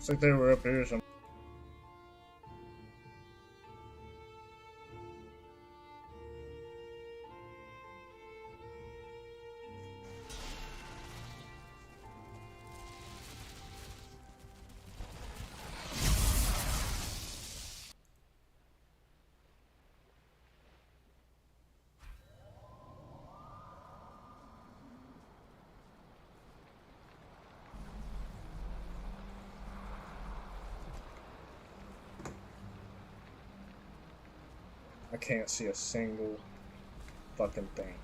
Looks like they were up here somewhere. I can't see a single fucking thing.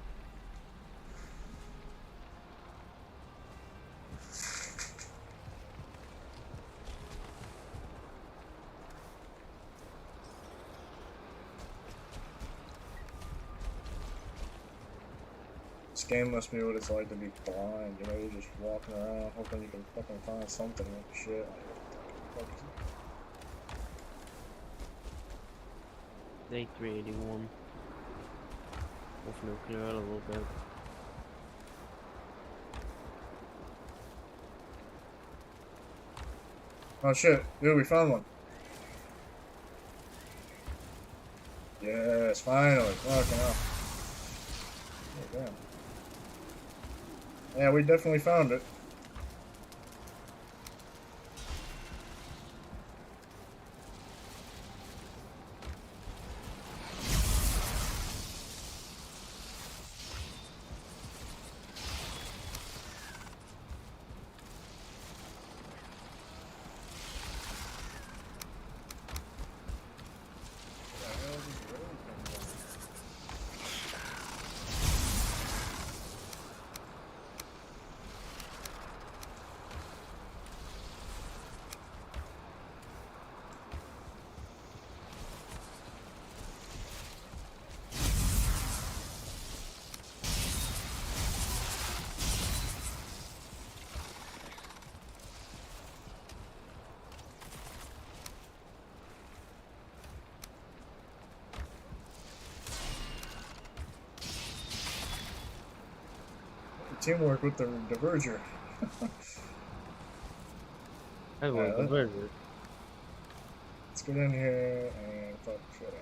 This game must be what it's like to be blind, you know, you're just walking around hoping you can fucking find something like shit. Like, Day 381. Hopefully we'll clear out a little bit. oh shit, dude, we found one. Yes, finally. Fucking hell. Oh, damn. Yeah, we definitely found it. Teamwork with the diverger. That's what the bird is. Let's get in here and fuck shit up.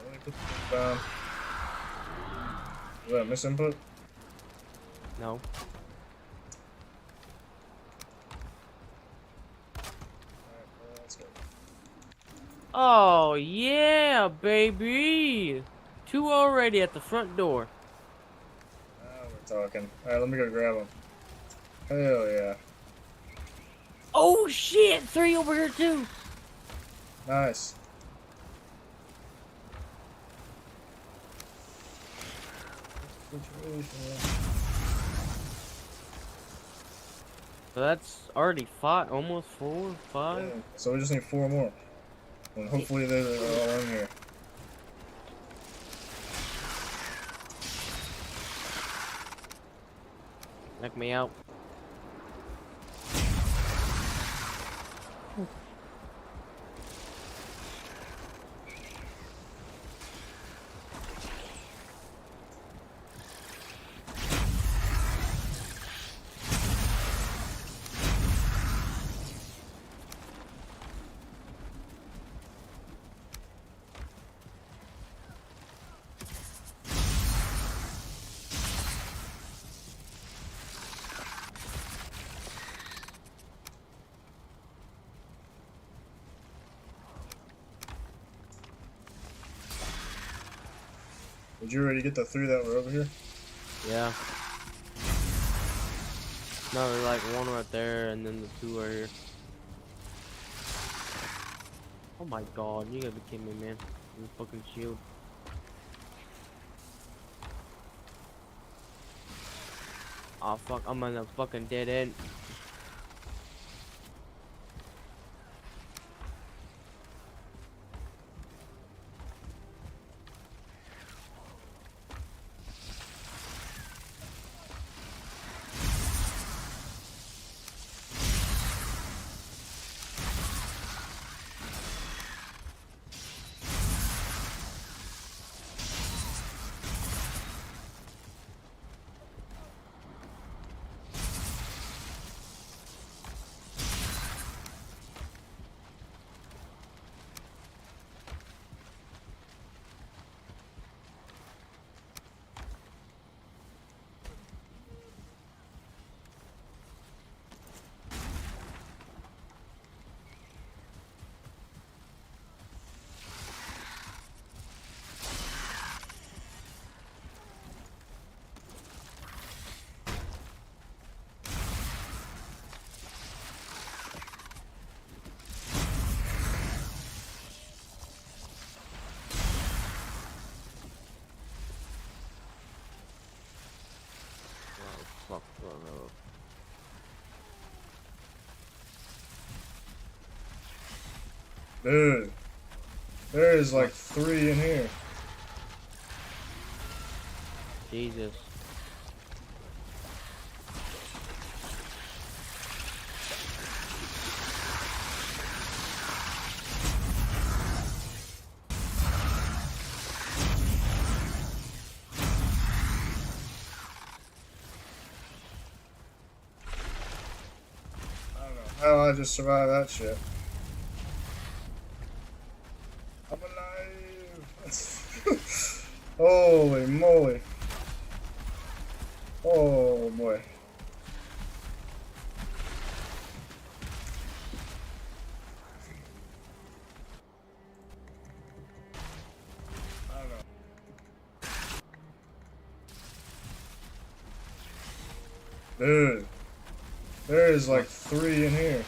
Let me put this down. Is that a misinput? No. Oh yeah, baby! 2 already at the front door. Now we're talking. Alright, let me go grab them. Hell yeah. Oh shit! 3 over here too! Nice. So that's already 5, almost 4, 5. Yeah, so we just need 4 more. And hopefully they're all in here. Knock me out. Did you already get the 3 that were over here? Yeah. No, there's like 1 right there, and then the 2 right here. Oh my god, you gotta be kidding me, man. This fucking shield. Oh fuck, I'm on a fucking dead end. Oh, fuck, no. Dude, there's like What? 3 in here. Jesus. I don't know how I just survived that shit. I'm alive! Holy moly. Oh boy. I don't know. Dude, there's like What? 3 in here.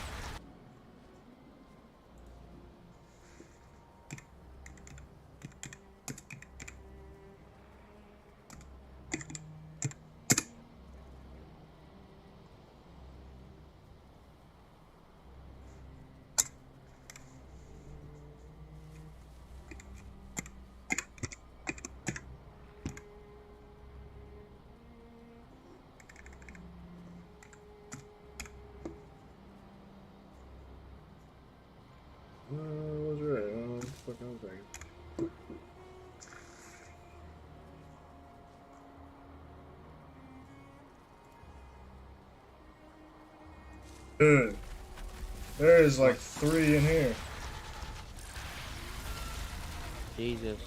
Was right. Fucking thing. Dude, there's like What? 3 in here. Jesus.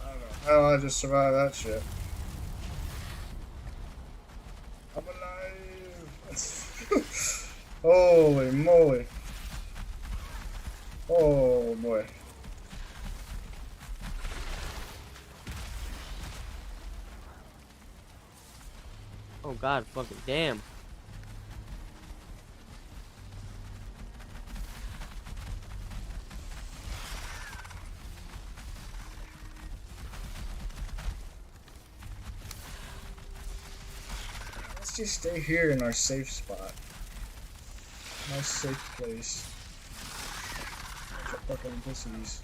I don't know how I just survived that shit. I'm alive! Holy moly. Oh boy. Oh god, fucking damn. Let's just stay here in our safe spot. Nice safe place. Bunch of fucking pussies.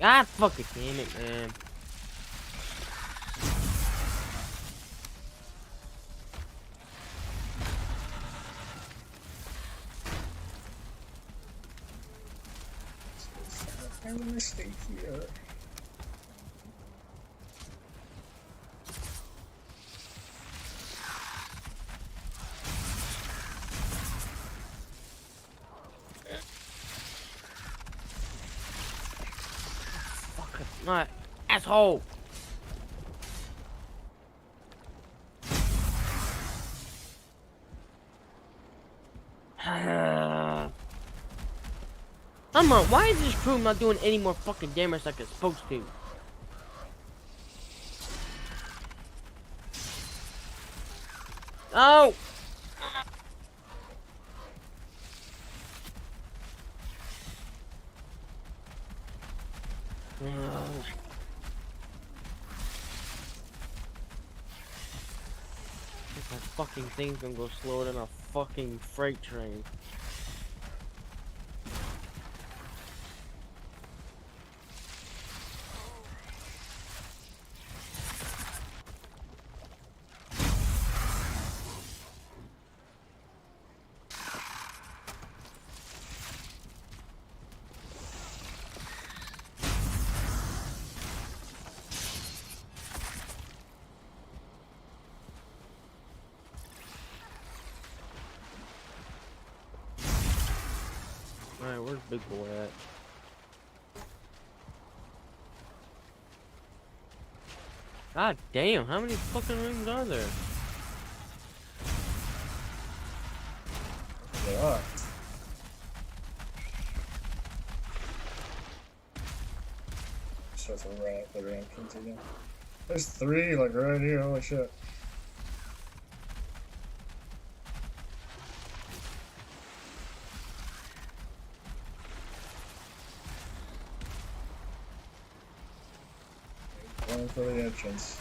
God fucking damn it, man. I'm gonna stay here. Fucking my asshole. Come on, why is this crew not doing any more fucking damage like it's supposed to? Oh! That fucking thing's gonna go slower than a fucking freight train. Alright, where's Big Boy at? God damn, how many fucking rooms are there? They are. sure it's a rat that ran continue. There's 3 like right here, holy shit. Going for the entrance.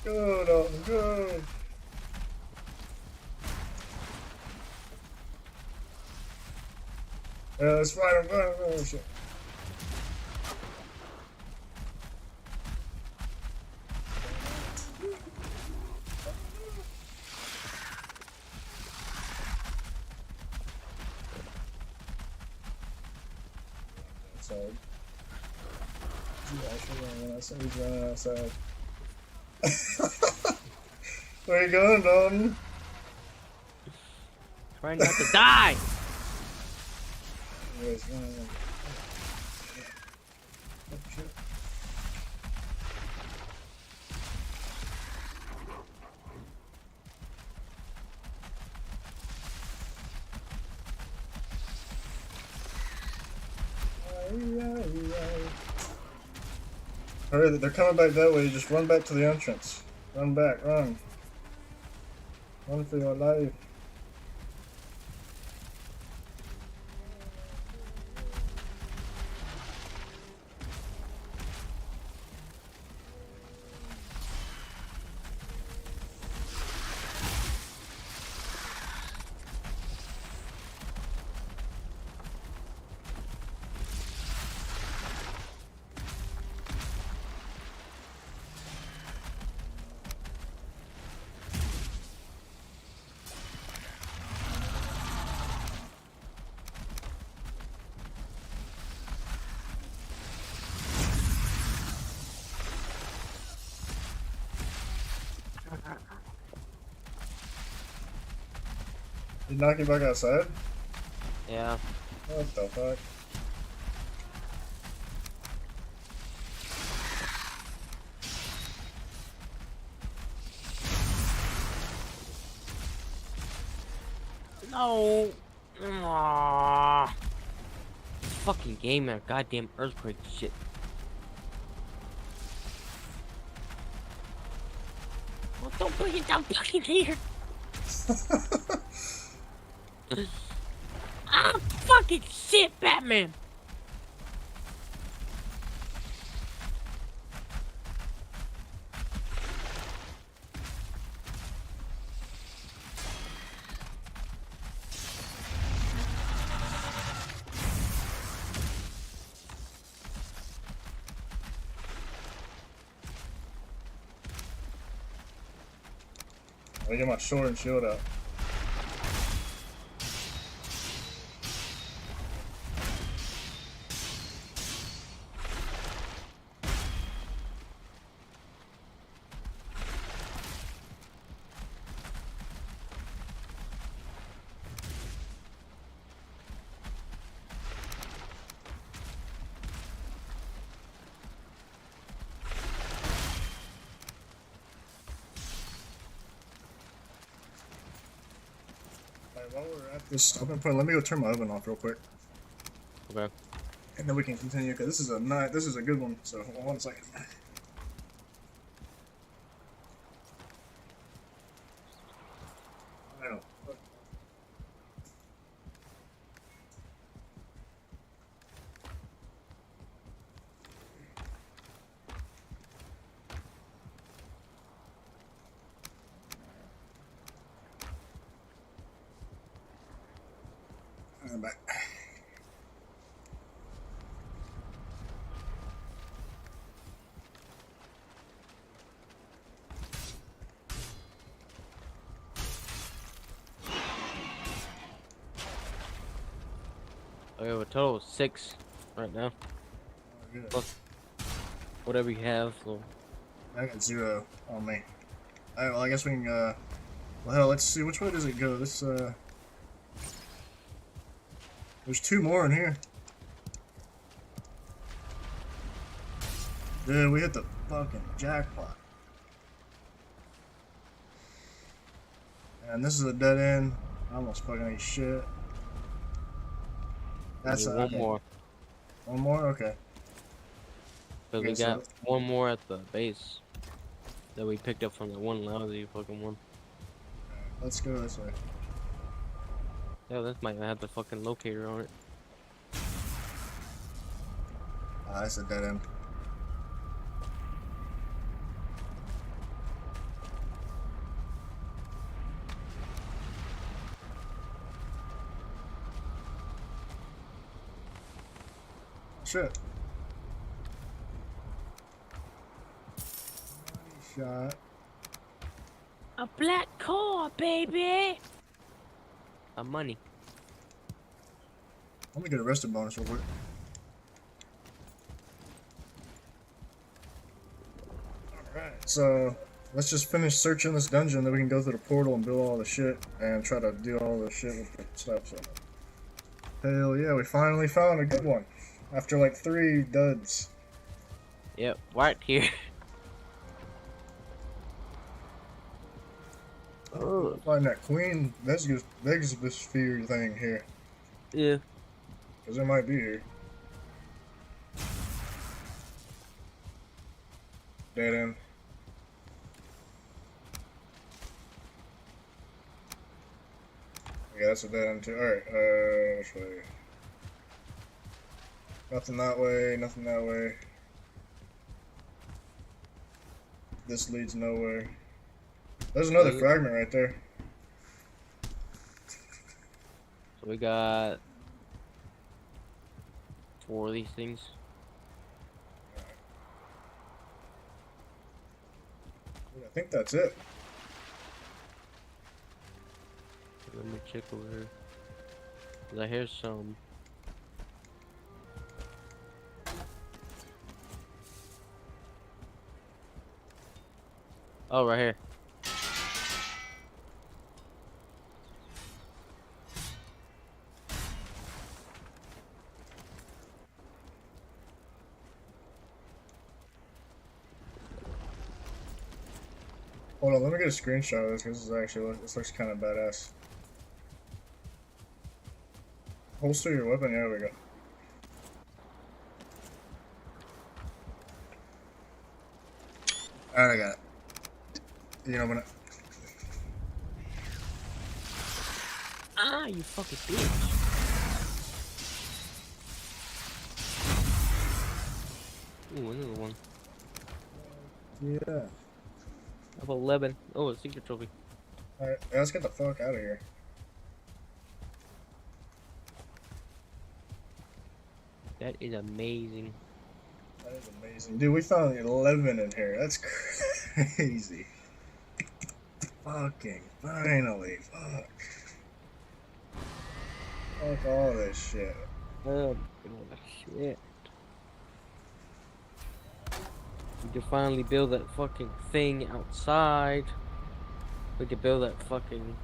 Go, Dalton, go! Yeah, let's fight him, oh shit. Outside. He's running outside. Where you going, Dalton? Trying not to die! Anyways, running. Oh, shit. Hurry, they're coming back that way. Just run back to the entrance. Run back, run. Run for your life. You knock him back outside? Yeah. What the fuck? No! Aww. This fucking game and goddamn earthquake shit. Well, don't bring it down fucking here! Ah, fucking shit, Batman! I get my sword and shield out. While we're at this stopping point, let me go turn my oven off real quick, Okay. and then we can continue. Cause this is a good one. So hold on 1 second. I know. I'm back. I have a total of 6 right now. Oh, good. Plus whatever you have, so. I got 0 on me. Alright, well I guess we can well hell, let's see, which way does it go? This there's 2 more in here. Dude, we hit the fucking jackpot. And this is a dead end. I almost fucking ate shit. That's Need one more. One more? Okay. But we Okay, so got one more at the base that we picked up from the one lousy fucking one. let's go this way. Yeah, this might have the fucking locator on it. Ah, that's a dead end. Shit. Shot. A black core, baby! A money. Let me get a rested bonus real quick. Alright, so let's just finish searching this dungeon, then we can go through the portal and build all the shit and try to do all the shit with the stuff. So. Hell yeah, we finally found a good one. After like 3 duds. Yep, right here. Oh, find that Queen Vegasphere thing here. Yeah. Because it might be here. Dead end. Yeah, that's a dead end too. Alright, which way? Nothing that way, nothing that way. This leads nowhere. There's another fragment right there. So we got 4 of these things. I think that's it. Let me check over here. 'Cause I hear some. Oh, right here. Hold on, let me get a screenshot of this because this looks kind of badass. Holster your weapon. Yeah, there we go. Alright, I got it. You can open it. Ah, you fucking bitch. Ooh, another one. Yeah. Level 11. Oh, a secret trophy. Alright, let's get the fuck out of here. That is amazing. That is amazing. Dude, we found 11 in here. That's crazy. Fucking finally. Fuck. Fuck all this shit. Oh, shit. We can finally build that fucking thing outside. We can build that fucking...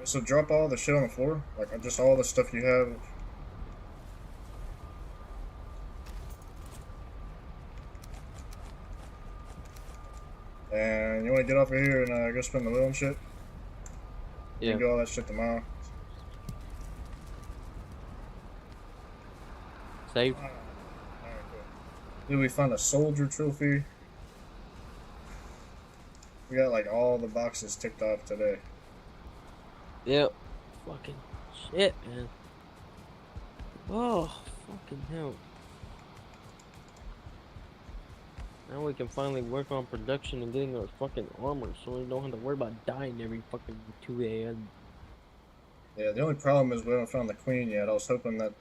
So drop all the shit on the floor? Like, just all the stuff you have? And you want to get off of here and go spin the wheel and shit? Yeah. You can do all that shit tomorrow. Save. Alright, cool. Dude, we found a soldier trophy. We got like all the boxes ticked off today. Yep. Fucking shit, man. Oh, fucking hell. Now we can finally work on production and getting our fucking armor so we don't have to worry about dying every fucking 2 a.m. Yeah, the only problem is we haven't found the queen yet. I was hoping that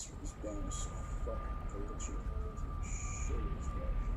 This gun is so fucking glitchy. Shit is that.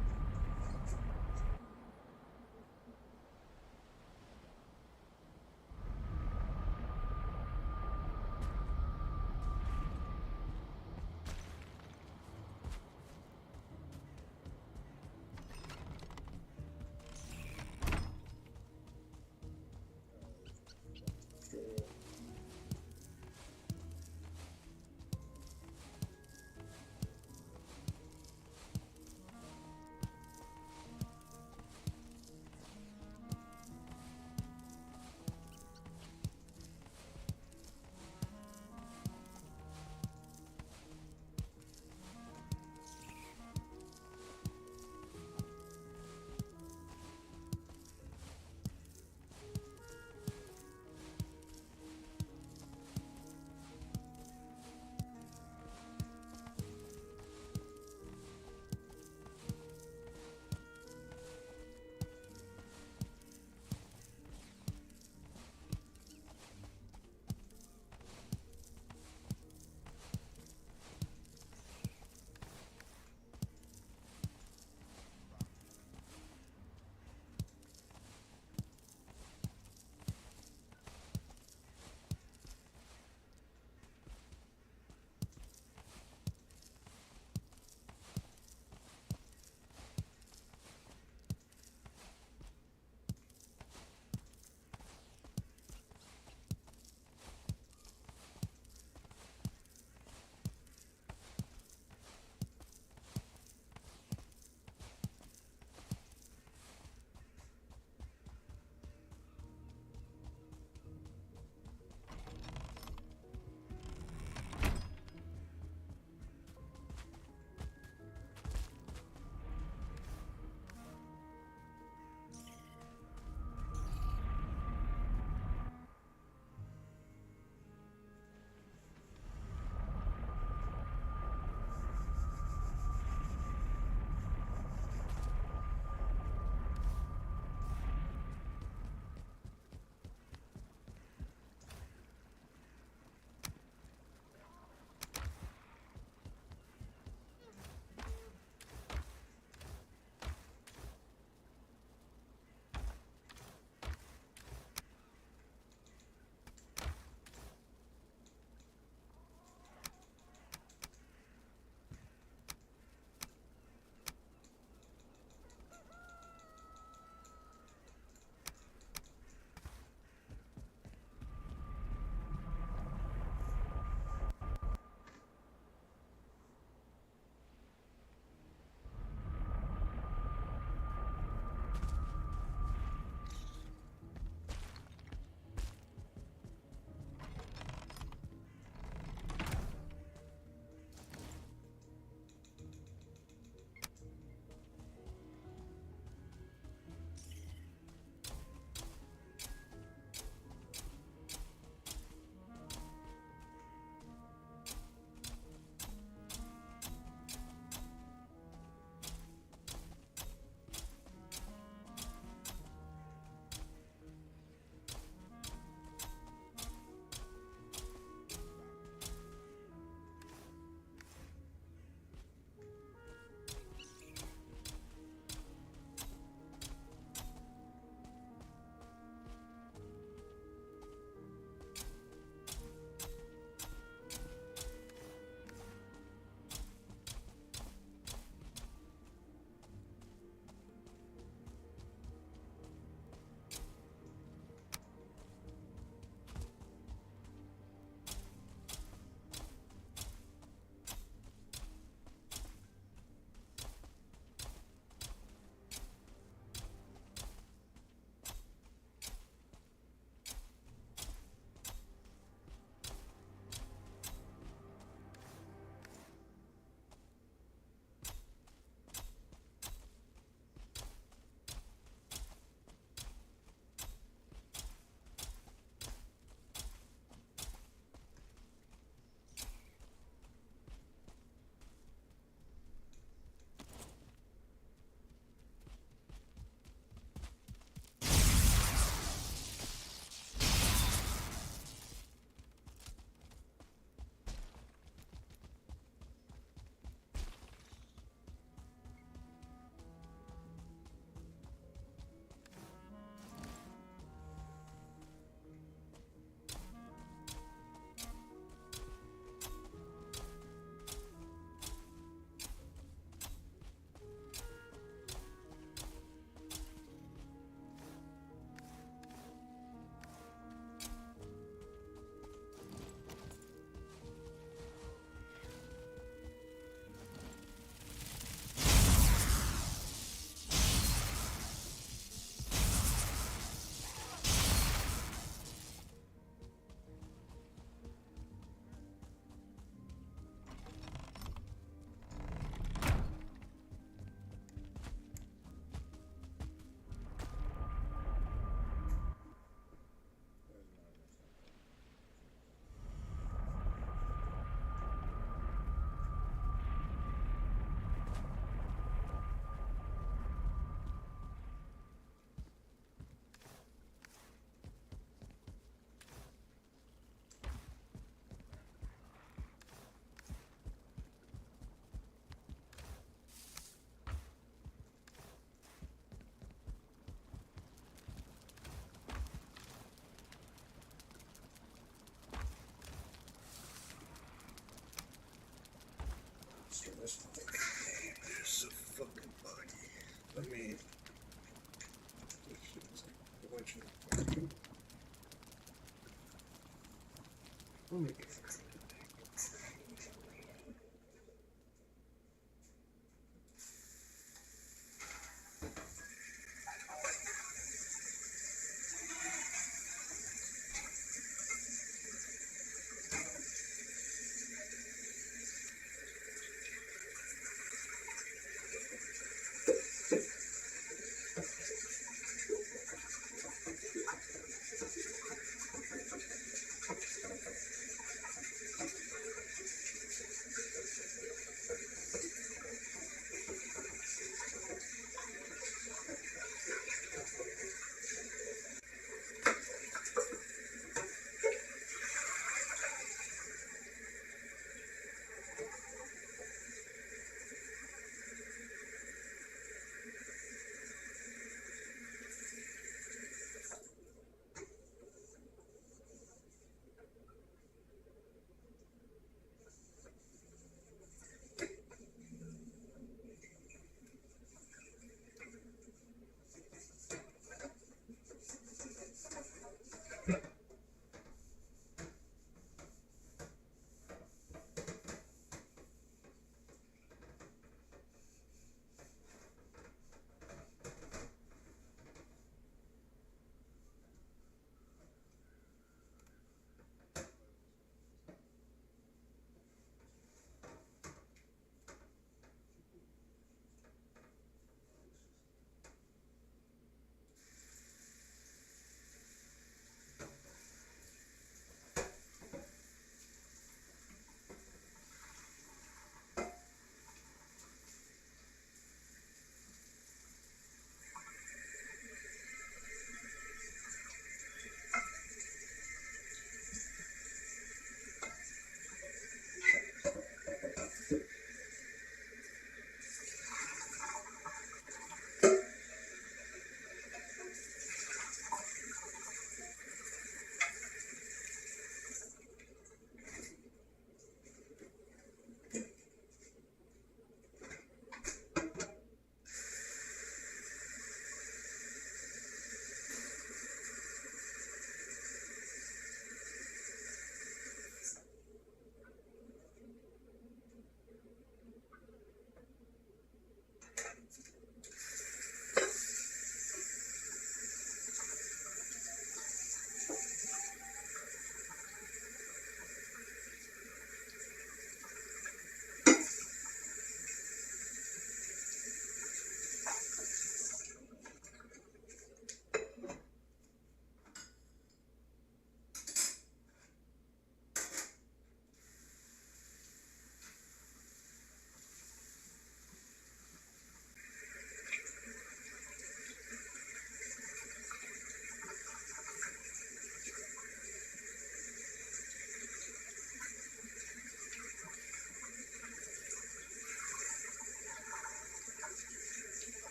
This game is so fucking buggy. Let me. This shit is like glitching. Let me get it.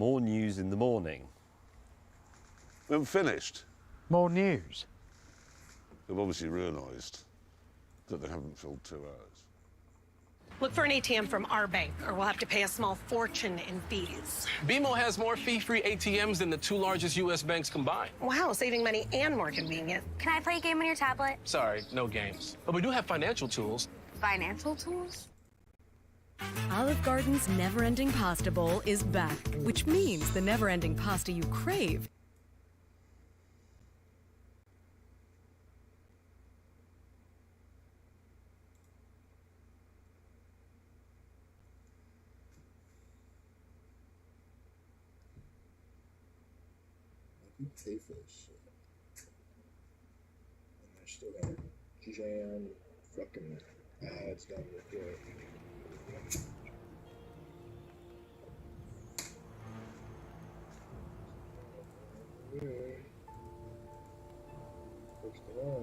More news in the morning. We haven't finished. More news? They've obviously realised that they haven't filled 2 hours. Look for an ATM from our bank, or we'll have to pay a small fortune in fees. BMO has more fee-free ATMs than the 2 largest U.S. banks combined. Wow, saving money and more convenient. Can I play a game on your tablet? Sorry, no games. But we do have financial tools. Financial tools? Olive Garden's never-ending pasta bowl is back, which means the never-ending pasta you crave You pay for this shit. And they're still gonna jam fucking ads down your throat.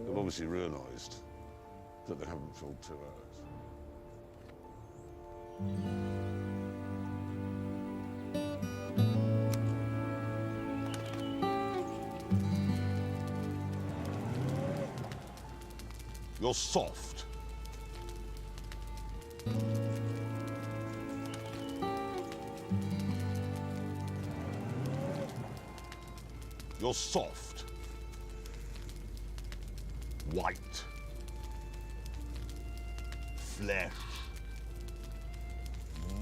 They've obviously realised that they haven't filled 2 hours. You're soft. You're soft. White. Flesh.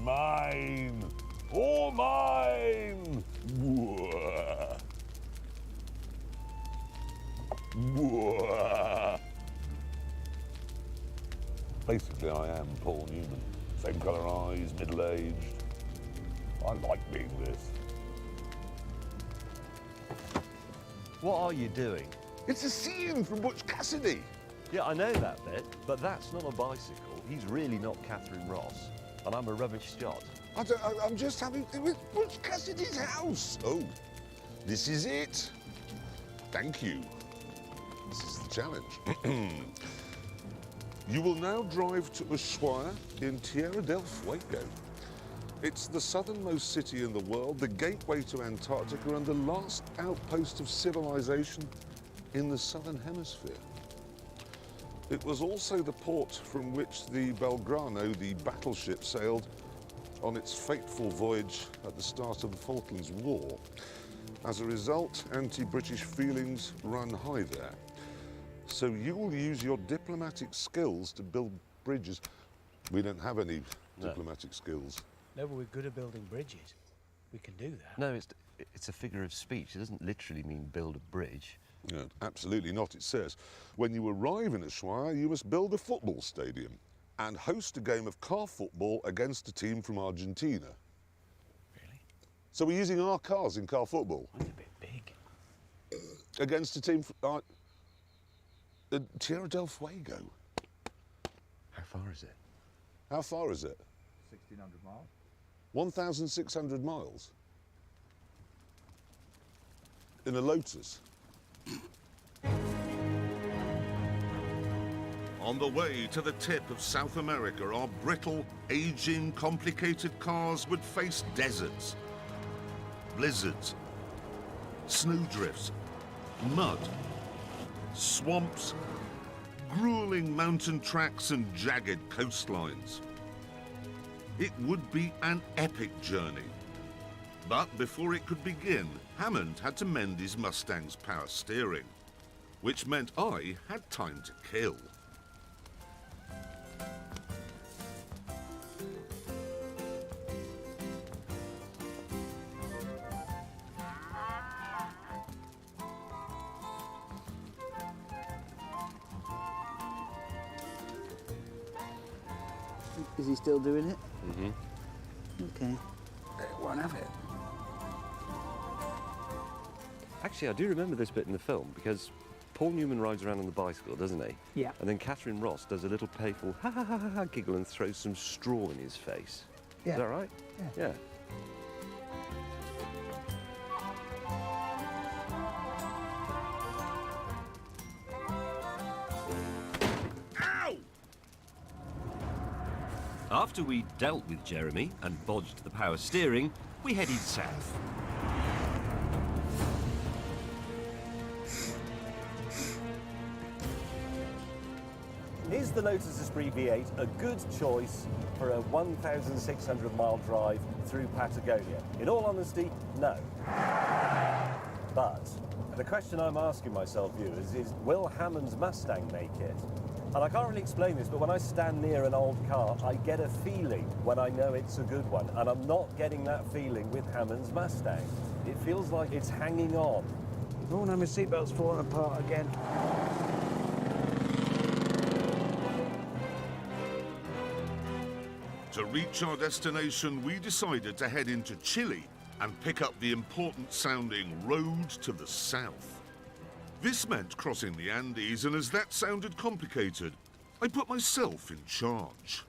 Mine. All mine. Whoa. Whoa. Basically, I am Paul Newman. Same colour eyes, middle-aged. I like being this. What are you doing? It's a scene from Butch Cassidy. Yeah, I know that bit, but that's not a bicycle. He's really not Catherine Ross, and I'm a rubbish shot. I'm just having with Butch Cassidy's house. Oh, this is it. Thank you. This is the challenge. You will now drive to Ushuaia in Tierra del Fuego. It's the southernmost city in the world, the gateway to Antarctica, and the last outpost of civilization in the southern hemisphere. It was also the port from which the Belgrano, the battleship, sailed on its fateful voyage at the start of the Falklands War. As a result, anti-British feelings run high there. So you will use your diplomatic skills to build bridges. We don't have any diplomatic skills. No, but we're good at building bridges. We can do that. No, it's a figure of speech. It doesn't literally mean build a bridge. No, absolutely not. It says, when you arrive in Ushuaia, you must build a football stadium and host a game of car football against a team from Argentina. Really? So we're using our cars in car football? That's a bit big. Against a team from Tierra del Fuego. How far is it? How far is it? 1,600 miles. 1,600 miles? In a Lotus? On the way to the tip of South America, our brittle, aging, complicated cars would face deserts, blizzards, snowdrifts, mud, swamps, grueling mountain tracks and jagged coastlines. It would be an epic journey. But before it could begin, Hammond had to mend his Mustang's power steering, which meant I had time to kill. Is he still doing it? Mm-hmm. Okay. Won't have it. Actually, I do remember this bit in the film because Paul Newman rides around on the bicycle, doesn't he? Yeah. And then Catherine Ross does a little playful ha ha ha ha ha giggle and throws some straw in his face. Yeah. Is that right? Yeah. Yeah. After we dealt with Jeremy and bodged the power steering, we headed south. Is the Lotus Esprit V8 a good choice for a 1,600-mile drive through Patagonia? In all honesty, no. But the question I'm asking myself, viewers, is will Hammond's Mustang make it? And I can't really explain this, but when I stand near an old car, I get a feeling when I know it's a good one, and I'm not getting that feeling with Hammond's Mustang. It feels like it's hanging on. Oh, now my seatbelt's falling apart again. To reach our destination, we decided to head into Chile and pick up the important-sounding road to the south. This meant crossing the Andes, and as that sounded complicated, I put myself in charge.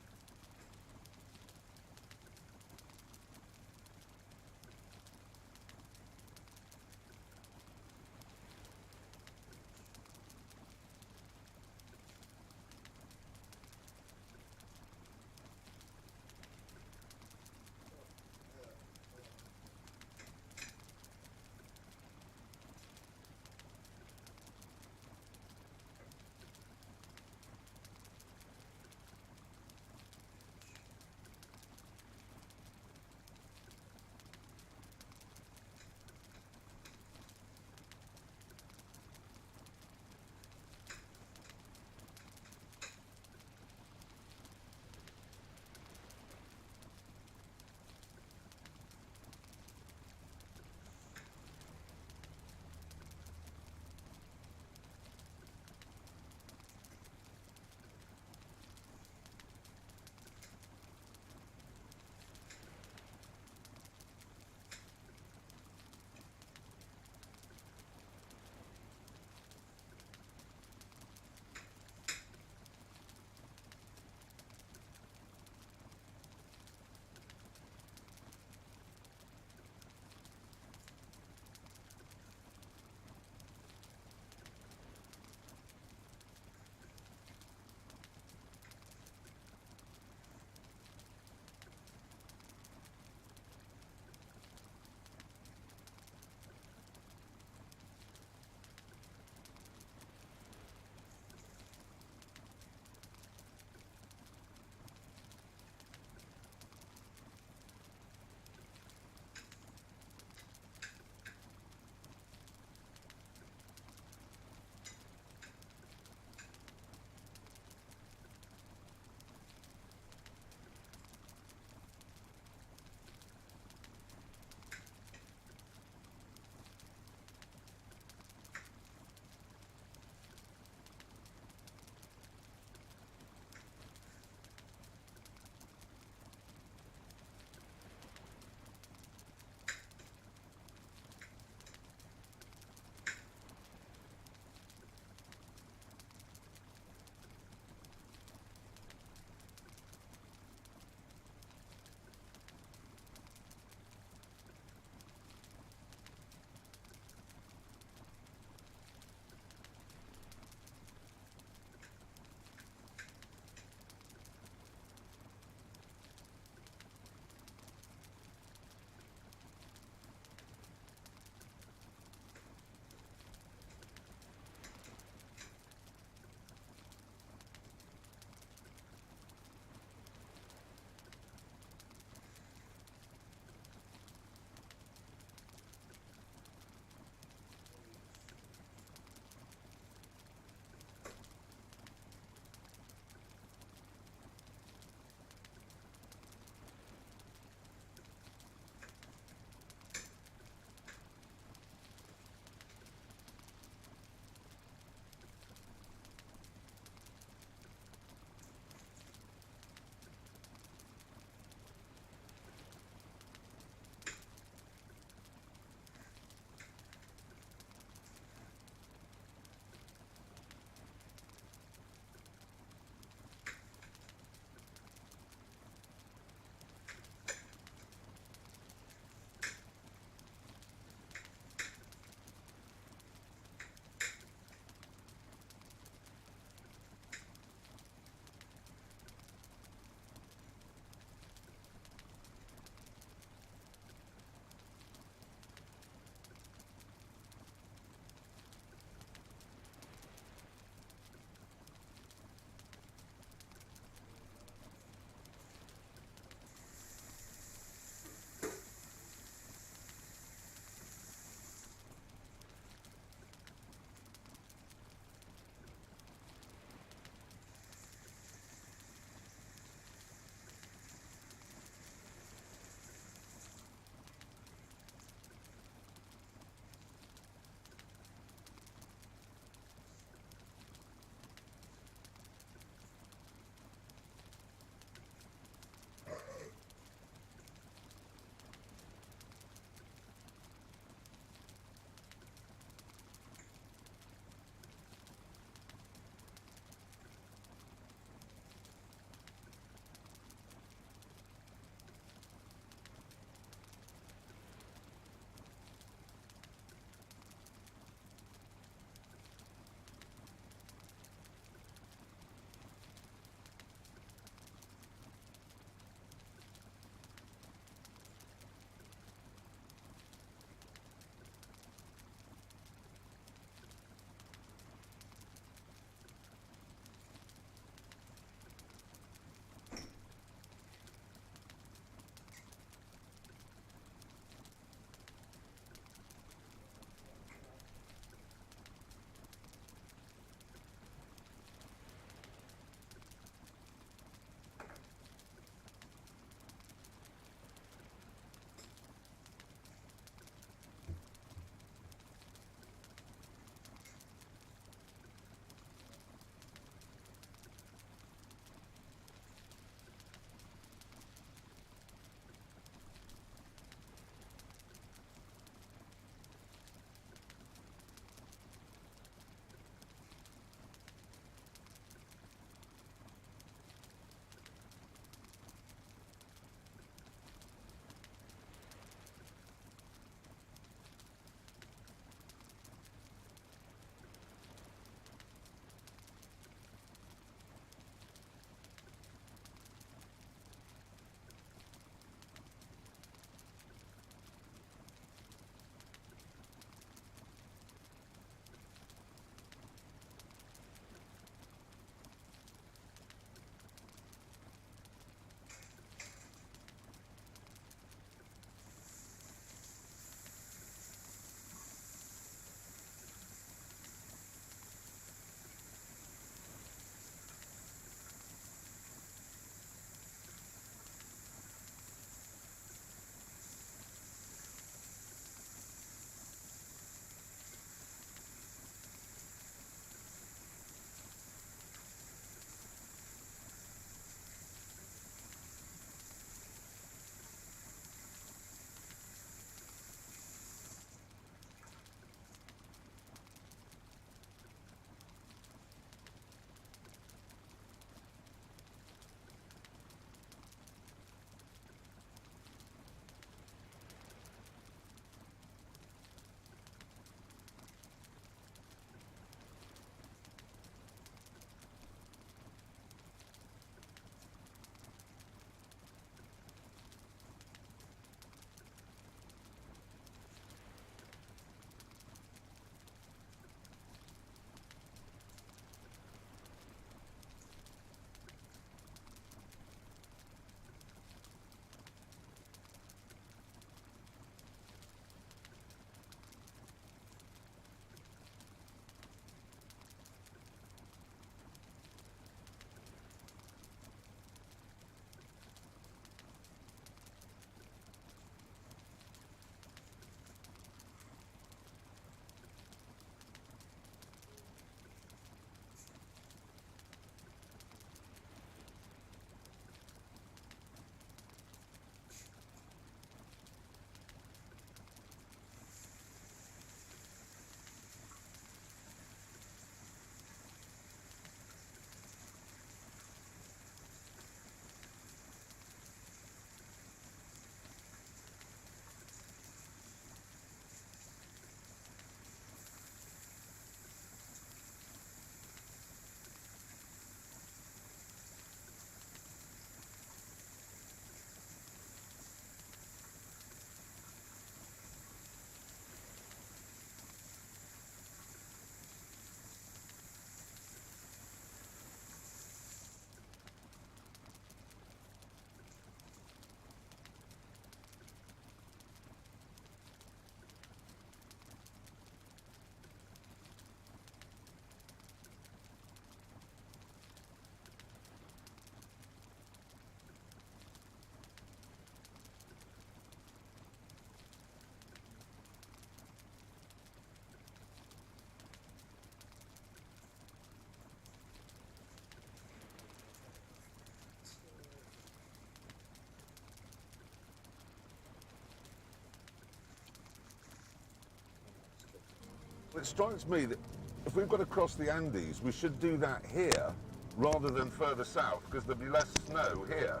It strikes me that if we've got to cross the Andes, we should do that here rather than further south, because there'll be less snow here.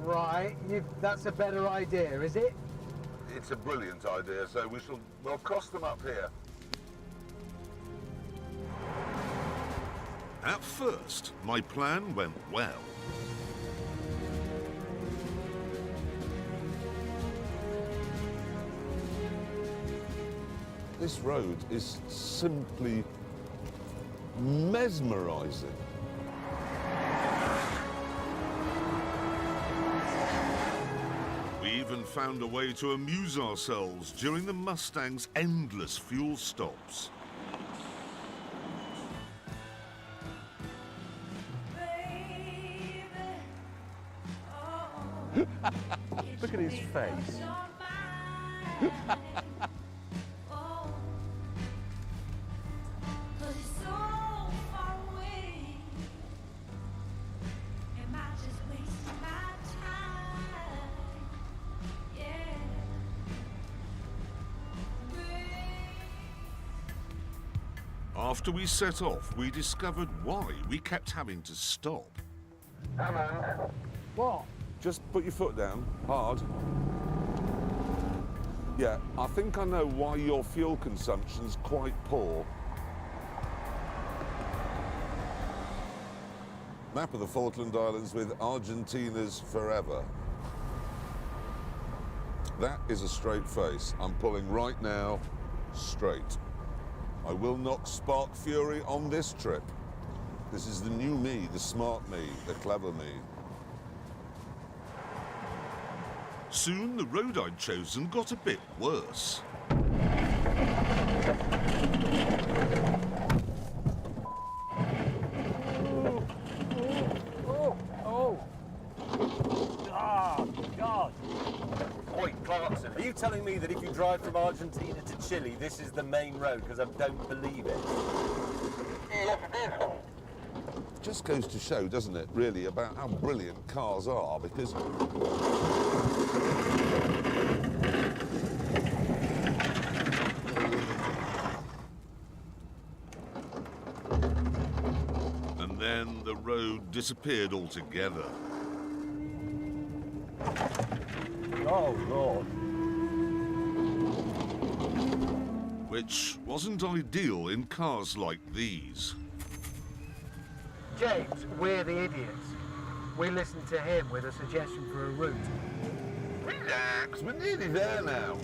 Right, that's a better idea, is it? It's a brilliant idea, so we'll cross them up here. At first, my plan went well. This road is simply mesmerizing. We even found a way to amuse ourselves during the Mustang's endless fuel stops. Look at his face. After we set off, we discovered why we kept having to stop. What? Just put your foot down, hard. Yeah, I think I know why your fuel consumption's quite poor. Map of the Falkland Islands with Argentina's forever. That is a straight face. I'm pulling right now, straight. I will not spark fury on this trip. This is the new me, the smart me, the clever me. Soon the road I'd chosen got a bit worse. God. Oi, Clarkson, are you telling me that if you drive from Argentina to Chile, this is the main road? Because I don't believe it. Just goes to show, doesn't it, really, about how brilliant cars are, because and then the road disappeared altogether. Oh, Lord. Which wasn't ideal in cars like these. James, we're the idiots. We listened to him with a suggestion for a route. Relax, we're nearly there now.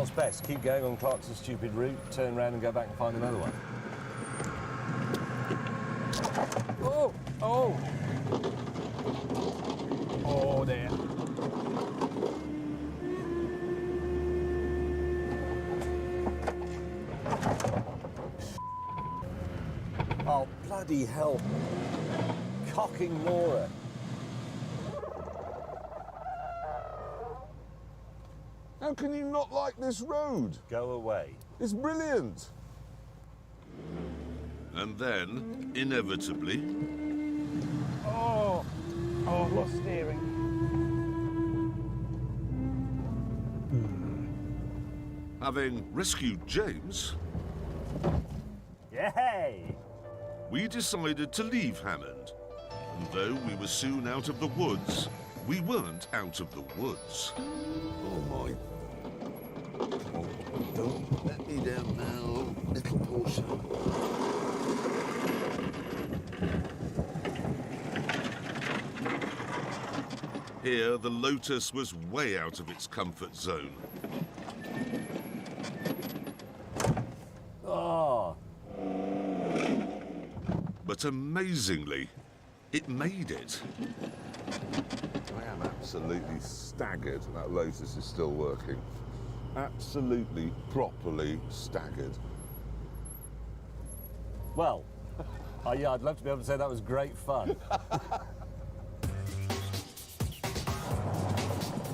What's best? Keep going on Clarkson's stupid route, turn around and go back and find another one. Oh! Oh! Oh dear. Oh, bloody hell. Cocking Laura. How can you not like this road? Go away. It's brilliant. And then, inevitably... Oh, I've lost steering. Having rescued James, Yay! we decided to leave Hammond. And though we were soon out of the woods, we weren't out of the woods. Oh my. Oh, don't let me down now, little portion. Here, the Lotus was way out of its comfort zone. Oh. But amazingly, it made it. I am absolutely staggered that Lotus is still working. Absolutely, properly staggered. Well, yeah, I'd love to be able to say that was great fun.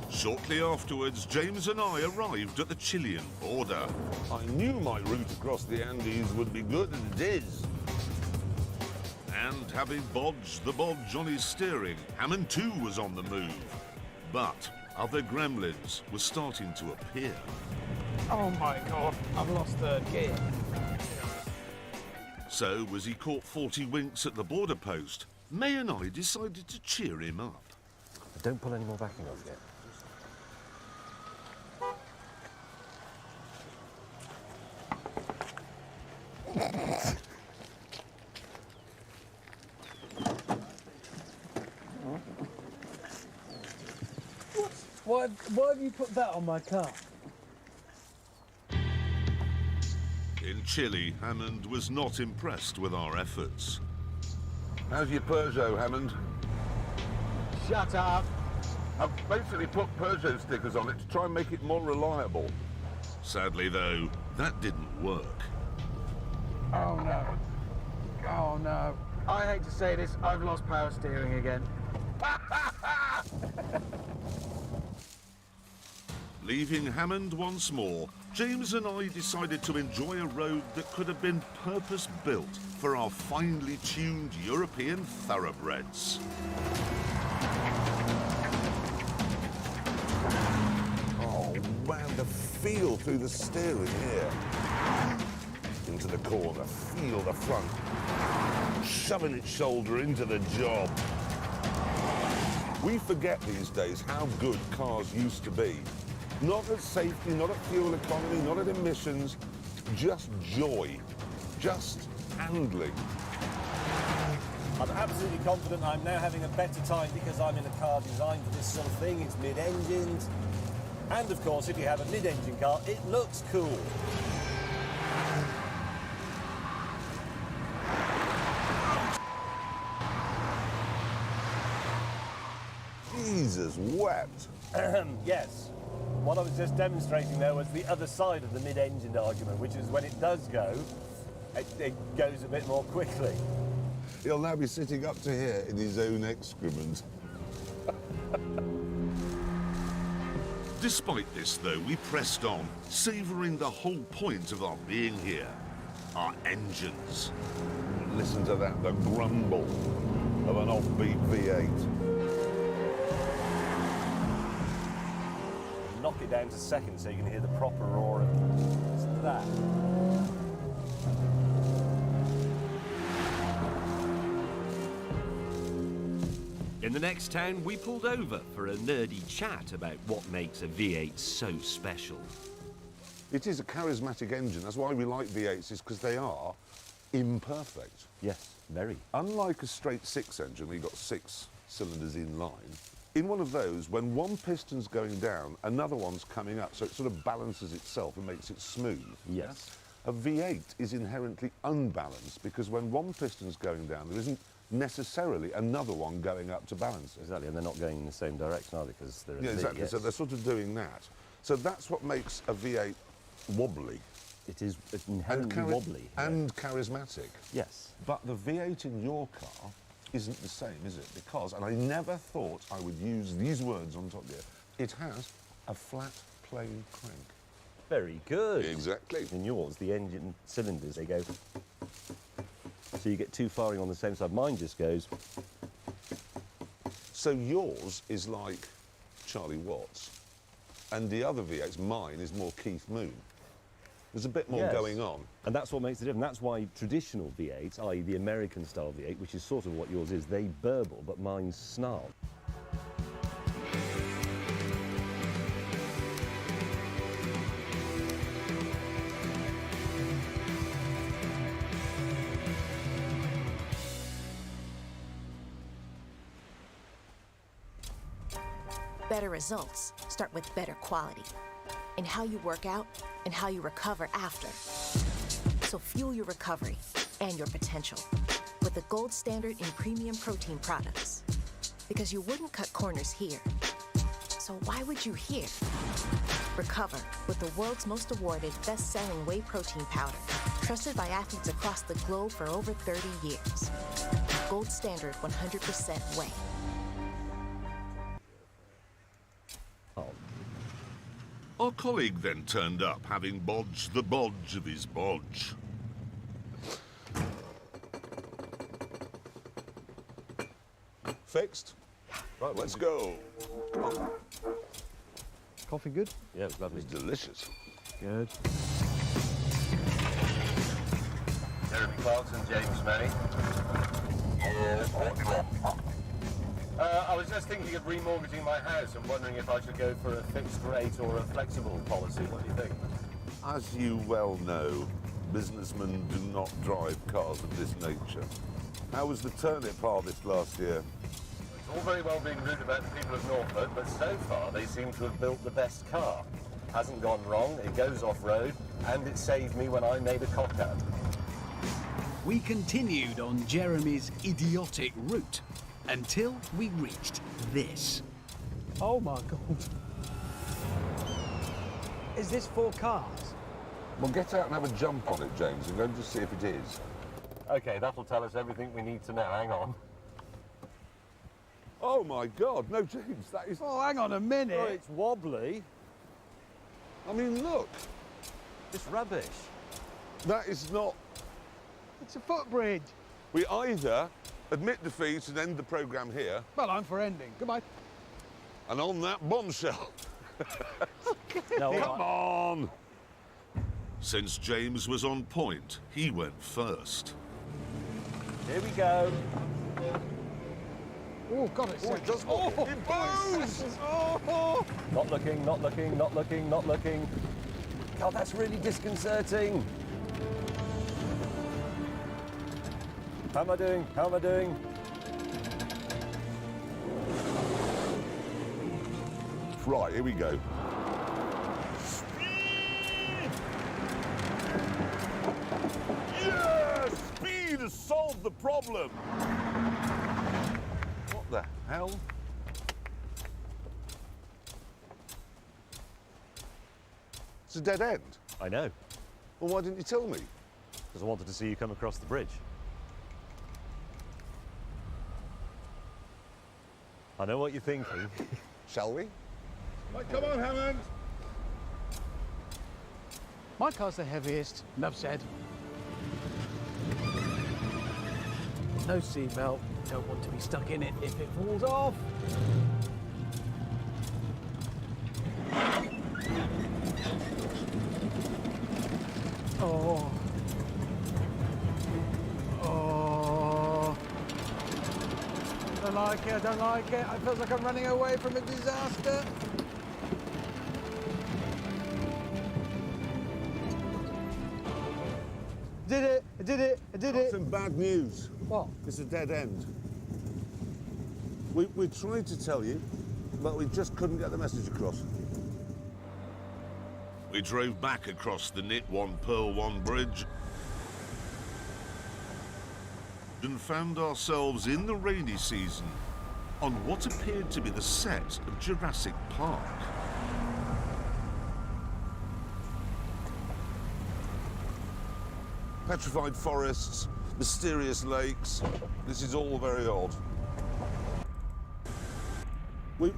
Shortly afterwards, James and I arrived at the Chilean border. I knew my route across the Andes would be good, and it is. And having bodged the bodge on his steering, Hammond too was on the move. But other gremlins were starting to appear. Oh my God, I've lost third gear. So, as he caught 40 winks at the border post, May and I decided to cheer him up. Don't pull any more backing off yet. Why have you put that on my car? In Chile, Hammond was not impressed with our efforts. How's your Peugeot, Hammond? Shut up. I've basically put Peugeot stickers on it to try and make it more reliable. Sadly, though, that didn't work. Oh no. Oh no. I hate to say this, I've lost power steering again. Leaving Hammond once more, James and I decided to enjoy a road that could have been purpose-built for our finely tuned European thoroughbreds. Oh, wow, the feel through the steering here. Into the corner, feel the front. Shoving its shoulder into the job. We forget these days how good cars used to be. Not at safety, not at fuel economy, not at emissions, just joy, just handling. I'm absolutely confident I'm now having a better time because I'm in a car designed for this sort of thing. It's mid-engined. And of course, if you have a mid-engine car, it looks cool. Jesus wept. Yes. What I was just demonstrating there was the other side of the mid-engined argument, which is when it does go, it goes a bit more quickly. He'll now be sitting up to here in his own excrement. Despite this, though, we pressed on, savouring the whole point of our being here. Our engines. Listen to that, the grumble of an offbeat V8. Knock it down to second so you can hear the proper roar of... Listen to that. In the next town, we pulled over for a nerdy chat about what makes a V8 so special. It is a charismatic engine. That's why we like V8s, is because they are imperfect. Yes, very. Unlike a straight six engine, where you've got 6 cylinders in line, in one of those, when one piston's going down, another one's coming up, so it sort of balances itself and makes it smooth. Yes. A V8 is inherently unbalanced because when one piston's going down, there isn't necessarily another one going up to balance it. Exactly, and they're not going in the same direction, are they? Because they're in Yeah, the exactly. yes. So they're sort of doing that. So that's what makes a V8 wobbly. It is inherently wobbly. And charismatic. Yes. But the V8 in your car isn't the same, is it? Because, and I never thought I would use these words on Top Gear, it has a flat, plain crank. Very good. Exactly. In yours, the engine cylinders, they go... So you get two firing on the same side. Mine just goes... So yours is like Charlie Watts, and the other V8s, mine, is more Keith Moon. There's a bit more going on. And that's what makes it different. That's why traditional V8s, i.e. the American style V8, which is sort of what yours is, they burble, but mine's snarl. Better results start with better quality in how you work out and how you recover after. So fuel your recovery and your potential with the gold standard in premium protein products. Because you wouldn't cut corners here. So why would you here? Recover with the world's most awarded best-selling whey protein powder, trusted by athletes across the globe for over 30 years. Gold standard 100% whey. Our colleague then turned up, having bodged the bodge of his bodge. Fixed? Right, let's go. Come on. Coffee good? Yeah, it was lovely. It's delicious. Good. Jeremy Clarkson, James May. I was just thinking of remortgaging my house and wondering if I should go for a fixed rate or a flexible policy. What do you think? As you well know, businessmen do not drive cars of this nature. How was the turnip harvest last year? It's all very well being rude about the people of Norfolk, but so far they seem to have built the best car. Hasn't gone wrong, it goes off-road, and it saved me when I made a cock-up. We continued on Jeremy's idiotic route until we reached this. Oh my God. Is this 4 cars? Well, get out and have a jump on it, James, and go and just see if it is. Okay, that'll tell us everything we need to know. Hang on. Oh my God, no, James, that is... Oh, hang on a minute. Oh, it's wobbly. I mean, look. It's rubbish. That is not... It's a footbridge. We either admit defeat and end the programme here. Well, I'm for ending. Goodbye. And on that bombshell. No, come on! Since James was on point, he went first. Here we go. Oh, God, it's... Oh, it does. Oh, it moves! Oh. Not looking, not looking, not looking, not looking. God, that's really disconcerting. How am I doing? How am I doing? Right, here we go. Yes! Speed has solved the problem! What the hell? It's a dead end. I know. Well, why didn't you tell me? Because I wanted to see you come across the bridge. I know what you're thinking. Shall we? Right, come on, Hammond. My car's the heaviest. Enough said. No seatbelt. Don't want to be stuck in it if it falls off. Oh. Oh. I don't like it, I don't like it. It feels like I'm running away from a disaster. Did it, I did it, I did it. Some bad news. What? It's a dead end. We tried to tell you, but we just couldn't get the message across. We drove back across the Knit 1 Pearl 1 bridge and found ourselves in the rainy season on what appeared to be the set of Jurassic Park. Petrified forests, mysterious lakes. This is all very odd. We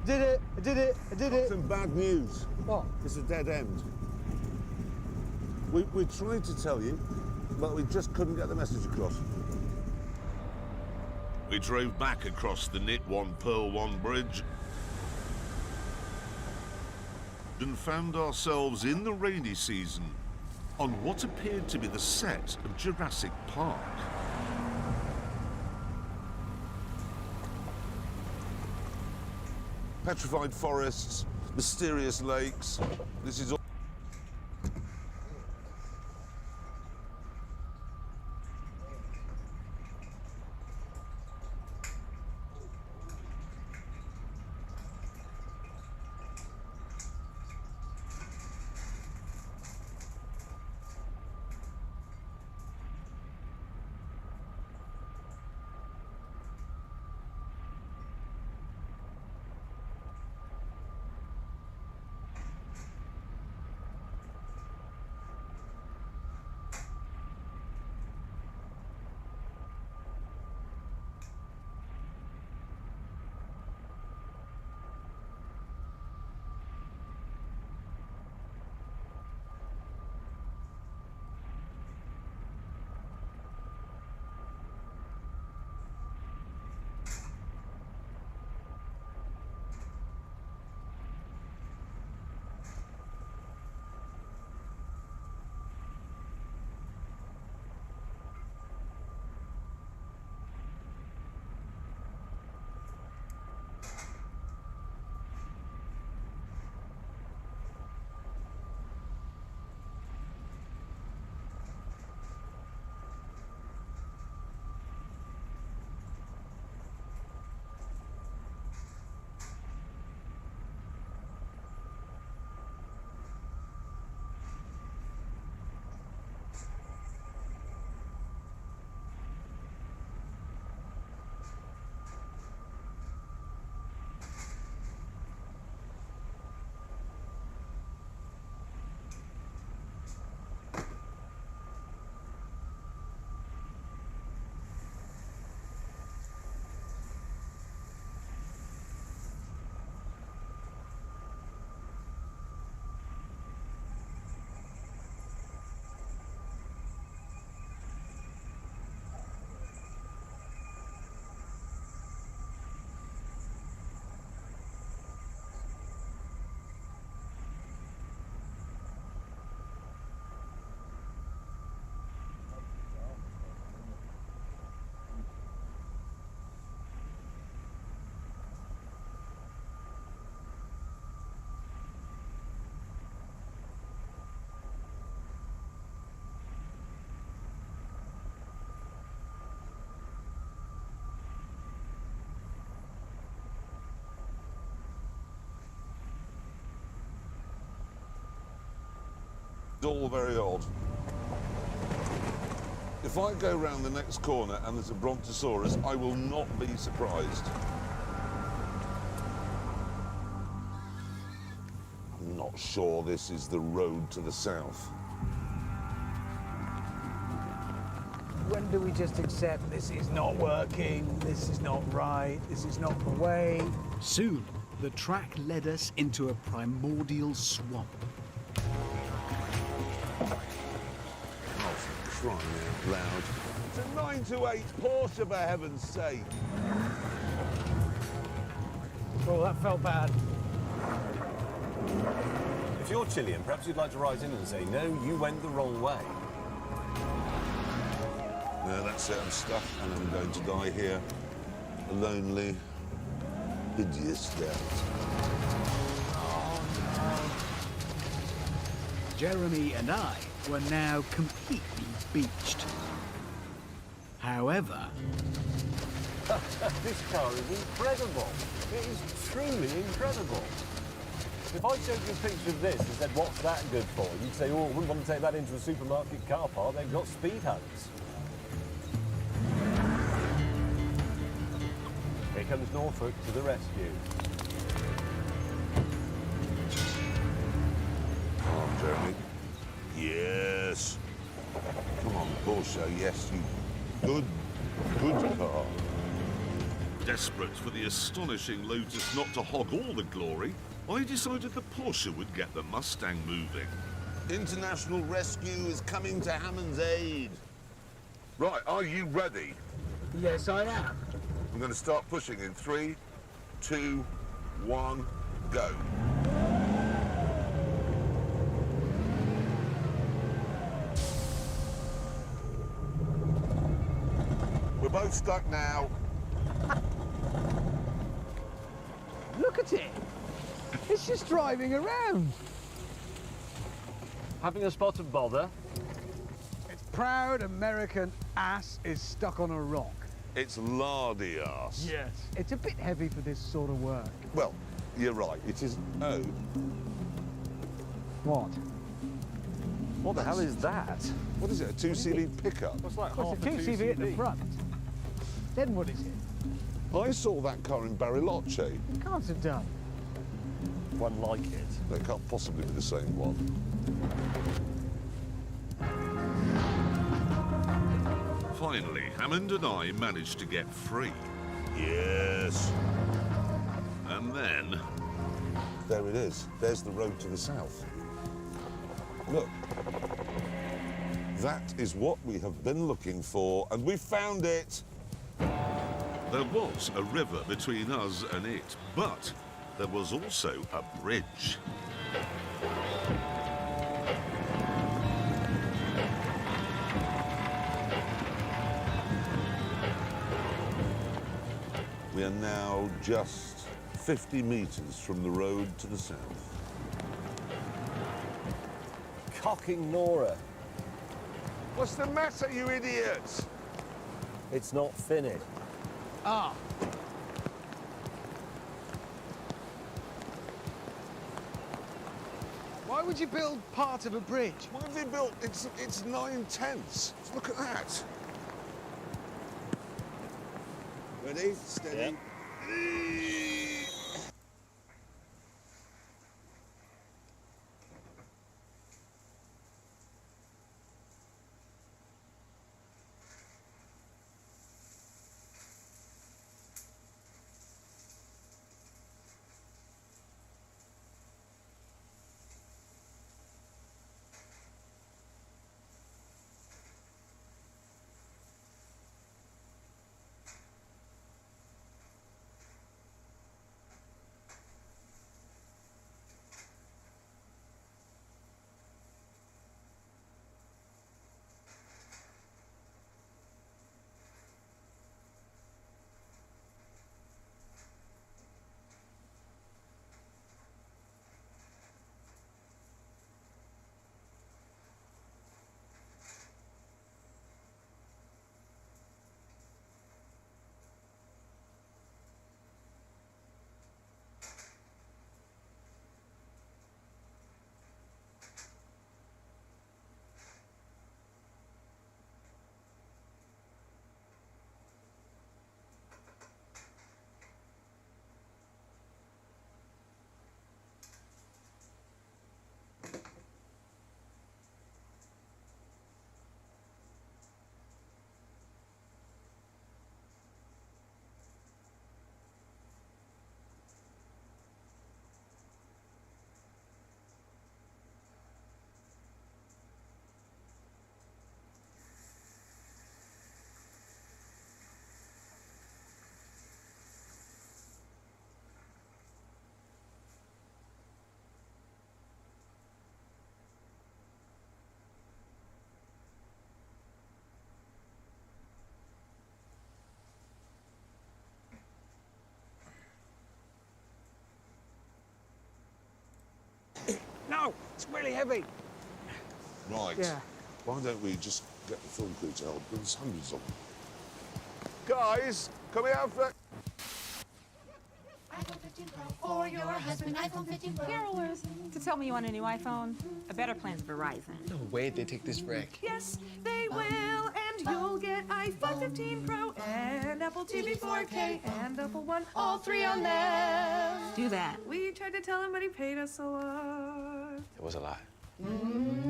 Did it! I did it! I did it! Some bad news. What? It's a dead end. We tried to tell you, but we just couldn't get the message across. We drove back across the Knit 1 Pearl 1 bridge and found ourselves in the rainy season on what appeared to be the set of Jurassic Park. Petrified forests, mysterious lakes. This is all. all very odd. If I go round the next corner and there's a Brontosaurus, I will not be surprised. I'm not sure this is the road to the south. When do we just accept this is not working, this is not right, this is not the way? Soon, the track led us into a primordial swamp. Oh, for crying out loud. It's a 928 Porsche, for heaven's sake. Oh, that felt bad. If you're Chilean, perhaps you'd like to write in and say, no, you went the wrong way. No, that's it, I'm stuck and I'm going to die here. A lonely, hideous death. Jeremy and I were now completely beached. However, This car is incredible. It is truly incredible. If I showed you a picture of this and said, what's that good for? You'd say, oh, I wouldn't want to take that into a supermarket car park. They've got speed humps. Here comes Norfolk to the rescue. Come on, Jeremy. Yes. Come on, Porsche. Yes, you good car. Desperate for the astonishing Lotus not to hog all the glory, I decided the Porsche would get the Mustang moving. International rescue is coming to Hammond's aid. Right, are you ready? Yes, I am. I'm going to start pushing in 3, 2, 1, go. We're both stuck now. Look at it. It's just driving around. Having a spot of bother. Its proud American ass is stuck on a rock. It's lardy ass. Yes. It's a bit heavy for this sort of work. Well, you're right. It is. Oh. What? What the hell is that? What is it? A 2CV pickup? What's like Well, half it's a 2CV at the front. Then what is it? I saw that car in Bariloche. It can't have done. One like it. They can't possibly be the same one. Finally, Hammond and I managed to get free. Yes. And then... There it is. There's the road to the south. Look. That is what we have been looking for, and we found it. There was a river between us and it, but there was also a bridge. We are now just 50 meters from the road to the south. Cocking Nora. What's the matter, you idiots? It's not finished. Ah. Why would you build part of a bridge? What have they built? It's 9/10. Look at that. Ready? Steady. Whoa! It's really heavy. Right. Yeah. Why don't we just get the film crew to help? There's hundreds of them. Guys, come here for... iPhone 15 Pro for your husband. iPhone 15 Pro. Carolers, to tell me you want a new iPhone, a better plan's Verizon. No way they take this wreck. Yes, they will, and you'll get iPhone 15 Pro and Apple TV 4K and Apple One, all three on them. Do that. We tried to tell him, but he paid us a lot. It was a lot.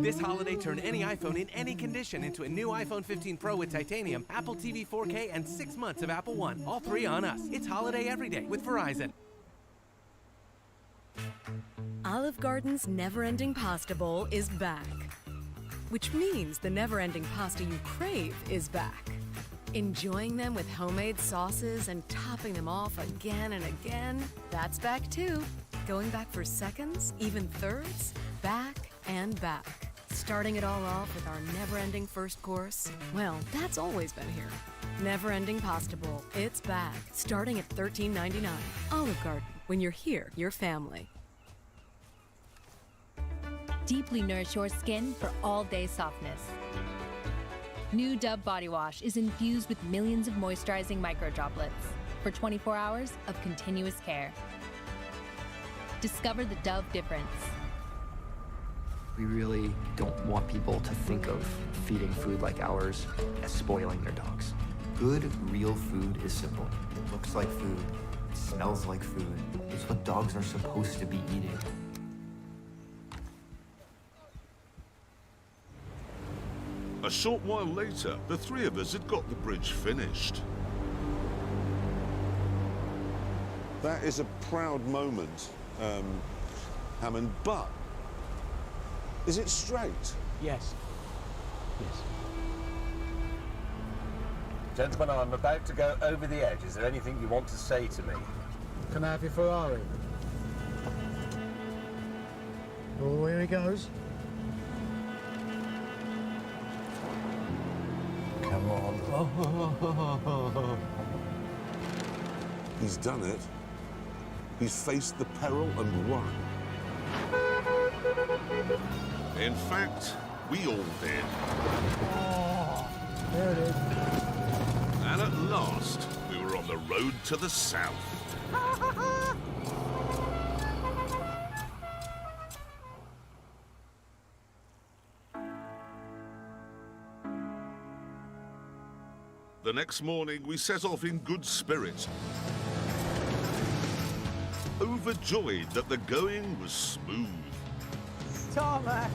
This holiday, turn any iPhone in any condition into a new iPhone 15 Pro with titanium, Apple TV 4K, and 6 months of Apple One. All three on us. It's holiday every day with Verizon. Olive Garden's never-ending pasta bowl is back, which means the never-ending pasta you crave is back. Enjoying them with homemade sauces and topping them off again and again, that's back too. Going back for seconds, even thirds, back and back. Starting it all off with our never-ending first course, well, that's always been here. Never-ending pasta bowl, it's back, starting at $13.99. Olive Garden, when you're here, you're family. Deeply nourish your skin for all-day softness. New Dove Body Wash is infused with millions of moisturizing microdroplets for 24 hours of continuous care. Discover the Dove difference. We really don't want people to think of feeding food like ours as spoiling their dogs. Good, real food is simple. It looks like food, it smells like food. It's what dogs are supposed to be eating. A short while later, the three of us had got the bridge finished. That is a proud moment, Hammond, but is it straight? Yes. Yes. Gentlemen, I'm about to go over the edge. Is there anything you want to say to me? Can I have your Ferrari? Oh, here he goes. Come on. He's done it. He's faced the peril and won. In fact, we all did. Oh, there it is. And at last, we were on the road to the south. The next morning, we set off in good spirits, overjoyed that the going was smooth. Tarmac.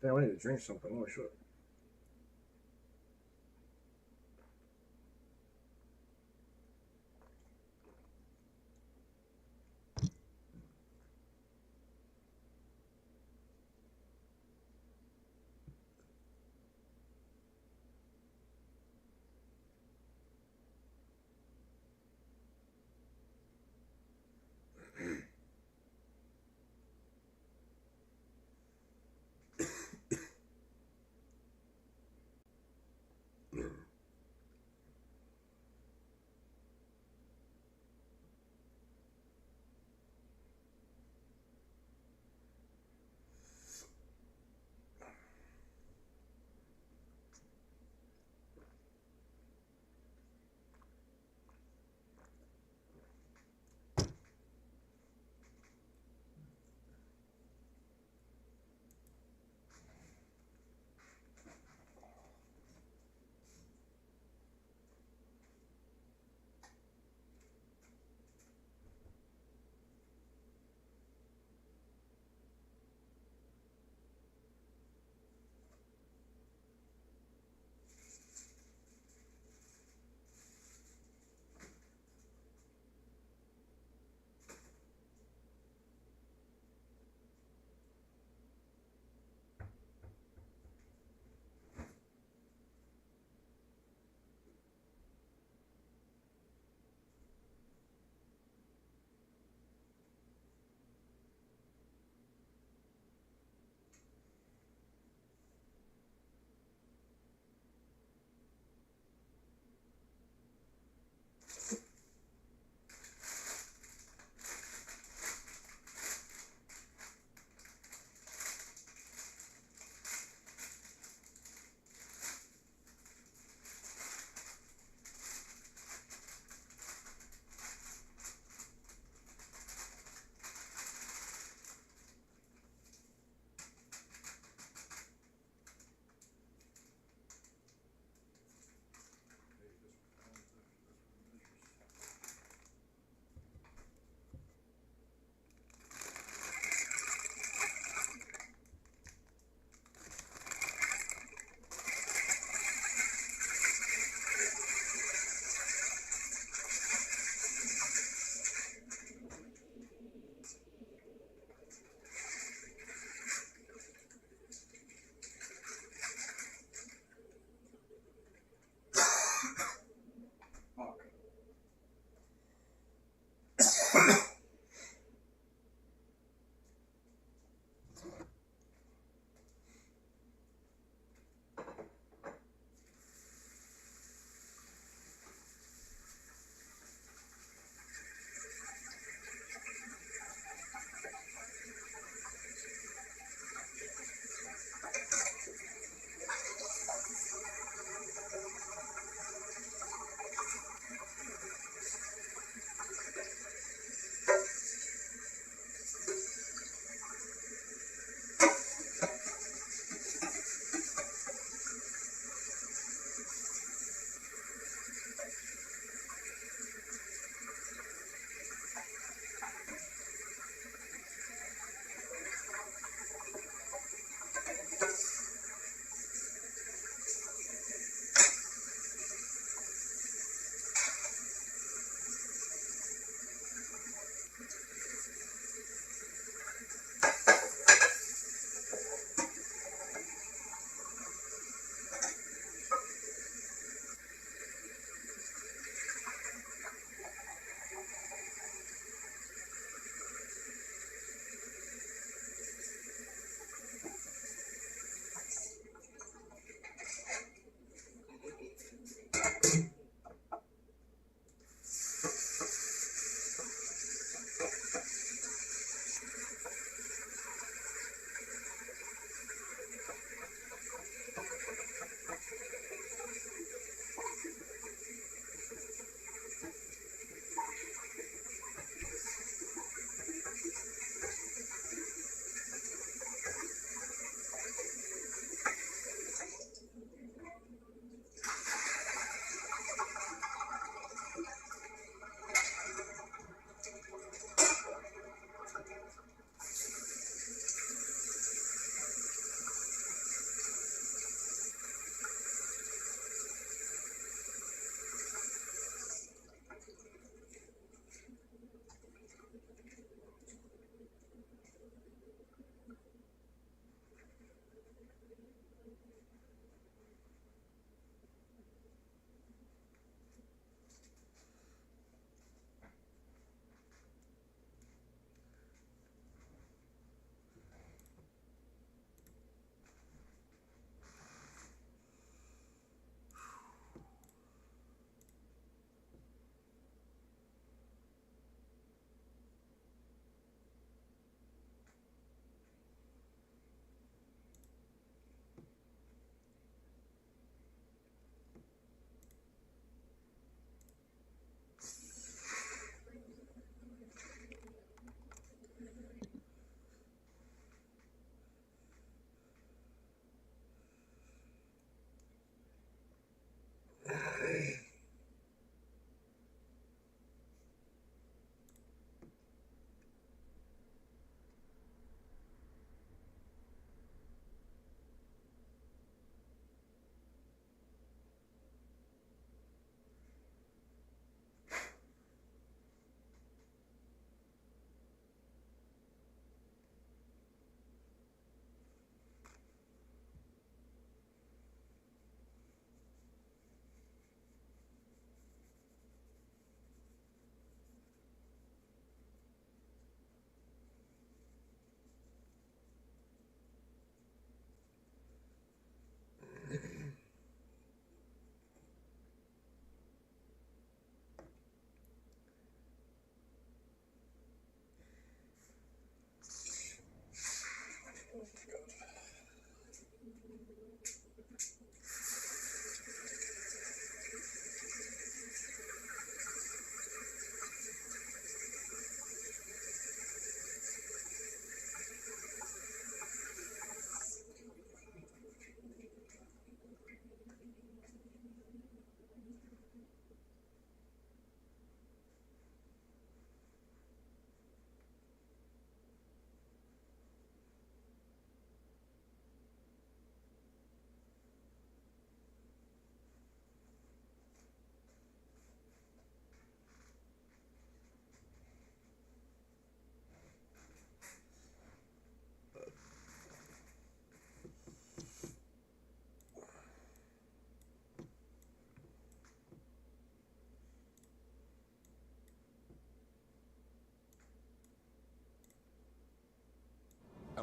Damn, I need to drink something. Oh shit.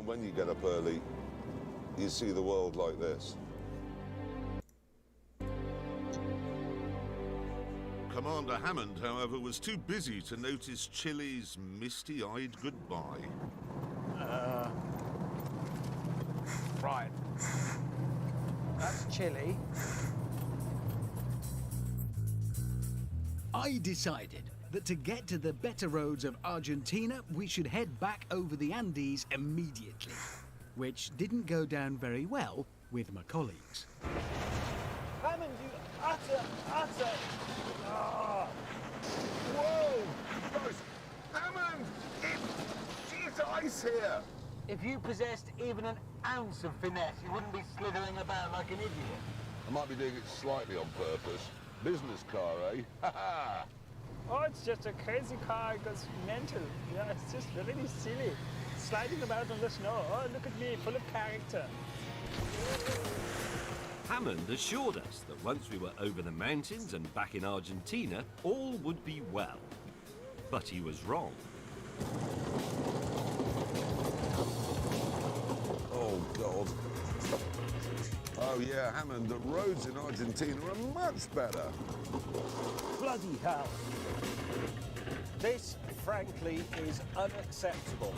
And when you get up early, you see the world like this. Commander Hammond, however, was too busy to notice Chili's misty-eyed goodbye. Right. That's Chile. I decided that to get to the better roads of Argentina, we should head back over the Andes immediately, which didn't go down very well with my colleagues. Hammond, you utter... Ah. Whoa! Guys, Hammond! It's ice here! If you possessed even an ounce of finesse, you wouldn't be slithering about like an idiot. I might be doing it slightly on purpose. Business car, eh? Ha ha! Oh, it's just a crazy car. It goes mental. Yeah, it's just really silly. Sliding about on the snow. Oh, look at me, full of character. Hammond assured us that once we were over the mountains and back in Argentina, all would be well. But he was wrong. Oh, God. Oh, yeah, Hammond, the roads in Argentina are much better. Bloody hell. This, frankly, is unacceptable.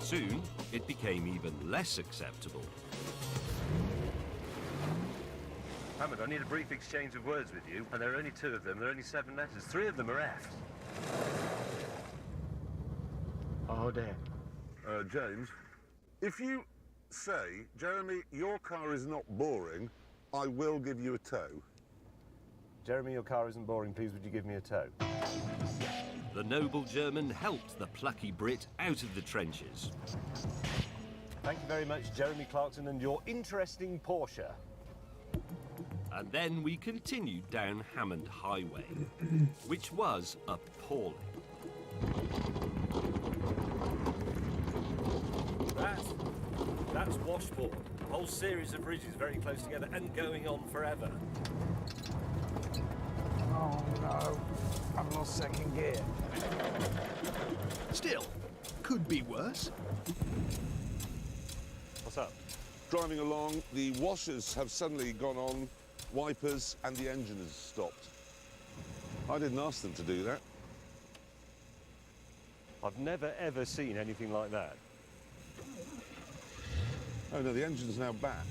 Soon, it became even less acceptable. Hammond, I need a brief exchange of words with you, and there are only 2 of them. There are only 7 letters. 3 of them are F's. Oh, dear. James, if you say, Jeremy, your car is not boring, I will give you a tow. Jeremy, your car isn't boring. Please, would you give me a tow? The noble German helped the plucky Brit out of the trenches. Thank you very much, Jeremy Clarkson, and your interesting Porsche. And then we continued down Hammond Highway, which was appalling. That's washboard. A whole series of bridges very close together and going on forever. Oh no, I've lost second gear. Still, could be worse. What's up? Driving along, the washers have suddenly gone on, wipers, and the engine has stopped. I didn't ask them to do that. I've never, ever seen anything like that. Oh, no, the engine's now back.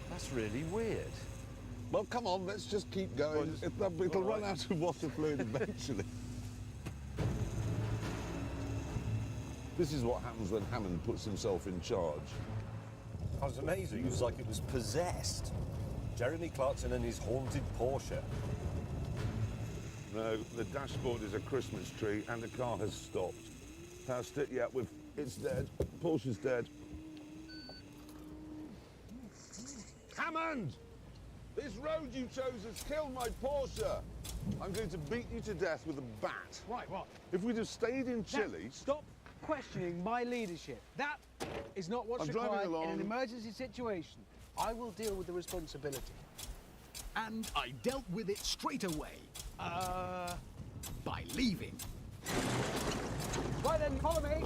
That's really weird. Well, come on, let's just keep going. It'll run out of water fluid eventually. This is what happens when Hammond puts himself in charge. That was amazing. It was like it was possessed. Jeremy Clarkson and his haunted Porsche. No, the dashboard is a Christmas tree and the car has stopped. Passed it, yeah, it's dead. Porsche's dead. Hammond! This road you chose has killed my Porsche. I'm going to beat you to death with a bat. Right, what? If we'd have stayed in Chile... Now, stop questioning my leadership. That is not what's required in an emergency situation. I will deal with the responsibility. And I dealt with it straight away. By leaving. Right then, follow me.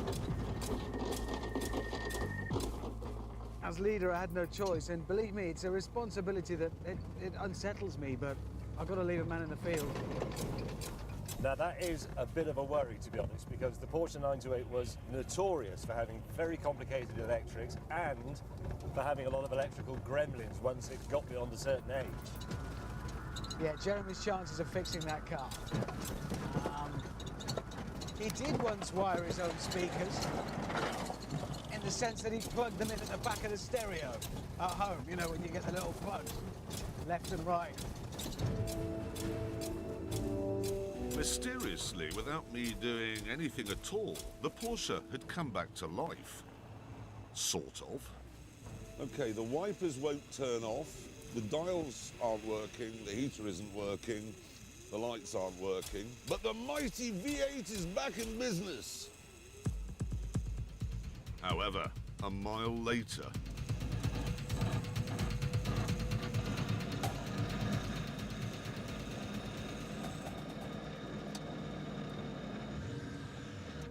As leader, I had no choice, and believe me, it's a responsibility that it unsettles me, but I've got to leave a man in the field. Now, that is a bit of a worry, to be honest, because the Porsche 928 was notorious for having very complicated electrics and for having a lot of electrical gremlins once it got beyond a certain age. Yeah, Jeremy's chances of fixing that car. He did once wire his own speakers, in the sense that he plugged them in at the back of the stereo at home, you know, when you get the little plugs, left and right. Mysteriously, without me doing anything at all, the Porsche had come back to life. Sort of. OK, the wipers won't turn off, the dials aren't working, the heater isn't working, the lights aren't working, but the mighty V8 is back in business. However, a mile later...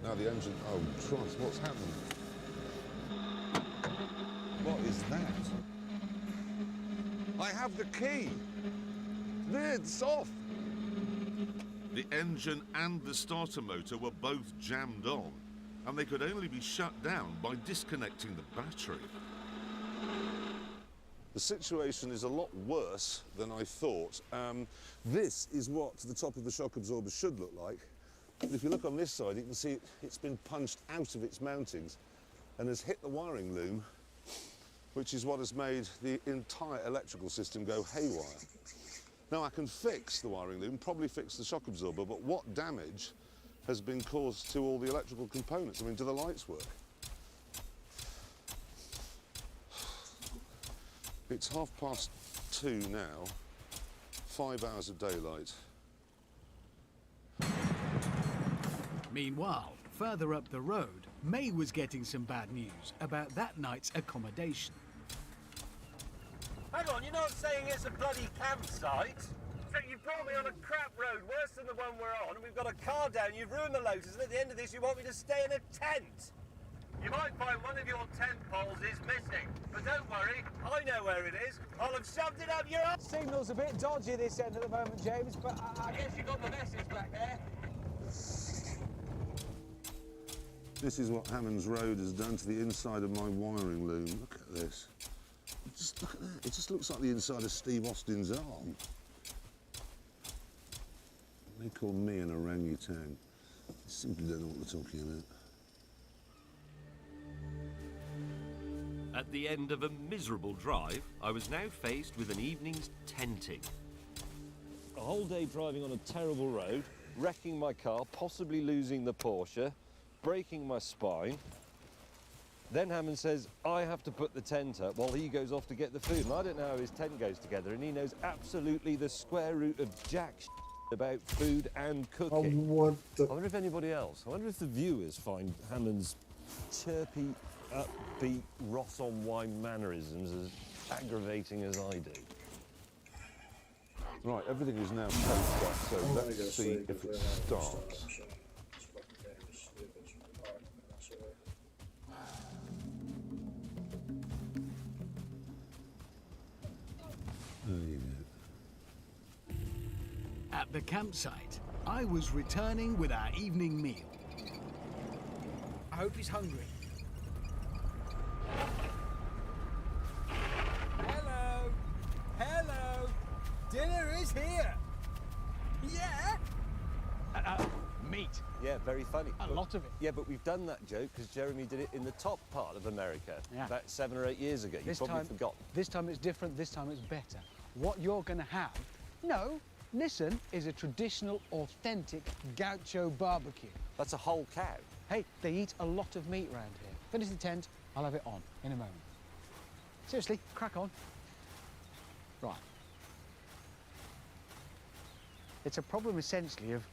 Now the engine... Oh, Christ, what's happened? I have the key. There, it's off. The engine and the starter motor were both jammed on, and they could only be shut down by disconnecting the battery. The situation is a lot worse than I thought. This is what the top of the shock absorber should look like. If you look on this side, you can see it's been punched out of its mountings and has hit the wiring loom, which is what has made the entire electrical system go haywire. Now, I can fix the wiring loom, probably fix the shock absorber, but what damage has been caused to all the electrical components? I mean, do the lights work? It's 2:30 now, 5 hours of daylight. Meanwhile, further up the road, May was getting some bad news about that night's accommodation. Hang on, you're not saying it's a bloody campsite? So you brought me on a crap road, worse than the one we're on, and we've got a car down, you've ruined the Lotus, and at the end of this you want me to stay in a tent? You might find one of your tent poles is missing, but don't worry, I know where it is. I'll have shoved it up your ass. Signal's a bit dodgy this end at the moment, James, but I guess you got the message back there. This is what Hammond's Road has done to the inside of my wiring loom. Look at this. Just look at that. It just looks like the inside of Steve Austin's arm. They call me an orangutan. They simply don't know what they're talking about. At the end of a miserable drive, I was now faced with an evening's tenting. A whole day driving on a terrible road, wrecking my car, possibly losing the Porsche, breaking my spine. Then Hammond says, I have to put the tent up while he goes off to get the food. And I don't know how his tent goes together, and he knows absolutely the square root of jack about food and cooking. What the... I wonder if anybody else, I wonder if the viewers find Hammond's chirpy, upbeat, Ross-on-wine mannerisms as aggravating as I do. Right, everything is now posted up, so let's see if it starts. At the campsite, I was returning with our evening meal. I hope he's hungry. Hello! Hello! Dinner is here! Yeah! Meat. Yeah, very funny. A lot of it. Yeah, but we've done that joke because Jeremy did it in the top part of America about 7 or 8 years ago. You've probably forgotten. This time it's different, this time it's better. What you're going to have, no, listen, is a traditional, authentic gaucho barbecue. That's a whole cow. Hey, they eat a lot of meat around here. Finish the tent, I'll have it on in a moment. Seriously, crack on. Right. It's a problem essentially of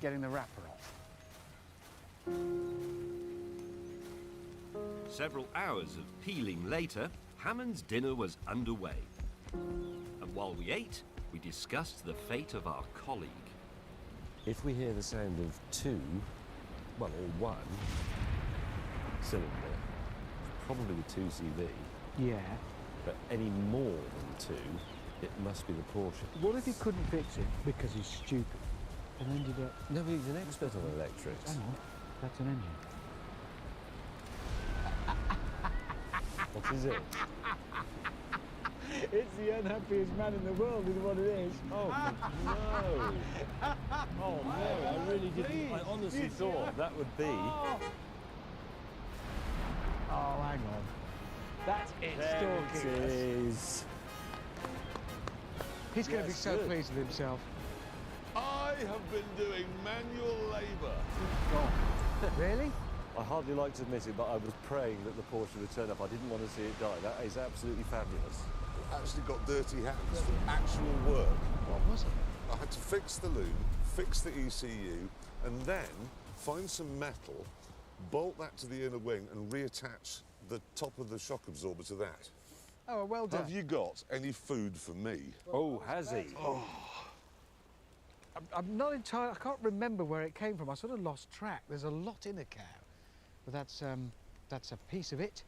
getting the wrapper off. Several hours of peeling later, Hammond's dinner was underway. And while we ate, we discussed the fate of our colleague. If we hear the sound of two, well, or one cylinder, probably with 2 CV. Yeah. But any more than 2, it must be the Porsche. What if he couldn't fix it because he's stupid and ended up... No, he's an expert on electrics. Hang on, that's an engine. What is it? It's the unhappiest man in the world is what it is. Oh, no. Oh, no, I really didn't. I honestly thought that would be... Oh, hang on. That's it, There stalking it us. is. He's going to be Yes, so good. pleased with himself. I have been doing manual labour. Really? I hardly like to admit it, but I was praying that the Porsche would turn up. I didn't want to see it die. That is absolutely fabulous. Actually got dirty hands from actual work. What was it? I had to fix the loom, fix the ECU, and then find some metal, bolt that to the inner wing, and reattach the top of the shock absorber to that. Oh, well done. Have you got any food for me? Oh, has he? Oh. I'm not entirely... I can't remember where it came from. I sort of lost track. There's a lot in a cow. But that's a piece of it.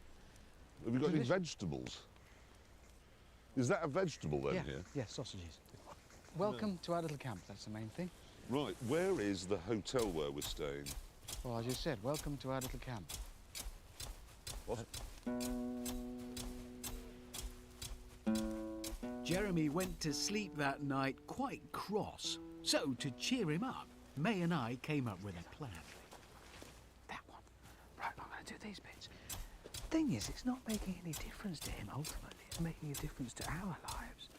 Have you got any vegetables? Is that a vegetable then Yeah, here? yeah, sausages. Welcome to our little camp, that's the main thing. Right, where is the hotel where we're staying? Well, I just said, welcome to our little camp. What? Jeremy went to sleep that night quite cross. So, to cheer him up, May and I came up with a plan. That one. Right, I'm going to do these bits. Thing is, it's not making any difference to him, ultimately. It's making a difference to our lives.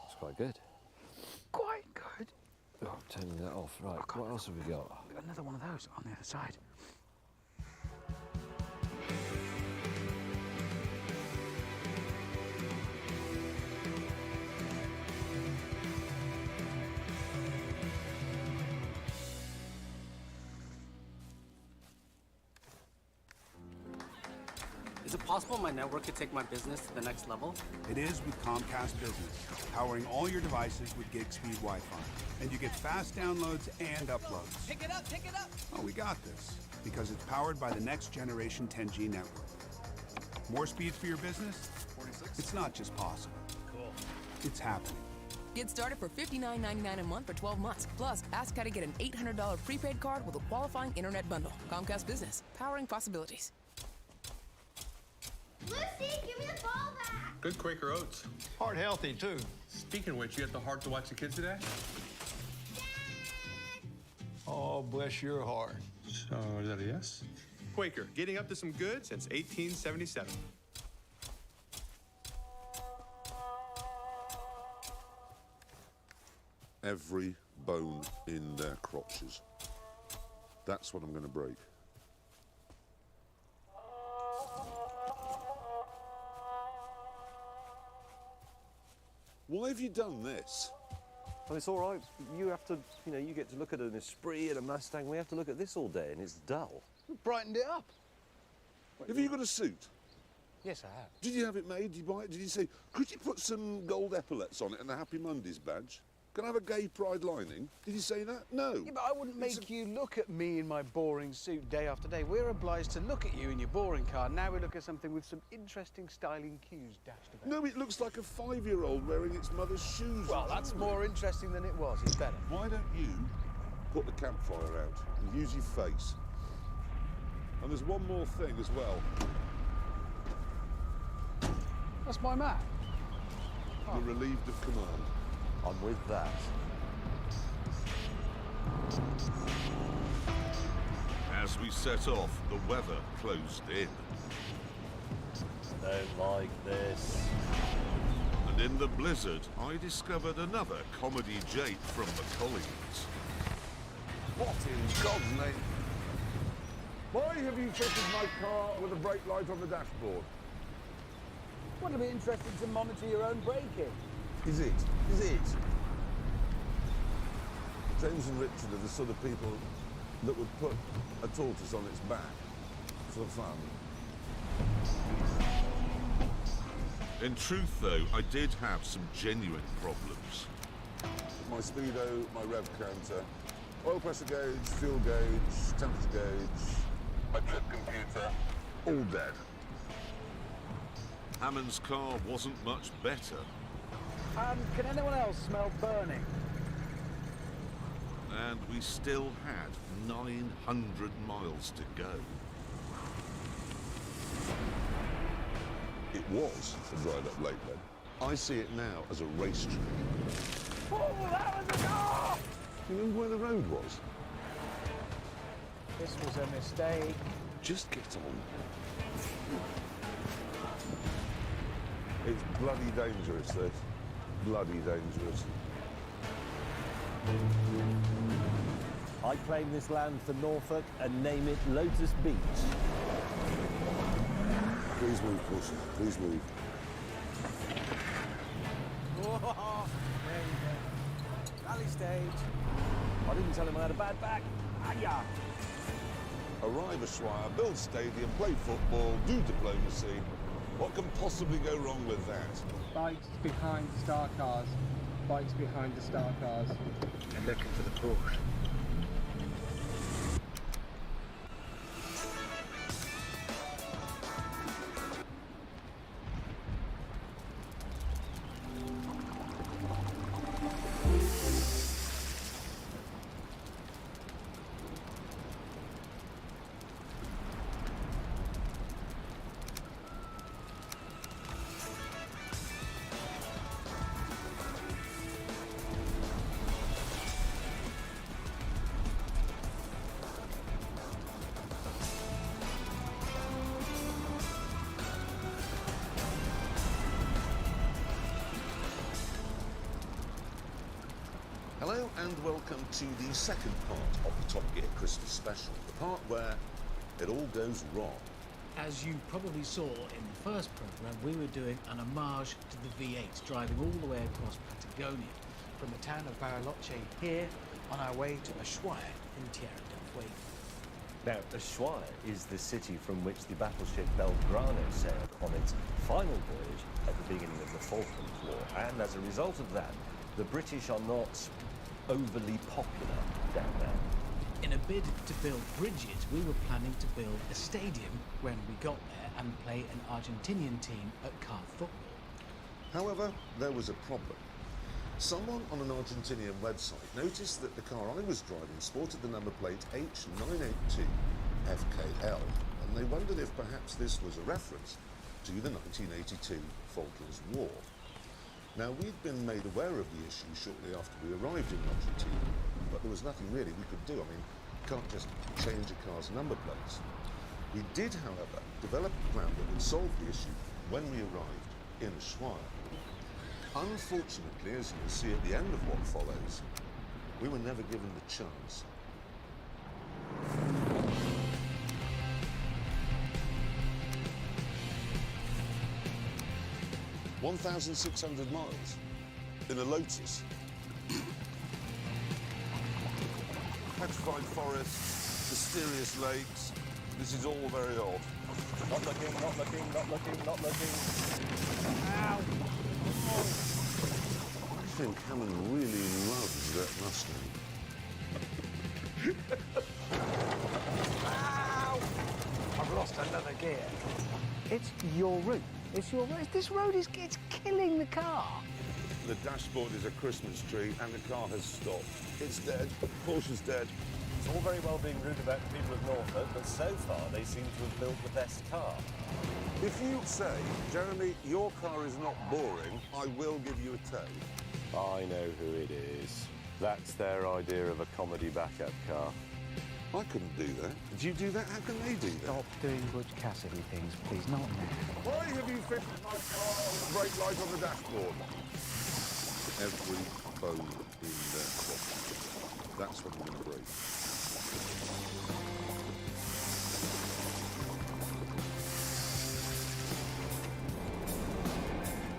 It's quite good. Quite good. Oh, I'm turning that off. Right, what else have we got? Another one of those on the other side. Is it possible my network could take my business to the next level? It is with Comcast Business, powering all your devices with gig speed Wi-Fi. And you get fast downloads and uploads. Pick it up, pick it up! Oh, we got this, because it's powered by the next generation 10G network. More speed for your business? It's not just possible. Cool. It's happening. Get started for $59.99 a month for 12 months. Plus, ask how to get an $800 prepaid card with a qualifying internet bundle. Comcast Business, powering possibilities. Lucy, give me the ball back! Good Quaker Oats. Heart healthy, too. Speaking of which, you have the heart to watch the kids today? Oh, bless your heart. So, is that a yes? Quaker, getting up to some good since 1877. Every bone in their crotches. That's what I'm going to break. Why have you done this? Well, it's all right. You have to, you get to look at an Esprit and a Mustang. We have to look at this all day, and it's dull. Brightened it up. Have you got a suit? Yes, I have. Did you have it made? Did you buy it? Did you say, could you put some gold epaulets on it and a Happy Mondays badge? Can I have a gay pride lining? Did you say that? No. Yeah, but I wouldn't make you look at me in my boring suit day after day. We're obliged to look at you in your boring car. Now we look at something with some interesting styling cues dashed about. No, it looks like a 5-year-old wearing its mother's shoes. Well, that's more interesting than it was. It's better. Why don't you put the campfire out and use your face? And there's one more thing as well. That's my map. You're relieved of command. I'm with that. As we set off, the weather closed in. Don't like this. And in the blizzard, I discovered another comedy jape from the colleagues. What in God's name? Why have you fitted my car with a brake light on the dashboard? Well, it'll be interesting to monitor your own braking. Is it? Is it? James and Richard are the sort of people that would put a tortoise on its back for fun. In truth, though, I did have some genuine problems. My speedo, my rev counter, oil pressure gauge, fuel gauge, temperature gauge, my trip computer, all dead. Hammond's car wasn't much better. Can anyone else smell burning? And we still had 900 miles to go. It was a dried up lake bed. I see it now as a racetrack. Oh, that was a car! You remember where the road was? This was a mistake. Just get on. It's bloody dangerous, this. Bloody dangerous. I claim this land for Norfolk and name it Lotus Beach. Please move, Puss. Please move. Whoa, there you go. Rally stage. I didn't tell him I had a bad back. Ah-ya! Arrive a Swire, build stadium, play football, do diplomacy. What can possibly go wrong with that? Bikes behind star cars. Bikes behind the star cars. And looking for the Porsche. Hello and welcome to the second part of the Top Gear Christmas special, the part where it all goes wrong. As you probably saw in the first programme, we were doing an homage to the V8, driving all the way across Patagonia, from the town of Bariloche here on our way to Ushuaia in Tierra del Fuego. Now, Ushuaia is the city from which the battleship Belgrano sailed on its final voyage at the beginning of the Falklands War, and as a result of that, the British are not overly popular down there. In a bid to build bridges, we were planning to build a stadium when we got there and play an Argentinian team at car football. However, there was a problem. Someone on an Argentinian website noticed that the car I was driving sported the number plate H982FKL, and they wondered if perhaps this was a reference to the 1982 Falklands War. Now, we'd been made aware of the issue shortly after we arrived in Argentina, but there was nothing really we could do. I mean, you can't just change a car's number plates. We did, however, develop a plan that would solve the issue when we arrived in Ushuaia. Unfortunately, as you will see at the end of what follows, we were never given the chance. "1,600 miles in a Lotus. Petrified forests, mysterious lakes. This is all very odd." Not looking, not looking, not looking, not looking. Ow! I think Hammond really loves that Mustang. Ow! I've lost another gear. It's your route. It's your road. This road is killing the car. The dashboard is a Christmas tree and the car has stopped. It's dead. Porsche's dead. It's all very well being rude about the people of Norfolk, but so far they seem to have built the best car. If you say, "Jeremy, your car is not boring," I will give you a tow. I know who it is. That's their idea of a comedy backup car. I couldn't do that. Did you do that? How can they do that? Stop doing Butch Cassidy things, please. Not now. Why have you fitted my car on the brake light on the dashboard? Every bone in their body. That's what I'm going to break.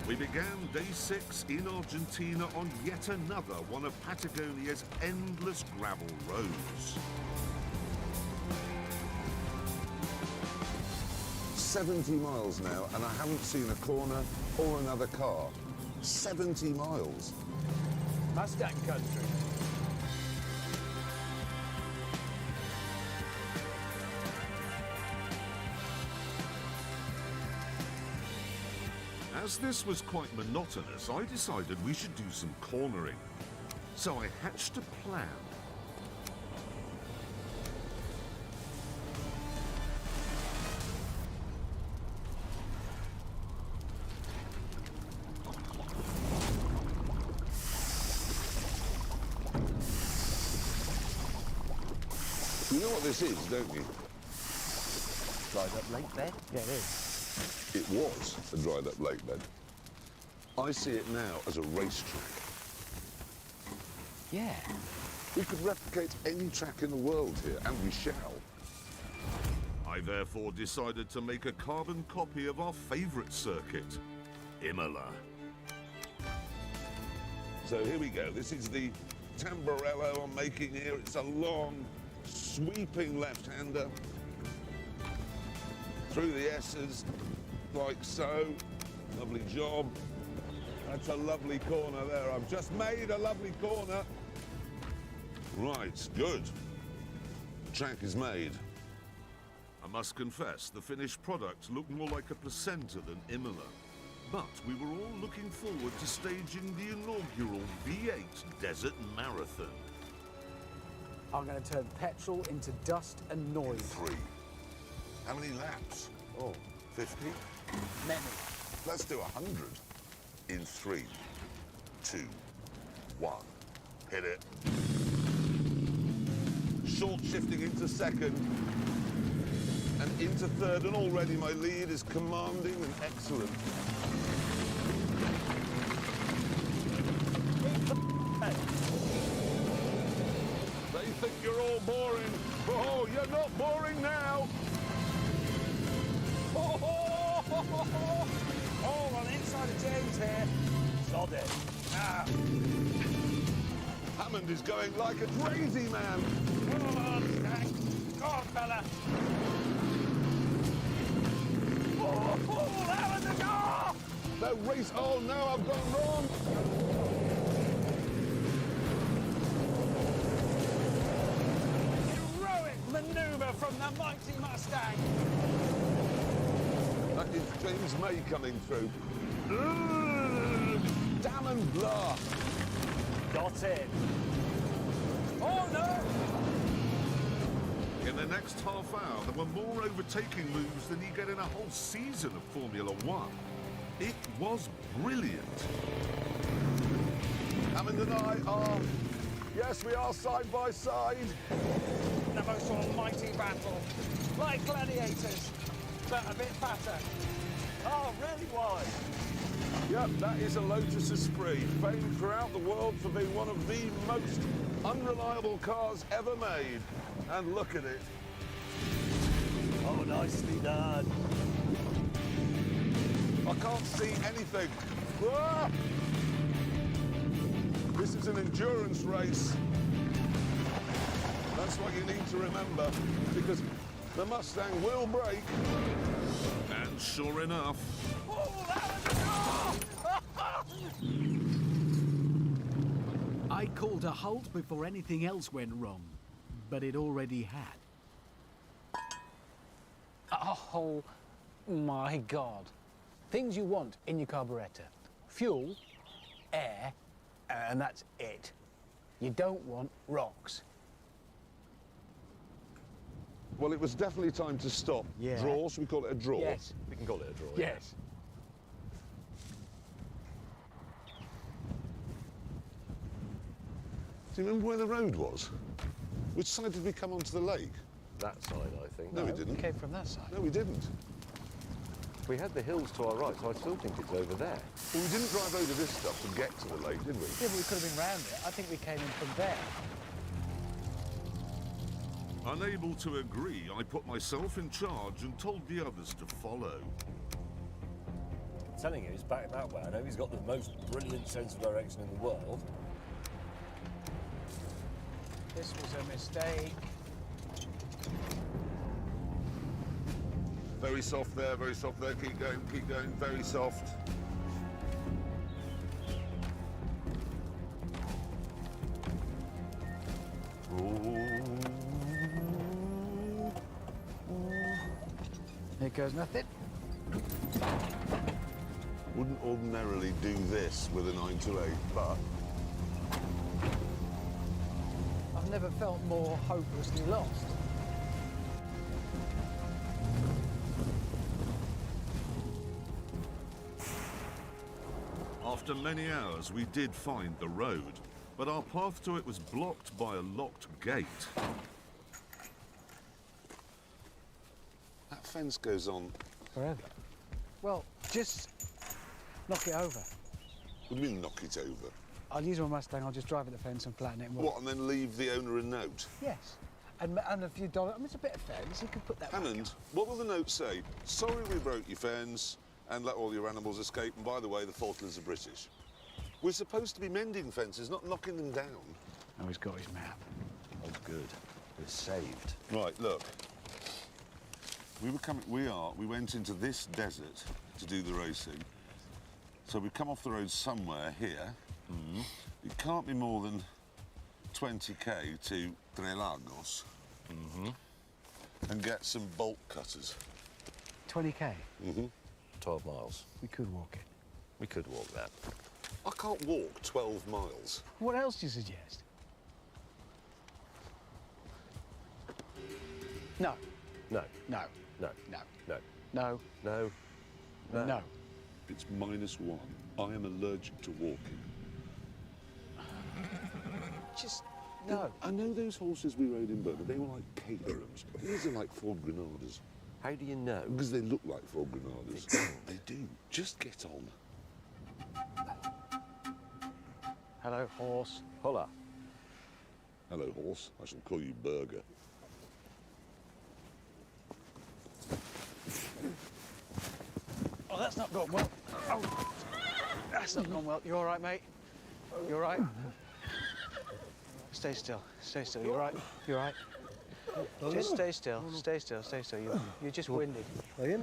We began day 6 in Argentina on yet another one of Patagonia's endless gravel roads. 70 miles now, and I haven't seen a corner or another car. 70 miles. Mustang country. As this was quite monotonous, I decided we should do some cornering. So I hatched a plan. You know what this is, don't you? Dried up lake bed? Yeah, it is. It was a dried up lake bed. I see it now as a racetrack. Yeah. We could replicate any track in the world here, and we shall. I therefore decided to make a carbon copy of our favourite circuit, Imola. So here we go. This is the Tamburello I'm making here. It's a long, sweeping left-hander through the S's, like so. Lovely job. That's a lovely corner there. I've just made a lovely corner. Right, good. Track is made. I must confess, the finished product looked more like a placenta than Imola. But we were all looking forward to staging the inaugural V8 Desert Marathon. I'm going to turn petrol into dust and noise. 3. How many laps? Oh, 50? Many. Let's do 100. In 3, 2, 1. Hit it. Short shifting into second and into third, and already my lead is commanding and excellent. not boring now. Oh, on the inside of James here. Sod it. Ah. Hammond is going like a crazy man. Come on, Stank. Go on, fella. Oh, Hammond, the door! No, race. Oh, no, I've gone wrong. Heroic manoeuvre from the mighty Mustang. That is James May coming through. Damn and blah. Got it. Oh, no! In the next half hour, there were more overtaking moves than you get in a whole season of Formula One. It was brilliant. Hammond and I are... Yes, we are side by side. The most almighty battle. Like gladiators, but a bit fatter. Oh, really wide. Yep, that is a Lotus Esprit, famed throughout the world for being one of the most unreliable cars ever made. And look at it. Oh, nicely done. I can't see anything. Ah! This is an endurance race. That's what you need to remember, because the Mustang will break. And sure enough, I called a halt before anything else went wrong, but it already had. Oh my God. Things you want in your carburettor. Fuel, air, and that's it. You don't want rocks. Well, it was definitely time to stop. Yeah. Draw, should we call it a draw? Yes. We can call it a draw. Yes. Do you remember where the road was? Which side did we come onto the lake? That side, I think. No, we didn't. We came from that side. No, we didn't. We had the hills to our right, so I still think it's over there. Well, we didn't drive over this stuff to get to the lake, did we? Yeah, but we could have been round it. I think we came in from there. unable to agree, I put myself in charge and told the others to follow. I'm telling you, he's back that way. I know he's got the most brilliant sense of direction in the world. This was a mistake. Very soft there, keep going, very soft. Here goes nothing. Wouldn't ordinarily do this with a 928, but... I've never felt more hopelessly lost. After many hours, we did find the road, but our path to it was blocked by a locked gate. That fence goes on... Forever. Well, just knock it over. What do you mean, knock it over? I'll use my Mustang, I'll just drive at the fence and flatten it and What, and then leave the owner a note? Yes. And a few dollars. I mean, it's a bit of fence. You can put that Hammond, what will the note say? Sorry we broke your fence and let all your animals escape, and by the way, the Falklands are British. We're supposed to be mending fences, not knocking them down. Oh, he's got his map. Oh, good. We're saved. Right, look. We went into this desert to do the racing. So we come off the road somewhere here. Mm-hmm. It can't be more than 20k to Tres Lagos. Mm-hmm. And get some bolt cutters. 20k? Mm-hmm. 12 miles. We could walk it. We could walk that. I can't walk 12 miles. What else do you suggest? No. No. No. No. No. No. No. No. No. No. It's -1. I am allergic to walking. Just no. I know those horses we rode in Burma, they were like Caterhams. These are like Ford Granadas. How do you know? Because they look like Ford Granadas. They do. Just get on. Hello, horse. Hola. Hello, horse. I shall call you Burger. that's not going well. Oh, that's not going well. You all right, mate? You all right? Stay still. Stay still. You all right? You all right? Just stay still. Stay still. Stay still. You're just winded. I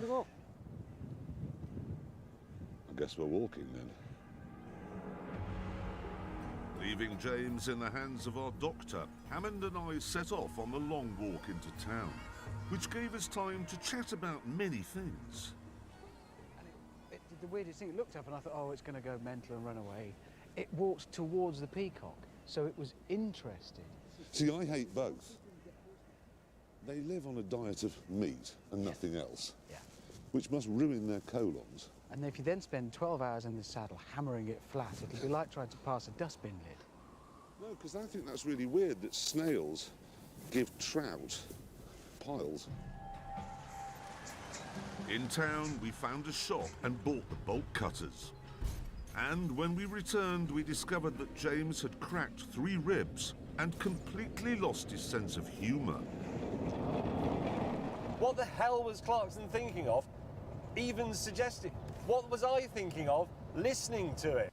guess we're walking then. Leaving James in the hands of our doctor, Hammond and I set off on the long walk into town, which gave us time to chat about many things. The weirdest thing, it looked up and I thought, oh, it's going to go mental and run away. It walked towards the peacock, so it was interested. See, I hate both. They live on a diet of meat and nothing else, which must ruin their colons. And if you then spend 12 hours in the saddle hammering it flat, it'll be like trying to pass a dustbin lid. No, because I think that's really weird that snails give trout piles. In town, we found a shop and bought the bolt cutters. And when we returned, we discovered that James had cracked 3 ribs and completely lost his sense of humour. What the hell was Clarkson thinking of? Even suggesting. What was I thinking of listening to it?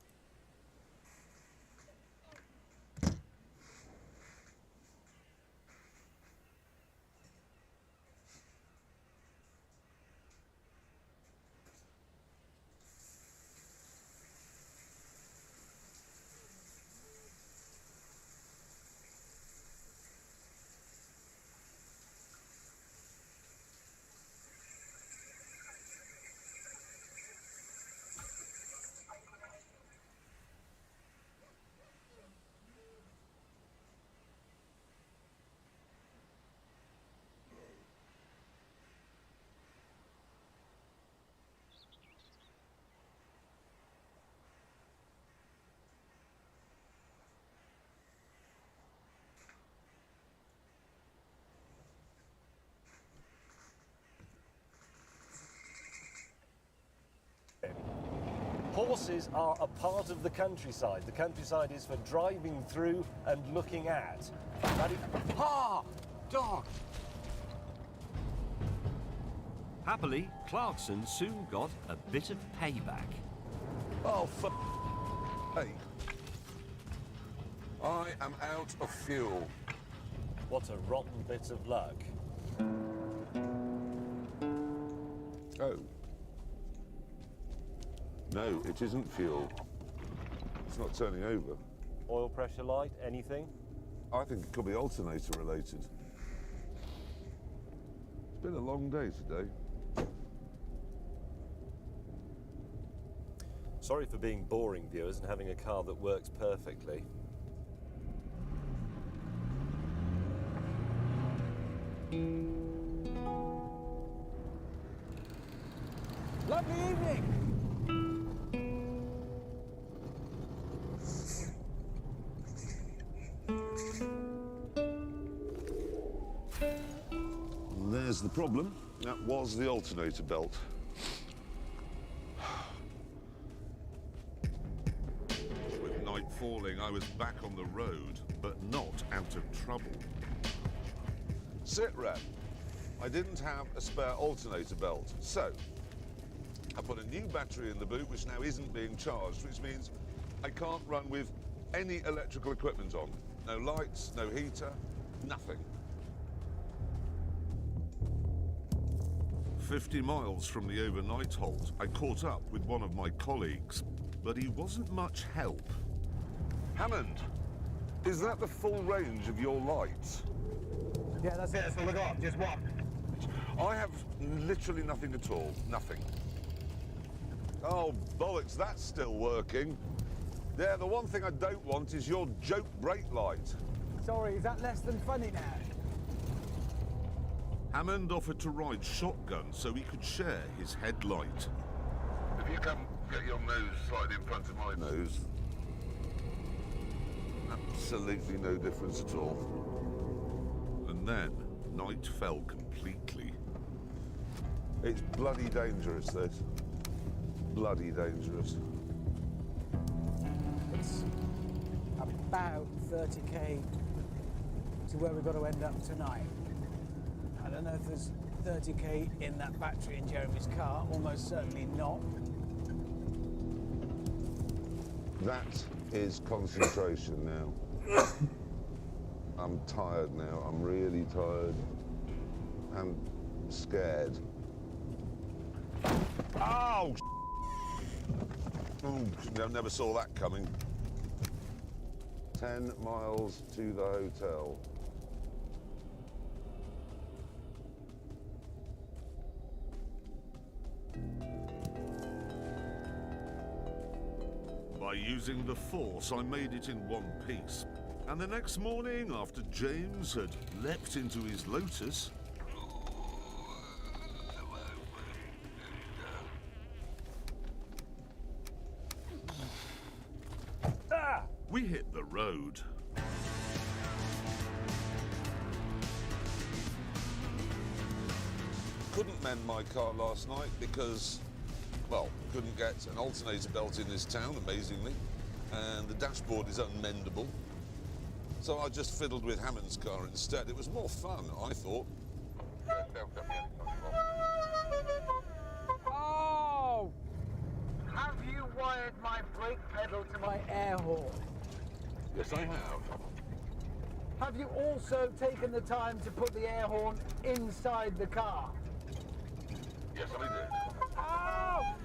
Horses are a part of the countryside. The countryside is for driving through and looking at. That is... Ha! Dog! Happily, Clarkson soon got a bit of payback. Oh, hey. I am out of fuel. What a rotten bit of luck. Oh. No, it isn't fuel. It's not turning over. Oil pressure light, anything? I think it could be alternator related. It's been a long day today. Sorry for being boring, viewers, and having a car that works perfectly. Lovely evening! There's the problem. That was the alternator belt. With night falling, I was back on the road, but not out of trouble. Sit rep. I didn't have a spare alternator belt, so I put a new battery in the boot, which now isn't being charged, which means I can't run with any electrical equipment on. No lights, no heater, nothing. 50 miles from the overnight halt, I caught up with one of my colleagues, but he wasn't much help. Hammond, is that the full range of your lights? Yeah, that's it. That's all I got. Just one. I have literally nothing at all. Nothing. Oh, bollocks, that's still working. Yeah, the one thing I don't want is your joke brake light. Sorry, is that less than funny now? Hammond offered to ride shotgun so he could share his headlight. If you come get your nose slightly in front of my nose, absolutely no difference at all. And then night fell completely. It's bloody dangerous, this. Bloody dangerous. It's about 30k to where we've got to end up tonight. I don't know if there's 30k in that battery in Jeremy's car, almost certainly not. That is concentration now. I'm tired now. I'm really tired. I'm scared. Oh! Oh, never saw that coming. 10 miles to the hotel. By using the Force, I made it in one piece. And the next morning, after James had leapt into his Lotus, we hit the road. Couldn't mend my car last night because, well, couldn't get an alternator belt in this town, amazingly, and the dashboard is unmendable. So I just fiddled with Hammond's car instead. It was more fun, I thought. Oh! Have you wired my brake pedal to my air horn? Yes, I have. Have you also taken the time to put the air horn inside the car? Yes, I did. Oh!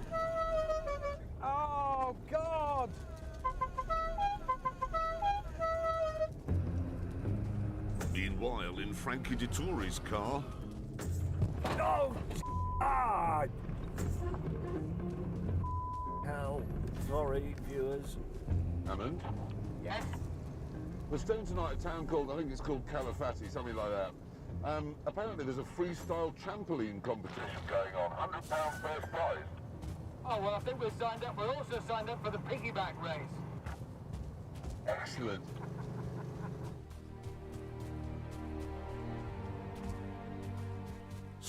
Oh, God! Meanwhile, in Frankie Dettori's car, Oh! Ah! Hell. Sorry, viewers. Hammond? Yes? We're staying tonight at a town called, I think it's called Carapace, something like that. Apparently there's a freestyle trampoline competition going on. £100 first prize. Oh, well, I think we're signed up. We're also signed up for the piggyback race. Excellent.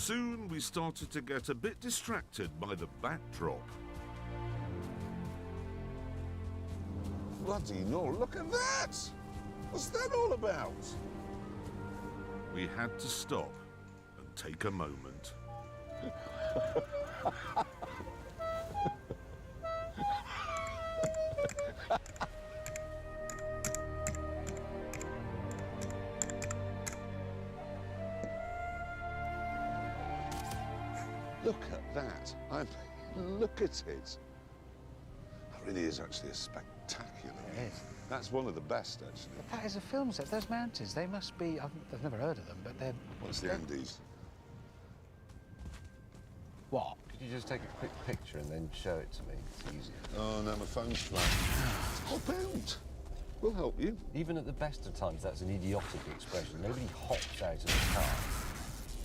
soon we started to get a bit distracted by the backdrop. Bloody no, look at that! What's that all about? We had to stop and take a moment. Look at that. Look at it. That really is actually a spectacular. It is. That's one of the best, actually. But that is a film set. Those mountains, they must be... I've never heard of them, but they're... What's the Andes? What? Could you just take a quick picture and then show it to me? It's easier. Oh, no, my phone's flat. Hop out. We'll help you. Even at the best of times, that's an idiotic expression. Nobody hops out of the car.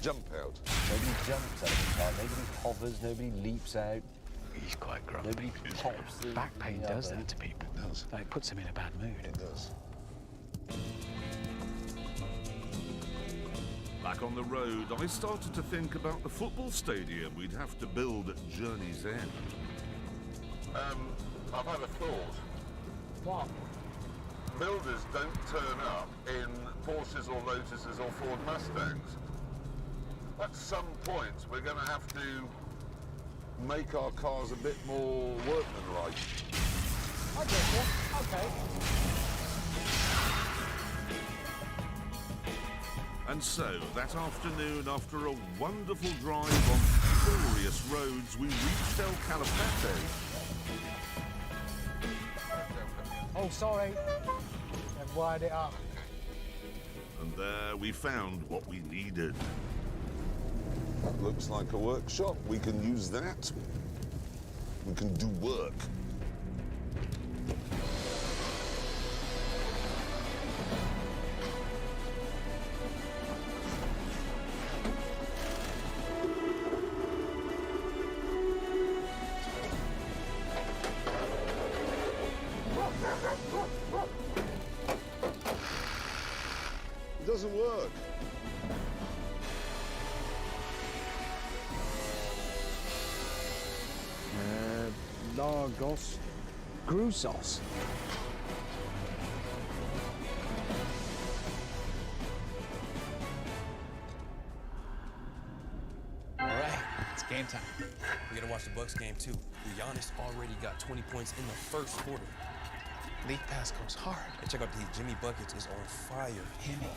Jump out. Nobody jumps out of the car. Nobody hovers. Nobody leaps out. He's quite grumpy. Nobody pops the Back pain does that to people. It does. Like, it puts them in a bad mood. It does. Back on the road, I started to think about the football stadium we'd have to build at Journey's End. I've had a thought. What? Builders don't turn up in Porsches or Lotuses or Ford Mustangs. At some point, we're going to have to make our cars a bit more workmanlike. I get you. Okay. And so, that afternoon, after a wonderful drive on glorious roads, we reached El Carapace. Oh, sorry. I've wired it up. And there we found what we needed. That looks like a workshop. We can use that. We can do work. It doesn't work. Largos Grusos. All right, it's game time. We gotta watch the Bucks game too. Giannis already got 20 points in the first quarter. League Pass goes hard. And check out the Jimmy Buckets is on fire.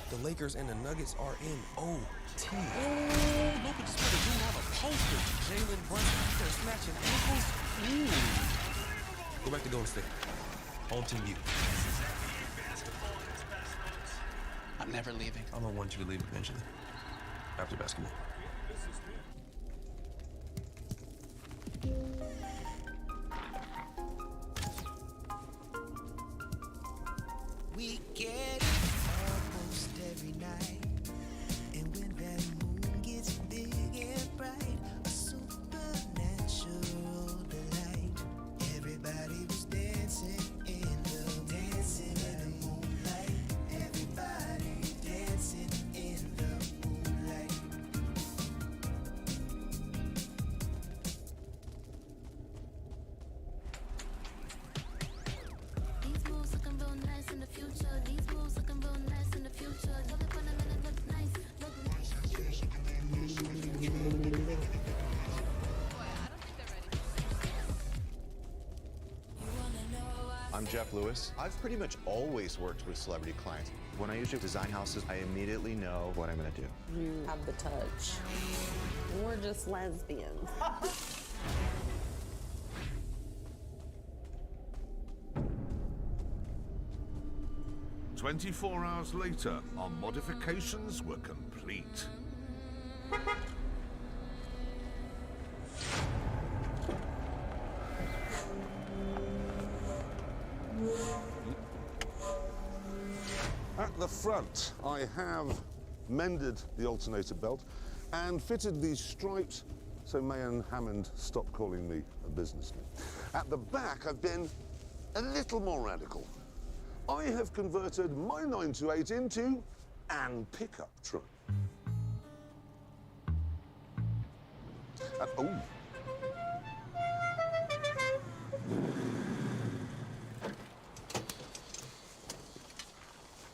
The Lakers and the Nuggets are in OT. Oh, look at this brother doing all the posters. Jalen Brunson out there smashing ankles. Ooh. Go back to Golden State. Home team you. I'm never leaving. I'm gonna want you to leave eventually. After basketball. We get it almost every night. And when that moon gets big and bright, a supernatural delight. Everybody was dancing in the moonlight. Everybody dancing in the moonlight. These moves looking real nice in the future. These moves looking real nice in the future. Love it when a minute look nice. Look nice. I'm Jeff Lewis. I've pretty much always worked with celebrity clients. When I usually design houses, I immediately know what I'm gonna do. You have the touch. We're just lesbians. 24 hours later, our modifications were complete. At the front, I have mended the alternator belt and fitted these stripes so May and Hammond stop calling me a businessman. At the back, I've been a little more radical. I have converted my 928 into an pickup truck. Oh.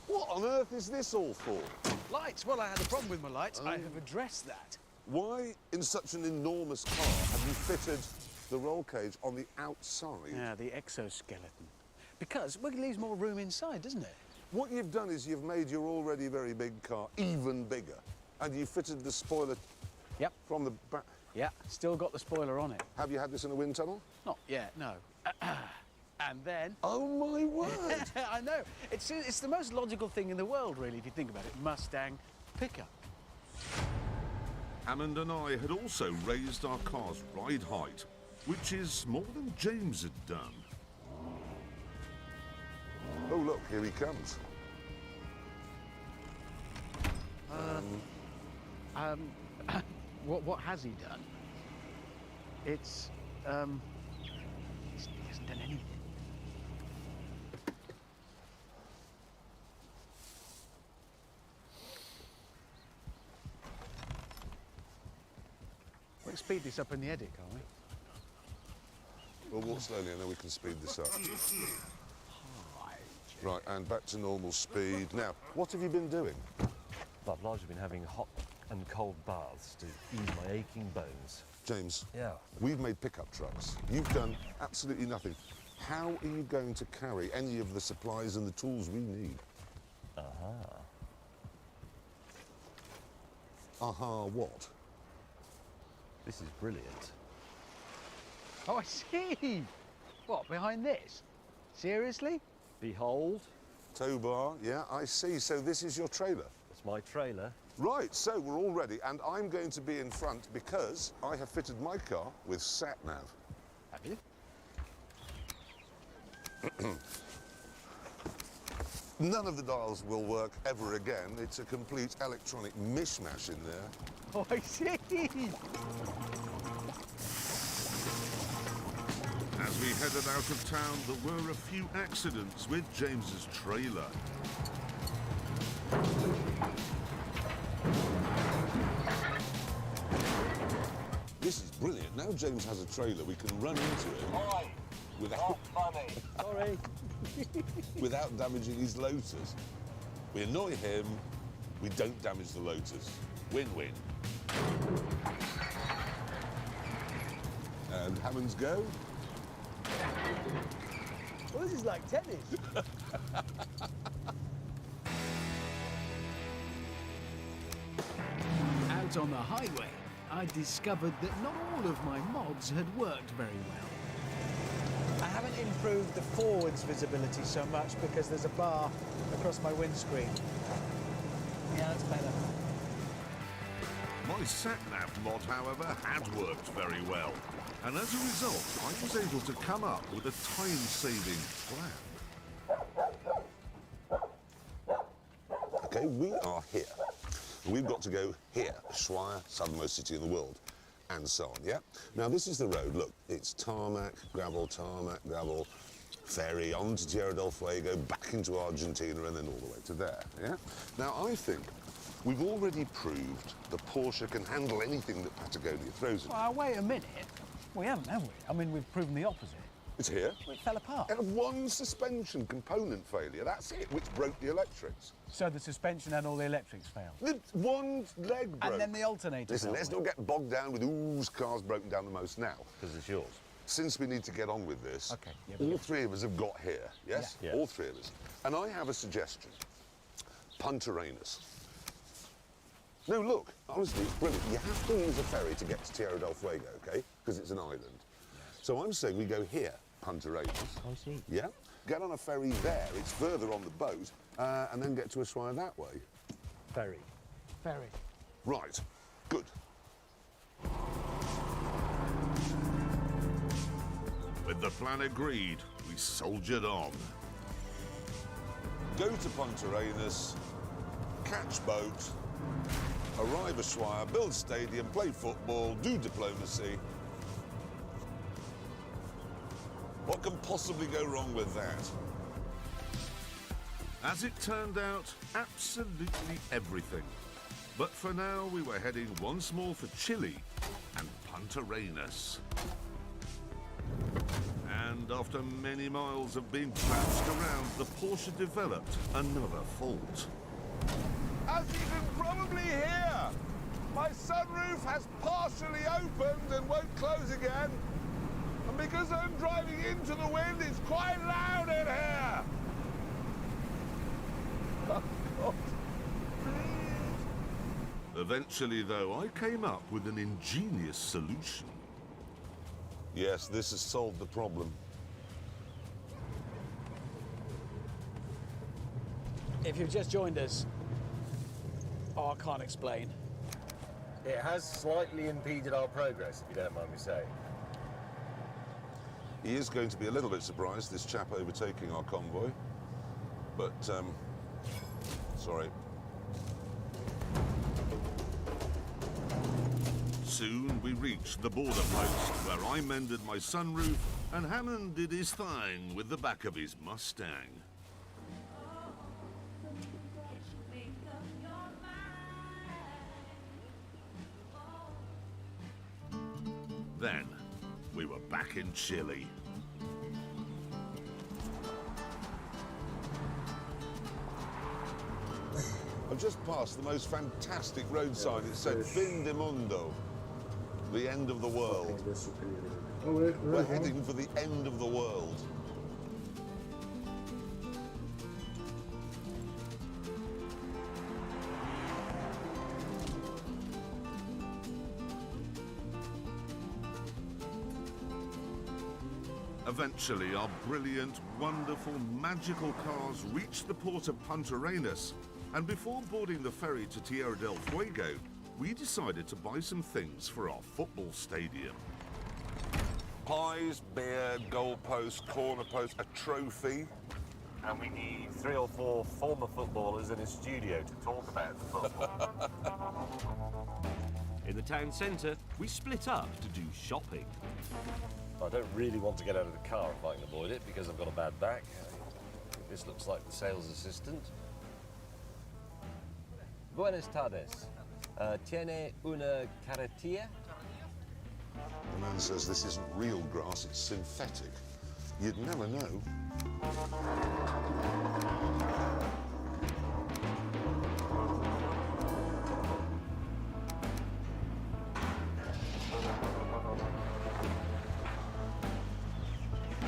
What on earth is this all for? Lights. Well, I had a problem with my lights. I have addressed that. Why, in such an enormous car, have you fitted the roll cage on the outside? Yeah, the exoskeleton. Because it leaves more room inside, doesn't it? What you've done is you've made your already very big car even bigger, and you fitted the spoiler from the back. Yeah, still got the spoiler on it. Have you had this in a wind tunnel? Not yet, no. And then... Oh, my word! I know. It's the most logical thing in the world, really, if you think about it. Mustang pickup. Hammond and I had also raised our car's ride height, which is more than James had done. Oh, look, here he comes. What has he done? He hasn't done anything. We'll speed this up in the edit, can't we? We'll walk slowly and then we can speed this up. Right, and back to normal speed. Now, what have you been doing? Well, I've largely been having hot and cold baths to ease my aching bones. James. Yeah. We've made pickup trucks. You've done absolutely nothing. How are you going to carry any of the supplies and the tools we need? Aha. Aha, what? This is brilliant. Oh, I see. What, behind this? Seriously? Behold. Tow bar, yeah, I see. So this is your trailer? It's my trailer. Right, so we're all ready, and I'm going to be in front because I have fitted my car with sat-nav. Have you? None of the dials will work ever again. It's a complete electronic mishmash in there. Oh, I see. As we headed out of town, there were a few accidents with James's trailer. This is brilliant. Now James has a trailer, we can run into him without Sorry. without damaging his Lotus. We annoy him, we don't damage the Lotus. Win-win. And Hammond's go. Well, This is like tennis. Out on the highway, I discovered that not all of my mods had worked very well. I haven't improved the forwards visibility so much because there's a bar across my windscreen. Yeah, that's better. My sat-nav mod, however, had worked very well. And as a result, I was able to come up with a time-saving plan. Okay, we are here. We've got to go here, Ushuaia, southernmost city in the world, and so on, yeah? Now, this is the road. Look, it's tarmac, gravel, ferry, on to Tierra del Fuego, back into Argentina, and then all the way to there, yeah? Now, I think we've already proved the Porsche can handle anything that Patagonia throws at it. Well, wait a minute. We haven't, have we? I mean, we've proven the opposite. It's here. It fell apart. And one suspension component failure, that's it, which broke the electrics. So the suspension and all the electrics failed? The one leg broke. And then the alternator Listen, fell let's away. not get bogged down with whose car's broken down the most now. Because it's yours. Since we need to get on with this, Okay, yeah, all three of us have got here, yes? Yeah. All three of us. And I have a suggestion. Punta Arenas. No, look, honestly, it's brilliant. You have to use a ferry to get to Tierra del Fuego, okay? Because it's an island. So I'm saying we go here, Punta Arenas. I see. Yeah? Get on a ferry there, it's further on the boat, and then get to Ushuaia that way. Ferry. Ferry. Right, good. With the plan agreed, we soldiered on. Go to Punta Arenas, catch boat, arrive Ushuaia, build stadium, play football, do diplomacy. What can possibly go wrong with that? As it turned out, absolutely everything. But for now, we were heading once more for Chile and Punta Arenas. And after many miles of being bounced around, the Porsche developed another fault. As you can probably hear, my sunroof has partially opened and won't close again. And because I'm driving into the wind, it's quite loud in here. Oh, God. Eventually, though, I came up with an ingenious solution. Yes, this has solved the problem. If you've just joined us, oh, I can't explain. It has slightly impeded our progress, if you don't mind me saying. He is going to be a little bit surprised, this chap overtaking our convoy. But, sorry. Soon we reached the border post, where I mended my sunroof and Hammond did his thing with the back of his Mustang. Then, we were back in Chile. I've just passed the most fantastic road sign. It said Fin de Mundo, the end of the world. We're heading for the end of the world. Eventually, our brilliant, wonderful, magical cars reached the port of Punta Arenas, and before boarding the ferry to Tierra del Fuego, we decided to buy some things for our football stadium. Pies, beer, goalpost, corner post, a trophy. And we need 3 or 4 former footballers in a studio to talk about the football. In the town centre, we split up to do shopping. I don't really want to get out of the car if I can avoid it because I've got a bad back. This looks like the sales assistant. Buenas tardes. Tiene una carretilla? The man says this isn't real grass, it's synthetic. You'd never know.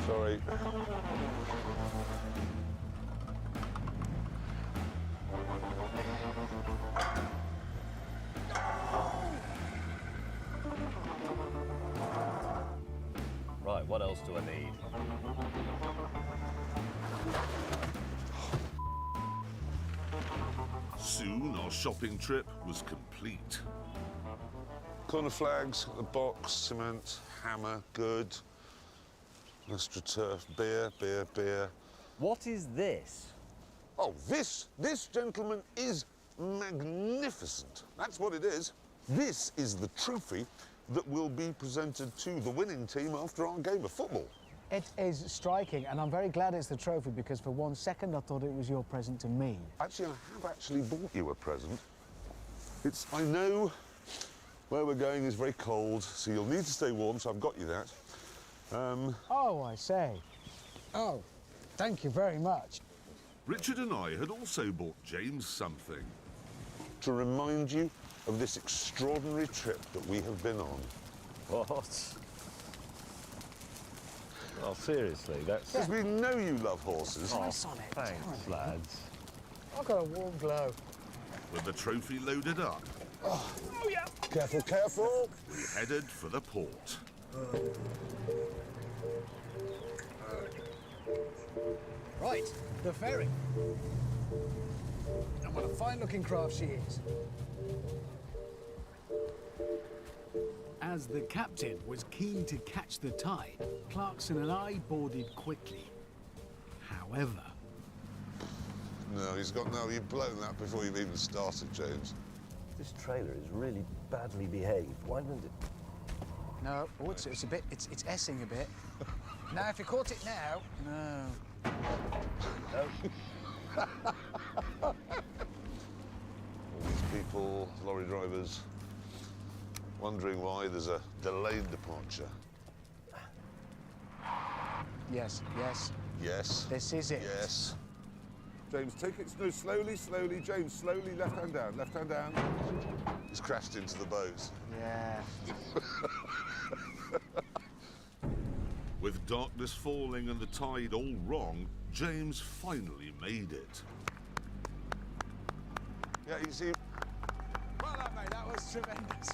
Sorry. else do I need? Soon our shopping trip was complete. Corner flags, a box, cement, hammer, good. AstroTurf, beer. What is this? Oh, this, gentlemen, is magnificent. That's what it is. This is the trophy that will be presented to the winning team after our game of football. It is striking, and I'm very glad it's the trophy because for 1 second I thought it was your present to me. Actually, I have actually bought you a present. I know where we're going is very cold, so you'll need to stay warm, so I've got you that. Oh, I say. Oh, thank you very much. Richard and I had also bought James something. To remind you of this extraordinary trip that we have been on. What? Oh, seriously, that's... Because we know you love horses. Oh, thanks, lads. I've got a warm glow. With the trophy loaded up, Oh, yeah. Careful, careful. we headed for the port. Right, the ferry. And what a fine-looking craft she is. As the captain was keen to catch the tide, Clarkson and I boarded quickly. However... No, you've blown that before you've even started, James. This trailer is really badly behaved. Why didn't it... No, oh, it's a bit, it's S-ing a bit. Now, if you caught it now... No. All these people, lorry drivers, wondering why there's a delayed departure. Yes. Yes. This is it. Yes. James, take it slowly. James, slowly, left hand down. He's crashed into the boat. Yeah. With darkness falling and the tide all wrong, James finally made it. Yeah, you see... Well done, mate. That was tremendous.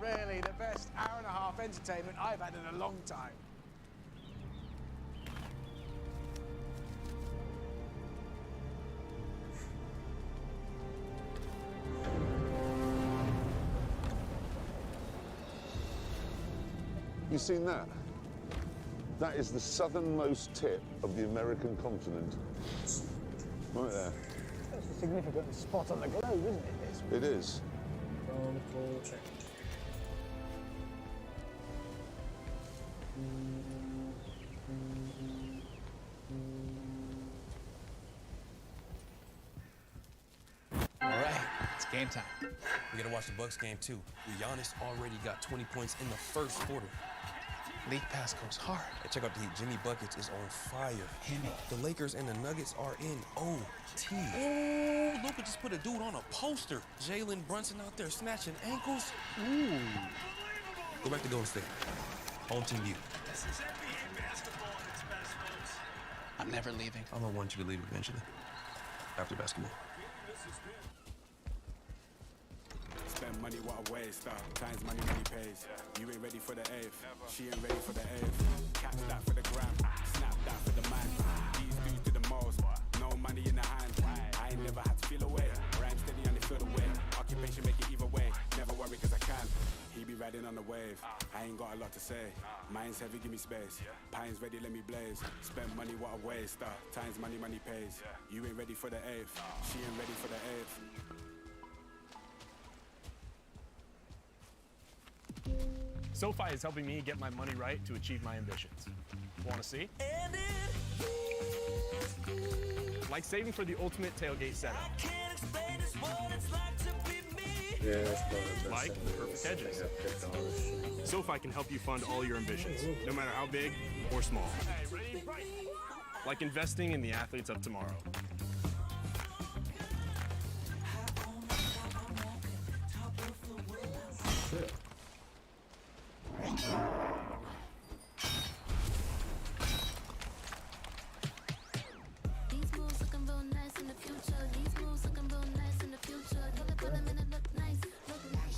Really, the best hour and a half entertainment I've had in a long time. You seen that? That is the southernmost tip of the American continent. Right there. That's a significant spot on the globe, isn't it, this? It is. All right, it's game time. We gotta watch the Bucks game too. Giannis already got 20 points in the first quarter. League pass goes hard. And check out the Heat. Jimmy Buckets is on fire. The Lakers and the Nuggets are in OT. Oh, Luka just put a dude on a poster. Jalen Brunson out there snatching ankles. Ooh. Go back to Golden State. Home team you. I'm never leaving. I'm gonna want you to leave eventually. After basketball. Spend money, what a waste. Times money pays. You ain't ready for the eighth. She ain't ready for the eighth. Catch that for the gram. Snap that for the man. These dudes do the most. No money in the hand. I ain't never had to feel away. Rhyme steady and they feel the way. Occupation make it either way. Never worry cause I can. He be riding on the wave. I ain't got a lot to say. Mine's heavy, give me space. Pine's ready, let me blaze. Spend money, what a waste. Times money pays. You ain't ready for the eighth. She ain't ready for the eighth. SoFi is helping me get my money right to achieve my ambitions. Want to see? Like saving for the ultimate tailgate setup. Like perfect hedges. SoFi can help you fund all your ambitions, no matter how big or small. Like investing in the athletes of tomorrow. These moves looking real nice in the future. These moves looking real nice in the future. Pull up on them and it look nice. Look nice.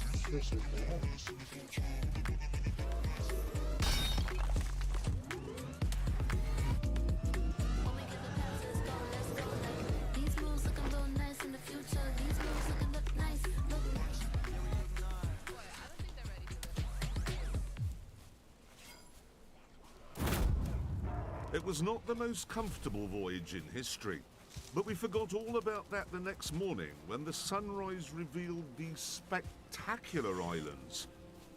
It was not the most comfortable voyage in history, but we forgot all about that the next morning when the sunrise revealed the spectacular islands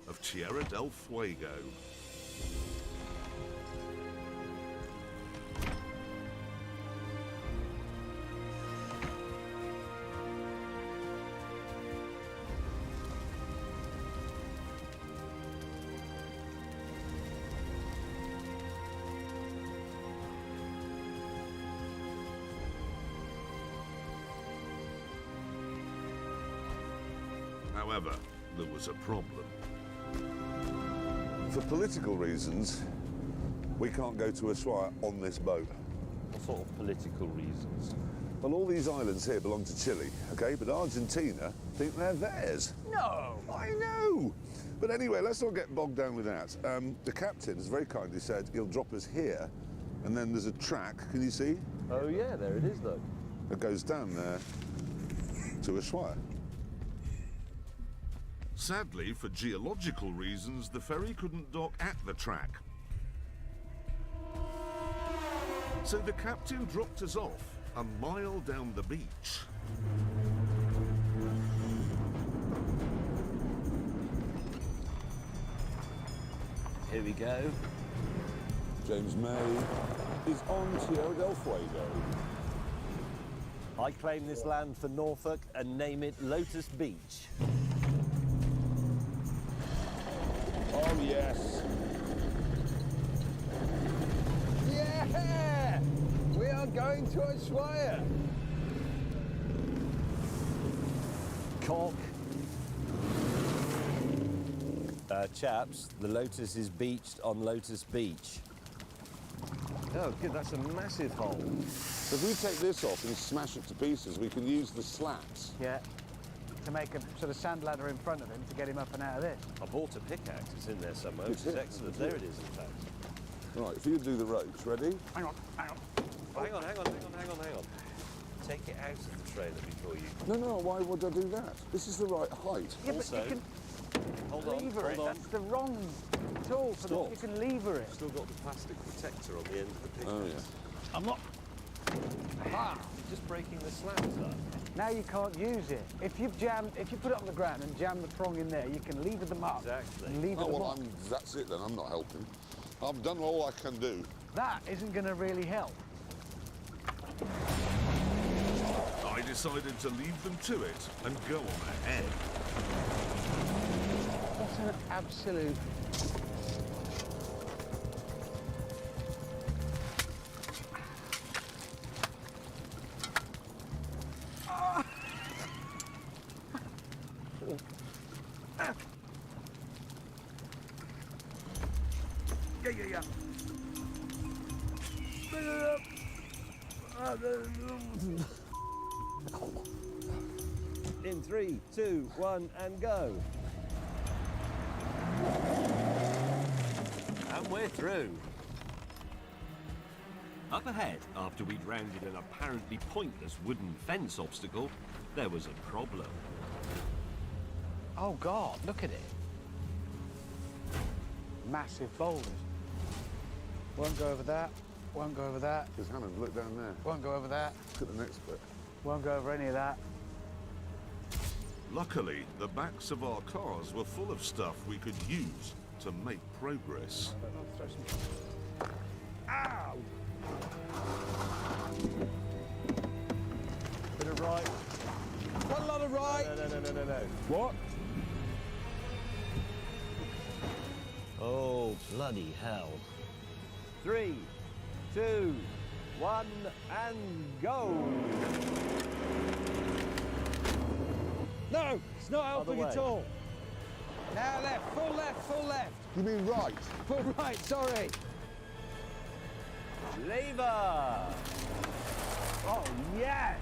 of Tierra del Fuego. However, there was a problem. For political reasons, we can't go to Ushuaia on this boat. What sort of political reasons? Well, all these islands here belong to Chile, okay? But Argentina think they're theirs. No! I know! But anyway, let's not get bogged down with that. The captain has very kindly said he'll drop us here, and then there's a track, can you see? Oh, yeah, there it is, look. It goes down there to Ushuaia. Sadly, for geological reasons, the ferry couldn't dock at the track. So the captain dropped us off a mile down the beach. Here we go. James May is on Tierra del Fuego. I claim this land for Norfolk and name it Lotus Beach. Oh, yes. Yeah! We are going to Ushuaia. Cock. Chaps, the Lotus is beached on Lotus Beach. Oh, good, that's a massive hole. So if we take this off and smash it to pieces, we can use the slats. Yeah, to make a sort of sand ladder in front of him to get him up and out of this. I bought a pickaxe, it's in there somewhere, which is excellent. There it is, in fact. Right, if you do the ropes, ready? Hang on, hang on. Hang on. Take it out of the trailer before you... No, why would I do that? This is the right height. Yeah, Also, but you can lever it. hold on. That's the wrong tool for Stop. You can lever it. Still got the plastic protector on the end of the pickaxe. Oh, yeah. I'm not... Ah! Just breaking the slabs up. Now you can't use it. If you put it on the ground and jam the prong in there, you can lever them up. Exactly. And lever Oh, them well, up. that's it then. I'm not helping. I've done all I can do. That isn't going to really help. I decided to leave them to it and go on ahead. What an absolute... Yeah. In 3, 2, 1, and go. And we're through. Up ahead, after we'd rounded an apparently pointless wooden fence obstacle, there was a problem. Oh, God, look at it. Massive boulders. Won't go over that. Won't go over that. Because Hammond, look down there. Won't go over that. Look at the next bit. Won't go over any of that. Luckily, the backs of our cars were full of stuff we could use to make progress. Ow! Bit of right. Got a lot of right. No. What? Oh, bloody hell. 3, 2, 1, and go. No, it's not helping Other at way. all. Now left, full left. You mean right? Full right, sorry. Lever. Oh, yes.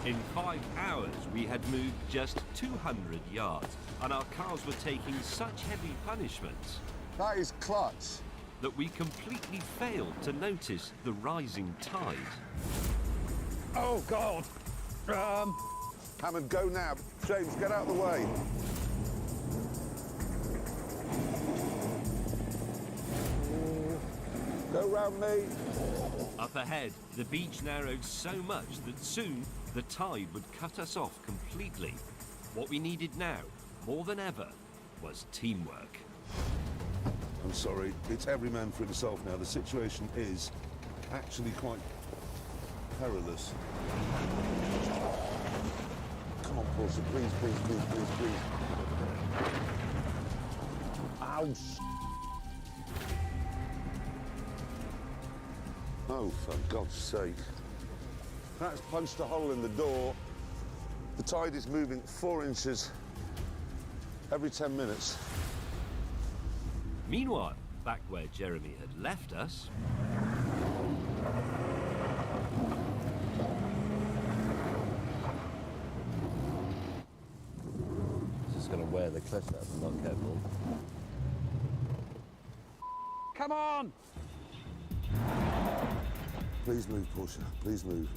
In 5 hours, we had moved just 200 yards, and our cars were taking such heavy punishments That is clutch. that we completely failed to notice the rising tide. Oh, God. Hammond, go now. James, get out of the way. Go round me. Up ahead, the beach narrowed so much that soon the tide would cut us off completely. What we needed now, more than ever, was teamwork. I'm sorry, it's every man for himself now. The situation is actually quite perilous. Come on, Portia, please, please, please, please, please. Ouch! Oh, for God's sake. That's punched a hole in the door. The tide is moving 4 inches every 10 minutes. Meanwhile, back where Jeremy had left us, Just going to wear the cliff up, I'm not careful. Come on! Please move, Portia. Please move.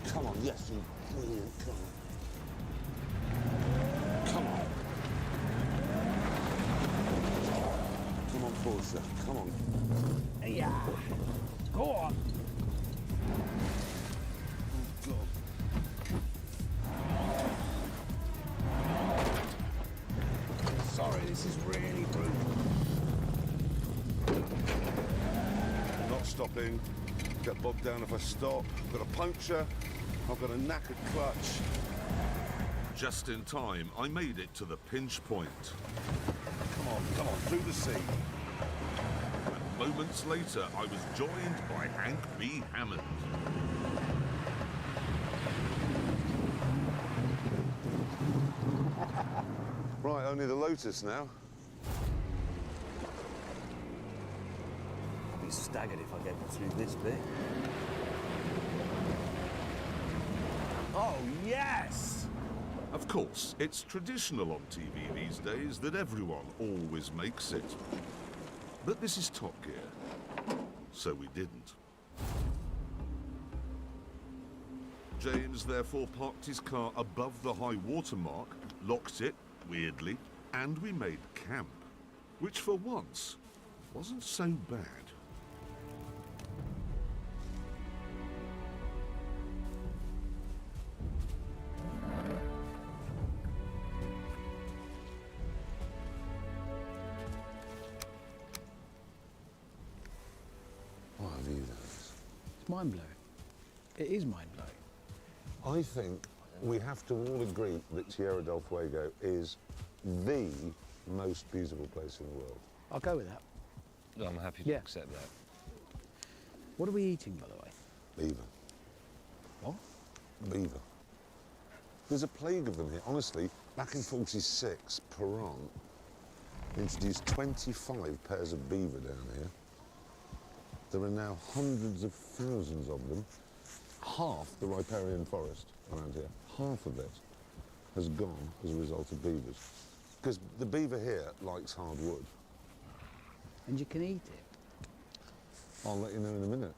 Come on, yes, you brilliant. Come on. Come on. Come on, Portia. Come on. Yeah. Go on. Oh, God. Sorry, this is really brutal. I'm not stopping. Get bogged down if I stop. I've got a puncture. I've got a knackered clutch. Just in time, I made it to the pinch point. Come on, through the sea. And moments later, I was joined by Hank B. Hammond. Right, only the Lotus now. I'll be staggered if I get through this bit. Oh, yes! Of course, it's traditional on TV these days that everyone always makes it. But this is Top Gear, so we didn't. James therefore parked his car above the high water mark, locked it, weirdly, and we made camp, which for once wasn't so bad. What have you done? It's mind-blowing. It is mind-blowing. I think we have to all agree that Tierra del Fuego is the most beautiful place in the world. I'll go with that. I'm happy to accept that. What are we eating, by the way? Beaver. What? Beaver. There's a plague of them here. Honestly, back in '46, Peron introduced 25 pairs of beaver down here. There are now hundreds of thousands of them. Half the riparian forest around here, half of it has gone as a result of beavers. Because the beaver here likes hard wood. And you can eat it. I'll let you know in a minute.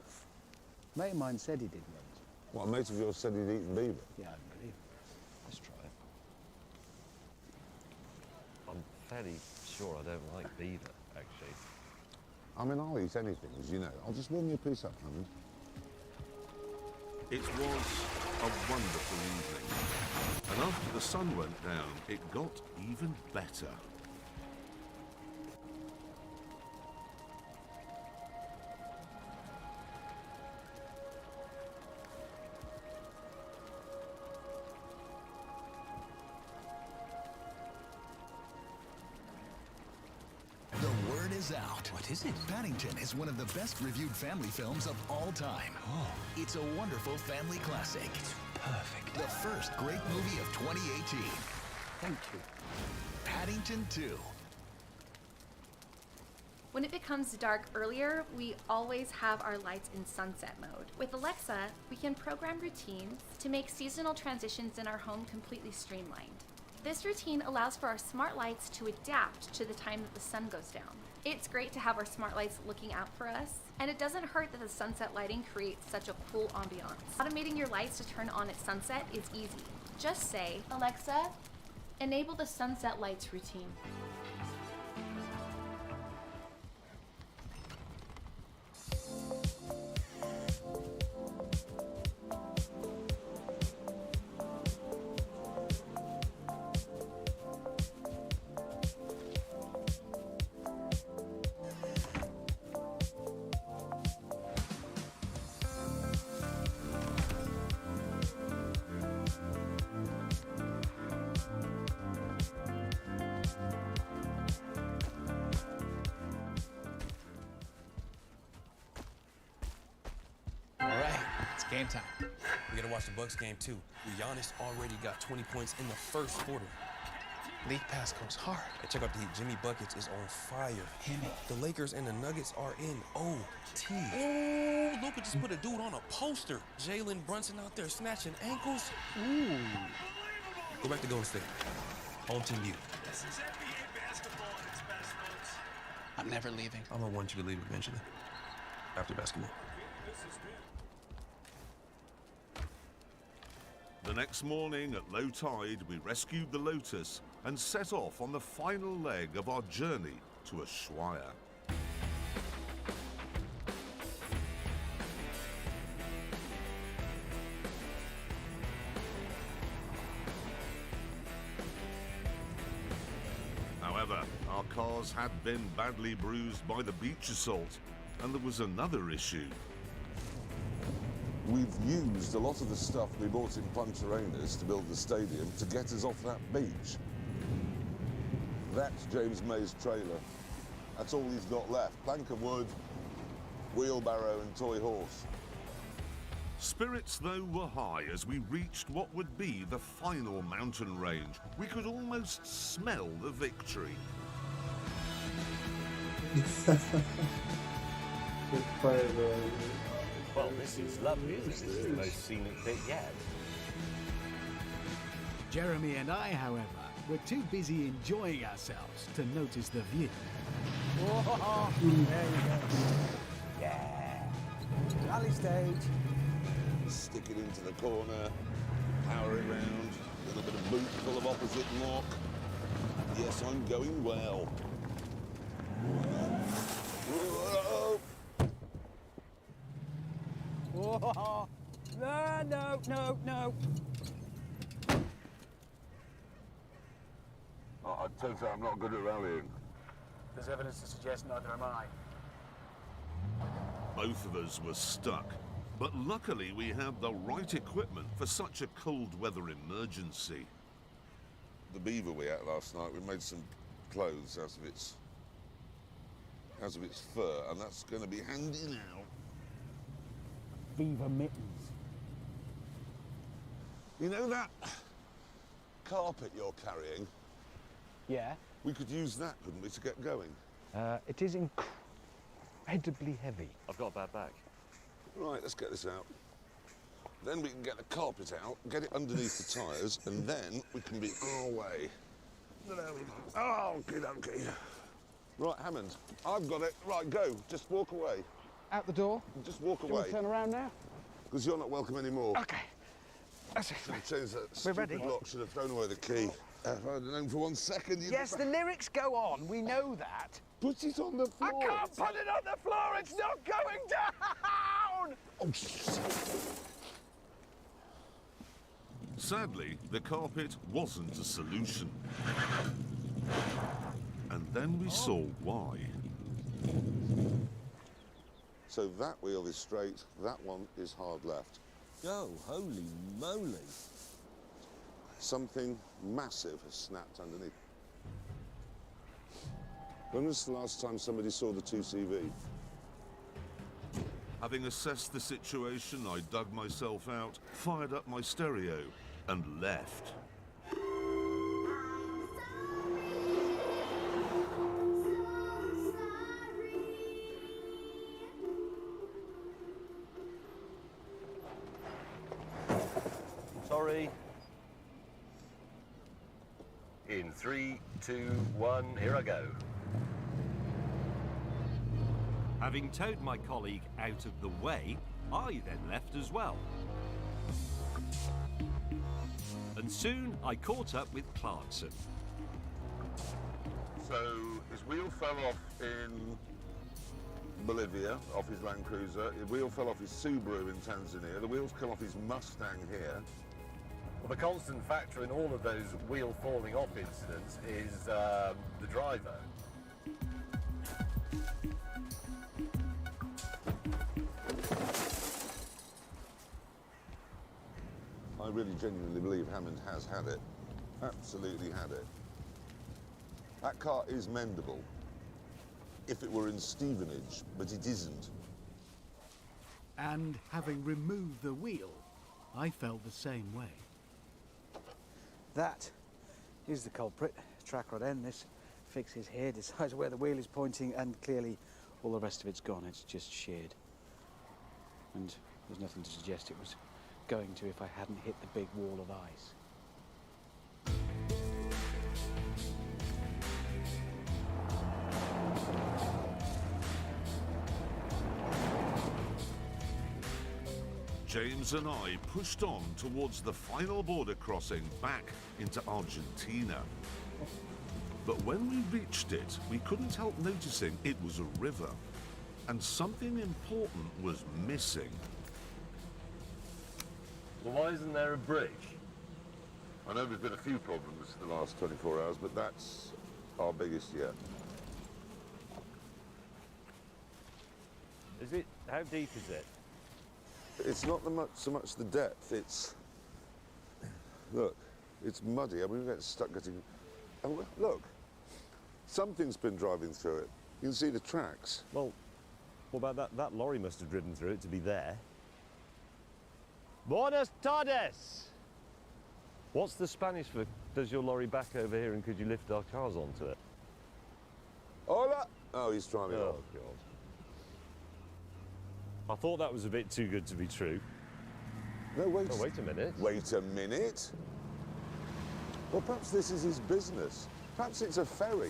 A mate of mine said he did once. What, a mate of yours said he'd eaten beaver? Yeah, I believe it. Let's try it. I'm fairly sure I don't like beaver, actually. I mean, I'll eat anything, as you know. I'll just warm you a piece up, Hammond. It was a wonderful evening, and after the sun went down, it got even better. The word is out. What is it? Paddington is one of the best reviewed family films of all time. Oh. It's a wonderful family classic. It's perfect. The first great movie of 2018. Thank you. Paddington 2. When it becomes dark earlier, we always have our lights in sunset mode. With Alexa, we can program routines to make seasonal transitions in our home completely streamlined. This routine allows for our smart lights to adapt to the time that the sun goes down. It's great to have our smart lights looking out for us, and it doesn't hurt that the sunset lighting creates such a cool ambiance. Automating your lights to turn on at sunset is easy. Just say, Alexa, enable the sunset lights routine. game time. We gotta watch the Bucks game too. Giannis already got 20 points in the first quarter. League pass goes hard. Hey, check out the Heat. Jimmy Buckets is on fire. Hit me. The Lakers and the Nuggets are in OT. Oh, Luka just put a dude on a poster. Jalen Brunson out there snatching ankles. Ooh. Go back to Golden State. Home team view. This is NBA basketball at its best, folks. I'm never leaving. I'm gonna want you to leave eventually. After basketball. The next morning at low tide, we rescued the Lotus and set off on the final leg of our journey to Ushuaia. However, our cars had been badly bruised by the beach assault, and there was another issue. We've used a lot of the stuff we bought in Punta Arenas to build the stadium to get us off that beach. That's James May's trailer. That's all he's got left. Plank of wood, wheelbarrow and toy horse. Spirits, though, were high as we reached what would be the final mountain range. We could almost smell the victory. Well, this is lovely, isn't it? This is the most scenic bit yet. Jeremy and I, however, were too busy enjoying ourselves to notice the view. Oh, there you go. Yeah. Rally stage. Stick it into the corner, power it round, a little bit of boot full of opposite lock. Yes, I'm going well. Whoa. Oh, no. I turns out I'm not good at rallying. There's evidence to suggest neither am I. Both of us were stuck, but luckily we had the right equipment for such a cold weather emergency. The beaver we ate last night, we made some clothes out of its fur, and that's going to be handy now. Beaver mittens. You know that carpet you're carrying? Yeah. We could use that, couldn't we, to get going? It is incredibly heavy. I've got a bad back. Right, let's get this out. Then we can get the carpet out, get it underneath the tyres, and then we can be on our way. Oh, okay. Right, Hammond, I've got it. Right, go. Just walk away. Out the door? Just walk Do you want away. to turn around now? Because you're not welcome anymore. Okay. That's it. Change that We're stupid ready. lock. Should have thrown away the key. If I'd known for 1 second, you'd... Yes, the lyrics go on. We know that. Put it on the floor. I can't put it on the floor. It's not going down. Oh, shit. Sadly, the carpet wasn't a solution. And then we saw why. So that wheel is straight, that one is hard left. Oh, holy moly. Something massive has snapped underneath. When was the last time somebody saw the 2CV? Having assessed the situation, I dug myself out, fired up my stereo, and left. Sorry. In 3, 2, 1, here I go. Having towed my colleague out of the way, I then left as well. And soon I caught up with Clarkson. So his wheel fell off in Bolivia, off his Land Cruiser. His wheel fell off his Subaru in Tanzania. The wheels come off his Mustang here. Well, the constant factor in all of those wheel falling off incidents is the driver. I really genuinely believe Hammond has had it. Absolutely had it. That car is mendable if it were in Stevenage, but it isn't. And having removed the wheel, I felt the same way. That is the culprit. Track rod end. This fixes here, decides where the wheel is pointing, and clearly all the rest of it's gone. It's just sheared. And there's nothing to suggest it was going to if I hadn't hit the big wall of ice. James and I pushed on towards the final border crossing back into Argentina. But when we reached it, we couldn't help noticing it was a river, and something important was missing. Well, why isn't there a bridge? I know there's been a few problems the last 24 hours, but that's our biggest yet. Is it? How deep is it? It's not so much the depth, it's... Look, it's muddy. I mean, we get stuck getting... Oh, look, something's been driving through it. You can see the tracks. Well, what about that? That lorry must have driven through it to be there. Buenas tardes! What's the Spanish for, does your lorry back over here and could you lift our cars onto it? Hola! Oh, he's trying it off. God. I thought that was a bit too good to be true. No, wait. Oh, wait a minute. Wait a minute? Well, perhaps this is his business. Perhaps it's a ferry.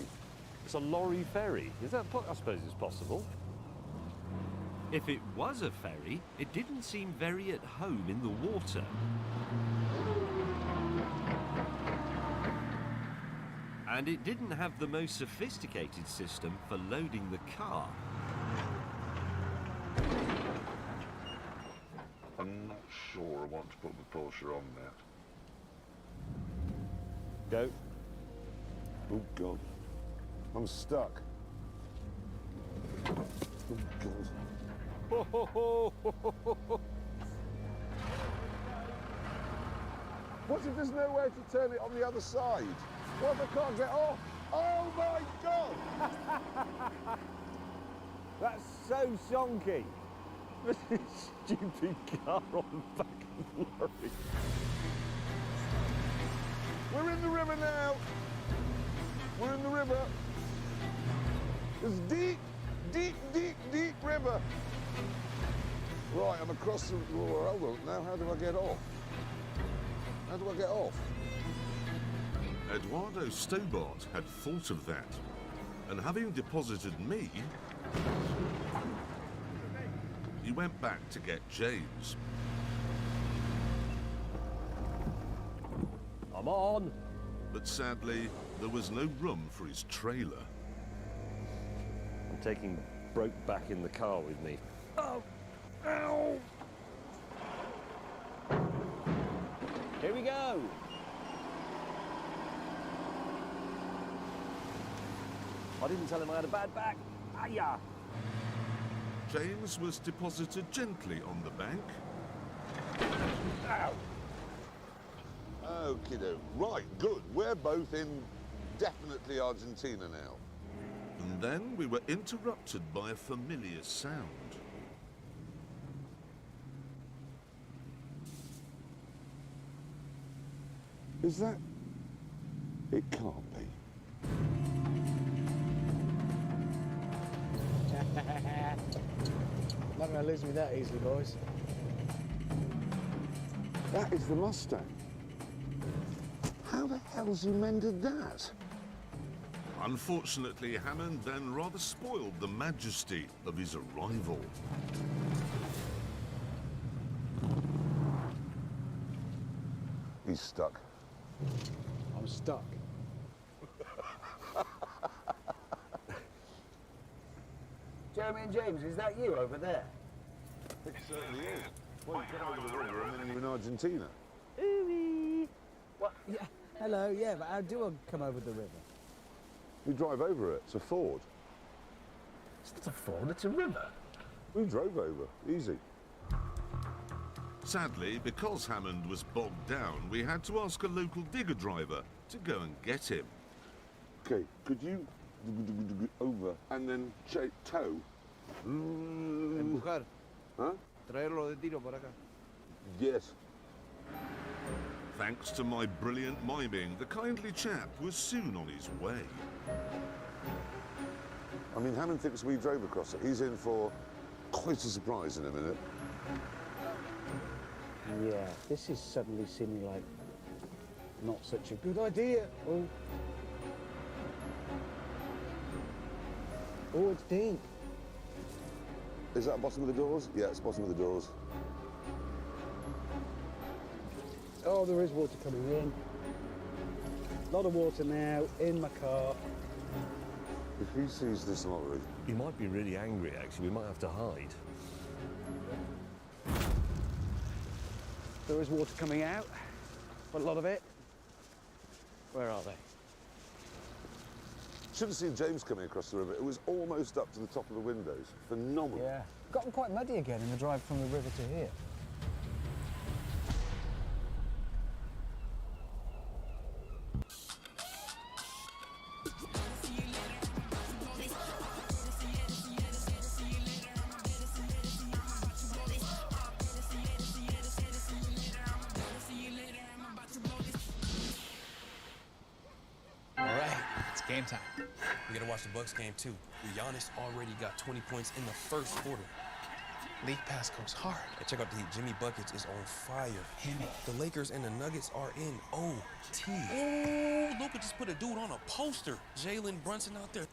It's a lorry ferry. Is that? I suppose it's possible. If it was a ferry, it didn't seem very at home in the water. And it didn't have the most sophisticated system for loading the car. I'm not sure I want to put the Porsche on there. Go. Oh, God. I'm stuck. Oh, God. What if there's nowhere to turn it on the other side? What if I can't get off? Oh, my God! That's so shonky. This stupid car on the back of the lorry. We're in the river now. We're in the river. It's deep, deep, deep, deep river. Right, I'm across the... Oh, hold on. Now, how do I get off? How do I get off? Eduardo Stobart had thought of that, and having deposited me, he went back to get James. I'm on. But sadly, there was no room for his trailer. I'm taking Brokeback in the car with me. Oh! Ow! Here we go. I didn't tell him I had a bad back. Hiya! James was deposited gently on the bank. Ow! Okie-doke. Right, good. We're both in definitely Argentina now. And then we were interrupted by a familiar sound. Is that... It can't be. Not going to lose me that easily, boys. That is the Mustang. How the hell's he mended that? Unfortunately, Hammond then rather spoiled the majesty of his arrival. He's stuck. I'm stuck. Jeremy and James, is that you over there? It certainly is. Well, you come over the river and then you're in Argentina. What? Yeah. Hello, yeah, but how do I come over the river? We drive over it. It's a ford. It's not a ford, it's a river. We drove over. Easy. Sadly, because Hammond was bogged down, we had to ask a local digger driver to go and get him. Okay, could you over and then tow? Empujar. Huh? traerlo de tiro para acá. Yes. Thanks to my brilliant miming, the kindly chap was soon on his way. I mean, Hammond thinks we drove across it. He's in for quite a surprise in a minute. Yeah, this is suddenly seeming like not such a good idea. Oh. Oh, it's deep. Is that bottom of the doors? Yeah, it's bottom of the doors. Oh, there is water coming in. A lot of water now in my car. If he sees this lorry... He might be really angry, actually. We might have to hide. There is water coming out, but a lot of it. Where are they? Should have seen James coming across the river. It was almost up to the top of the windows. Phenomenal. Yeah. Got them quite muddy again in the drive from the river to here. All right, it's game time. We gotta watch the Bucks game too. Giannis already got 20 points in the first quarter. League pass goes hard. Hey, check out the Heat. Jimmy Buckets is on fire. The Lakers and the Nuggets are in OT. Oh, Luka just put a dude on a poster. Jalen Brunson out there.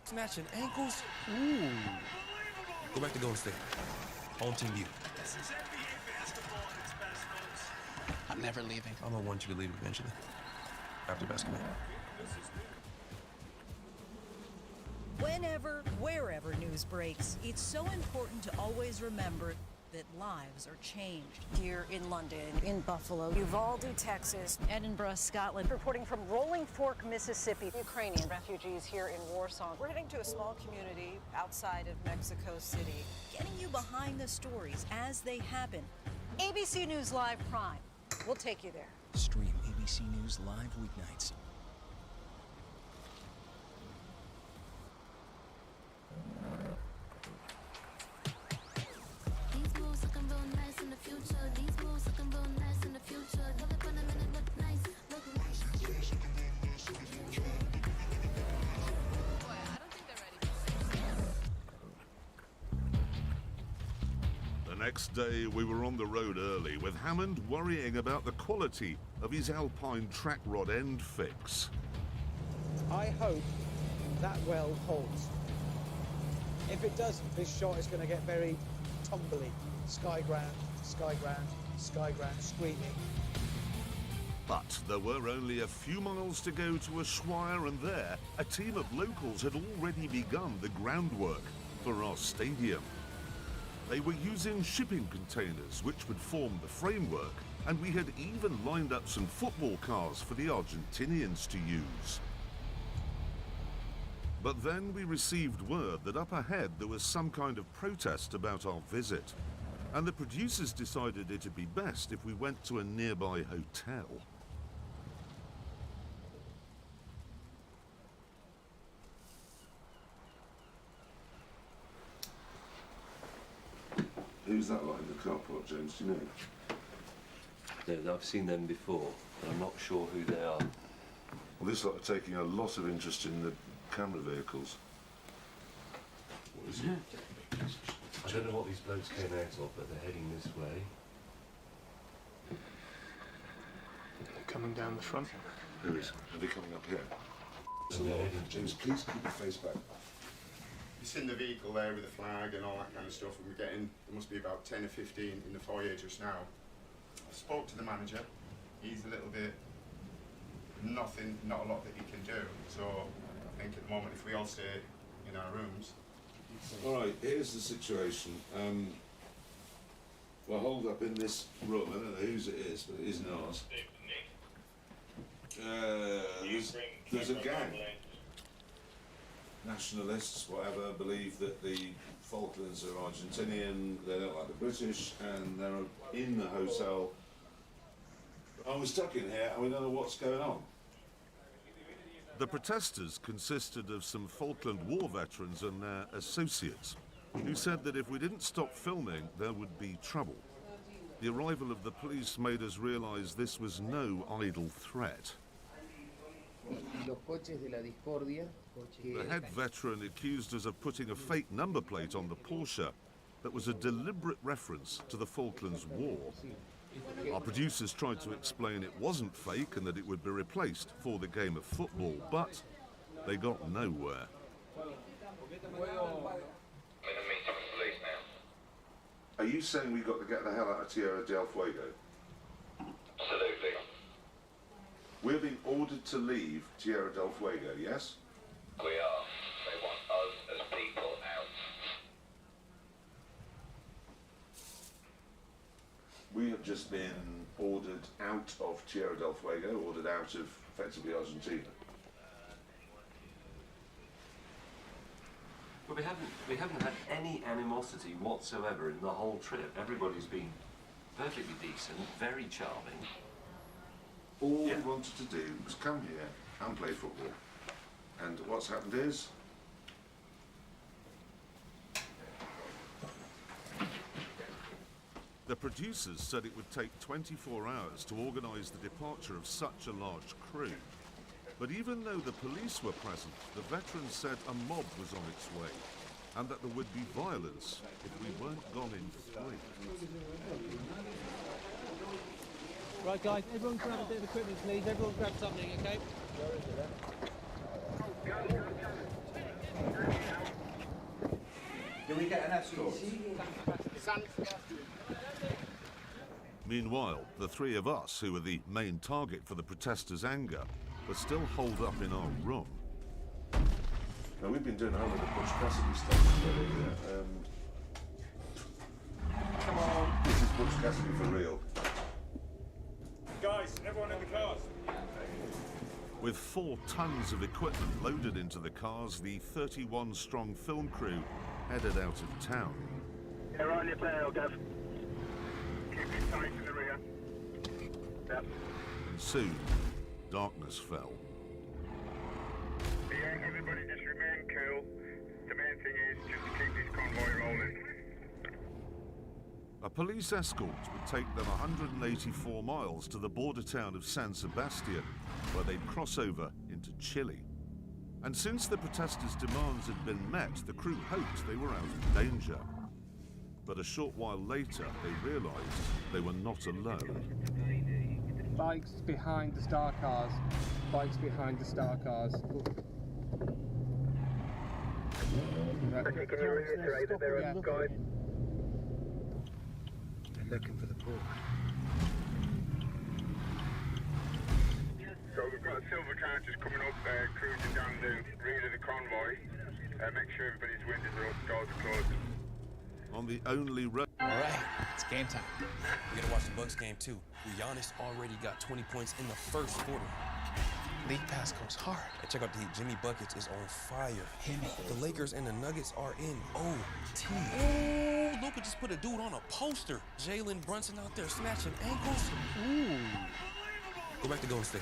Snatching ankles. Ooh. Go back to Golden State. Home team view. This is NBA basketball at its best, folks. I'm never leaving. I'm gonna want you to leave eventually. After basketball. Whenever, wherever news breaks, it's so important to always remember that lives are changed. Here in London, in Buffalo, Uvalde, Texas, Edinburgh, Scotland. Reporting from Rolling Fork, Mississippi. Ukrainian refugees here in Warsaw. We're heading to a small community outside of Mexico City. Getting you behind the stories as they happen. ABC News Live Prime. We'll take you there. Stream ABC News Live weeknights. These moves looking real nice in the future. These moves looking real nice in the future. Pull up on them and it look nice. Look nice. The next day, we were on the road early, with Hammond worrying about the quality of his Alpine track rod end fix. I hope that well holds. If it doesn't, this shot is going to get very tumbly. Sky ground, sky ground, sky ground, screaming. But there were only a few miles to go to Ushuaia, and there, a team of locals had already begun the groundwork for our stadium. They were using shipping containers which would form the framework, and we had even lined up some football cars for the Argentinians to use. But then we received word that up ahead there was some kind of protest about our visit, and the producers decided it'd be best if we went to a nearby hotel. Who's that lot in the car park, James? Do you know? I've seen them before, but I'm not sure who they are. Well, this lot are taking a lot of interest in the camera vehicles. is it? I don't know what these blokes came out of, but they're heading this way. Coming down the front. Who is? Are they coming up here? James, please keep your face back. You've seen the vehicle there with the flag and all that kind of stuff, and we're getting, there must be about 10 or 15 in the foyer just now. I spoke to the manager. He's a little bit, not a lot that he can do. So I think at the moment, if we all stay in our rooms. All right, here's the situation. We're holed up in this room. I don't know whose it is, but it isn't ours. There's a gang. Nationalists, whatever, believe that the Falklands are Argentinian, they don't like the British, and they're in the hotel. I was stuck in here and we don't know what's going on. The protesters consisted of some Falkland War veterans and their associates, who said that if we didn't stop filming, there would be trouble. The arrival of the police made us realise this was no idle threat. The head veteran accused us of putting a fake number plate on the Porsche that was a deliberate reference to the Falklands War. Our producers tried to explain it wasn't fake and that it would be replaced for the game of football, but they got nowhere. Are you saying we've got to get the hell out of Tierra del Fuego? Absolutely. We're being ordered to leave Tierra del Fuego, yes? We are. They want us as people out. We have just been ordered out of Tierra del Fuego, ordered out of, effectively, Argentina. But we haven't had any animosity whatsoever in the whole trip. Everybody's been perfectly decent, very charming. All we wanted to do was come here and play football. And what's happened is... The producers said it would take 24 hours to organise the departure of such a large crew. But even though the police were present, the veterans said a mob was on its way, and that there would be violence if we weren't gone in 3. Right, guys, everyone grab a bit of equipment, please. Everyone grab something, okay? Can we get an escort? Meanwhile, the 3 of us, who were the main target for the protesters' anger, were still holed up in our room. Now, we've been doing a whole lot of Butch Cassidy stuff. Come on. This is Butch Cassidy for real. Guys, everyone in the cars. With 4 tons of equipment loaded into the cars, the 31-strong film crew headed out of town. You're on your tail, Gav. Keep it tight in the rear. Yep. And soon, darkness fell. Yeah, everybody just remain cool. The main thing is just to keep this convoy rolling. A police escort would take them 184 miles to the border town of San Sebastian, where they'd cross over into Chile. And since the protesters' demands had been met, the crew hoped they were out of danger. But a short while later, they realised they were not alone. Bikes behind the star cars. Bikes behind the star cars. Okay, can you reiterate that they're outside? They're looking for the port. So we've got silver chargers coming up, cruising down the rear of the convoy. Make sure everybody's windows are up, doors are closed. On the only road. All right, it's game time. We gotta watch the Bucks game too. Giannis already got 20 points in the first quarter. League pass goes hard. And check out the heat. Jimmy Buckets is on fire. The Lakers and the Nuggets are in OT. Oh, Luka just put a dude on a poster. Jalen Brunson out there snatching ankles. Ooh. Go back to Golden State.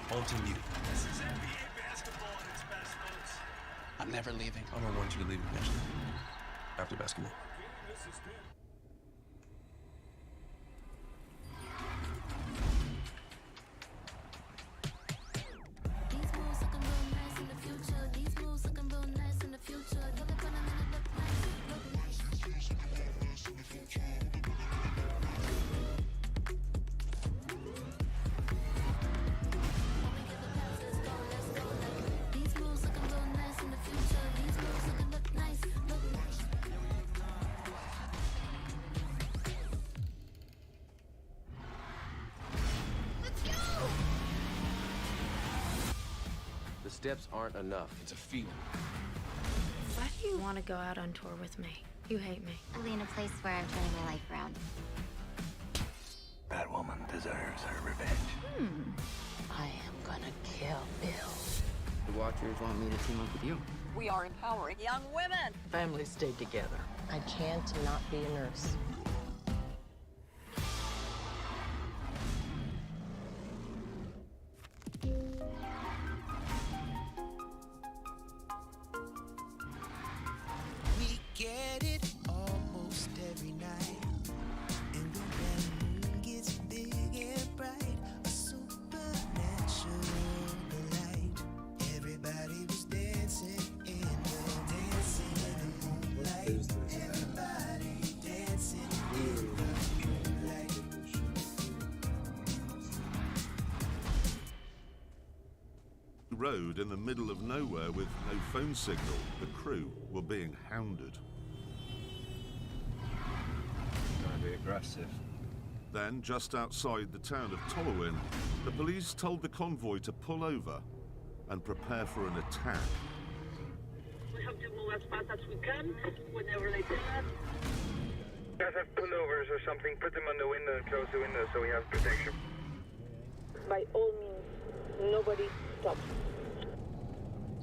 Home team you. This is NBA basketball at its best, folks. I'm never leaving. I don't want you to leave eventually. After basketball. These moves looking real nice in the future. These moves looking real nice in the future. You'll be putting them in the Steps aren't enough. It's a feeling. Why do you want to go out on tour with me? You hate me. I'll be in a place where I'm turning my life around. That woman deserves her revenge. I am gonna kill Bill. The Watchers want me to team up with you. We are empowering young women. Families stay together. I can't not be a nurse. We get it almost every night. And when the moon gets big and bright, a supernatural delight. Everybody was dancing in the moonlight. Everybody dancing in the moonlight. Road in the middle of nowhere with no phone signal, the crew were being hounded. Gotta be aggressive. Then, just outside the town of Tolowin, the police told the convoy to pull over and prepare for an attack. We have to move as fast as we can whenever they tell us. Guys have pullovers or something, put them on the window and close the window so we have protection. By all means, nobody stop.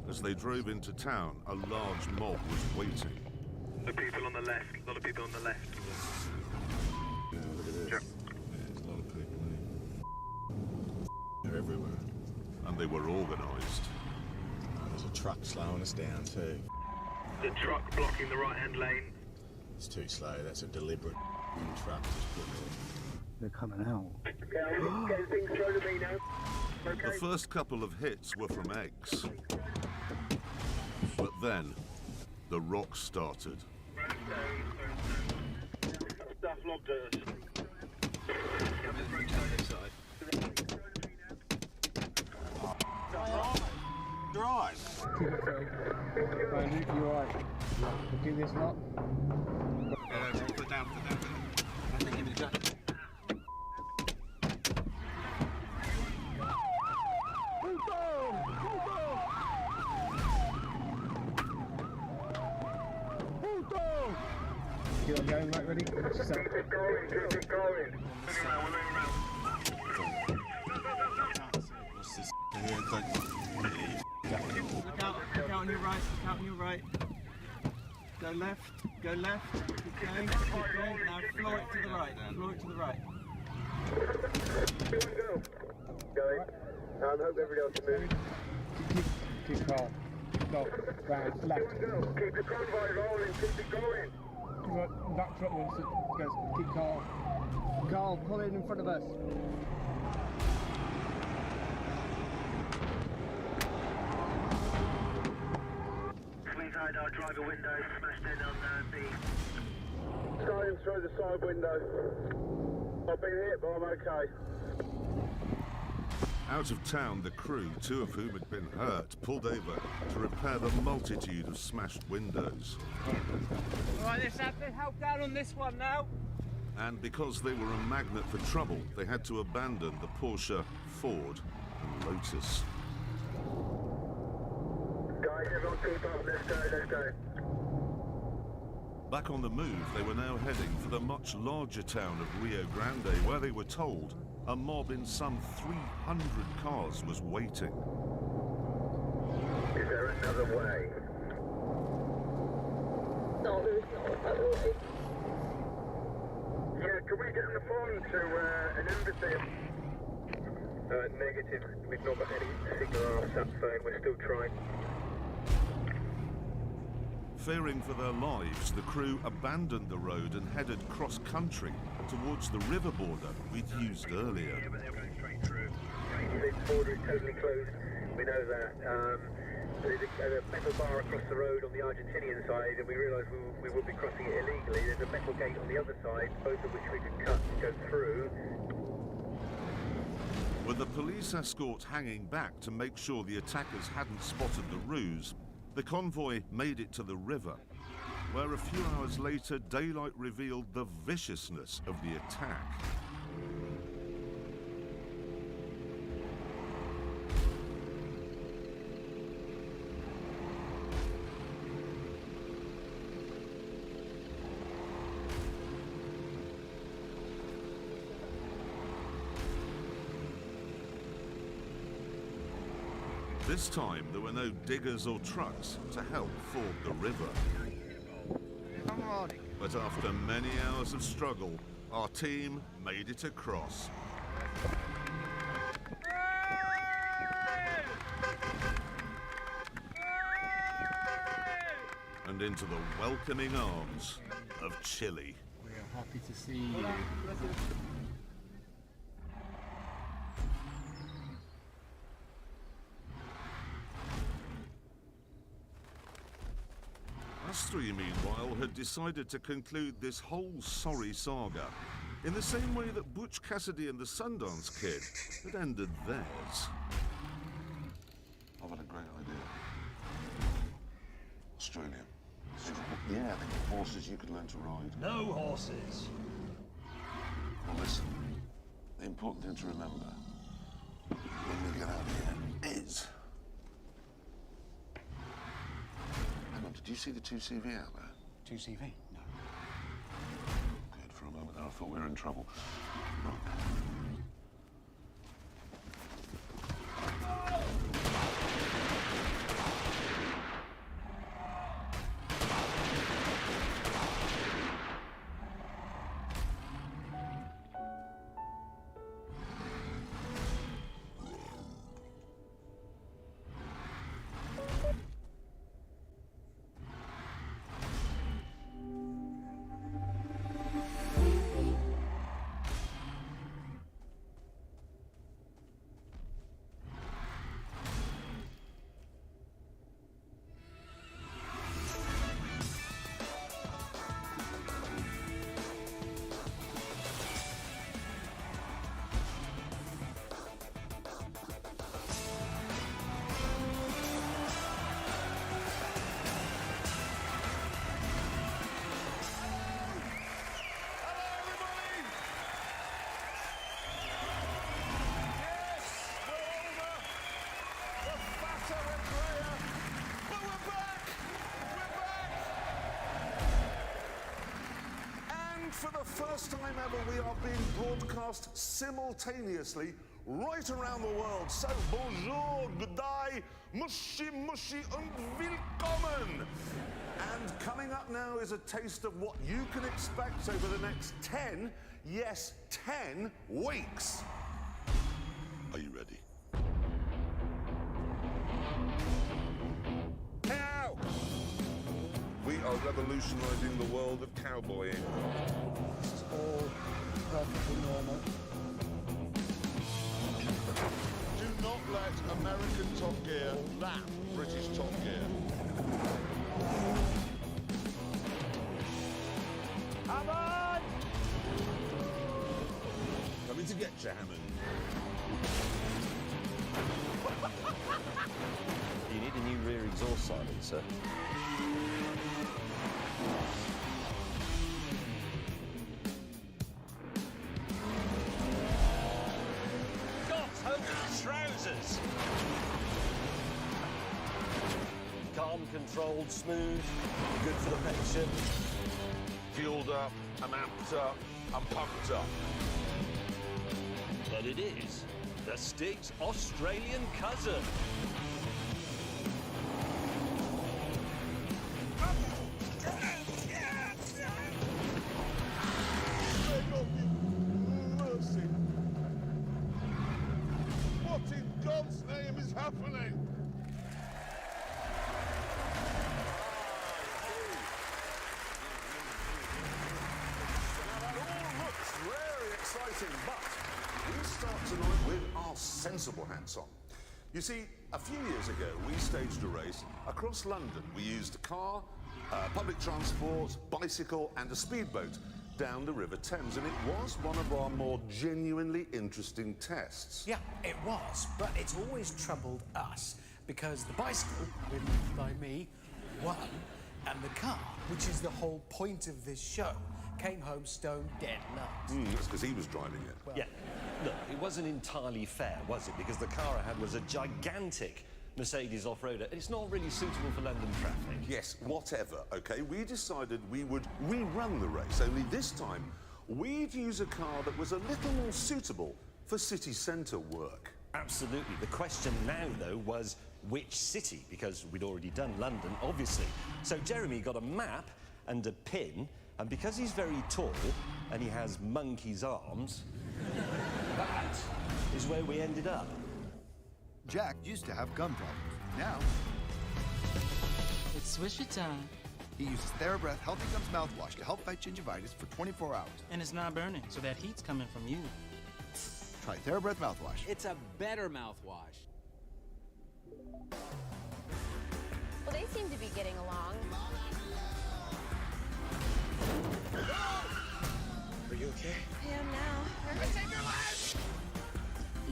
As they drove into town, a large mob was waiting. The people on the left, a lot of people on the left. Yeah, look at this. Sure. Yeah, there's a lot of people here. They're everywhere. And they were organised. There's a truck slowing us down too. The truck blocking the right-hand lane. It's too slow. That's a deliberate truck just put there. They're coming out. Getting things thrown to me now. Okay. The first couple of hits were from eggs. But then, the rock started. Stuff logged at us. Drive. Keep it free. Andy, you're right. We'll do this lot. Put down. Give me the gun. Keep on going, right, ready? Keep it going, keep it going. What's this here? Look out on your right, look out on your right. Go left, keep going. Now floor it to the right, Going. I hope everybody else is moving. Keep calm. Go, round, left. Keep the convoy rolling, keep it going. That truck wants it. Goes, keep calm. Calm, pull in front of us. Please hide our driver window, smashed in on B. Starting through the side window. I've been hit, but I'm okay. Out of town, the crew, two of whom had been hurt, pulled over to repair the multitude of smashed windows. Right, let's have to help down on this one now. And because they were a magnet for trouble, they had to abandon the Porsche, Ford, and Lotus. Guys, everyone keep up, let's go. Back on the move, they were now heading for the much larger town of Rio Grande, where they were told a mob in some 300 cars was waiting. Is there another way? No, there is no other way. Yeah, can we get on the phone to an embassy? Negative. We've not got any signal on our sat phone. We're still trying. Fearing for their lives, the crew abandoned the road and headed cross-country towards the river border we'd used earlier. Yeah, but they're going straight through. The border is totally closed. We know that. There's a metal bar across the road on the Argentinian side, and we realised we would be crossing it illegally. There's a metal gate on the other side, both of which we could cut and go through. With the police escort hanging back to make sure the attackers hadn't spotted the ruse, the convoy made it to the river, where a few hours later daylight revealed the viciousness of the attack. This time, there were no diggers or trucks to help ford the river. But after many hours of struggle, our team made it across. And into the welcoming arms of Chile. We are happy to see you. Us three, meanwhile, had decided to conclude this whole sorry saga in the same way that Butch Cassidy and the Sundance Kid had ended theirs. I've had a great idea. Australia. Yeah, they got horses you could learn to ride. No horses. Well, listen, the important thing to remember when we get out of here is... Hang on, did you see the 2CV out there? 2CV? No. Good, for a moment there I thought we were in trouble. Right. For the first time ever, we are being broadcast simultaneously right around the world. So, bonjour, good day, mushy, mushy, and willkommen. And coming up now is a taste of what you can expect over the next 10, yes, 10 weeks. Are you ready? Cow! We are revolutionizing the world of cowboying. This is all perfectly normal. Do not let American Top Gear lap British Top Gear. Hammond! Coming to get you, Hammond. You need a new rear exhaust silencer. Trousers. Calm, controlled, smooth, good for the pension. Fueled up, I'm amped up, I'm pumped up. But it is the Stig's Australian cousin. God's name is happening? Now that all looks very exciting, but we start tonight with our sensible hats on. You see, a few years ago, we staged a race across London. We used a car, public transport, bicycle, and a speedboat down the River Thames, and it was one of our more genuinely interesting tests. Yeah, it was, but it's always troubled us because the bicycle, ridden by me, won, and the car, which is the whole point of this show, came home stone dead nuts. That's because he was driving it. Well, Yeah, look, it wasn't entirely fair, was it? Because the car I had was a gigantic Mercedes off-roader. It's not really suitable for London traffic. Yes, whatever, okay? We decided we would rerun the race, only this time we'd use a car that was a little more suitable for city centre work. Absolutely. The question now, though, was which city, because we'd already done London, obviously. So Jeremy got a map and a pin, and because he's very tall and he has monkey's arms, that is where we ended up. Jack used to have gum problems. Now, it's swishy time. He uses TheraBreath Healthy Gums mouthwash to help fight gingivitis for 24 hours. And it's not burning, so that heat's coming from you. Try TheraBreath mouthwash. It's a better mouthwash. Well, they seem to be getting along. Are you okay? I am now.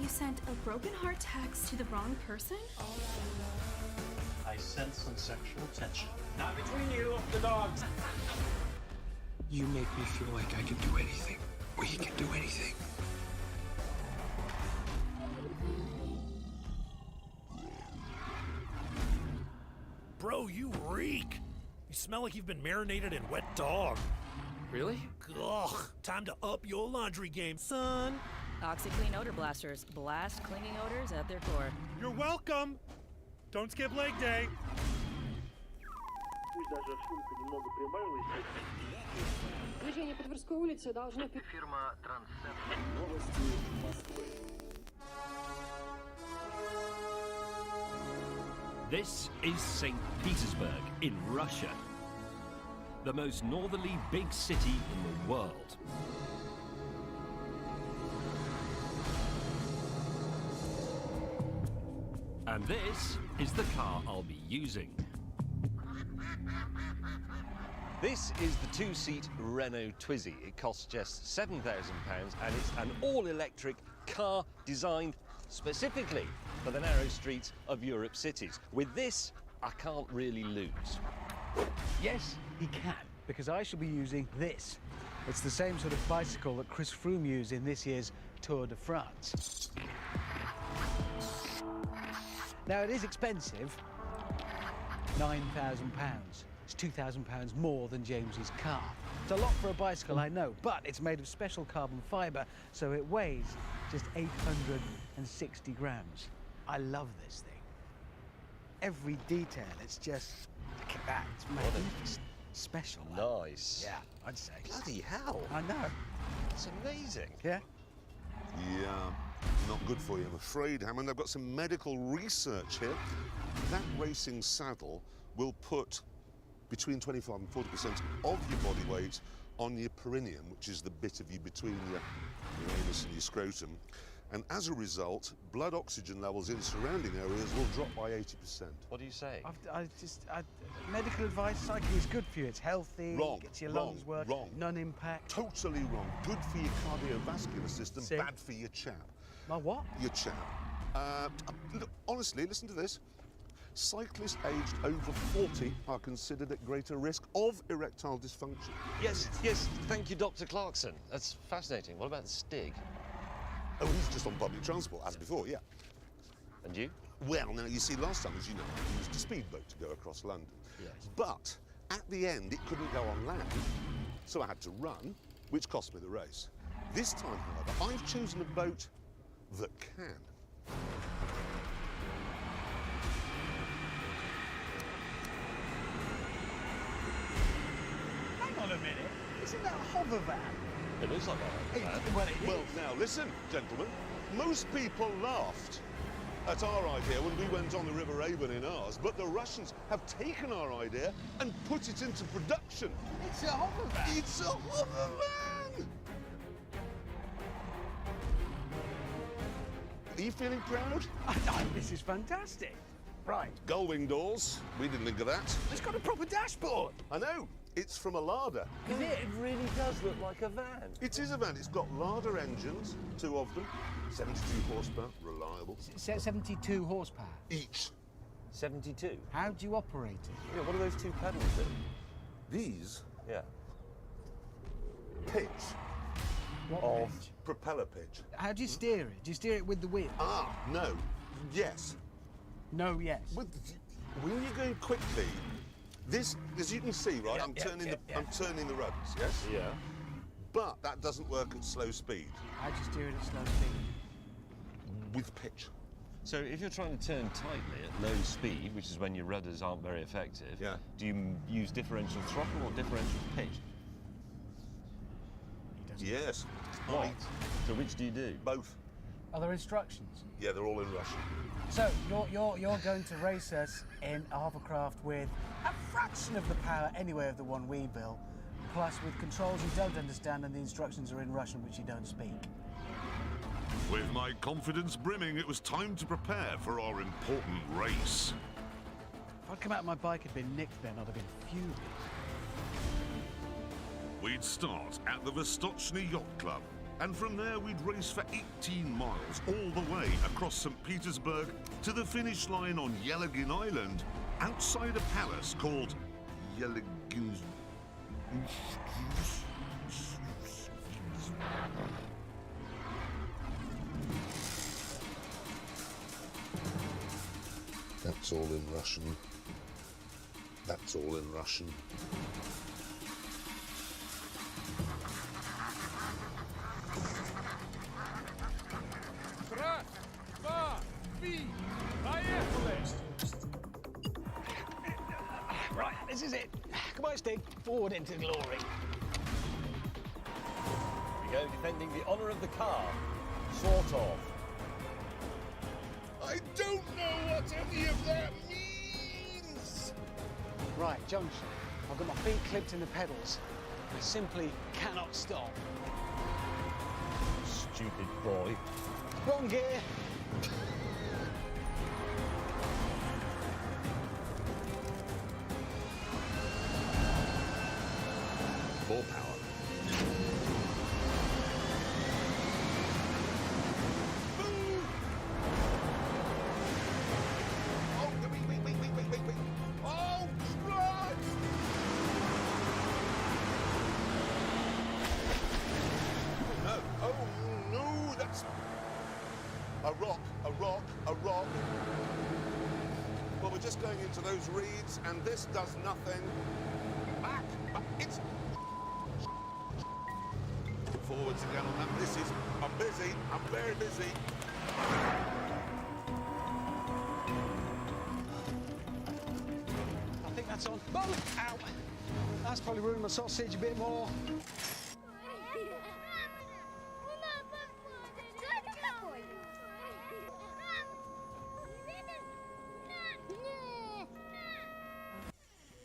You sent a broken heart text to the wrong person? I sense some sexual tension. Not between you, the dogs. You make me feel like I can do anything. We can do anything. Bro, you reek. You smell like you've been marinated in wet dog. Really? Ugh, time to up your laundry game, son. OxyClean Odor Blasters. Blast clinging odors at their core. You're welcome. Don't skip leg day. Движение по Тверской улице должно... Фирма Трансцентр. Новости Москвы. This is St. Petersburg in Russia, the most northerly big city in the world. And this is the car I'll be using. This is the two-seat Renault Twizy. It costs just £7,000 and it's an all-electric car designed specifically for the narrow streets of Europe's cities. With this, I can't really lose. Yes, he can, because I shall be using this. It's the same sort of bicycle that Chris Froome used in this year's Tour de France. Now, it is expensive, £9,000. It's £2,000 more than James's car. It's a lot for a bicycle, I know, but it's made of special carbon fibre, so it weighs just 860 grams. I love this thing. Every detail, it's just, look at that, it's magnificent. Special. Nice. Yeah, I'd say. Bloody hell. I know. It's amazing. Yeah? Yeah, not good for you, I'm afraid, Hammond. I've got some medical research here. That racing saddle will put between 25 and 40% of your body weight on your perineum, which is the bit of you between your anus and your scrotum. And as a result, blood oxygen levels in surrounding areas will drop by 80%. What do you say? Medical advice, cycling is good for you. It's healthy, Wrong. gets your Wrong. lungs working, Wrong. non-impact. Totally wrong. Good for your cardiovascular system, See? bad for your chap. My what? Your chap. Look, honestly, listen to this. Cyclists aged over 40 are considered at greater risk of erectile dysfunction. Yes, thank you, Dr. Clarkson. That's fascinating. What about the Stig? Oh, he's just on public transport, as before, yeah. And you? Well, now, you see, last time, as you know, I used a speedboat to go across London. Yes. But at the end, it couldn't go on land, so I had to run, which cost me the race. This time, however, I've chosen a boat that can. Hang on a minute. Isn't that a hover van? It looks like that. Well, now, listen, gentlemen. Most people laughed at our idea when we went on the River Avon in ours, but the Russians have taken our idea and put it into production. It's a hover van. It's a hover van! Are you feeling proud? This is fantastic. Right. Gull-wing doors. We didn't think of that. It's got a proper dashboard. I know. It's from a Lada. Is it? It really does look like a van. It is a van. It's got Lada engines, 2 of them, 72 horsepower, reliable. 72 horsepower. Each. 72? How do you operate it? Yeah, what do those 2 pedals do? These? Yeah. Pitch. What of pitch? Propeller pitch. How do you steer it? Do you steer it with the wheel? Ah, no. Yes. No, yes. When you're going quickly, this, as you can see, right, I'm turning the rudders, yes? Yeah. But that doesn't work at slow speed. How do you steer it at slow speed? With pitch. So if you're trying to turn tightly at low speed, which is when your rudders aren't very effective, do you use differential throttle or differential pitch? Yes. What? So which do you do? Both. Are there instructions? Yeah, they're all in Russian. So you're going to race us in a hovercraft with a fraction of the power anyway of the one we built, plus with controls you don't understand and the instructions are in Russian which you don't speak. With my confidence brimming, it was time to prepare for our important race. If I'd come out and my bike had been nicked then, I'd have been fuming. We'd start at the Vostochny Yacht Club, and from there we'd race for 18 miles all the way across St. Petersburg to the finish line on Yeligin Island, outside a palace called Yeligin. That's all in Russian. That's all in Russian. Right, this is it. Come on, Stig. Forward into glory. We go defending the honour of the car. Sort of. I don't know what any of that means! Right, junction. I've got my feet clipped in the pedals. I simply cannot stop. Stupid boy. Wrong gear. Full power. Wait. Oh, Christ! No. Oh, no, that's... A rock. Well, we're just going into those reeds, and this does nothing. Back! It's... Forwards again on that. This is... I'm busy. I'm very busy. I think that's on. Both! Ow! That's probably ruined my sausage a bit more.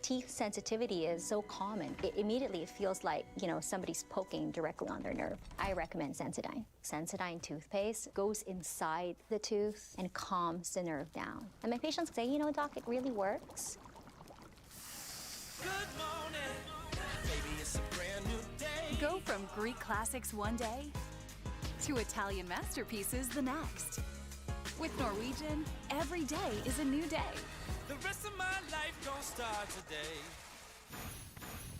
Teeth sensitivity is so common. It immediately feels like, somebody's poking directly on their nerve. I recommend Sensodyne. Sensodyne toothpaste goes inside the tooth and calms the nerve down. And my patients say, doc, it really works. Good morning. Maybe it's a brand new day. Go from Greek classics one day to Italian masterpieces the next. With Norwegian, every day is a new day. The rest of my life don't start today.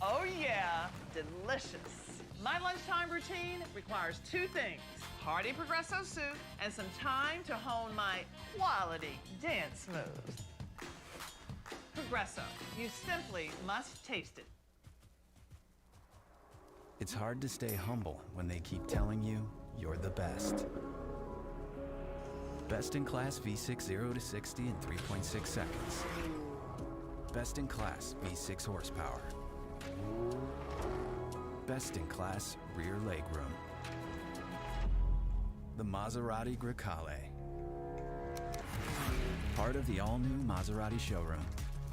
Oh yeah, delicious. My lunchtime routine requires two things: hearty Progresso soup and some time to hone my quality dance moves. Progresso, you simply must taste it. It's hard to stay humble when they keep telling you you're the best. Best in class V6 0 to 60 in 3.6 seconds. Best in class V6 horsepower. Best in class rear legroom. The Maserati Grecale. Part of the all-new Maserati showroom.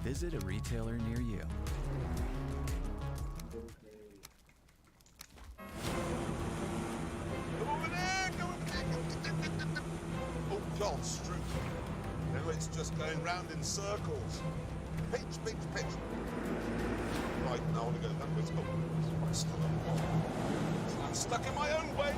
Visit a retailer near you. God, Stroop. Now it's just going round in circles. Pitch. Right, now I want to go backwards. Oh, I'm stuck in my own wake.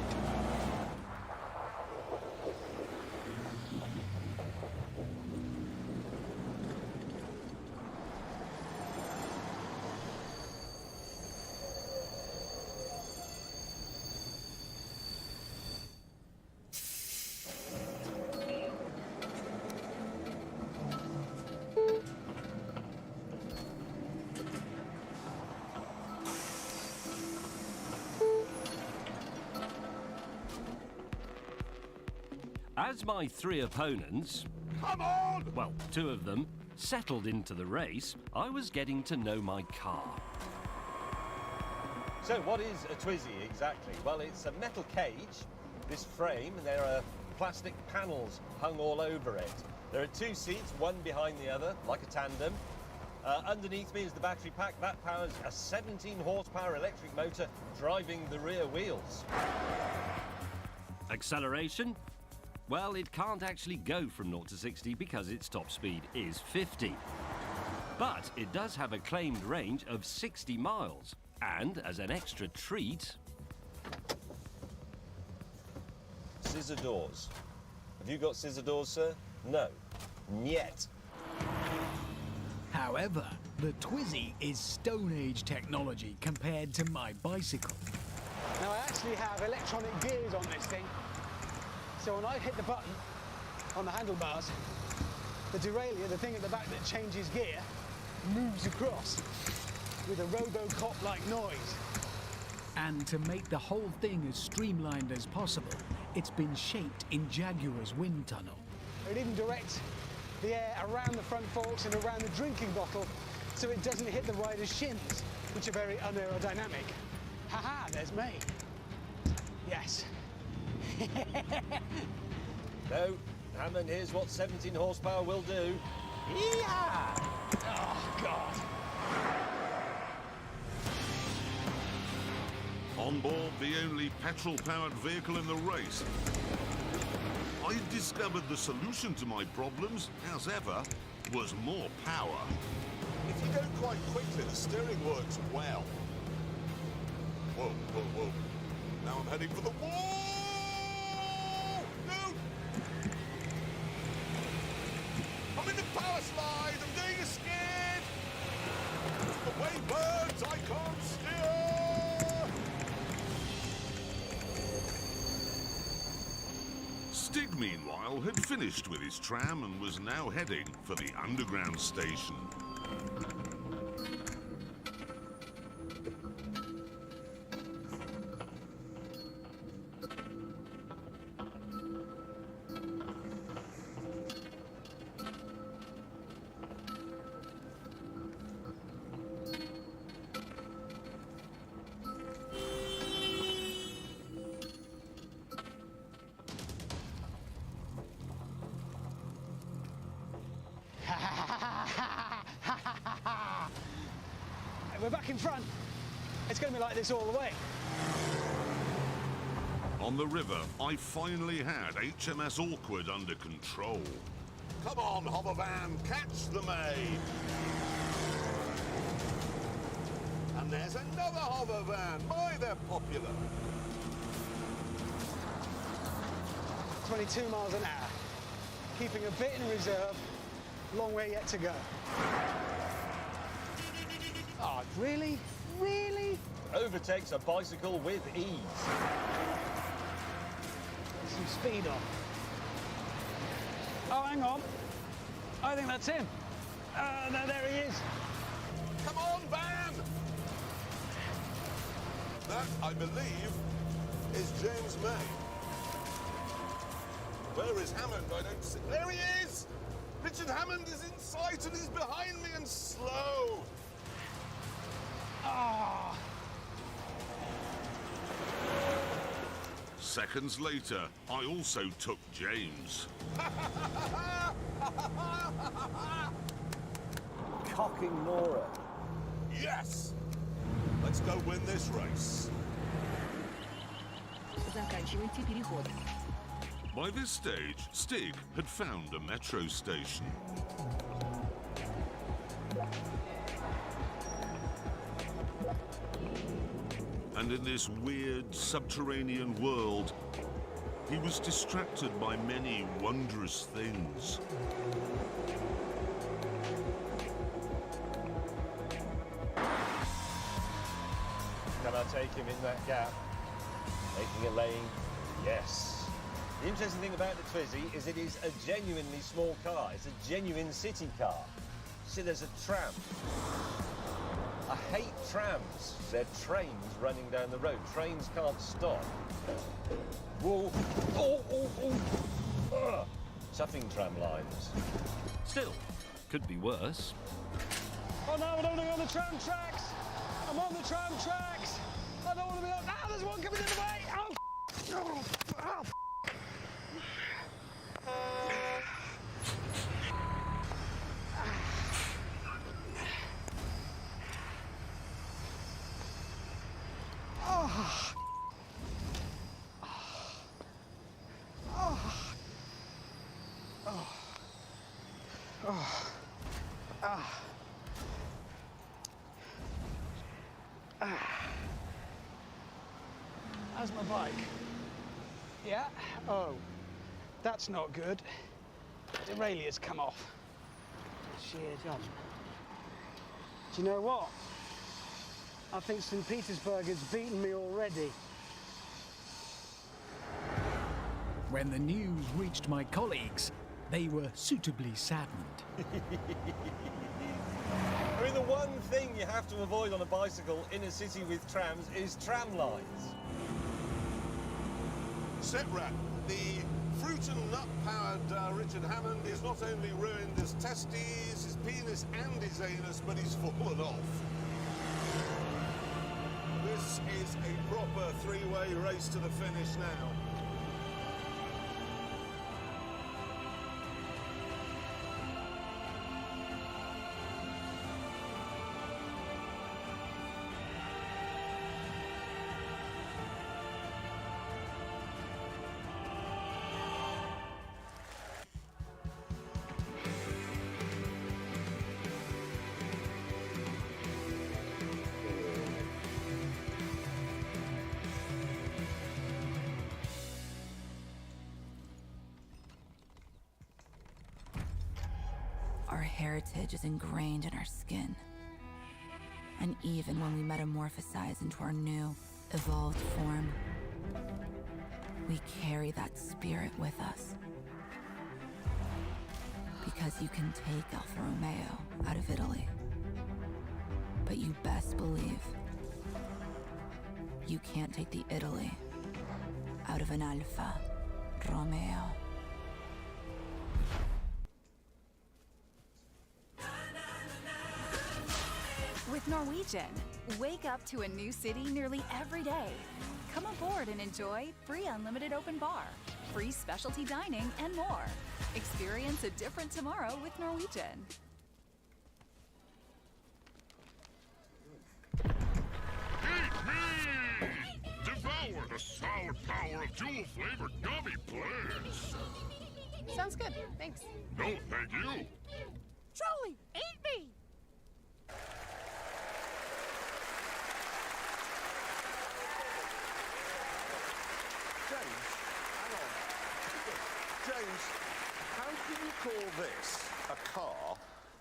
As my three opponents... Come on! Well, two of them settled into the race, I was getting to know my car. So what is a Twizy exactly? Well, it's a metal cage, this frame, and there are plastic panels hung all over it. There are two seats, one behind the other, like a tandem. Underneath me is the battery pack. That powers a 17 horsepower electric motor driving the rear wheels. Acceleration? Well, it can't actually go from 0 to 60 because its top speed is 50. But it does have a claimed range of 60 miles. And as an extra treat... Scissor doors. Have you got scissor doors, sir? No. Niet. However, the Twizy is Stone Age technology compared to my bicycle. Now, I actually have electronic gears on this thing. So when I hit the button on the handlebars, the derailleur, the thing at the back that changes gear, moves across with a Robocop-like noise. And to make the whole thing as streamlined as possible, it's been shaped in Jaguar's wind tunnel. It even directs the air around the front forks and around the drinking bottle so it doesn't hit the rider's shins, which are very unaerodynamic. Haha, there's me. Yes. No, Hammond, here's what 17 horsepower will do. Yeah! Oh, God. On board the only petrol-powered vehicle in the race, I discovered the solution to my problems, as ever, was more power. If you go quite quickly, the steering works well. Whoa, whoa, whoa. Now I'm heading for the wall! No! I'm in the power slide! I'm doing a skid! Away, birds! I can't steer! Stig, meanwhile, had finished with his tram and was now heading for the underground station. We're back in front. It's going to be like this all the way. On the river, I finally had HMS Awkward under control. Come on, hover van, catch the maid! And there's another hover van. My, they're popular. 22 miles an hour. Keeping a bit in reserve. Long way yet to go. Oh, really? Really? Overtakes a bicycle with ease. Some speed on. Oh, hang on. I think that's him. No, there he is. Come on, van! That, I believe, is James May. Where is Hammond? I don't see... There he is! Richard Hammond is in sight and he's behind me and slow. Ah! Seconds later, I also took James. Cocking Nora. Yes! Let's go win this race. Заканчивайте переход. By this stage, Stig had found a metro station. And in this weird subterranean world, he was distracted by many wondrous things. Can I take him in that gap? Making a lane? Yes. The interesting thing about the Twizy is it is a genuinely small car. It's a genuine city car. See, there's a tram. I hate trams. They're trains running down the road. Trains can't stop. Whoa. Oh, oh, oh. Ugh. Chuffing tram lines. Still, could be worse. Oh no, I don't want to go on the tram tracks! I'm on the tram tracks! I don't want to be on... Ah, there's one coming in the way! Oh, oh, oh. Oh. Oh. Oh. Oh. Ah. Ah. How's my bike? Yeah? Oh, that's not good. The derailleur's come off. Sheer jump. Do you know what? I think St. Petersburg has beaten me already. When the news reached my colleagues, they were suitably saddened. I mean, the one thing you have to avoid on a bicycle in a city with trams is tram lines. Setrat, the fruit and nut-powered Richard Hammond is not only ruined his testes, his penis and his anus, but he's fallen off. This is a proper three-way race to the finish now. Our heritage is ingrained in our skin. And even when we metamorphosize into our new, evolved form, we carry that spirit with us. Because you can take Alfa Romeo out of Italy, but you best believe you can't take the Italy out of an Alfa Romeo. With Norwegian, wake up to a new city nearly every day. Come aboard and enjoy free unlimited open bar, free specialty dining, and more. Experience a different tomorrow with Norwegian. Devour the sour power of dual-flavored gummy bears. Sounds good. Thanks. No, thank you. Charlie, eat me! James, hang on. James, how can you call this a car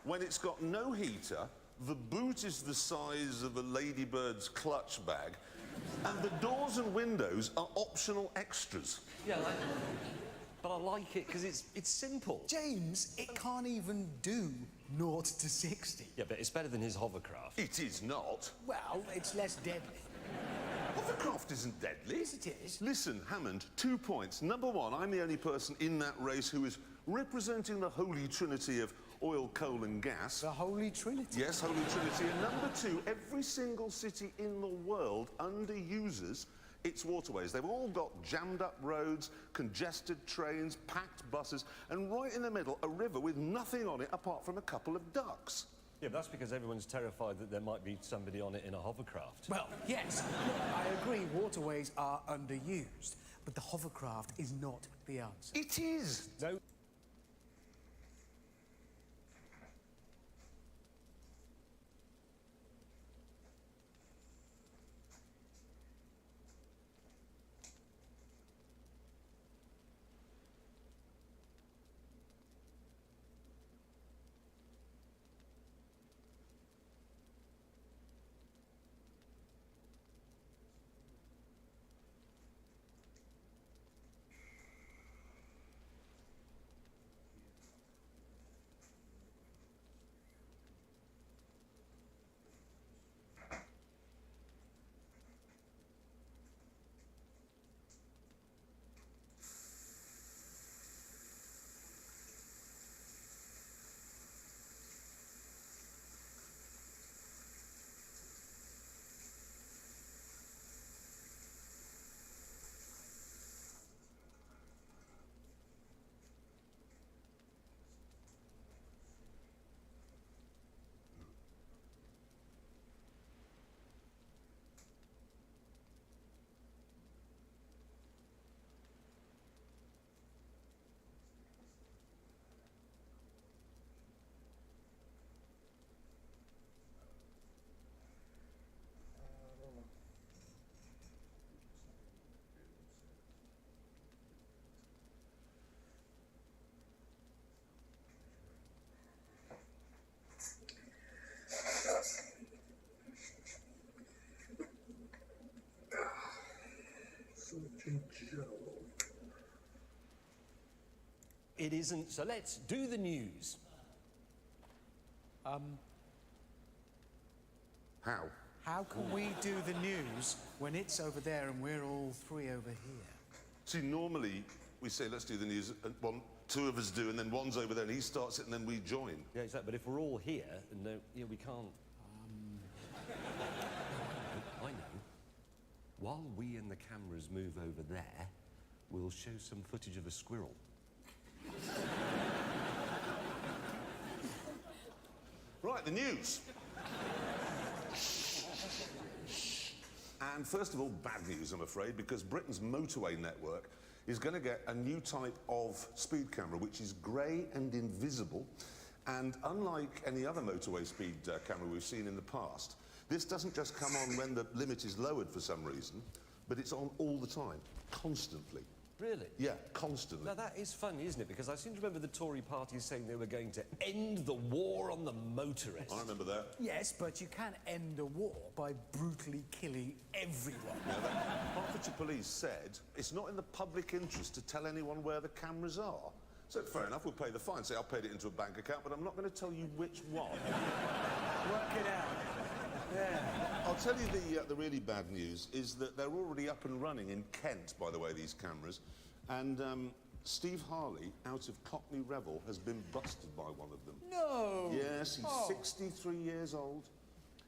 when it's got no heater, the boot is the size of a ladybird's clutch bag, and the doors and windows are optional extras? Yeah, but I like it because it's simple. James, it can't even do 0 to 60. Yeah, but it's better than his hovercraft. It is not. Well, it's less deadly. Hovercraft isn't deadly. Yes, it is. Listen, Hammond, 2 points. Number one, I'm the only person in that race who is representing the holy trinity of oil, coal and gas. The Holy Trinity? Yes, Holy Trinity. And number two, every single city in the world underuses its waterways. They've all got jammed up roads, congested trains, packed buses, and right in the middle, a river with nothing on it apart from a couple of ducks. Yeah, but that's because everyone's terrified that there might be somebody on it in a hovercraft. Well, yes, look, I agree waterways are underused, but the hovercraft is not the answer. It is! No. it isn't. So let's do the news. How? How can we do the news when it's over there and we're all three over here? See, normally we say, let's do the news, and two of us do, and then one's over there, and he starts it, and then we join. Yeah, exactly. But if we're all here, no, yeah, we can't. I know. While we and the cameras move over there, we'll show some footage of a squirrel. Right, the news. And first of all, bad news, I'm afraid, because Britain's motorway network is going to get a new type of speed camera, which is grey and invisible. And unlike any other motorway speed camera we've seen in the past, this doesn't just come on when the limit is lowered for some reason, but it's on all the time, constantly. Really? Yeah, constantly. Now, that is funny, isn't it? Because I seem to remember the Tory party saying they were going to end the war on the motorists. I remember that. Yes, but you can end a war by brutally killing everyone. Now, Hertfordshire Police said it's not in the public interest to tell anyone where the cameras are. So, fair enough, we'll pay the fine. Say, I'll pay it into a bank account, but I'm not going to tell you which one. Work it out. Yeah. I'll tell you the really bad news is that they're already up and running in Kent, by the way, these cameras. And Steve Harley, out of Cockney Revel, has been busted by one of them. No! Yes, he's 63 years old.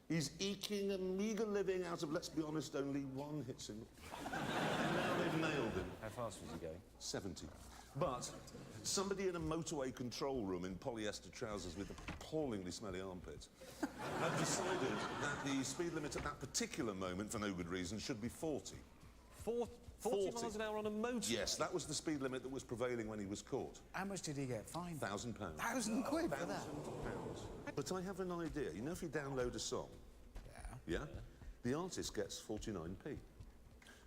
He's eking a meagre living out of, let's be honest, only one hit single. And now they've nailed him. How fast was he going? 70. But somebody in a motorway control room in polyester trousers with appallingly smelly armpits have decided that the speed limit at that particular moment, for no good reason, should be 40. 40 miles an hour on a motor? Yes, that was the speed limit that was prevailing when he was caught. How much did he get fined? £1,000. £1,000 quid for that? £1,000. But I have an idea. You know, if you download a song, yeah, the artist gets 49p.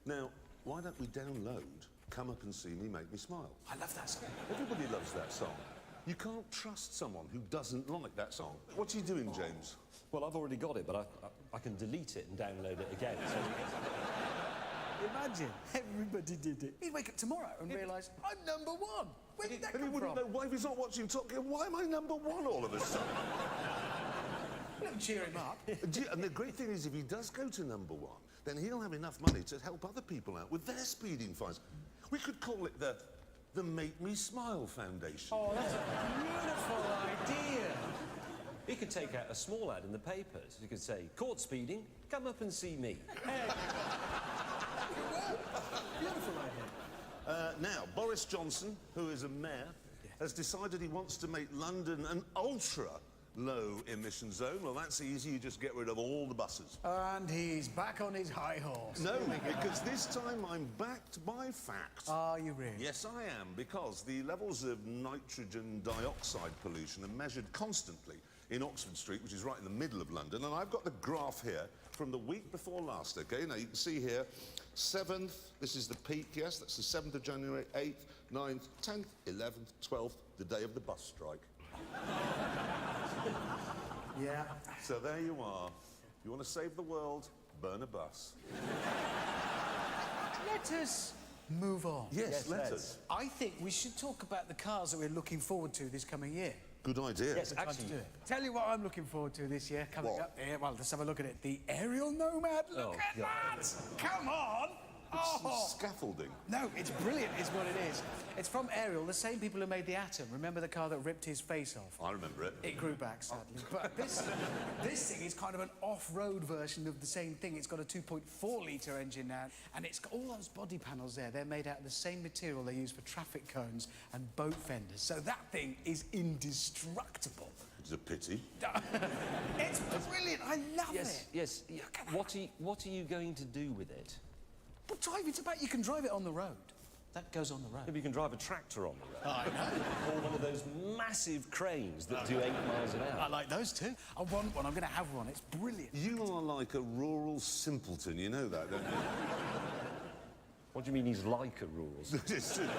Now, why don't we download Come Up and See Me, Make Me Smile? I love that song. Everybody loves that song. You can't trust someone who doesn't like that song. What are you doing, James? Well, I've already got it, but I can delete it and download it again. So imagine, everybody did it. He'd wake up tomorrow and realise, I'm number one. Where did that come from? And he wouldn't know why, if he's not watching Top Gear, why am I number one all of a sudden? Let me cheer him up. And the great thing is, if he does go to number one, then he'll have enough money to help other people out with their speeding fines. We could call it the Make Me Smile Foundation. Oh, that's a beautiful idea. he could take out a small ad in the papers. He could say, caught speeding, come up and see me. Beautiful idea. Now, Boris Johnson, who is a mayor, has decided he wants to make London an ultra-low-emission zone. Well, that's easy. You just get rid of all the buses. And he's back on his high horse. No, because this time I'm backed by fact. Are you really? Yes, I am, because the levels of nitrogen dioxide pollution are measured constantly in Oxford Street, which is right in the middle of London, and I've got the graph here from the week before last, OK? Now, you can see here, 7th, this is the peak, yes, that's the 7th of January, 8th, 9th, 10th, 11th, 12th, the day of the bus strike. Yeah. So there you are. You want to save the world, burn a bus. Let us move on. Yes, let us. I think we should talk about the cars that we're looking forward to this coming year. Good idea. Yes, actually. Do it. Tell you what I'm looking forward to this year coming up here. Well, let's have a look at it. The aerial nomad. Look at that! Come on! It's scaffolding. No, it's brilliant, is what it is. It's from Ariel, the same people who made the Atom. Remember the car that ripped his face off? I remember it. It grew back, sadly. But this thing is kind of an off-road version of the same thing. It's got a 2.4-litre engine now, and it's got all those body panels there. They're made out of the same material they use for traffic cones and boat fenders. So that thing is indestructible. It's a pity. It's brilliant. I love it. Yes. What are you going to do with it? Well, drive it about. You can drive it on the road. That goes on the road. Maybe you can drive a tractor on the road. I know. Or one of those massive cranes that do 8 miles an hour. I like those too. I want one. I'm going to have one. It's brilliant. You are like a rural simpleton. You know that, don't you? What do you mean he's like a rural simpleton?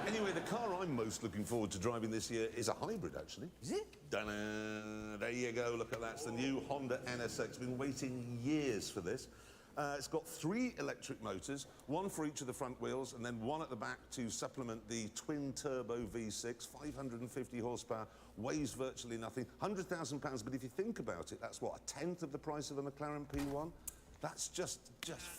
Anyway, the car I'm most looking forward to driving this year is a hybrid, actually. Is it? There you go. Look at that. It's the new Honda NSX. Been waiting years for this. It's got 3 electric motors, 1 for each of the front wheels, and then 1 at the back to supplement the twin-turbo V6, 550 horsepower, weighs virtually nothing, £100,000. But if you think about it, that's what, a tenth of the price of a McLaren P1? That's just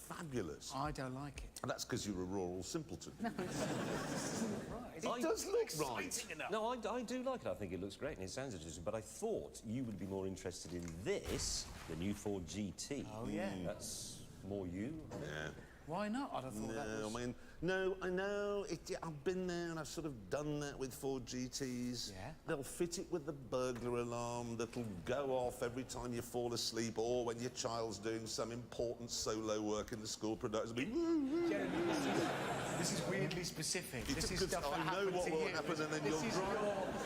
fabulous. I don't like it. And that's because you're a rural simpleton. No, it's right. It does look right. No, I do like it. I think it looks great and it sounds interesting. But I thought you would be more interested in this, the new Ford GT. Oh, yeah. That's more you. Yeah. Why not? I'd have thought that was... I mean, no, I know. I've been there and I've sort of done that with Ford GTs. Yeah? They'll fit it with the burglar alarm that'll go off every time you fall asleep or when your child's doing some important solo work in the school production. Jeremy, this is weirdly specific. This is stuff that I know happened what to will you. happen, and then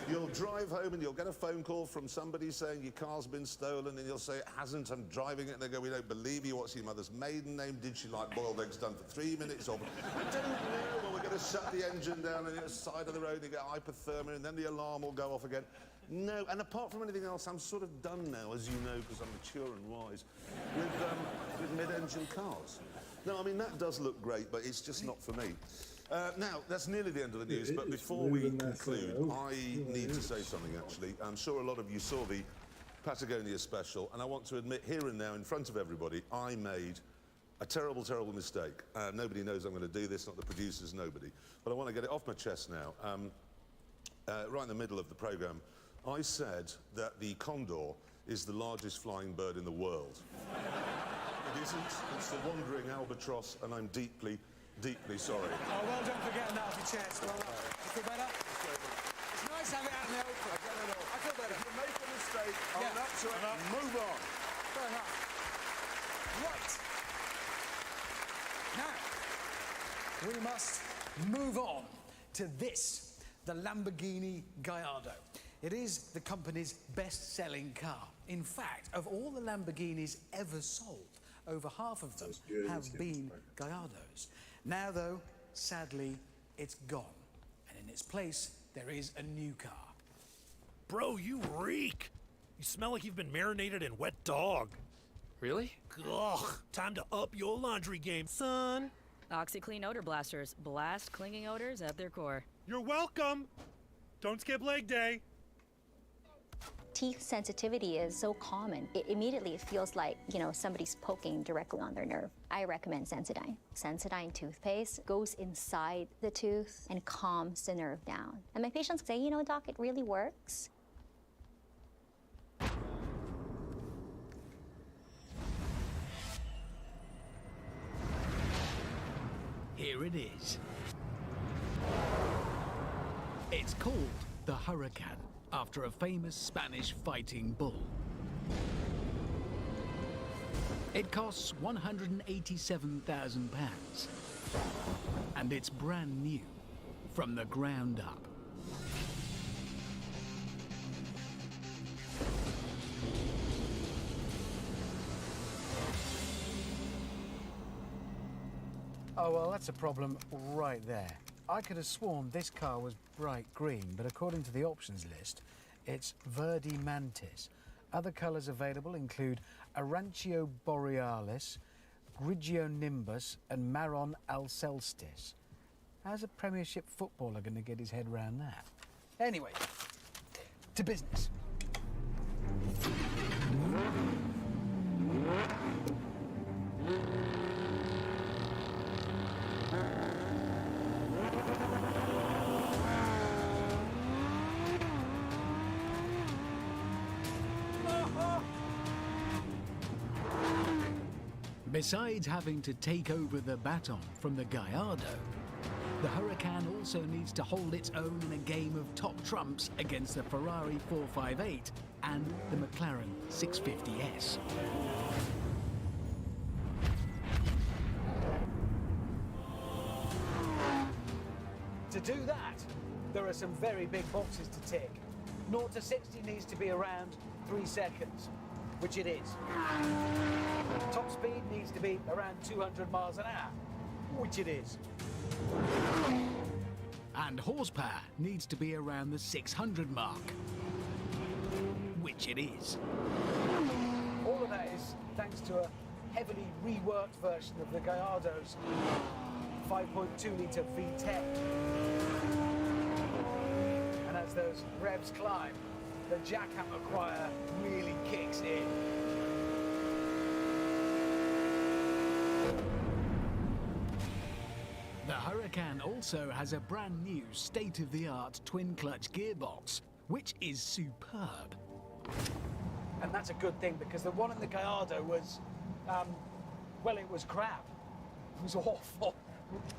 you'll drive home and you'll get a phone call from somebody saying your car's been stolen, and you'll say it hasn't. I'm driving it, and they go, "We don't believe you. What's your mother's maiden name? Did she like boiled eggs done for 3 minutes?" Or I don't know. Well, we're going to shut the engine down on the side of the road and get hypothermia, and then the alarm will go off again. No, and apart from anything else, I'm sort of done now, as you know, because I'm mature and wise, with mid-engine cars. No, I mean, that does look great, but it's just not for me. Now, that's nearly the end of the news, but before we conclude, I need to say something, actually. I'm sure a lot of you saw the Patagonia special, and I want to admit here and now, in front of everybody, I made a terrible, terrible mistake. Nobody knows I'm going to do this, not the producers, nobody. But I want to get it off my chest now. Right in the middle of the programme, I said that the condor is the largest flying bird in the world. It isn't. It's the wandering albatross, and I'm deeply, deeply sorry. Oh, well done for getting that off your chest. Well, you feel better? It's nice to have it out in the open. I feel better. If you make a mistake, own up to it, move on. Fair enough. Right. Now, we must move on to this, the Lamborghini Gallardo. It is the company's best-selling car. In fact, of all the Lamborghinis ever sold, over half of them have been Gallardos. Now, though, sadly, it's gone. And in its place, there is a new car. Bro, you reek. You smell like you've been marinated in wet dog. Really? Ugh, time to up your laundry game, son. OxyClean odor blasters blast clinging odors at their core. You're welcome. Don't skip leg day. Teeth sensitivity is so common. It immediately feels like, somebody's poking directly on their nerve. I recommend Sensodyne. Sensodyne toothpaste goes inside the tooth and calms the nerve down. And my patients say, doc, it really works. Here it is. It's called the Hurricane, after a famous Spanish fighting bull. It costs £187,000, and it's brand new from the ground up. Oh, well, that's a problem right there. I could have sworn this car was bright green, but according to the options list, it's Verde Mantis. Other colours available include Arancio Borealis, Grigio Nimbus, and Marron Alcestis. How's a Premiership footballer going to get his head round that? Anyway, to business. Besides having to take over the baton from the Gallardo, the Hurricane also needs to hold its own in a game of top trumps against the Ferrari 458 and the McLaren 650S. To do that, there are some very big boxes to tick. 0 to 60 needs to be around 3 seconds, which it is. Top speed needs to be around 200 miles an hour, which it is. And horsepower needs to be around the 600 mark, which it is. All of that is thanks to a heavily reworked version of the Gallardo's 5.2-litre V10. And as those revs climb, the jackhammer choir really kicks in. The Huracan also has a brand new state-of-the-art twin-clutch gearbox, which is superb. And that's a good thing, because the one in the Gallardo was, well, it was crap. It was awful.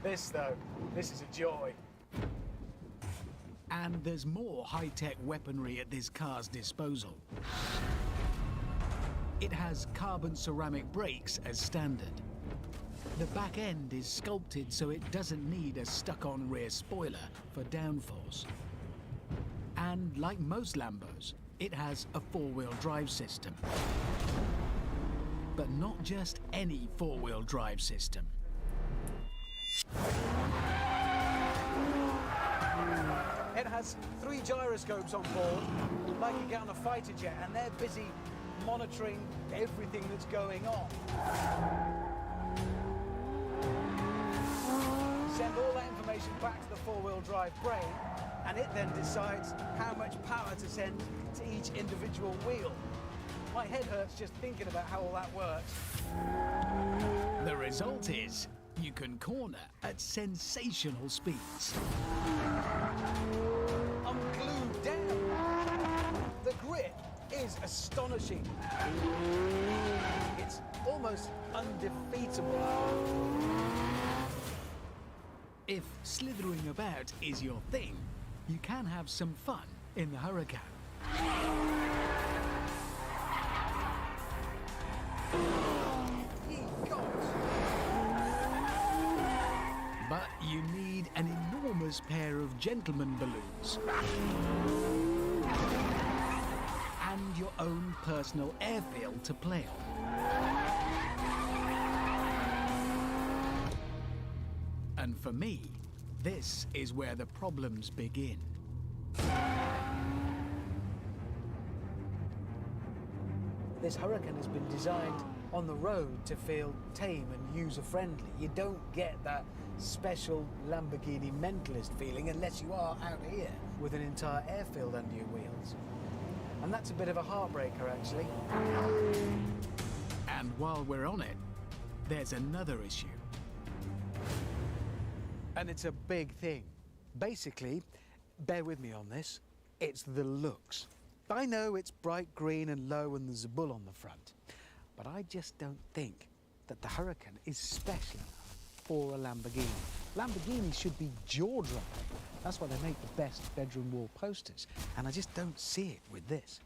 This, though, this is a joy. And there's more high-tech weaponry at this car's disposal. It has carbon ceramic brakes as standard. The back end is sculpted so it doesn't need a stuck-on rear spoiler for downforce. And like most Lambos, it has a four-wheel drive system. But not just any four-wheel drive system. It has 3 gyroscopes on board, like you get on a fighter jet, and they're busy monitoring everything that's going on. Send all that information back to the four-wheel drive brain, and it then decides how much power to send to each individual wheel. My head hurts just thinking about how all that works. The result is, you can corner at sensational speeds. I'm glued down. The grip is astonishing. It's almost undefeatable. If slithering about is your thing, you can have some fun in the Huracan. But you need an enormous pair of gentleman balloons. And your own personal airfield to play on. And for me, this is where the problems begin. This Huracan has been designed on the road to feel tame and user-friendly. You don't get that special Lamborghini mentalist feeling unless you are out here with an entire airfield under your wheels. And that's a bit of a heartbreaker, actually. And while we're on it, there's another issue. And it's a big thing. Basically, bear with me on this, it's the looks. I know it's bright green and low and there's a bull on the front, but I just don't think that the Huracan is special enough for a Lamborghini. Lamborghinis should be jaw-dropping. That's why they make the best bedroom wall posters, and I just don't see it with this.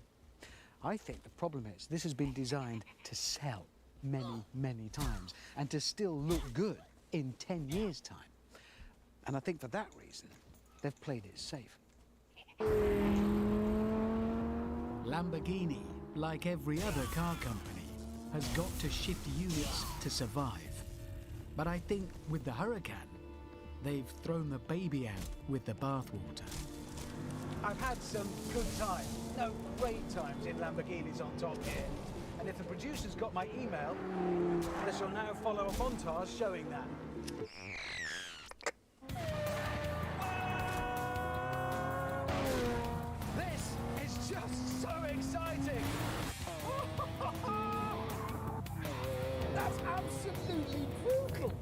I think the problem is this has been designed to sell many, many times and to still look good in 10 years' time. And I think for that reason, they've played it safe. Lamborghini, like every other car company, has got to shift units to survive. But I think with the Huracan, they've thrown the baby out with the bathwater. I've had some good times, no, great times in Lamborghinis on Top Gear. And if the producers got my email, they shall now follow a montage showing that. This is just so exciting! That's absolutely brutal!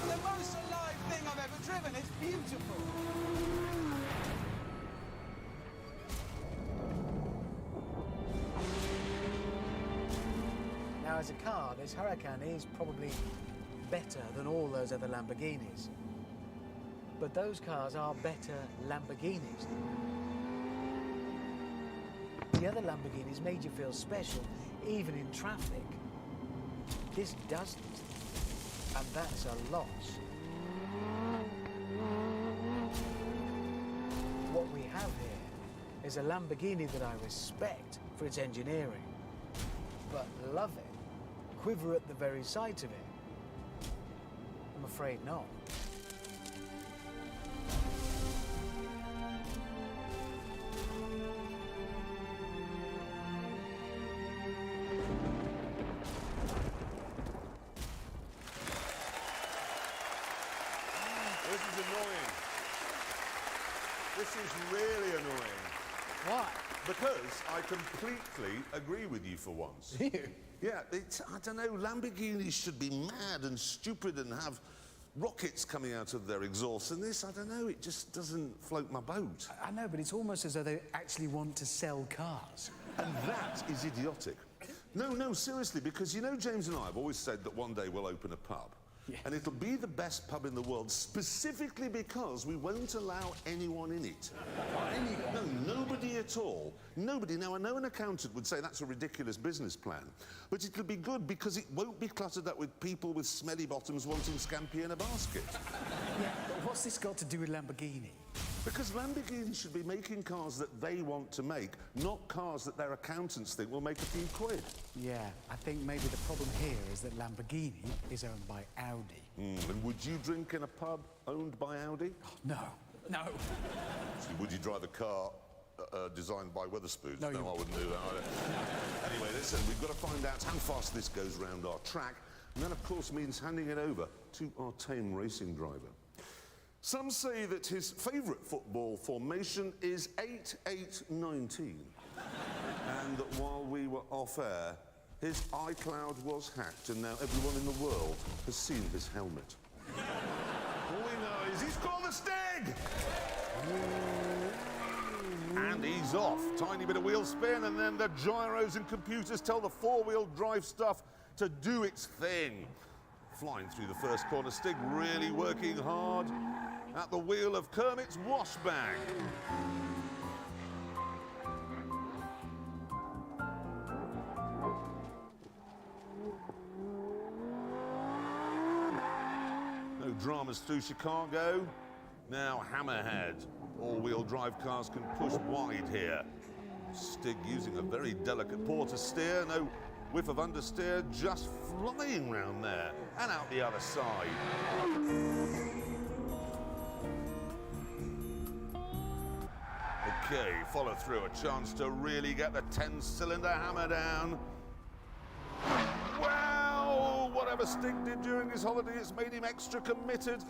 The most alive thing I've ever driven. It's beautiful. Now, as a car, this Huracan is probably better than all those other Lamborghinis. But those cars are better Lamborghinis. The other Lamborghinis made you feel special, even in traffic. This doesn't, and that's a loss. What we have here is a Lamborghini that I respect for its engineering, but love it, quiver at the very sight of it. I'm afraid not. Because I completely agree with you for once. You? Yeah, I don't know, Lamborghinis should be mad and stupid and have rockets coming out of their exhaust, and this, I don't know, it just doesn't float my boat. I know, but it's almost as though they actually want to sell cars. And that is idiotic. No, seriously, because you know James and I have always said that one day we'll open a pub. Yeah. And it'll be the best pub in the world, specifically because we won't allow anyone in it. Anyone? No, nobody at all. Nobody. Now, I know an accountant would say that's a ridiculous business plan, but it'll be good because it won't be cluttered up with people with smelly bottoms wanting scampi in a basket. Yeah, but what's this got to do with Lamborghini? Because Lamborghini should be making cars that they want to make, not cars that their accountants think will make a few quid. Yeah, I think maybe the problem here is that Lamborghini is owned by Audi. And would you drink in a pub owned by Audi? Oh, no. So would you drive a car designed by Wetherspoons? No, I wouldn't do that either. Anyway, listen, we've got to find out how fast this goes round our track, and that, of course, means handing it over to our tame racing driver. Some say that his favourite football formation is 8-8-19. And that while we were off air, his iCloud was hacked, and now everyone in the world has seen his helmet. All we know is he's called the Stig! And he's off. Tiny bit of wheel spin, and then the gyros and computers tell the four-wheel drive stuff to do its thing. Flying through the first corner, Stig really working hard at the wheel of Kermit's wash bag. No dramas through Chicago. Now Hammerhead. All-wheel drive cars can push wide here. Stig using a very delicate paw to steer. No whiff of understeer, just flying round there and out the other side. Okay, follow through, a chance to really get the 10-cylinder hammer down. Wow, whatever Stig did during his holiday, it's made him extra committed.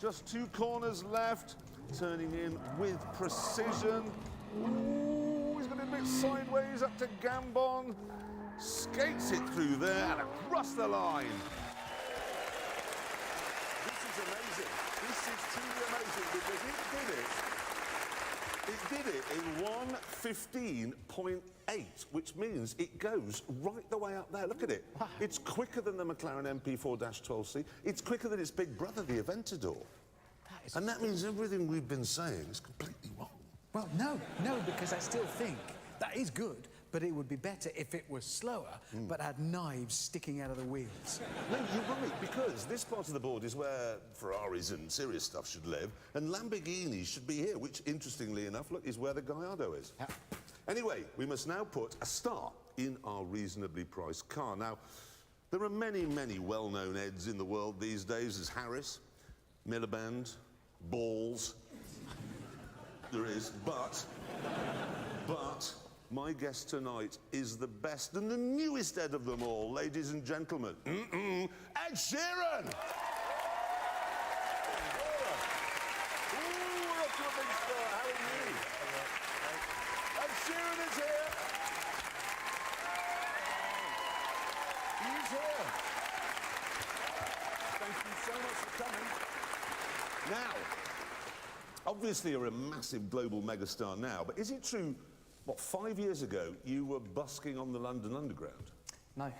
Just 2 corners left, turning in with precision. Ooh, he's got a bit sideways up to Gambon. Skates it through there and across the line. This is amazing. This is truly amazing because it did it in 1:15.8, which means it goes right the way up there. Look at it. It's quicker than the McLaren MP4-12C. It's quicker than its big brother, the Aventador. And that means everything we've been saying is completely wrong. Well, no, because I still think that is good, but it would be better if it was slower, but had knives sticking out of the wheels. No, you're right, because this part of the board is where Ferraris and serious stuff should live, and Lamborghinis should be here, which, interestingly enough, look, is where the Gallardo is. Yeah. Anyway, we must now put a star in our reasonably priced car. Now, there are many, many well-known Eds in the world these days, as Harris, Miliband, Balls. There is, but my guest tonight is the best and the newest Ed of them all, ladies and gentlemen. Ed Sheeran! Ooh, we're up to a big star. How are you? Ed Sheeran is here. He's here. Thank you so much for coming. Now, obviously you're a massive global megastar now, but is it true, what, 5 years ago you were busking on the London Underground? No.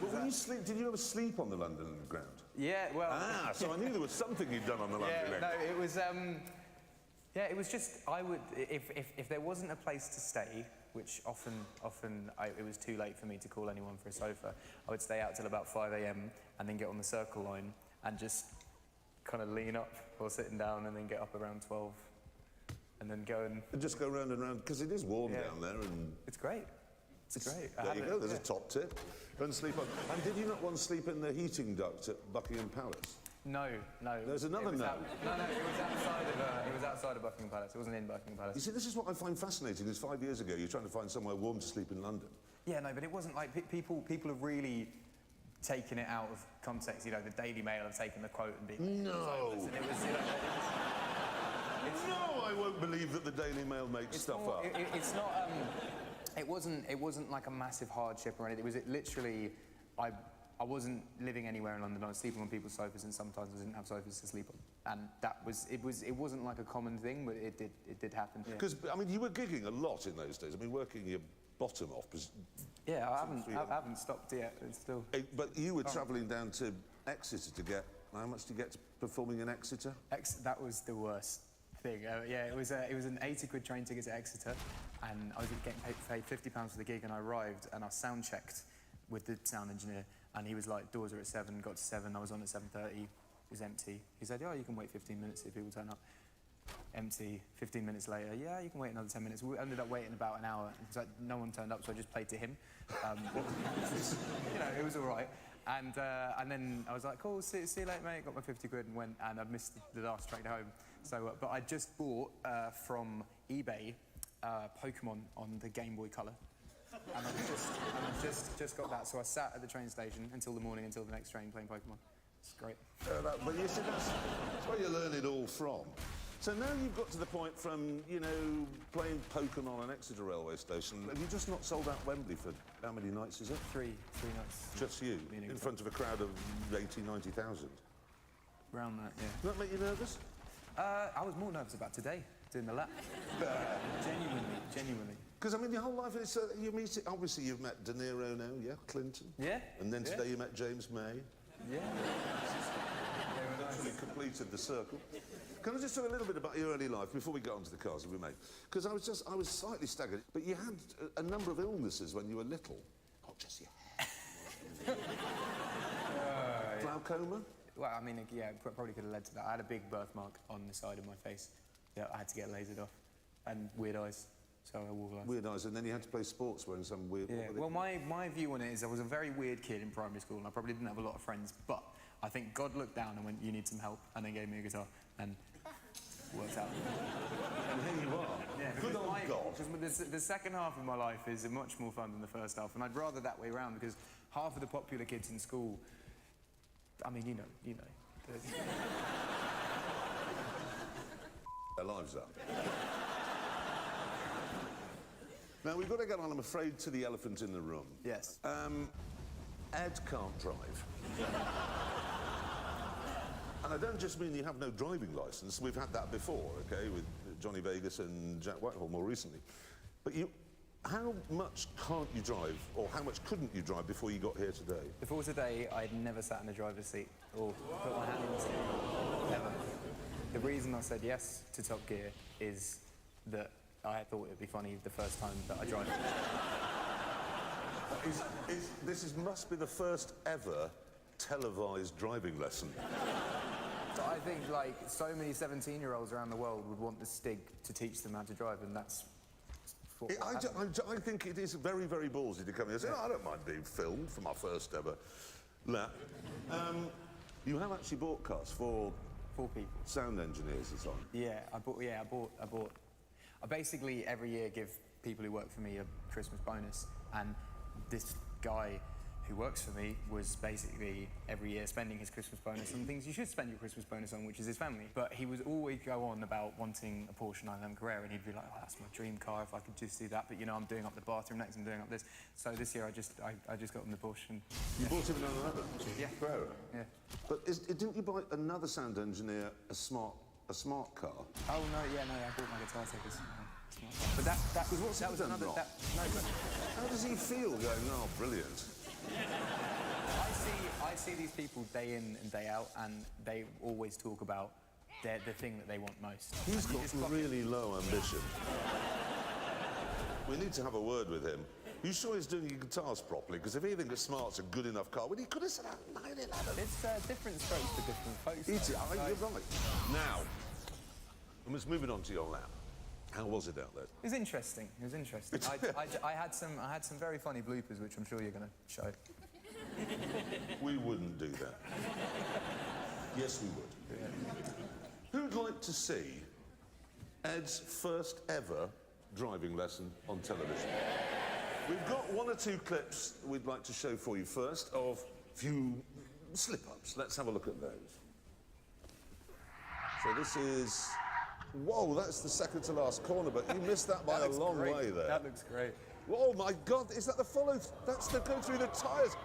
But when you sleep, did you ever sleep on the London Underground? Yeah, well... Ah, so I knew there was something you'd done on the London Underground. No, it was, yeah, it was just, I would, if there wasn't a place to stay, which often it was too late for me to call anyone for a sofa, I would stay out till about 5 a.m. and then get on the Circle line and just kind of lean up or sitting down and then get up around 12 and then go and just go round and round, because it is warm down there and... It's great. It's great. There you go, there's a top tip. Go and sleep on... And did you not want to sleep in the heating duct at Buckingham Palace? No. There's another no. No, it was outside of Buckingham Palace. It wasn't in Buckingham Palace. You see, this is what I find fascinating, is 5 years ago you're trying to find somewhere warm to sleep in London. Yeah, no, but it wasn't like... People have really taken it out of context. You know, the Daily Mail have taken the quote and been... No! And it was, you know, it's No, I won't believe that the Daily Mail makes stuff up. It's not. It wasn't like a massive hardship or anything. It was literally, I wasn't living anywhere in London. I was sleeping on people's sofas, and sometimes I didn't have sofas to sleep on. And it wasn't like a common thing, but it did happen. Because I mean, you were gigging a lot in those days. I mean, working your bottom off. Yeah, I haven't stopped yet. It's still. But you were travelling down to Exeter to get. How much do you get to performing in Exeter? That was the worst thing. Yeah, it was an 80 quid train ticket to Exeter, and I was getting paid £50 for the gig, and I arrived and I sound checked with the sound engineer, and he was like, doors are at 7, got to 7, I was on at 7:30, it was empty. He said, oh, you can wait 15 minutes if people turn up. Empty. 15 minutes later, yeah, you can wait another 10 minutes. We ended up waiting about an hour. So no one turned up, so I just played to him. You know, it was all right. And then I was like, cool, see you later, mate. Got my 50 quid and went, and I missed the last train home. So, but I just bought from eBay Pokemon on the Game Boy Color. And I've just got that. So I sat at the train station until the morning, until the next train, playing Pokemon. It's great. But you see, that's where you learn it all from. So now you've got to the point from, you know, playing Pokemon on Exeter railway station. Have you just not sold out Wembley for how many nights is it? Three nights. Just you? In front of a crowd of 80, 90,000? Around that, yeah. Does that make you nervous? I was more nervous about today, doing the lap. Genuinely. Because, I mean, your whole life is... you meet... Obviously, you've met De Niro now, yeah? Clinton. Yeah. And then today you met James May. Yeah. Actually completed the circle. Can I just talk a little bit about your early life before we get on to the cars, if we may? Because I was slightly staggered. But you had a number of illnesses when you were little. Not just your hair. Glaucoma? Well, I mean, yeah, it probably could have led to that. I had a big birthmark on the side of my face that I had to get lasered off. And weird eyes, so I wore glasses. Weird eyes, and then you had to play sports wearing some weird... Yeah, well, my view on it is I was a very weird kid in primary school, and I probably didn't have a lot of friends, but I think God looked down and went, you need some help, and then gave me a guitar, and worked out. And here you are. Yeah, good old God. Because the second half of my life is much more fun than the first half, and I'd rather that way around, because half of the popular kids in school, I mean, you know. Their lives up. Now, we've got to get on, I'm afraid, to the elephant in the room. Yes. Ed can't drive. And I don't just mean you have no driving licence. We've had that before, OK, with Johnny Vegas and Jack Whitehall more recently. But how much can't you drive, or how much couldn't you drive before you got here today? Before today, I'd never sat in a driver's seat or put my hand in the seat. Never. The reason I said yes to Top Gear is that I thought it'd be funny the first time that I drive. This must be the first ever televised driving lesson. So I think, like, so many 17-year-olds around the world would want the Stig to teach them how to drive, and that's... I think it is very, very ballsy to come here and say, I don't mind being filmed for my first ever lap. You have actually bought cars for... 4 people. Sound engineers and so on. Yeah, I bought... I basically, every year, give people who work for me a Christmas bonus, and this guy who works for me was basically every year spending his Christmas bonus on things you should spend your Christmas bonus on, which is his family. But he would always go on about wanting a Porsche 911 Carrera, and he'd be like, oh, that's my dream car if I could just do that. But, you know, I'm doing up the bathroom next, I'm doing up this. So this year I just got him the Porsche. And, you bought him a 911? Yeah. Carrera? Yeah. But didn't you buy another sound engineer a smart car? Oh, no, yeah, no, I bought my guitar takers. But that was another... How does he feel going, oh, brilliant? I see these people day in and day out, and they always talk about the thing that they want most. He's got really low ambition. We need to have a word with him. You sure he's doing your guitars properly? Because if he thinks Smart's a good enough car, well, he could have said 911. It's different strokes for different folks. You're right. Now, let's move it on to your lap. How was it out there? It was interesting. I had some very funny bloopers, which I'm sure you're going to show. We wouldn't do that. Yes, we would. Yeah. Who'd like to see Ed's first ever driving lesson on television? We've got 1 or 2 clips we'd like to show for you first of a few slip-ups. Let's have a look at those. So this is Whoa, that's the second to last corner, but you missed that by a long way there. That looks great. Oh my God, is that the follow? That's the go through the tyres.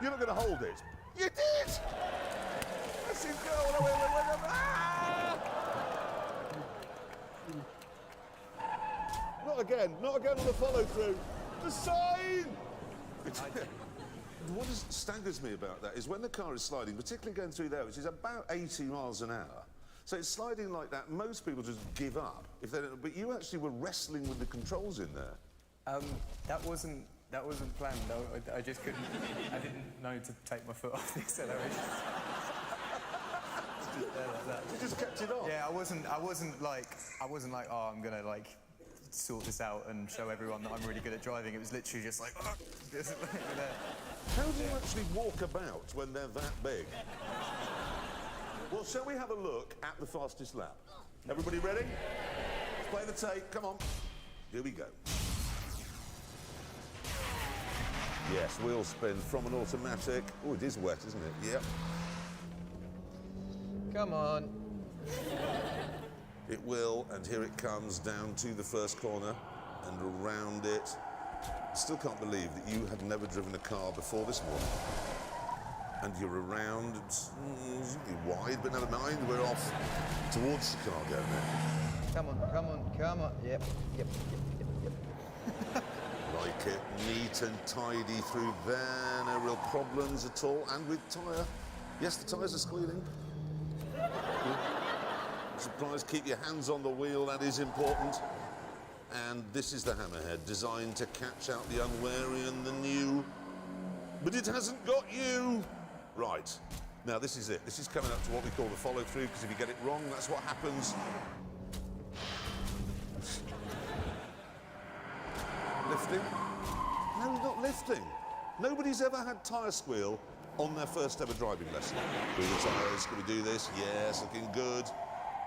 You're not going to hold it. You did! That's it, go. Wait. Ah! Not again on the follow through. The sign! What staggers me about that is when the car is sliding, particularly going through there, which is about 80 miles an hour, so it's sliding like that, most people just give up if they don't, but you actually were wrestling with the controls in there. That wasn't planned. I just couldn't. I didn't know to take my foot off the acceleration. Just there like that. You just kept it on. Yeah, I wasn't like, oh, I'm gonna like sort this out and show everyone that I'm really good at driving. It was literally just like, just like that. How do you actually walk about when they're that big? Well, shall we have a look at the fastest lap? Everybody ready? Let's play the tape. Come on. Here we go. Yes, wheel spin from an automatic. Oh, it is wet, isn't it? Yep. Come on. It will, and here it comes down to the first corner and around it. I still can't believe that you had never driven a car before this morning. And you're around, it's wide, but never mind, we're off towards Chicago now. Come on. Yep. Like it, neat and tidy through there, no real problems at all. And with tyre, yes, the tyres are squealing. Surprise, keep your hands on the wheel, that is important. And this is the Hammerhead, designed to catch out the unwary and the new. But it hasn't got you. Right, now this is it. This is coming up to what we call the follow-through, because if you get it wrong, that's what happens. Lifting? No, not lifting. Nobody's ever had tyre squeal on their first ever driving lesson. Through the tyres, can we do this? Yes, looking good.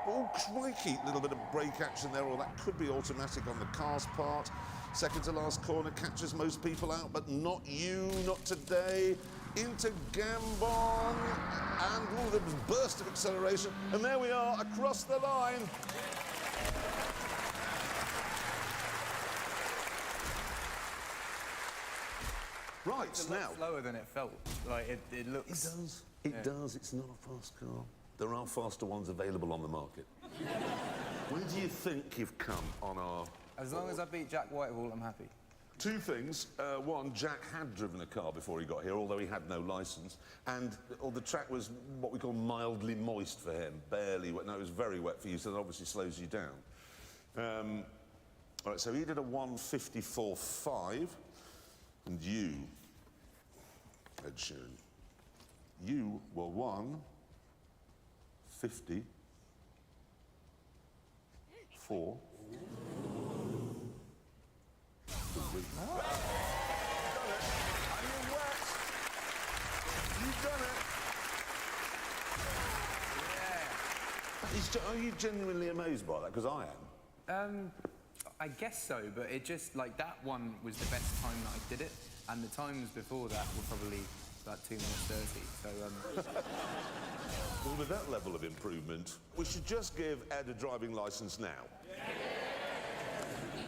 Oh, crikey, little bit of brake action there, or that could be automatic on the car's part. Second to last corner catches most people out, but not you, not today. Into Gambon, and oh, there was a burst of acceleration, and there we are, across the line. Right, it's now. Slower than it felt. Like it looks. It does. It does. It's not a fast car. There are faster ones available on the market. Where do you think you've come on our? As long as I beat Jack Whitehall, I'm happy. Two things. One, Jack had driven a car before he got here, although he had no licence, and the track was what we call mildly moist for him, barely wet. No, it was very wet for you, so that obviously slows you down. All right, so he did a 1:54.5, and you, Ed Sheeran, you were 1:54. You've done it. Yeah. Are you genuinely amazed by that? Because I am. I guess so, but it just, like, that one was the best time that I did it, and the times before that were probably about 2 minutes 30, so, Well, with that level of improvement, we should just give Ed a driving licence now.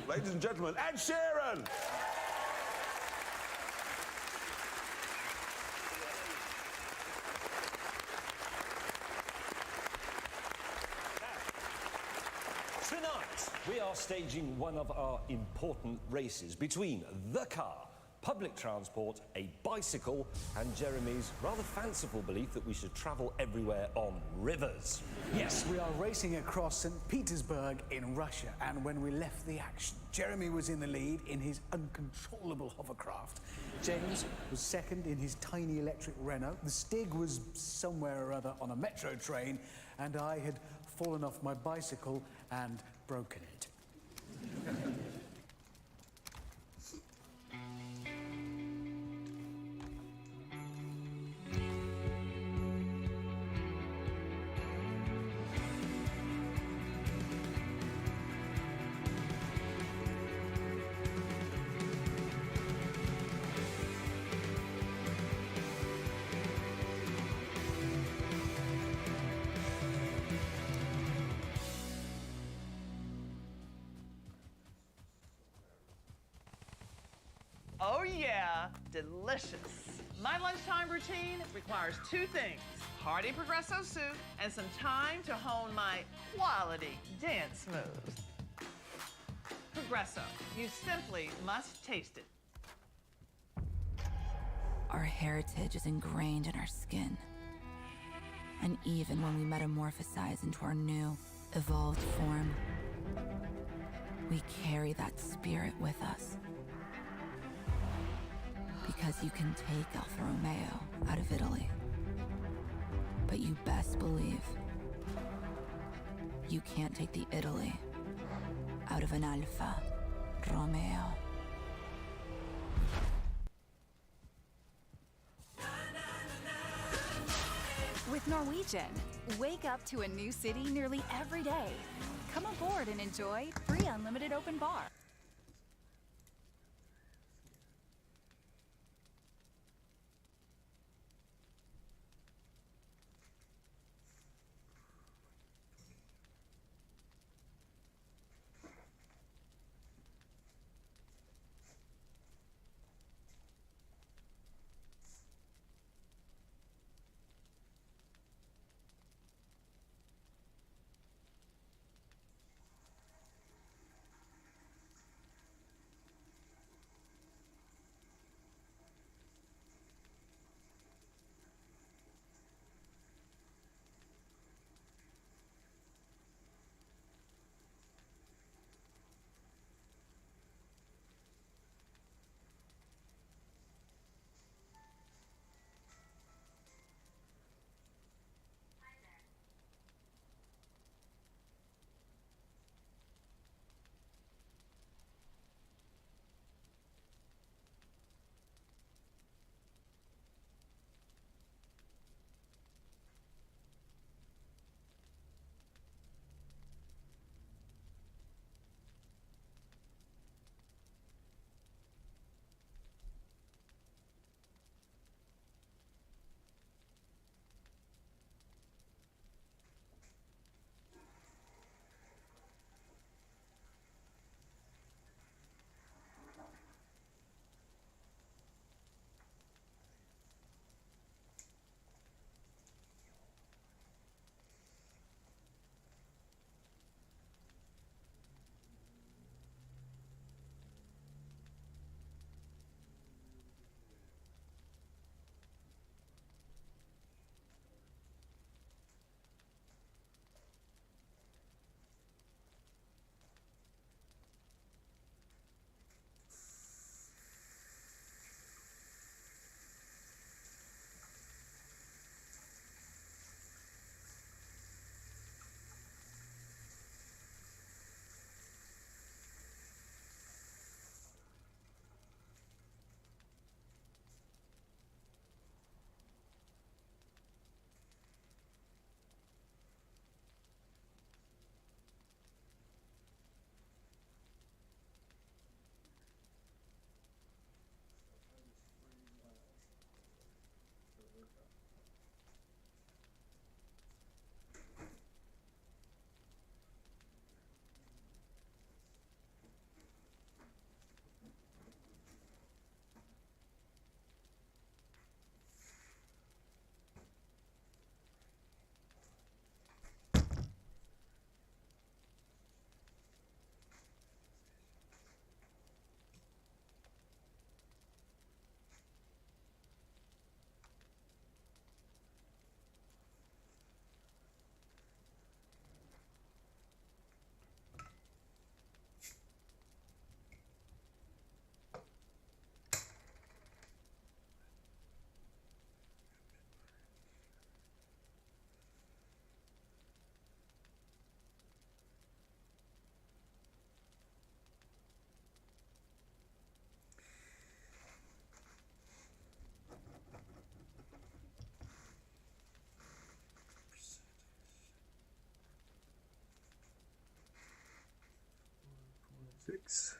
Ladies and gentlemen, Ed Sheeran! Tonight, we are staging one of our important races between the car, public transport, a bicycle, and Jeremy's rather fanciful belief that we should travel everywhere on rivers. Yes, we are racing across St. Petersburg in Russia, and when we left the action, Jeremy was in the lead in his uncontrollable hovercraft. James was second in his tiny electric Renault. The Stig was somewhere or other on a metro train, and I had fallen off my bicycle and broken it. delicious. My lunchtime routine requires two things: hearty Progresso soup and some time to hone my quality dance moves. Progresso, you simply must taste it. Our heritage is ingrained in our skin. And even when we metamorphosize into our new, evolved form, we carry that spirit with us. Because you can take Alfa Romeo out of Italy, but you best believe you can't take the Italy out of an Alfa Romeo. With Norwegian, wake up to a new city nearly every day. Come aboard and enjoy free unlimited open bar. Six.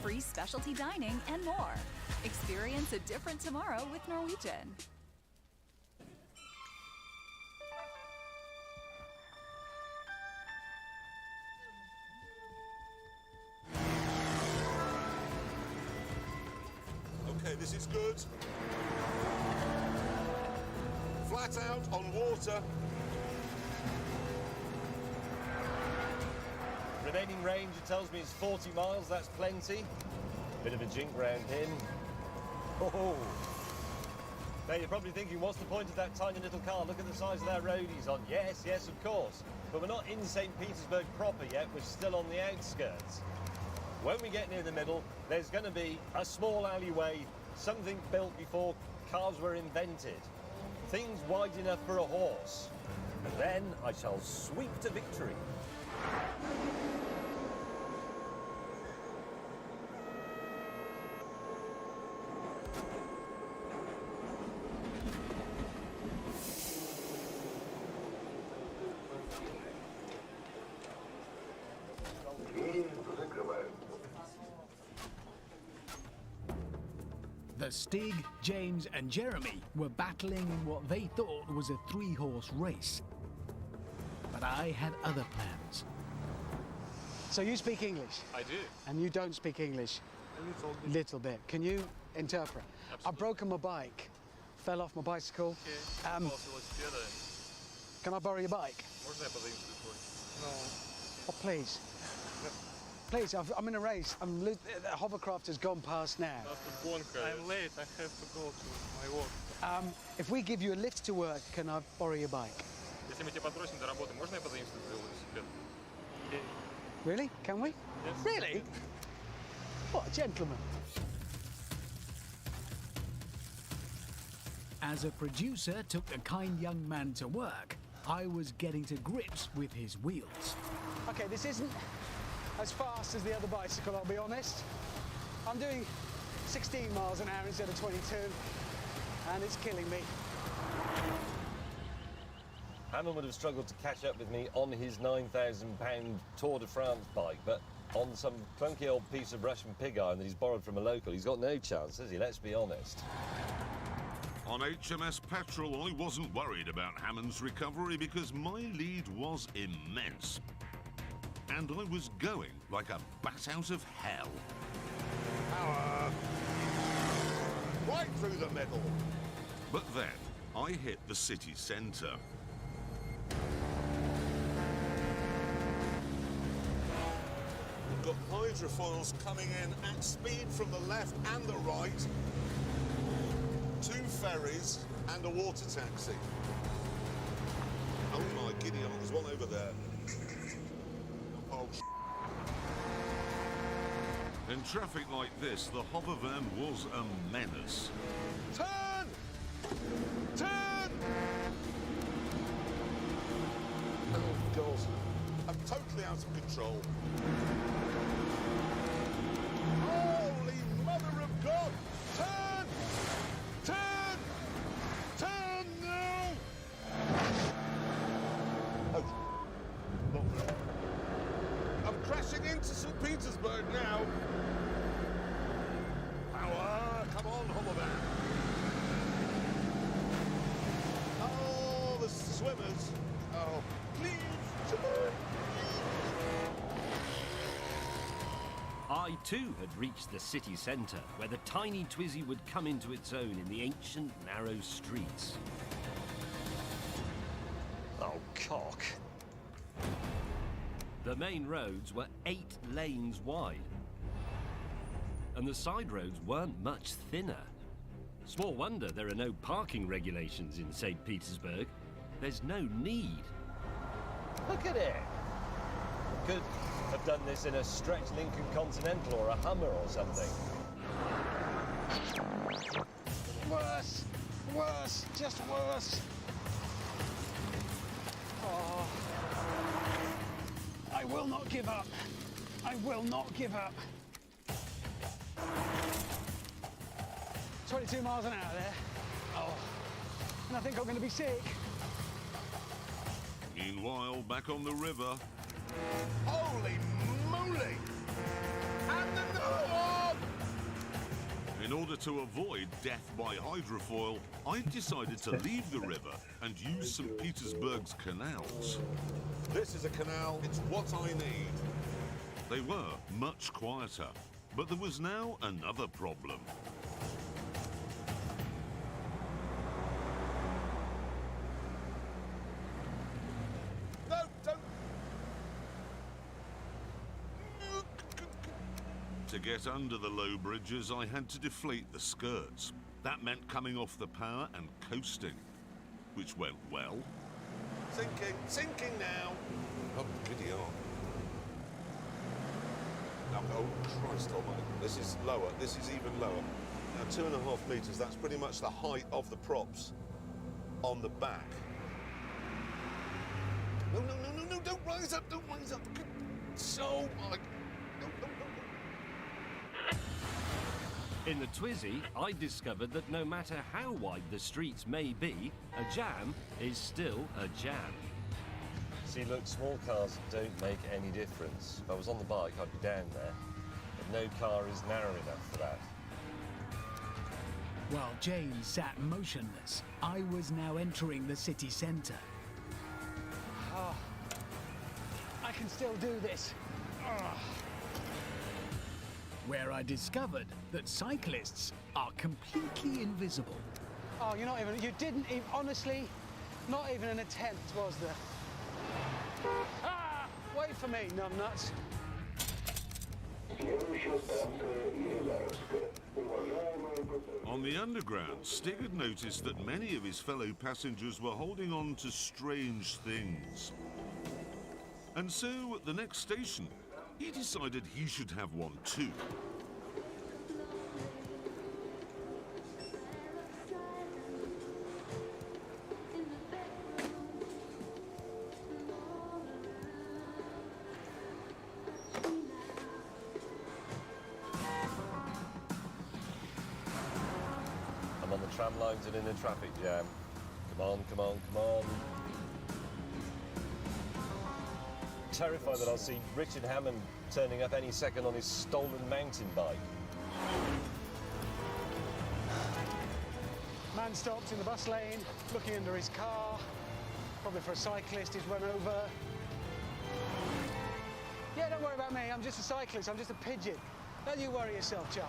Free specialty dining and more. Experience a different tomorrow with Norwegian. Okay, this is good. Flat out on water. Remaining range, it tells me, is 40 miles. That's plenty. Bit of a jink round him. Oh. Now, you're probably thinking, what's the point of that tiny little car? Look at the size of that road he's on. Yes, yes, of course. But we're not in St. Petersburg proper yet. We're still on the outskirts. When we get near the middle, there's going to be a small alleyway, something built before cars were invented. Things wide enough for a horse. And then I shall sweep to victory. The Stig, James and Jeremy were battling in what they thought was a three-horse race. But I had other plans. So you speak English? I do. And you don't speak English? A Little bit. Can you interpret? I've broken my bike. Fell off my bicycle. Can I borrow your bike? Oh, please. Please, I'm in a race. The hovercraft has gone past now. I'm late. I have to go to my work. If we give you a lift to work, can I borrow your bike? Если мы тебя подбросим до работы, можно я позаимствую твой велосипед? Really? Can we? Yes. Really? What a gentleman. As a producer took the kind young man to work, I was getting to grips with his wheels. Okay, this isn't as fast as the other bicycle, I'll be honest. I'm doing 16 miles an hour instead of 22, and it's killing me. Hammond would have struggled to catch up with me on his £9,000 Tour de France bike, but on some clunky old piece of Russian pig iron that he's borrowed from a local, he's got no chance, has he? Let's be honest. On HMS Petrel, I wasn't worried about Hammond's recovery because my lead was immense. And I was going like a bat out of hell. Power! Right through the middle. But then, I hit the city centre. We've got hydrofoils coming in at speed from the left and the right. 2 ferries and a water taxi. Oh my giddy aunt, there's one over there. Oh, In traffic like this, the hover van was a menace. Turn! Turn! Oh, God. I'm totally out of control. Holy Mother of God! Turn! Turn! Turn now! Oh. Not there. I'm crashing into St. Petersburg now. Power! Come on, hovervan. Oh, the swimmers. Oh, please, turn. I too had reached the city centre, where the tiny Twizy would come into its own in the ancient narrow streets. Oh, cock. The main roads were 8 lanes wide, and the side roads weren't much thinner. Small wonder there are no parking regulations in St. Petersburg. There's no need. Look at it. Could have done this in a stretched Lincoln Continental or a Hummer or something. Worse! Worse! Just worse! Oh. I will not give up. I will not give up. 22 miles an hour there. Oh. And I think I'm going to be sick. Meanwhile, back on the river, Holy moly! And another one! in order to avoid death by hydrofoil, I decided to leave the river and use St. Petersburg's canals. This is a canal. It's what I need. They were much quieter, but there was now another problem. To get under the low bridges, I had to deflate the skirts. That meant coming off the power and coasting, which went well. Sinking now. Oh, giddy on. Oh, Christ almighty. This is lower. This is even lower. Now, 2.5 metres, that's pretty much the height of the props on the back. No, don't rise up, So, Mike. In the Twizy, I discovered that no matter how wide the streets may be, a jam is still a jam. See, look, small cars don't make any difference. If I was on the bike, I'd be down there. But no car is narrow enough for that. While James sat motionless, I was now entering the city centre. Oh, I can still do this. Oh. Where I discovered that cyclists are completely invisible. Oh, you didn't even, honestly, not even an attempt, was there? Ah! Wait for me, numbnuts. On the underground, Stig had noticed that many of his fellow passengers were holding on to strange things. And so, at the next station, he decided he should have one too. I'm on the tram lines and in a traffic jam. Come on, come on, come on. Terrified that I'll see Richard Hammond turning up any second on his stolen mountain bike. Man stopped in the bus lane, looking under his car. Probably for a cyclist he's run over. Yeah, don't worry about me. I'm just a cyclist. I'm just a pigeon. Don't you worry yourself, chum.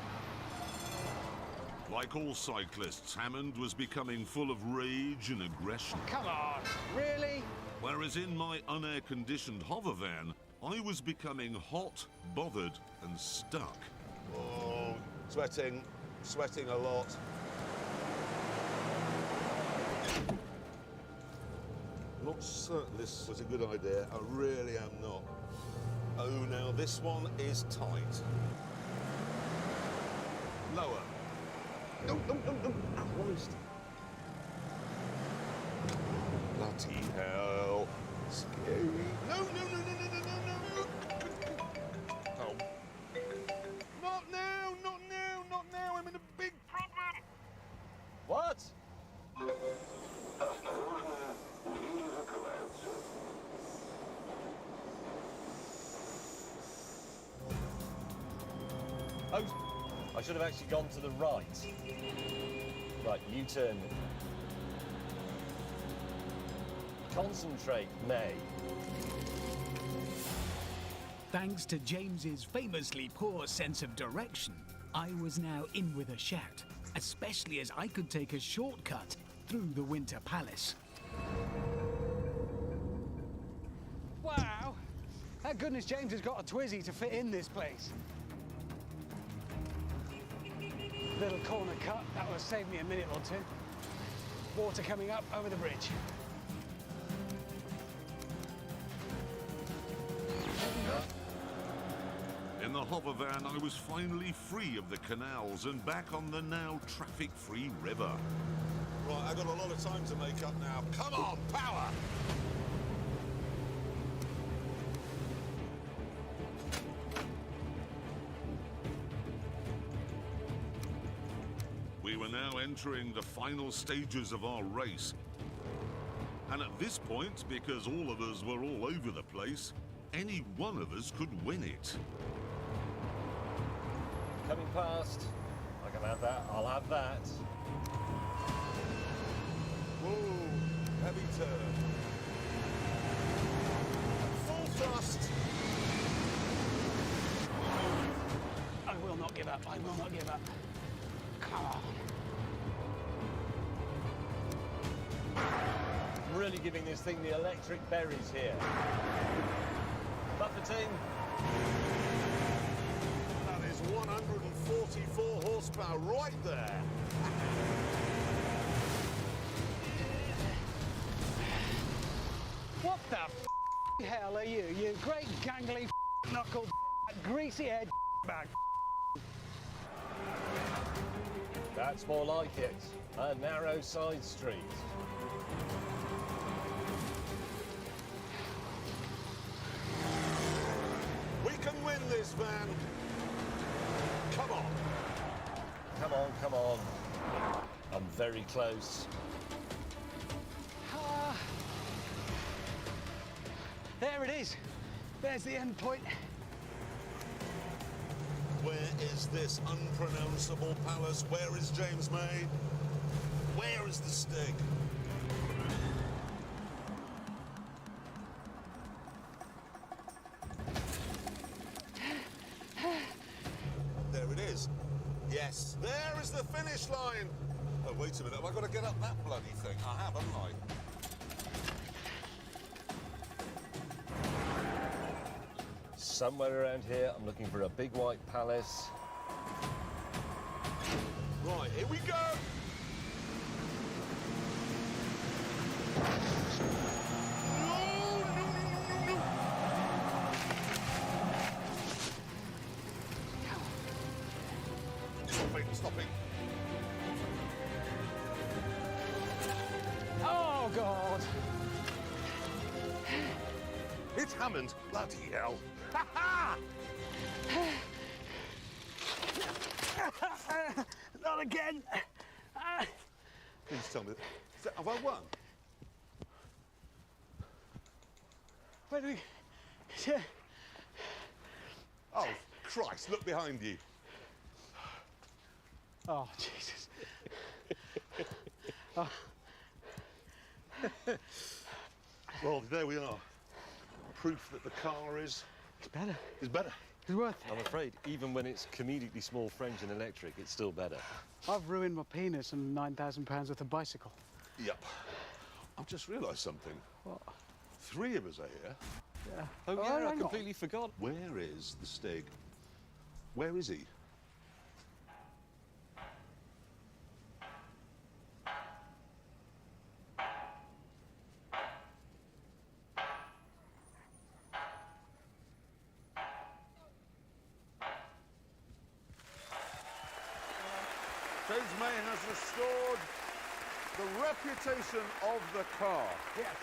Like all cyclists, Hammond was becoming full of rage and aggression. Come on, really? Whereas in my unair-conditioned hover van, I was becoming hot, bothered, and stuck. Oh, sweating a lot. Not certain this was a good idea. I really am not. Oh, now this one is tight. Lower. No. Christ. Bloody hell. Scary. No. Oh. Not now. I'm in a big problem. What? Oh, I should have actually gone to the right. Right, U-turn. Concentrate, May. Thanks to James's famously poor sense of direction, I was now in with a shout, especially as I could take a shortcut through the Winter Palace. Wow! Thank goodness James has got a Twizy to fit in this place. Little corner cut, that will save me a minute or two. Water coming up over the bridge. In the hover van, I was finally free of the canals and back on the now traffic-free river. Right, I've got a lot of time to make up now. Come on, power! We were now entering the final stages of our race. And at this point, because all of us were all over the place, any one of us could win it. Coming past. I can have that. I'll have that. Whoa, heavy turn. Full thrust. I will not give up. Come on. I'm really giving this thing the electric berries here. Buffeting. That is 244 horsepower right there. What the hell are you? You great gangly knuckled greasy-head bag. That's more like it. A narrow side street. We can win this, Van. Come on. Come on, come on. I'm very close. There it is. There's the end point. Where is this unpronounceable palace? Where is James May? Where is the Stig? There it is. Yes, there is the finish line. Oh, wait a minute. Have I got to get up that bloody thing? I have, haven't I? Somewhere around here, I'm looking for a big white palace. Right, here we go. Stopping. Oh, God. It's Hammond. Bloody hell. Ha ha! Not again. Please tell me. Have I won? Where do we... Oh, Christ, look behind you. Oh, Jesus. Oh. Well, there we are. Proof that the car is... It's better. Is better. It's worth it. I'm afraid, even when it's comedically small French and electric, it's still better. I've ruined my penis and £9,000 worth of bicycle. Yep. I've just realised something. What? 3 of us are here. Yeah. Oh, yeah, I hang on. completely forgot. Where is the Stig? Where is he? James May has restored the reputation of the car. Yes.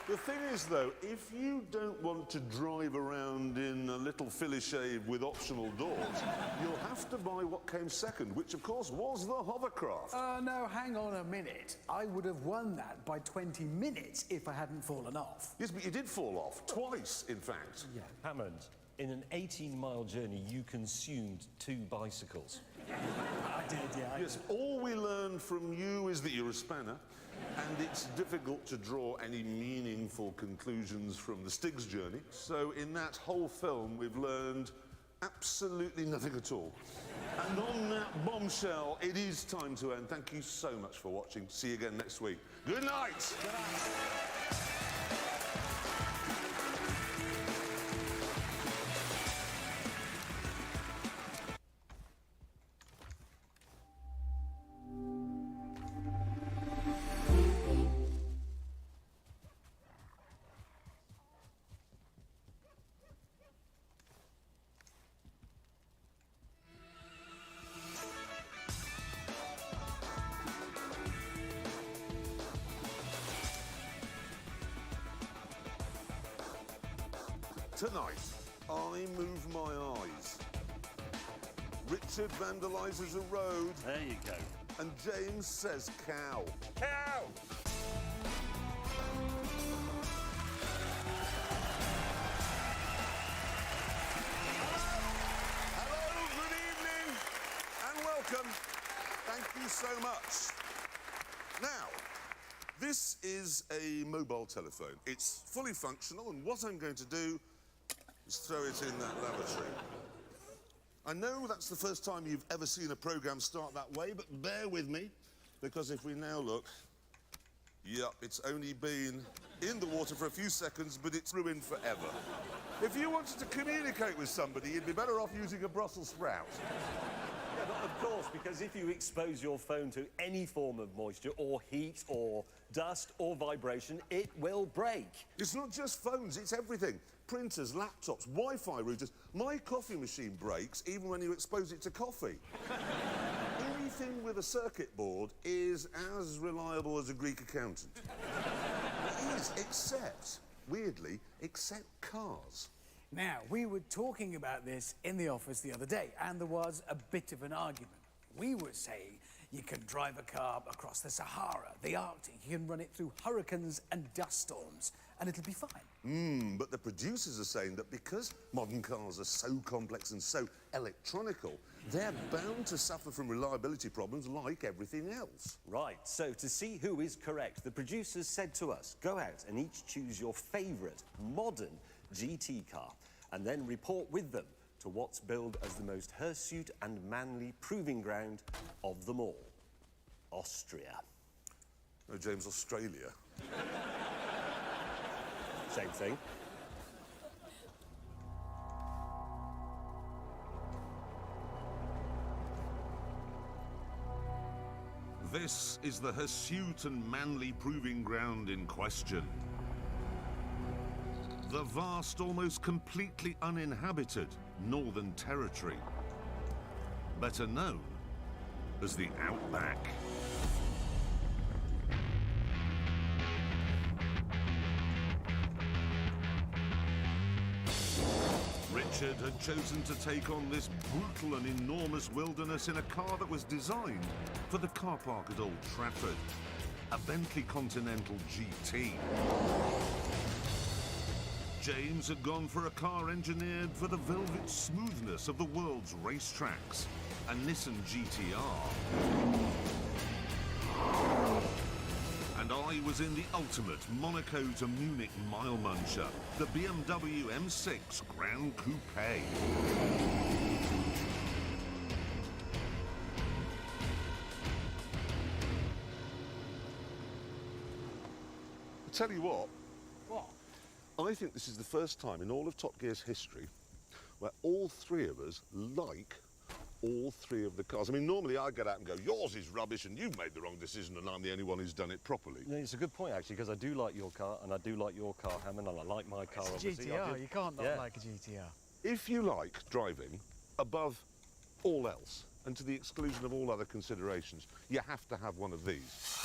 The thing is, though, if you don't want to drive around in a little Philly-shave with optional doors, you'll have to buy what came second, which, of course, was the hovercraft. No, hang on a minute. I would have won that by 20 minutes if I hadn't fallen off. Yes, but you did fall off. Twice, in fact. Yeah. Hammond, in an 18-mile journey, you consumed 2 bicycles. I did, yeah. Yes, all we learned from you is that you're a spanner, and it's difficult to draw any meaningful conclusions from the Stig's journey. So in that whole film, we've learned absolutely nothing at all. And on that bombshell, it is time to end. Thank you so much for watching. See you again next week. Good night. Good night. Tonight, I move my eyes. Richard vandalises a road. There you go. And James says cow. Cow! Hello, good evening, and welcome. Thank you so much. Now, this is a mobile telephone. It's fully functional, and what I'm going to do is throw it in that lavatory. I know that's the first time you've ever seen a programme start that way, but bear with me, because if we now look, yep, it's only been in the water for a few seconds, but it's ruined forever. If you wanted to communicate with somebody, you'd be better off using a Brussels sprout. Yeah, but of course, because if you expose your phone to any form of moisture or heat or dust or vibration, it will break. It's not just phones, it's everything. Printers, laptops, Wi-Fi routers. My coffee machine breaks even when you expose it to coffee. Anything with a circuit board is as reliable as a Greek accountant. It is, except, weirdly, except cars. Now, we were talking about this in the office the other day, and there was a bit of an argument. We were saying you can drive a car across the Sahara, the Arctic, you can run it through hurricanes and dust storms, and it'll be fine. But the producers are saying that because modern cars are so complex and so electronical, they're bound to suffer from reliability problems like everything else. Right, so to see who is correct, the producers said to us, go out and each choose your favourite modern GT car and then report with them to what's billed as the most hirsute and manly proving ground of them all. Austria. No, James, Australia. Same thing. This is the hirsute and manly proving ground in question. The vast, almost completely uninhabited Northern Territory, better known as the Outback. Richard had chosen to take on this brutal and enormous wilderness in a car that was designed for the car park at Old Trafford, a Bentley Continental GT. James had gone for a car engineered for the velvet smoothness of the world's racetracks, a Nissan GTR. And I was in the ultimate Monaco to Munich mile muncher, the BMW M6 Grand Coupe. I'll tell you what. What? I think this is the first time in all of Top Gear's history where all three of us like all three of the cars. I mean, normally I get out and go, yours is rubbish and you've made the wrong decision and I'm the only one who's done it properly. No, it's a good point, actually, because I do like your car and I do like your car, Hammond, and I like my car, It's a obviously. GTR, you can't not like a GTR. If you like driving above all else and to the exclusion of all other considerations, you have to have one of these.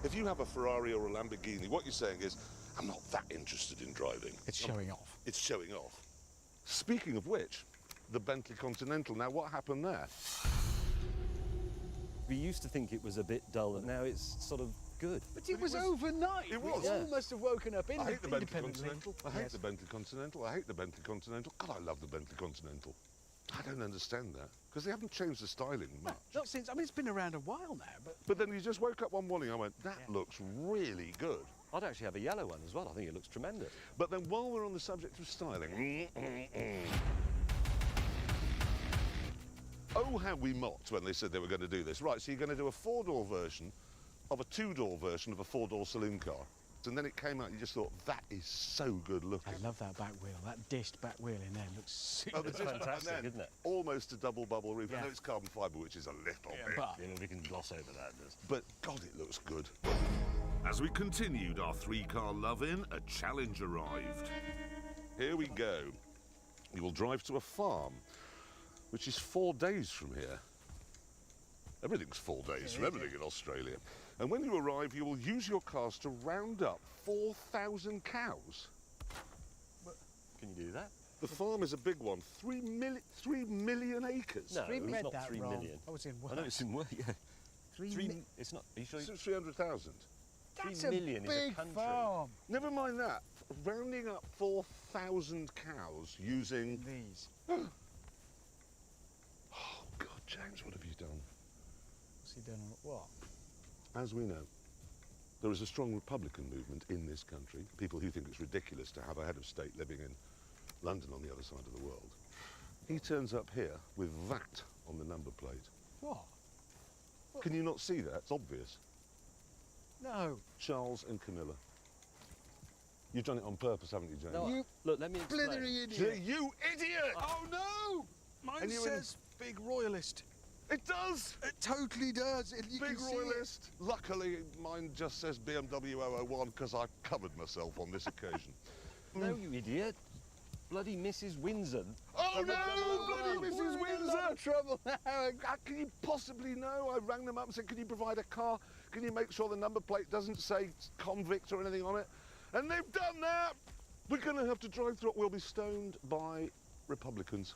If you have a Ferrari or a Lamborghini, what you're saying is, I'm not that interested in driving. It's showing off. It's showing off. Speaking of which, the Bentley Continental. Now, what happened there? We used to think it was a bit dull, and now it's sort of good. But it was overnight. It was. We all must have woken up I hate the Bentley independently. Continental. I hate the Bentley Continental. I hate the Bentley Continental. God, I love the Bentley Continental. I don't understand that, because they haven't changed the styling much. Not since, I mean, it's been around a while now, but... But then you just woke up one morning and I went, that looks really good. I'd actually have a yellow one as well. I think it looks tremendous. But then while we're on the subject of styling... Oh, how we mocked when they said they were going to do this. Right, so you're going to do a four-door version of a two-door version of a four-door saloon car. And then it came out and you just thought, that is so good looking. I love that back wheel. That dished back wheel in there looks super. Oh, it's fantastic, isn't it? Almost a double bubble roof. I know it's carbon fibre, which is a little bit. But you know, we can gloss over that. But, God, it looks good. As we continued our three-car love-in, a challenge arrived. Here we go. You will drive to a farm, which is 4 days from here. Everything's 4 days from everything in Australia. And when you arrive, you will use your cars to round up 4,000 cows. Can you do that? The farm is a big one, 3 million acres. No, it's not 3 million. Oh, it's in work. I know it's in work, yeah. It's not, are you sure? It's 300,000. That's 3 million a big is a country. farm. Never mind that. Rounding up 4,000 cows using... These. Oh, God, James, what have you done? What's he done? What? As we know, there is a strong Republican movement in this country, people who think it's ridiculous to have a head of state living in London on the other side of the world. He turns up here with that on the number plate. What? Can you not see that? It's obvious. No. Charles and Camilla. You've done it on purpose, haven't you, James? No, You look, let me explain. blithering idiot. You idiot! Oh no! Mine And you says Big Royalist. It does! It totally does. You Big can see Royalist. Luckily, mine just says BMW 001 because I covered myself on this occasion. No, you idiot. Bloody Mrs. Windsor. Oh no! Bloody We're Mrs. in a lot Windsor! of trouble now. How can you possibly know? I rang them up and said, can you provide a car? Can you make sure the number plate doesn't say convict or anything on it? And they've done that! We're going to have to drive through it. We'll be stoned by Republicans.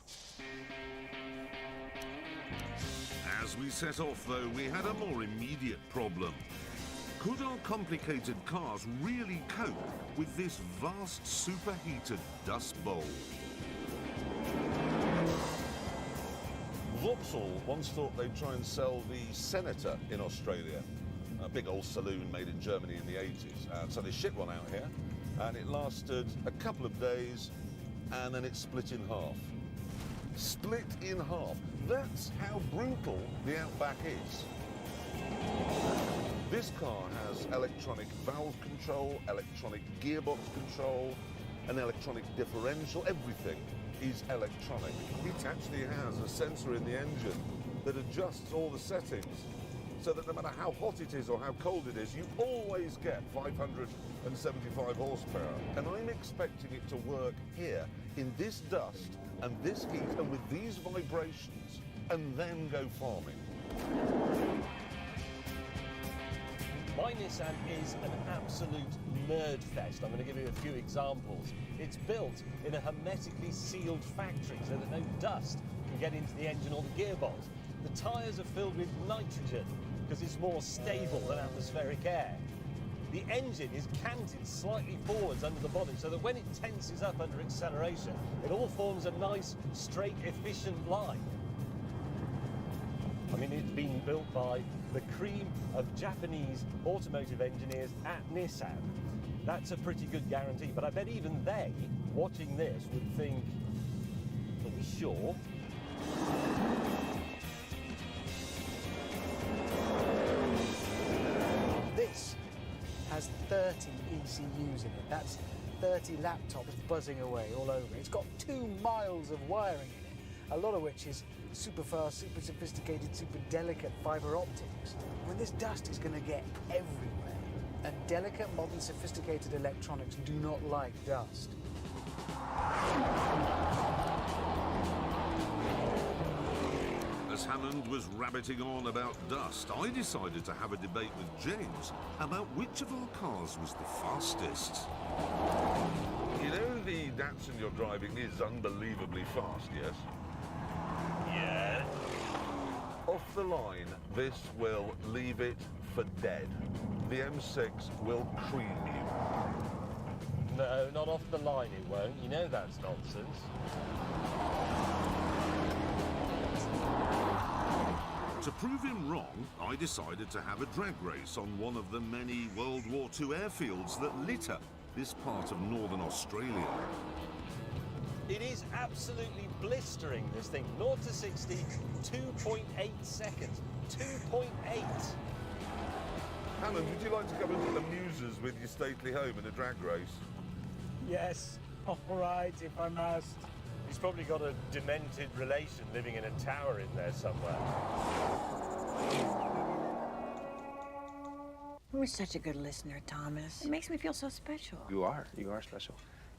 As we set off, though, we had a more immediate problem. Could our complicated cars really cope with this vast superheated dust bowl? Vauxhall once thought they'd try and sell the Senator in Australia, a big old saloon made in Germany in the 80s. So they shipped one out here, and it lasted a couple of days, and then it split in half. Split in half. That's how brutal the Outback is. This car has electronic valve control, electronic gearbox control, an electronic differential. Everything is electronic. It actually has a sensor in the engine that adjusts all the settings so that no matter how hot it is or how cold it is, you always get 575 horsepower. And I'm expecting it to work here in this dust and this heat and with these vibrations and then go farming. My Nissan is an absolute nerd fest. I'm going to give you a few examples. It's built in a hermetically sealed factory so that no dust can get into the engine or the gearbox. The tyres are filled with nitrogen because it's more stable than atmospheric air. The engine is canted slightly forwards under the bonnet so that when it tenses up under acceleration, it all forms a nice, straight, efficient line. I mean, it's been built by the cream of Japanese automotive engineers at Nissan. That's a pretty good guarantee, but I bet even they, watching this, would think, are we sure? This has 30 ECUs in it. That's 30 laptops buzzing away all over it. It's got 2 miles of wiring in it, a lot of which is super fast, super sophisticated, super delicate fiber optics. I mean, this dust is going to get everywhere. And delicate, modern, sophisticated electronics do not like dust. As Hammond was rabbiting on about dust, I decided to have a debate with James about which of our cars was the fastest. You know the Datsun you're driving is unbelievably fast, yes? Yeah. Off the line, this will leave it for dead. The M6 will cream you. No, not off the line it won't. You know that's nonsense. To prove him wrong, I decided to have a drag race on one of the many World War II airfields that litter this part of northern Australia. It is absolutely blistering, this thing. 0 to 60, 2.8 seconds. 2.8. Hammond, would you like to come and amuse us with your stately home in a drag race? Yes, all right, if I must. He's probably got a demented relation living in a tower in there somewhere. You're such a good listener, Thomas. It makes me feel so special. You are special.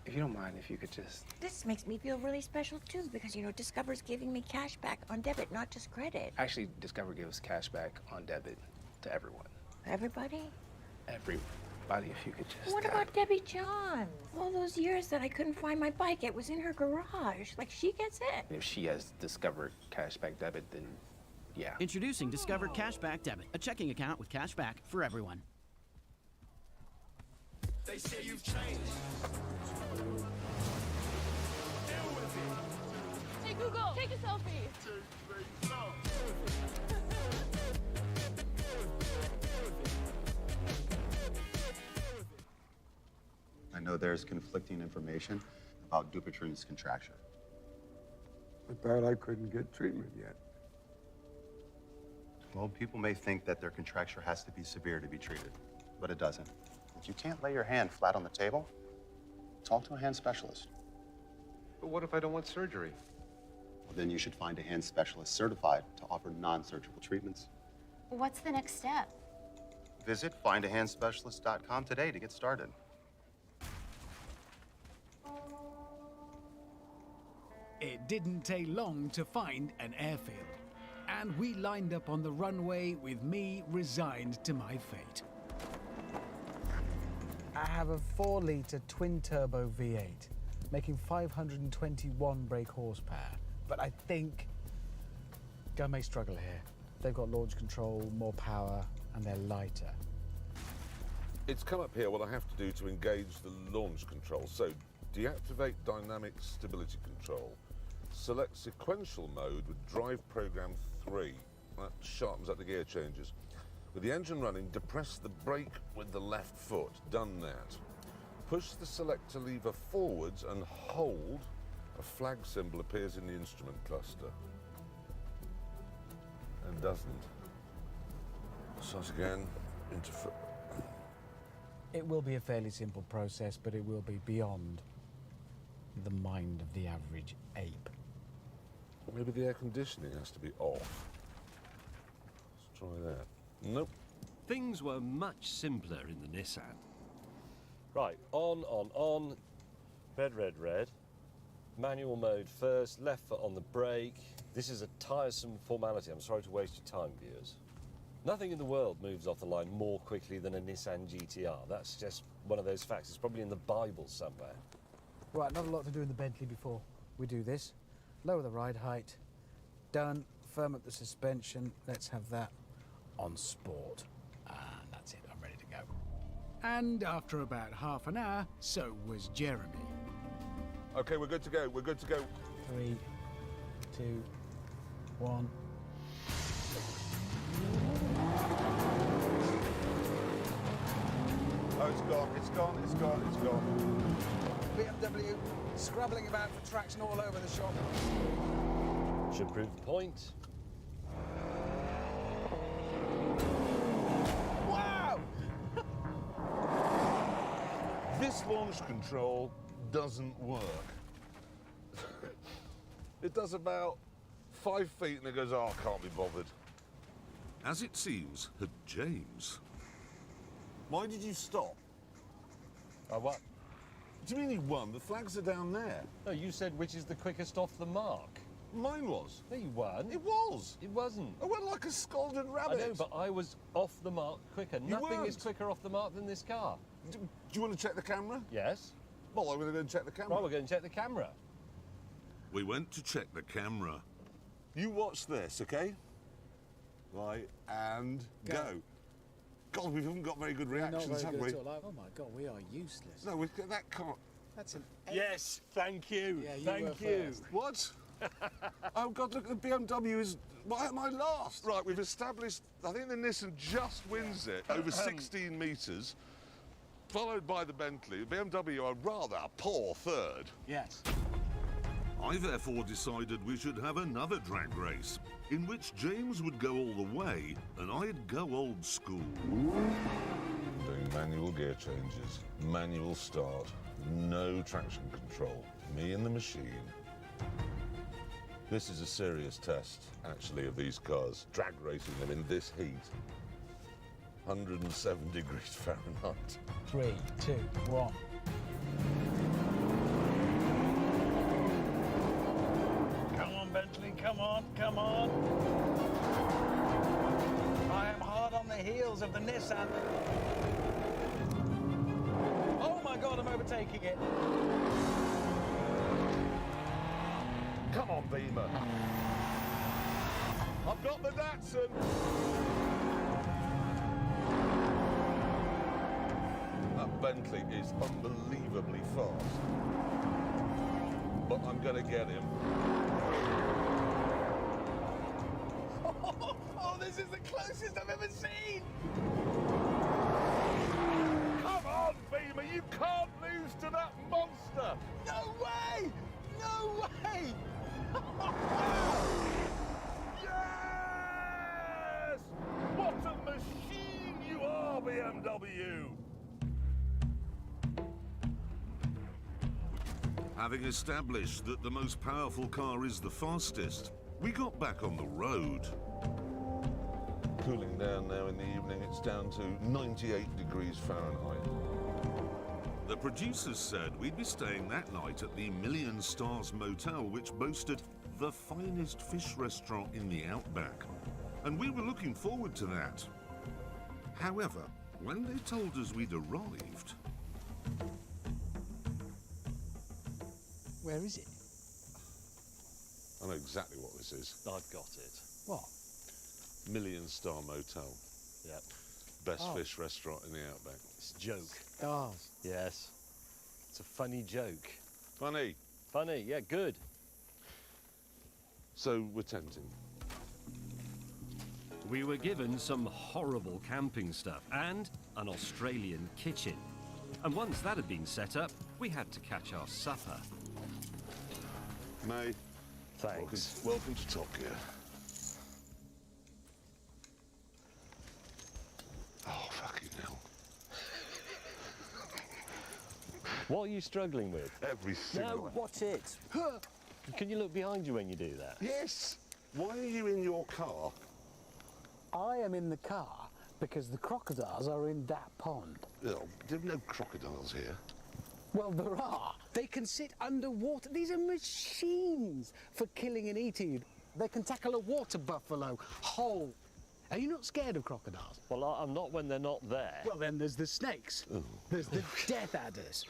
If you don't mind, if you could just... This makes me feel really special, too, because, you know, Discover's giving me cash back on debit, not just credit. Actually, Discover gives cash back on debit to everyone. Everybody? Everybody, if you could just... What about Debbie John? All those years that I couldn't find my bike, it was in her garage. Like, she gets it. If she has Discover cashback debit, then yeah. Introducing Discover Cashback Debit, a checking account with cash back for everyone. They say you've changed. Hey Google, take a selfie. I know there's conflicting information about Dupuytren's contracture. I thought I couldn't get treatment yet. Well, people may think that their contracture has to be severe to be treated, but it doesn't. If you can't lay your hand flat on the table, Talk to a hand specialist. But what if I don't want surgery? Well, then you should find a hand specialist certified to offer non-surgical treatments. What's the next step? Visit findahandspecialist.com today to get started. It didn't take long to find an airfield, and we lined up on the runway with me resigned to my fate. I have a 4-litre twin-turbo V8, making 521 brake horsepower. But I think Go may struggle here. They've got launch control, more power, and they're lighter. It's come up here what I have to do to engage the launch control. So, deactivate dynamic stability control. Select sequential mode with drive program 3. That sharpens up the gear changes. With the engine running, depress the brake with the left foot. Done that. Push the selector lever forwards and hold. A flag symbol appears in the instrument cluster. And doesn't. Start again. It will be a fairly simple process, but it will be beyond the mind of the average ape. Maybe the air conditioning has to be off. Let's try that. Nope. Things were much simpler in the Nissan. Right, on. Red, red, red. Manual mode first, left foot on the brake. This is a tiresome formality. I'm sorry to waste your time, viewers. Nothing in the world moves off the line more quickly than a Nissan GTR. That's just one of those facts. It's probably in the Bible somewhere. Right, not a lot to do in the Bentley before we do this. Lower the ride height. Done. Firm up the suspension. Let's have that on sport. And that's it. I'm ready to go. And after about half an hour, so was Jeremy. Okay, we're good to go. We're good to go. 3, 2, 1. Oh, it's gone. It's gone. It's gone. It's gone. BMW scrabbling about for traction all over the shop. Should prove the point. Wow! This launch control doesn't work. It does about 5 feet and it goes, oh, I can't be bothered. As it seems, James. Why did you stop? What? Do you mean you won? The flags are down there. No, you said which is the quickest off the mark. Mine was. No, you weren't. It was. It wasn't. I went like a scalded rabbit. I know, but I was off the mark quicker. You Nothing weren't. is quicker off the mark than this car. Do you want to check the camera? Yes. Well, I'm going to go and check the camera. Right, we're going to check the camera. We went to check the camera. You watch this, okay? Right, and go. God, we haven't got very good reactions, have we? Oh my God, we are useless. No, that can't. That's an. Yes, thank you. Yeah, you thank were you. first. What? Oh God, look, the BMW is. Why am I last? Right, we've established. I think the Nissan just wins it over 16 metres, followed by the Bentley. The BMW are rather a poor third. Yes. I therefore decided we should have another drag race, in which James would go all the way and I'd go old school. Doing manual gear changes, manual start, no traction control, me and the machine. This is a serious test, actually, of these cars, drag racing them in this heat. 107 degrees Fahrenheit. 3, 2, 1. Come on, Bentley, come on, come on. I am hard on the heels of the Nissan. Oh my God, I'm overtaking it. Come on, Beamer. I've got the Datsun. That Bentley is unbelievably fast. But I'm going to get him. Oh, this is the closest I've ever seen. Come on, Beamer, you can't lose to that monster. No way! No way! Yes! What a machine you are, BMW! Having established that the most powerful car is the fastest, we got back on the road. Cooling down now in the evening, it's down to 98 degrees Fahrenheit. The producers said we'd be staying that night at the Million Stars Motel, which boasted the finest fish restaurant in the outback. And we were looking forward to that. However, when they told us we'd arrived... Where is it? I know exactly what this is. I've got it. What? Million Star Motel. Yep. Best fish restaurant in the outback. It's a joke. Stars. Yes. It's a funny joke. Funny. Funny, yeah, good. So we're tenting. We were given some horrible camping stuff and an Australian kitchen. And once that had been set up, we had to catch our supper. May. Thanks. Welcome to Top Gear. Oh, fucking hell. What are you struggling with? Every single No, one. watch it. Can you look behind you when you do that? Yes. Why are you in your car? I am in the car because the crocodiles are in that pond. Oh, there are no crocodiles here. Well, there are. They can sit underwater. These are machines for killing and eating. They can tackle a water buffalo whole. Are you not scared of crocodiles? Well, I'm not when they're not there. Well, then there's the snakes. Oh. There's the death adders.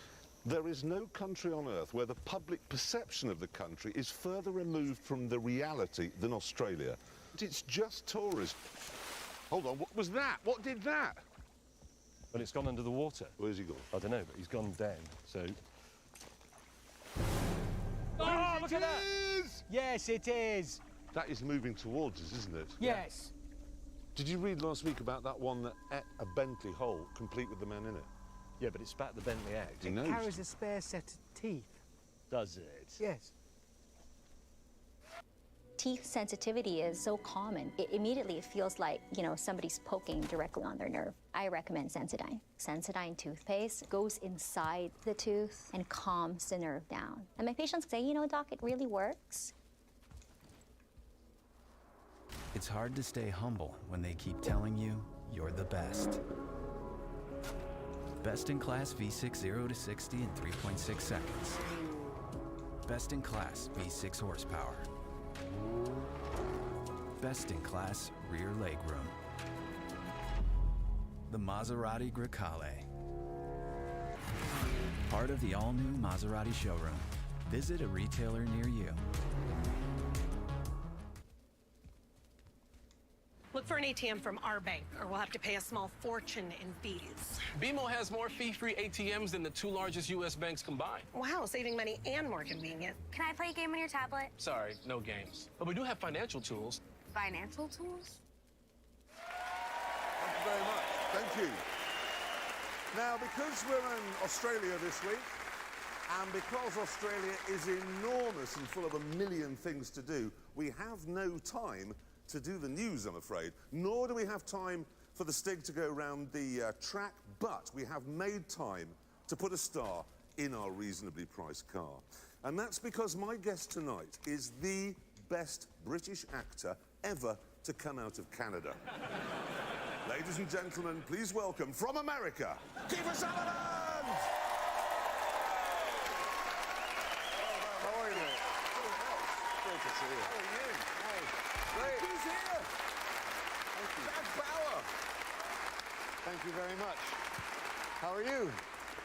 There is no country on earth where the public perception of the country is further removed from the reality than Australia. It's just tourism. Hold on, what was that? What did that? Well, it's gone under the water. Where's he gone? I don't know, but he's gone down, so... Oh, look at that! Yes, it is. That is moving towards us, isn't it? Yes. Did you read last week about that one that ate a Bentley hole, complete with the man in it? Yeah, but it spat the Bentley out. He knows. Carries a spare set of teeth. Does it? Yes. Teeth sensitivity is so common. Immediately it feels like, you know, somebody's poking directly on their nerve. I recommend Sensodyne. Sensodyne toothpaste goes inside the tooth and calms the nerve down. And my patients say, you know, doc, it really works. It's hard to stay humble when they keep telling you you're the best. Best in class V6 0 to 60 in 3.6 seconds. Best in class V6 horsepower. Best in class rear legroom. The Maserati Grecale. Part of the all-new Maserati showroom. Visit a retailer near you. Look for an ATM from our bank, or we'll have to pay a small fortune in fees. BMO has more fee-free ATMs than the two largest U.S. banks combined. Wow, saving money and more convenient. Can I play a game on your tablet? Sorry, no games. But we do have financial tools. Financial tools? Thank you very much. Thank you. Now, because we're in Australia this week, and because Australia is enormous and full of a million things to do, we have no time to do the news, I'm afraid. Nor do we have time for the Stig to go around the track, but we have made time to put a star in our reasonably priced car. And that's because my guest tonight is the best British actor ever to come out of Canada. Ladies and gentlemen, please welcome from America, Kiefer Sutherland! How are you? Great to see you. How are you? Great. Who's here? Thank you. Jack Bauer. Thank you very much. How are you?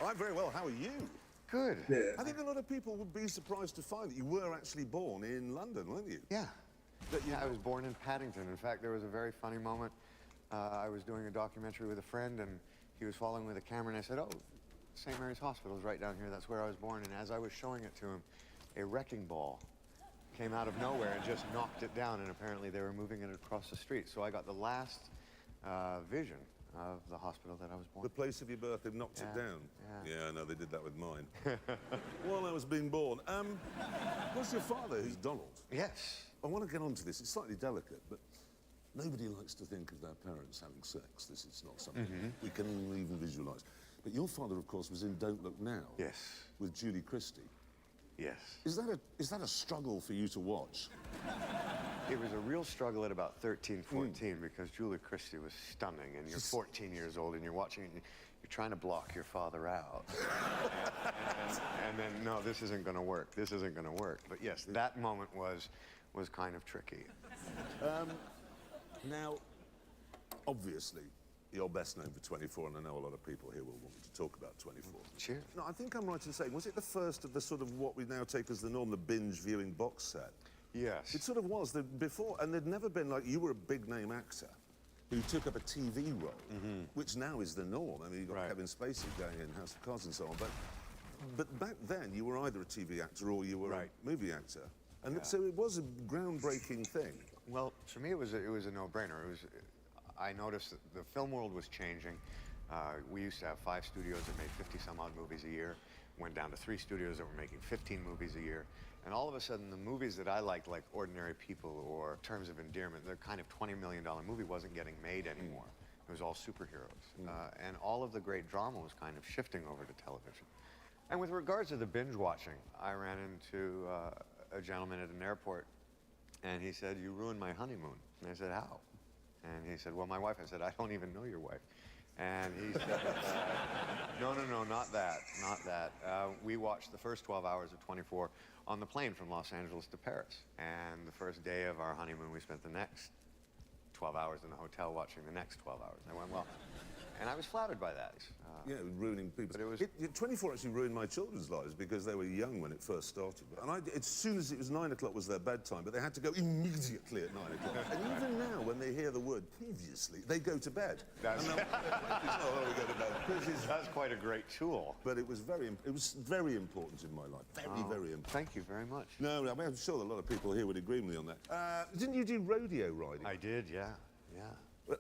I'm very well. How are you? Good. I think a lot of people would be surprised to find that you were actually born in London, weren't you? Yeah. I was born in Paddington. In fact, there was a very funny moment. I was doing a documentary with a friend, and he was following with a camera, and I said, oh, St. Mary's Hospital is right down here. That's where I was born. And as I was showing it to him, a wrecking ball came out of nowhere and just knocked it down, and apparently they were moving it across the street. So I got the last vision of the hospital that I was born. The place of your birth, they've knocked it down. Yeah. I know, they did that with mine. While I was being born. Was your father, who's Donald? Yes. I want to get onto this. It's slightly delicate, but nobody likes to think of their parents having sex. This is not something we can even visualise. But your father, of course, was in Don't Look Now. Yes. With Julie Christie. Yes. Is that a struggle for you to watch? It was a real struggle at about 13, 14, because Julie Christie was stunning, and you're 14 years old, and you're watching, and you're trying to block your father out. and then, no, this isn't going to work. This isn't going to work. But yes, that moment was kind of tricky. Now, obviously, you're best known for 24, and I know a lot of people here will want to talk about 24. Sure. No, I think I'm right in saying, was it the first of the sort of what we now take as the norm, the binge viewing box set? Yes. It sort of was. Before, and there'd never been, like, you were a big-name actor who took up a TV role, which now is the norm. I mean, you've got Kevin Spacey going in House of Cards and so on, but back then, you were either a TV actor or you were a movie actor. And so it was a groundbreaking thing. Well, for me, it was a no-brainer. I noticed that the film world was changing. We used to have 5 studios that made 50-some-odd movies a year. Went down to 3 studios that were making 15 movies a year. And all of a sudden, the movies that I liked, like Ordinary People or Terms of Endearment, the kind of $20 million movie wasn't getting made anymore. It was all superheroes. And all of the great drama was kind of shifting over to television. And with regards to the binge watching, I ran into a gentleman at an airport, and he said, "You ruined my honeymoon." And I said, "How?" And he said, "Well, my wife." I said, "I don't even know your wife." And he said, no, not that, not that. We watched the first 12 hours of 24 on the plane from Los Angeles to Paris. And the first day of our honeymoon, we spent the next 12 hours in the hotel watching the next 12 hours. I went, well, and I was flattered by that. Yeah, ruining people. But it was 24 actually ruined my children's lives because they were young when it first started. And as soon as it was 9 o'clock was their bedtime, but they had to go immediately at 9 o'clock. And even now, when they hear the word previously, they go to bed. That's, we go to bed. That's quite a great tool. But it was very important in my life. Very important. Thank you very much. No, I mean, I'm sure a lot of people here would agree with me on that. Didn't you do rodeo riding? I did, yeah.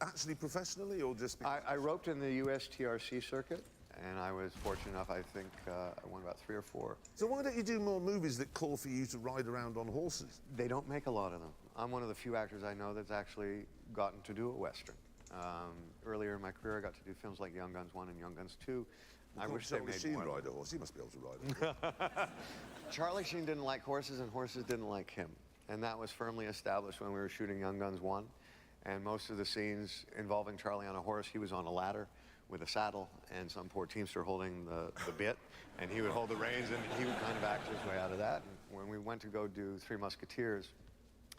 Actually professionally, or just because... I roped in the USTRC circuit, and I was fortunate enough, I think, I won about 3 or 4. So why don't you do more movies that call for you to ride around on horses? They don't make a lot of them. I'm one of the few actors I know that's actually gotten to do a Western. Earlier in my career, I got to do films like Young Guns 1 and Young Guns 2. I wish they made Sheen more. ride a horse. He must be able to ride a Charlie Sheen didn't like horses, and horses didn't like him. And that was firmly established when we were shooting Young Guns 1. And most of the scenes involving Charlie on a horse, he was on a ladder with a saddle and some poor teamster holding the bit, and he would hold the reins, and he would kind of act his way out of that. And when we went to go do Three Musketeers,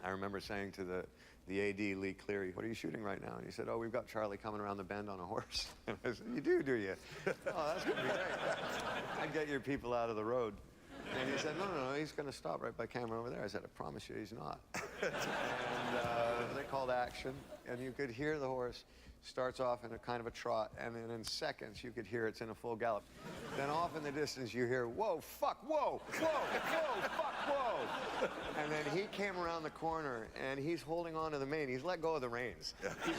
I remember saying to the AD, Lee Cleary, "What are you shooting right now?" And he said, "Oh, we've got Charlie coming around the bend on a horse." And I said, "You do you?" "Oh, that's going to be great. I'd get your people out of the road." And he said, no, he's going to stop right by camera over there. I said, "I promise you he's not." And they called action, and you could hear the horse starts off in a kind of a trot, and then in seconds you could hear it's in a full gallop. Then off in the distance you hear, "Whoa, fuck, whoa, whoa, whoa, fuck, whoa." And then he came around the corner, and he's holding on to the mane. He's let go of the reins. He's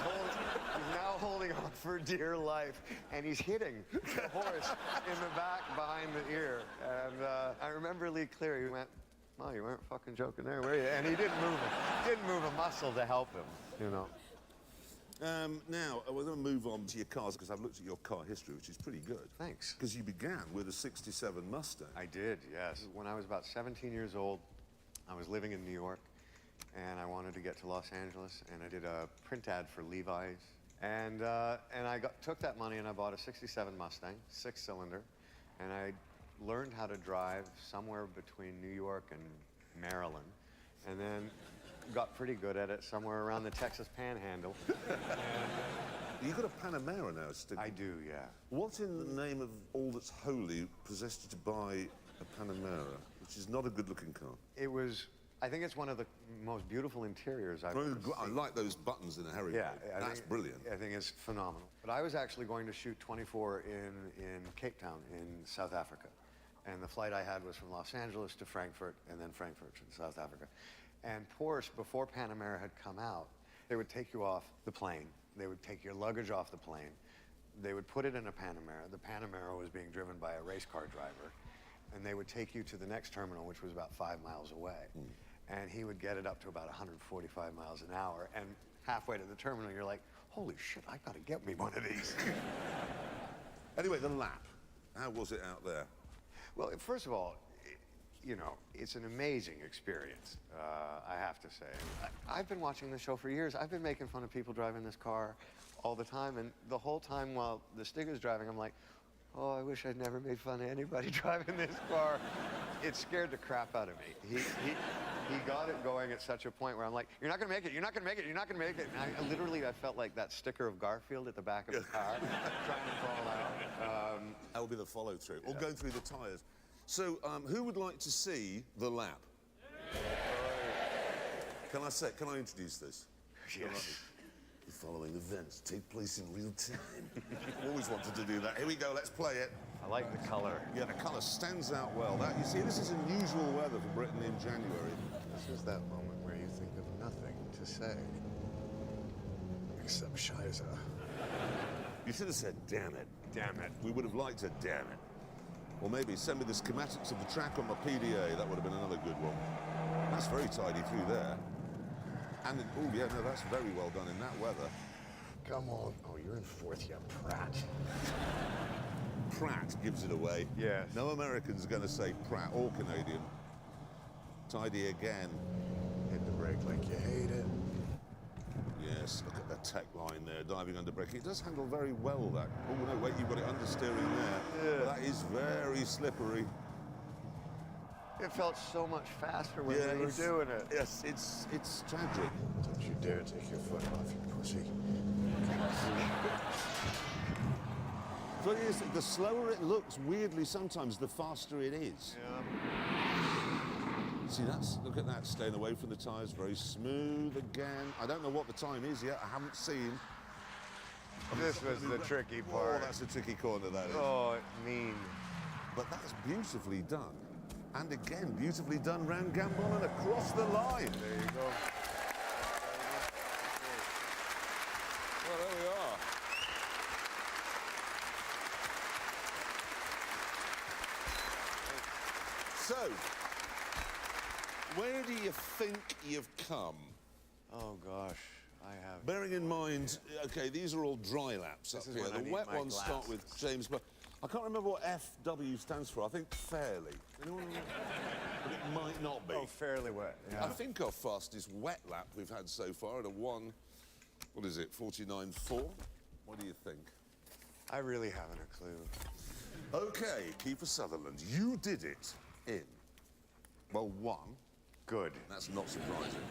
now holding on for dear life, and he's hitting the horse in the back behind the ear. And I remember Lee Cleary went, "Oh, you weren't fucking joking there, were you?" And he didn't move a muscle to help him, you know. Now, we're going to move on to your cars, because I've looked at your car history, which is pretty good. Thanks. Because you began with a '67 Mustang. I did, yes. When I was about 17 years old, I was living in New York, and I wanted to get to Los Angeles, and I did a print ad for Levi's. And I took that money, and I bought a '67 Mustang, 6-cylinder, and I learned how to drive somewhere between New York and Maryland, and then got pretty good at it somewhere around the Texas Panhandle. You got a Panamera now, Stick? I do, yeah. What in the name of all that's holy possessed you to buy a Panamera, which is not a good-looking car? It was, I think it's one of the most beautiful interiors I've ever seen. I like those buttons in a Harry Potter. That's brilliant. I think it's phenomenal. But I was actually going to shoot 24 in Cape Town in South Africa. And the flight I had was from Los Angeles to Frankfurt, and then Frankfurt to South Africa. And Porsche, before Panamera had come out, they would take you off the plane. They would take your luggage off the plane. They would put it in a Panamera. The Panamera was being driven by a race car driver. And they would take you to the next terminal, which was about 5 miles away. And he would get it up to about 145 miles an hour. And halfway to the terminal, you're like, "Holy shit, I gotta get me one of these." Anyway, the lap. How was it out there? Well, first of all, you know, it's an amazing experience, I have to say. I've been watching the show for years. I've been making fun of people driving this car all the time, and the whole time while the Stigger's driving, I'm like, oh, I wish I'd never made fun of anybody driving this car. It scared the crap out of me. He got it going at such a point where I'm like, you're not gonna make it, you're not gonna make it, you're not gonna make it. And I felt like that sticker of Garfield at the back of the car, trying to fall out. That'll be the follow-through, or going through the tyres. So, who would like to see the lap? Can I introduce this? Yes. The following events take place in real time. Always wanted to do that. Here we go, let's play it. I like the colour. Yeah, the colour stands out well. You see, this is unusual weather for Britain in January. This is that moment where you think of nothing to say. Except Shiza. You should have said, damn it. Damn it. We would have liked a damn it. Or maybe send me the schematics of the track on my PDA. That would have been another good one. That's very tidy through there. And, oh yeah, no, that's very well done in that weather. Come on. Oh, you're in fourth, you Pratt. Pratt gives it away. Yes. No American's going to say Pratt or Canadian. Tidy again. Hit the brake like you hate it. Yes, look at the tech line there, diving under braking. It does handle very well, that. Oh, no, wait, you've got it understeering there. Yeah. That is very slippery. It felt so much faster when we were doing it. Yes, it's tragic. Don't you dare take your foot off, you pussy. So it is, the slower it looks, weirdly, sometimes the faster it is. Yeah. See, look at that, staying away from the tyres, very smooth again. I don't know what the time is yet, I haven't seen. This was the tricky part. Oh, that's a tricky corner, that is. Oh, mean. But that's beautifully done. And again, beautifully done round Gambon and across the line. There you go. Well, there we are. So, where do you think you've come? Oh, gosh, I have... Bearing in mind, OK, these are all dry laps up here. The wet ones start with James Blunt. I can't remember what FW stands for. I think fairly. Anyone know? But it might not be. Oh, fairly wet. Yeah. I think our fastest wet lap we've had so far at a 49.4. What do you think? I really haven't a clue. OK, Kiefer Sutherland, you did it in, well, 1. Good. That's not surprising.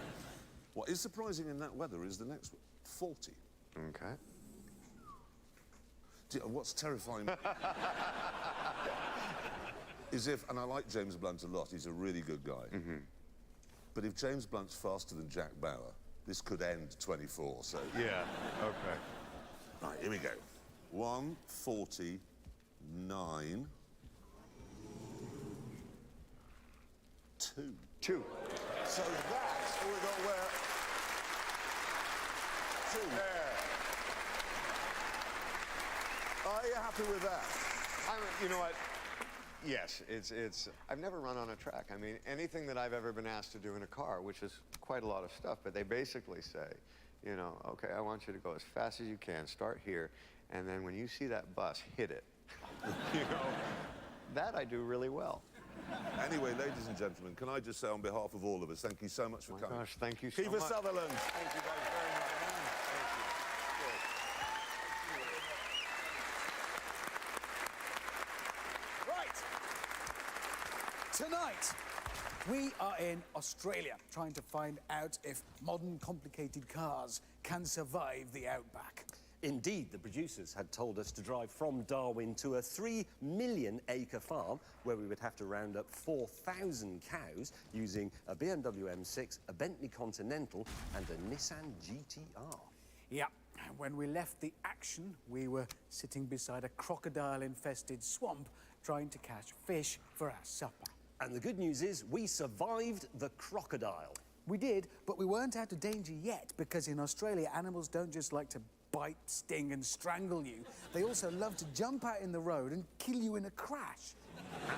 What is surprising in that weather is the next one, 40. OK. What's terrifying is if, and I like James Blunt a lot, he's a really good guy. But if James Blunt's faster than Jack Bauer, this could end 24, so... Yeah, OK. Right, here we go. 1:49. 2. So that's all we got where... 2. There. Are you happy with that? You know what? Yes, it's... I've never run on a track. I mean, anything that I've ever been asked to do in a car, which is quite a lot of stuff, but they basically say, you know, OK, I want you to go as fast as you can, start here, and then when you see that bus, hit it. You know, that I do really well. Anyway, ladies and gentlemen, can I just say on behalf of all of us, thank you so much for coming. Gosh, thank you so Kiefer much. Sutherland. Thank you guys very much. Tonight, we are in Australia trying to find out if modern complicated cars can survive the outback. Indeed, the producers had told us to drive from Darwin to a 3 million acre farm where we would have to round up 4,000 cows using a BMW M6, a Bentley Continental and a Nissan GTR. Yeah, when we left the action, we were sitting beside a crocodile-infested swamp trying to catch fish for our supper. And the good news is we survived the crocodile. We did, but we weren't out of danger yet, because in Australia, animals don't just like to bite, sting, and strangle you. They also love to jump out in the road and kill you in a crash.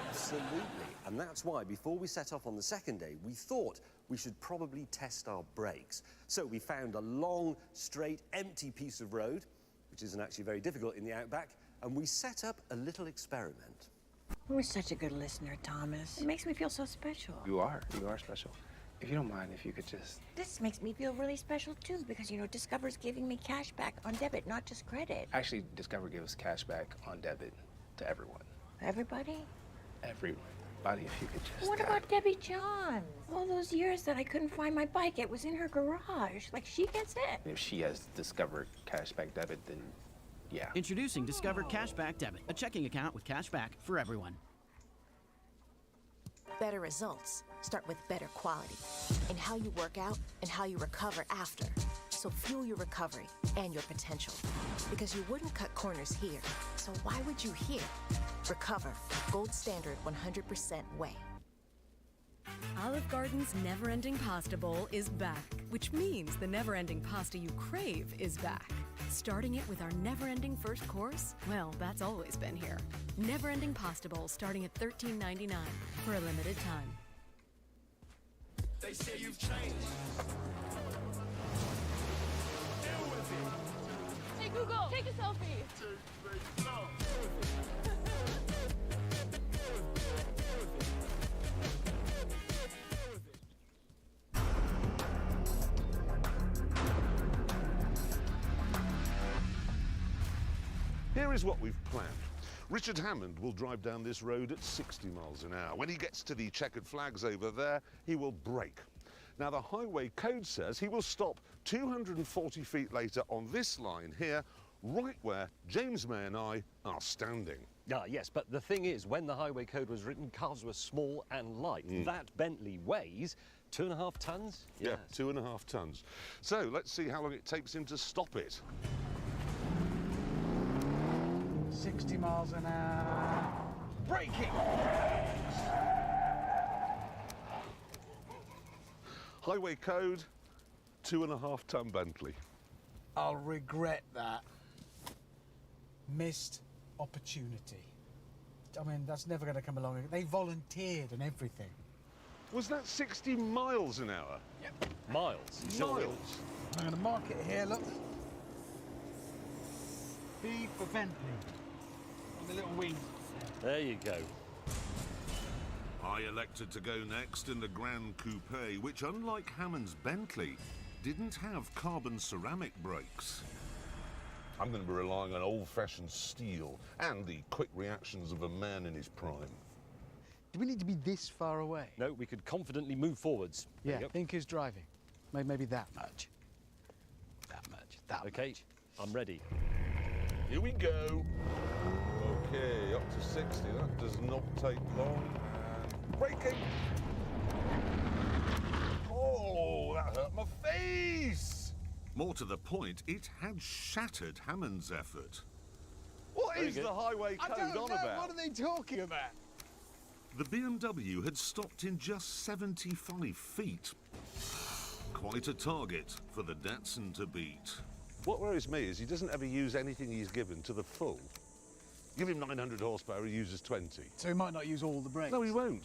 Absolutely. And that's why, before we set off on the second day, we thought we should probably test our brakes. So we found a long, straight, empty piece of road, which isn't actually very difficult in the outback, and we set up a little experiment. You're such a good listener, Thomas. It makes me feel so special. You are special. If you don't mind, if you could just... This makes me feel really special, too, because, you know, Discover's giving me cash back on debit, not just credit. Actually, Discover gives cash back on debit to everyone. Everybody? Everybody, if you could just... What about Debbie John? All those years that I couldn't find my bike, it was in her garage. Like, she gets it. If she has Discover cashback debit, then yeah. Introducing Discover Cashback Debit, a checking account with cash back for everyone. Better results start with better quality in how you work out and how you recover after. So fuel your recovery and your potential. Because you wouldn't cut corners here. So why would you here? Recover. Gold standard 100% whey. Olive Garden's Never-Ending Pasta Bowl is back, which means the never-ending pasta you crave is back. Starting it with our never-ending first course? Well, that's always been here. Never-Ending Pasta Bowl starting at $13.99 for a limited time. They say you've changed. Deal with it. Hey Google, take a selfie. Here is what we've planned. Richard Hammond will drive down this road at 60 miles an hour. When he gets to the checkered flags over there, he will brake. Now, the highway code says he will stop 240 feet later on this line here, right where James May and I are standing. Ah, yes, but the thing is, when the highway code was written, cars were small and light. That Bentley weighs 2.5 tons? Yeah, 2.5 tons. So let's see how long it takes him to stop it. 60 miles an hour. Braking! Highway code, 2.5 ton Bentley. I'll regret that. Missed opportunity. I mean, that's never going to come along. They volunteered and everything. Was that 60 miles an hour? Yep. Miles? Miles? I'm going to mark it here, look. B for Bentley. On the little wing. There you go. I elected to go next in the Grand Coupe, which, unlike Hammond's Bentley, didn't have carbon ceramic brakes. I'm going to be relying on old-fashioned steel and the quick reactions of a man in his prime. Do we need to be this far away? No, we could confidently move forwards. Yeah, think who's driving. Maybe that much. That much. That okay, much. I'm ready. Here we go. Okay, up to 60. That does not take long. And braking. Oh, that hurt my face. More to the point, it had shattered Hammond's effort. What is the highway code on about? What are they talking about? The BMW had stopped in just 75 feet. Quite a target for the Datsun to beat. What worries me is he doesn't ever use anything he's given to the full. Give him 900 horsepower, he uses 20. So he might not use all the brakes? No, he won't.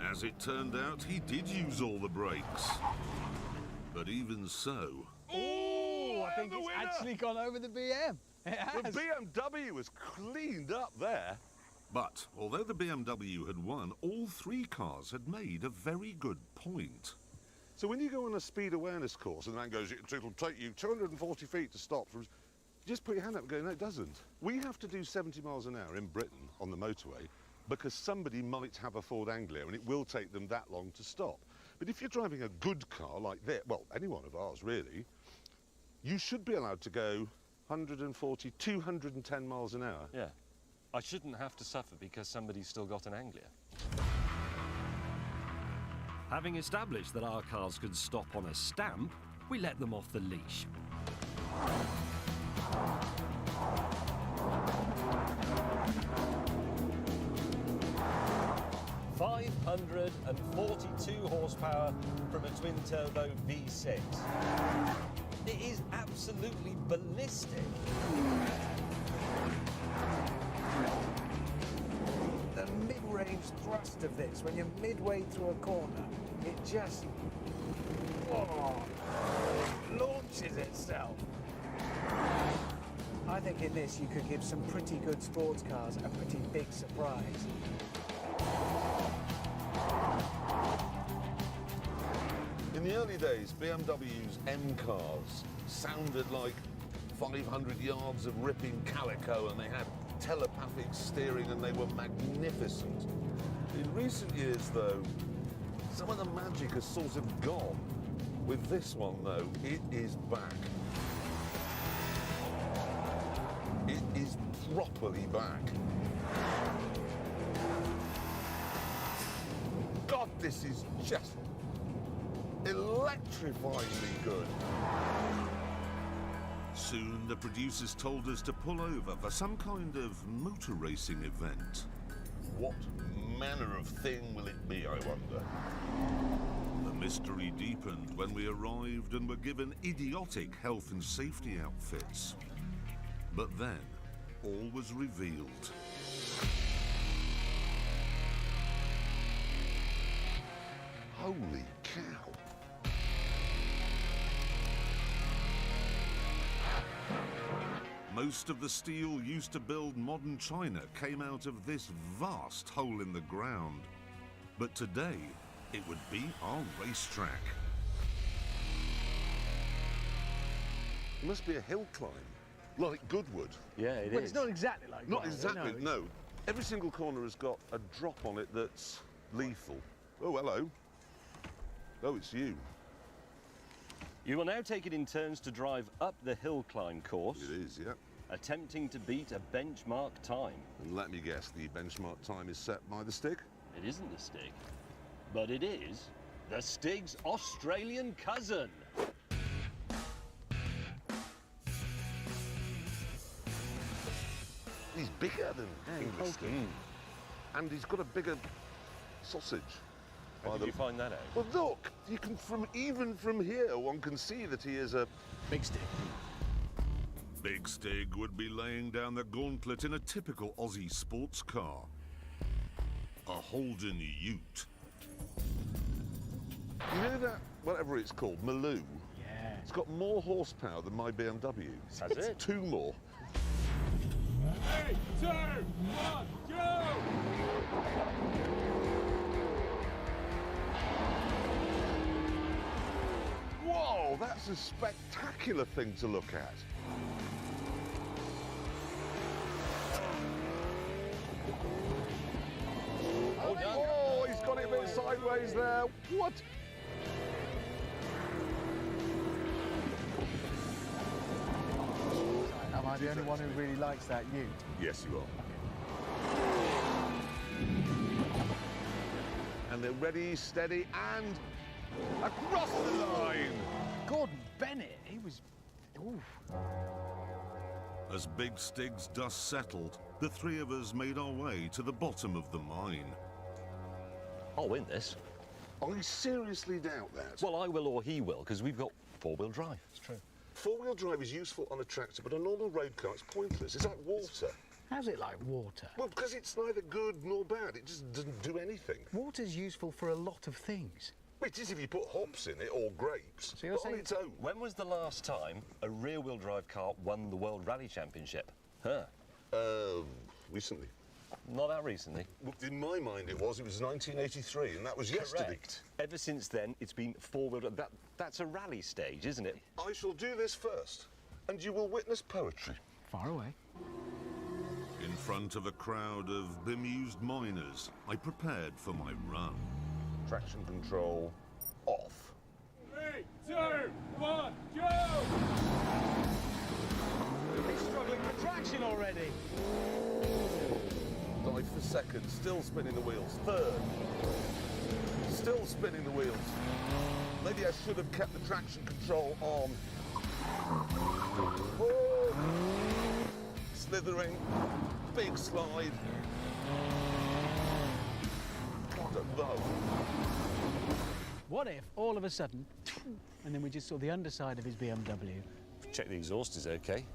As it turned out, he did use all the brakes. But even so... Oh, I think it's actually gone over the BM. It has. The BMW was cleaned up there. But although the BMW had won, all three cars had made a very good point. So when you go on a speed awareness course and that goes, it'll take you 240 feet to stop, just put your hand up and go, no, it doesn't. We have to do 70 miles an hour in Britain on the motorway because somebody might have a Ford Anglia and it will take them that long to stop. But if you're driving a good car like that, well, any one of ours really, you should be allowed to go 140, 210 miles an hour. Yeah. I shouldn't have to suffer because somebody's still got an Anglia. Having established that our cars could stop on a stamp, we let them off the leash. ...542 horsepower from a twin-turbo V6. It is absolutely ballistic. The mid-range thrust of this, when you're midway through a corner, it just launches itself. I think in this you could give some pretty good sports cars a pretty big surprise. In the early days, BMW's M cars sounded like 500 yards of ripping calico, and they had telepathic steering and they were magnificent. In recent years, though, some of the magic has sort of gone. With this one, though, it is back. It is properly back. God, this is just electrifyingly good. Soon, the producers told us to pull over for some kind of motor racing event. What manner of thing will it be, I wonder? The mystery deepened when we arrived and were given idiotic health and safety outfits. But then, all was revealed. Holy cow. Most of the steel used to build modern China came out of this vast hole in the ground. But today, it would be our racetrack. It must be a hill climb, like Goodwood. Yeah, it Well, is. it's not exactly like Not that, exactly, no. no. Every single corner has got a drop on it that's lethal. Oh, hello. Oh, it's you. You will now take it in turns to drive up the hill climb course. It is, yeah. Attempting to beat a benchmark time. And let me guess, the benchmark time is set by the Stig? It isn't the Stig, but it is the Stig's Australian cousin. He's bigger than English Stig. And he's got a bigger sausage. How did you find that out? Well, look, you can even from here, one can see that he is a Big Stig. Big Stig would be laying down the gauntlet in a typical Aussie sports car. A Holden Ute. You know that, whatever it's called, Maloo? Yeah. It's got more horsepower than my BMW. Has it? 2 more. 3, 2, 1, go! Whoa, that's a spectacular thing to look at. Oh, he's got it a bit sideways there. What? Am I the only one who really likes that ute? Yes, you are. And they're ready, steady, and across the line. Gordon Bennett, he was... Ooh. As Big Stig's dust settled, the three of us made our way to the bottom of the mine. I'll win this. I seriously doubt that. Well, I will or he will, because we've got four-wheel drive. It's true. Four-wheel drive is useful on a tractor, but a normal road car, it's pointless. It's like water. How's it like water? Well, because it's neither good nor bad. It just doesn't do anything. Water's useful for a lot of things. It is if you put hops in it or grapes. So you're but on saying... its own. When was the last time a rear-wheel drive car won the World Rally Championship? Huh? Recently. Not that recently. Well, in my mind it was 1983, and that was yesterday. Correct. Ever since then, it's been four-wheel drive. That's a rally stage, isn't it? I shall do this first, and you will witness poetry. Far away. In front of a crowd of bemused miners, I prepared for my run. Traction control off. 3, 2, 1, go! He's struggling with traction already. Dive for second, still spinning the wheels. Third, still spinning the wheels. Maybe I should have kept the traction control on. Oh. Slithering, big slide. God above. What if, all of a sudden, and then we just saw the underside of his BMW? Check the exhaust is okay.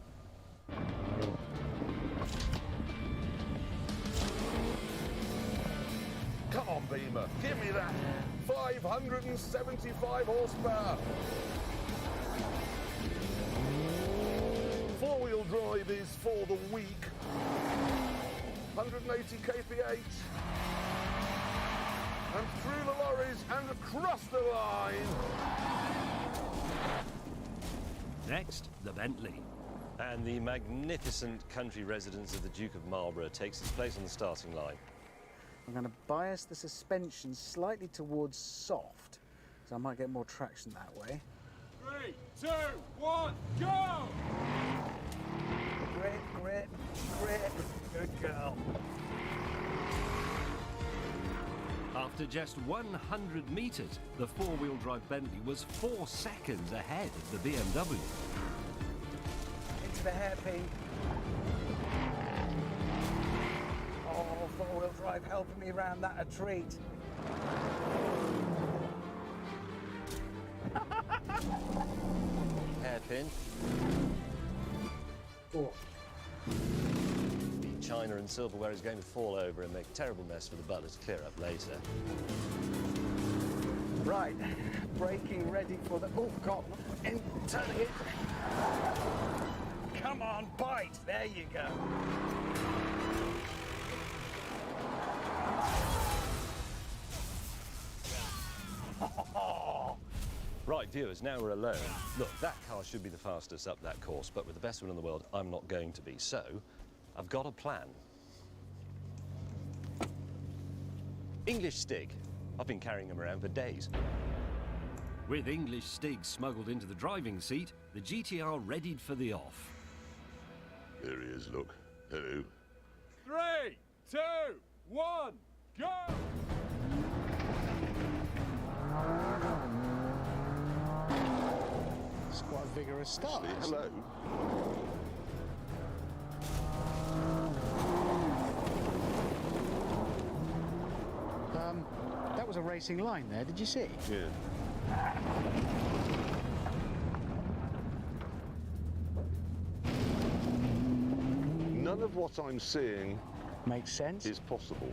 Come on, Beamer, give me that. 575 horsepower. Four-wheel drive is for the weak. 180 kph. And through the lorries and across the line. Next, the Bentley. And the magnificent country residence of the Duke of Marlborough takes its place on the starting line. I'm going to bias the suspension slightly towards soft, so I might get more traction that way. 3, 2, 1, go! Grip, grip, grip. Good girl. After just 100 metres, the four-wheel drive Bentley was 4 seconds ahead of the BMW. Into the hairpin. Oh, four-wheel drive helping me round that a treat. Hairpin. Oh. China and silverware is going to fall over and make a terrible mess for the butler to clear up later. Right, braking ready for the... Oh, God, and turning it. Come on, bite. There you go. Right, viewers, now we're alone. Look, that car should be the fastest up that course, but with the best one in the world, I'm not going to be. So, I've got a plan. English Stig. I've been carrying them around for days. With English Stig smuggled into the driving seat, the GTR readied for the off. There he is, look. Hello. 3, 2, 1, go! It's quite a vigorous start. Hello. That was a racing line there, did you see? Yeah. None of what I'm seeing makes sense. Is possible.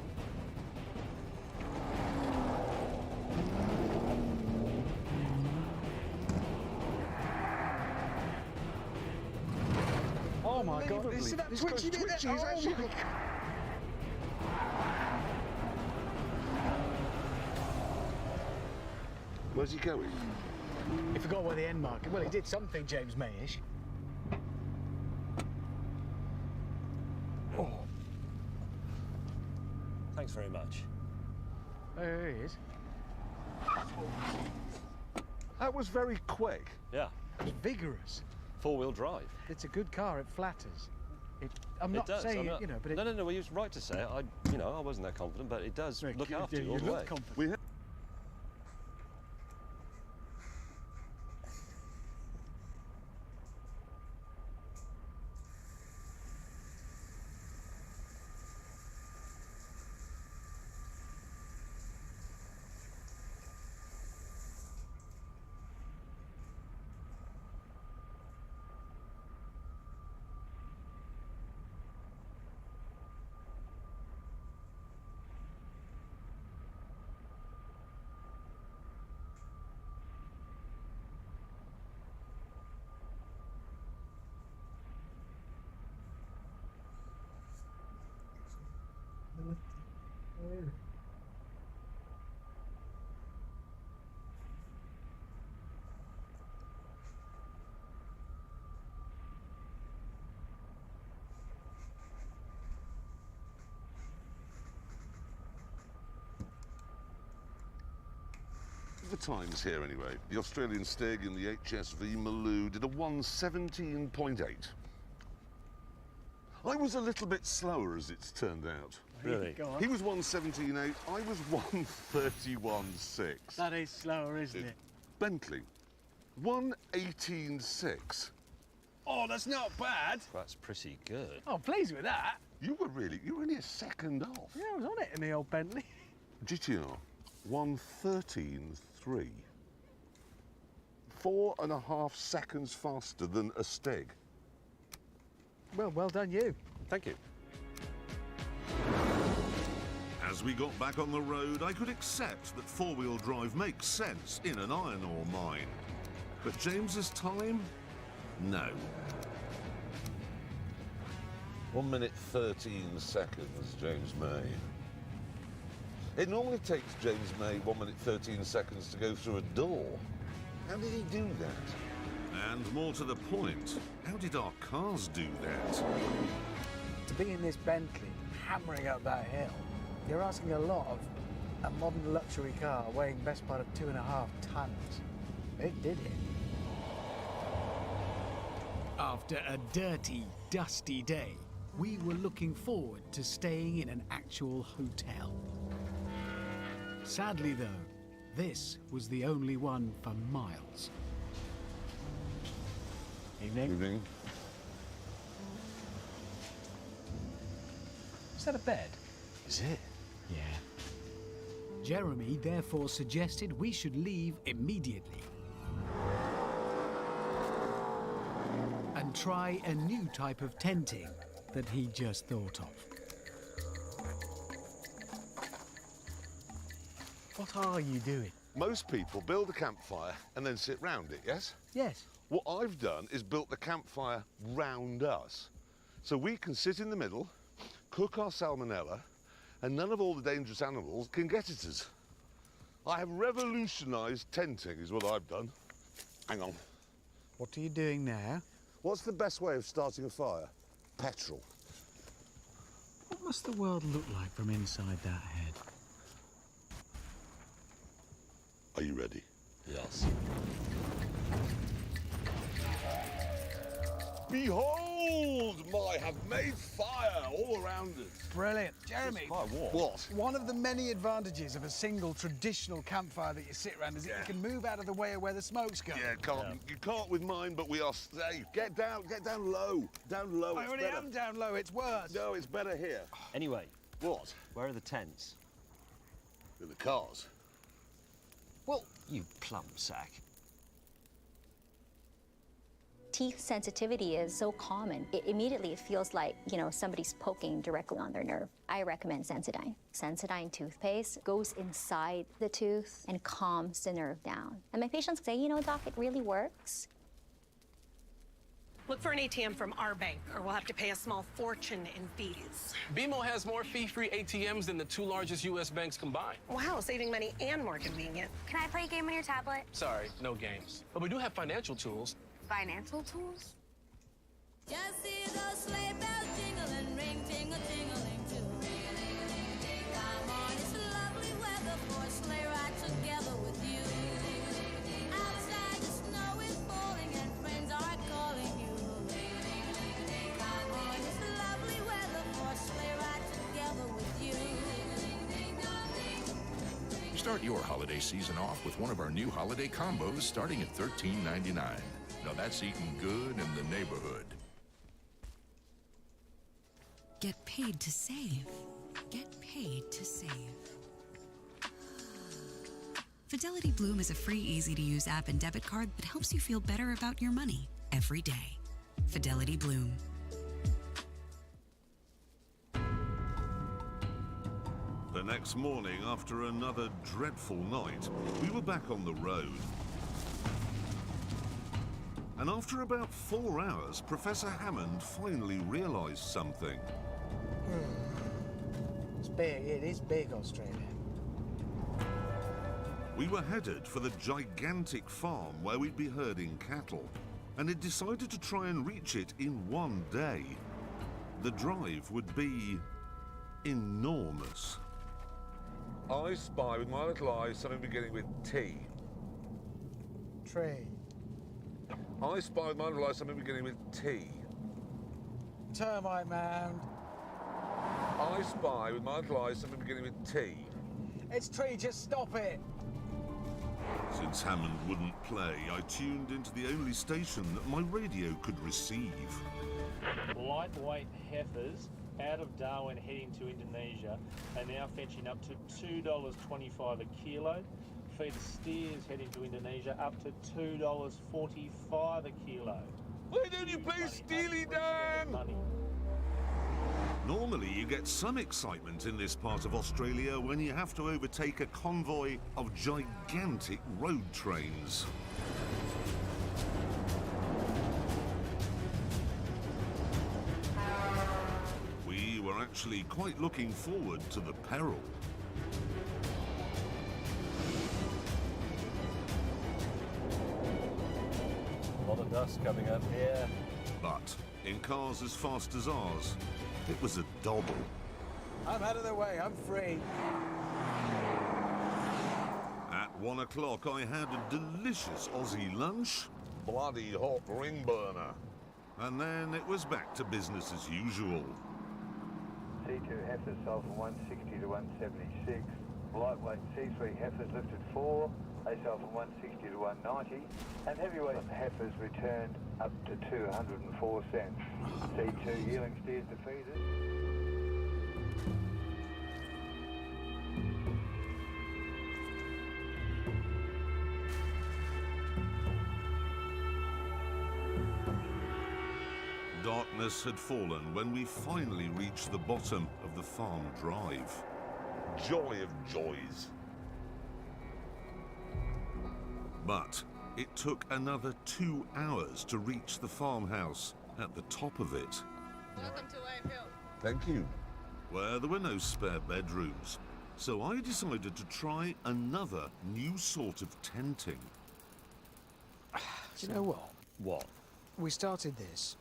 Oh my God! You see that twitchy bit there? Oh my God. Where's he going? He forgot where the end marker. Well, he did something James Mayish. Oh. Thanks very much. There he is. That was very quick. Yeah. It's vigorous. Four-wheel drive. It's a good car. It flatters. I'm It not does. saying I'm it, not- you know, but it... No, well, you're right to say it. I wasn't that confident, but it does look after you all the way. Confident. The times here anyway. The Australian Stig in the HSV Maloo did a 1:17.8. I was a little bit slower as it's turned out. Really? He was 1:17.8, I was 1:31.6. That is slower, isn't it? Bentley, 1:18.6. Oh, that's not bad. That's pretty good. Oh, I'm pleased with that. You were only a second off. Yeah, I was on it in the old Bentley. GTR, 1:13.3. 4.5 seconds faster than a Stig. Well done you. Thank you. As we got back on the road, I could accept that four-wheel drive makes sense in an iron ore mine. But James's time? No. 1 minute 13 seconds, James May. It normally takes James May 1 minute 13 seconds to go through a door. How did he do that? And more to the point, how did our cars do that? To be in this Bentley, hammering up that hill, you're asking a lot of a modern luxury car weighing best part of 2.5 tons. It did it. After a dirty, dusty day, we were looking forward to staying in an actual hotel. Sadly, though, this was the only one for miles. Evening. Evening. Is that a bed? Is it? Yeah. Jeremy therefore suggested we should leave immediately and try a new type of tenting that he just thought of. What are you doing? Most people build a campfire and then sit round it, yes? Yes. What I've done is built the campfire round us. So we can sit in the middle, cook our salmonella, and none of all the dangerous animals can get at us. I have revolutionised tenting is what I've done. Hang on. What are you doing now? What's the best way of starting a fire? Petrol. What must the world look like from inside that head? Are you ready? Yes. Behold, I have made fire all around us. Brilliant. Jeremy, What? one of the many advantages of a single traditional campfire that you sit around is that you can move out of the way of where the smoke's going. Yeah, you can't with mine, but we are safe. Get down low. Down low. I already am down low, it's worse. No, it's better here. Anyway, What? where are the tents? In the cars. Well, you plum sack. Teeth sensitivity is so common. It immediately feels like, somebody's poking directly on their nerve. I recommend Sensodyne. Sensodyne toothpaste goes inside the tooth and calms the nerve down. And my patients say, doc, it really works. Look for an ATM from our bank, or we'll have to pay a small fortune in fees. BMO has more fee-free ATMs than the 2 largest U.S. banks combined. Wow, saving money and more convenient. Can I play a game on your tablet? Sorry, no games. But we do have financial tools. Financial tools? Just see those sleigh bells jingling, ring, ting-a-ting-a-ling, too. Come on, it's lovely weather for a sleigh ride together with you. Outside the snow is falling and friends are calling you. Come on, it's lovely weather for a sleigh ride together with you. Start your holiday season off with one of our new holiday combos starting at $13.99. Now that's eating good in the neighborhood. Get paid to save. Get paid to save. Fidelity Bloom is a free, easy-to-use app and debit card that helps you feel better about your money every day. Fidelity Bloom. The next morning, after another dreadful night, we were back on the road. And after about 4 hours, Professor Hammond finally realised something. It's big, it is big, Australia. We were headed for the gigantic farm where we'd be herding cattle, and had decided to try and reach it in one day. The drive would be enormous. I spy with my little eye something beginning with T. Tree. I spy with my little eye something beginning with T. Termite mound. I spy with my little eye something beginning with T. It's tree, just stop it. Since Hammond wouldn't play, I tuned into the only station that my radio could receive. Lightweight heifers out of Darwin heading to Indonesia are now fetching up to $2.25 a kilo. Feeder steers heading to Indonesia up to $2.45 a kilo. Why don't you play Steely Dan? Normally you get some excitement in this part of Australia when you have to overtake a convoy of gigantic road trains. actually quite looking forward to the peril. A lot of dust coming up here. But in cars as fast as ours, it was a dobble. I'm out of the way, I'm free. At 1 o'clock, I had a delicious Aussie lunch. Bloody hot ring burner. And then it was back to business as usual. C2 heifers sold from 160 to 176. Lightweight C3 heifers lifted 4. They sold from 160 to 190. And heavyweight heifers returned up to 204 cents. C2 yearling steers defeated. Darkness had fallen when we finally reached the bottom of the farm drive. Joy of joys. But it took another 2 hours to reach the farmhouse at the top of it. Welcome to Wave Hill. Thank you. Where there were no spare bedrooms. So I decided to try another new sort of tenting. Do you know what? What? We started this.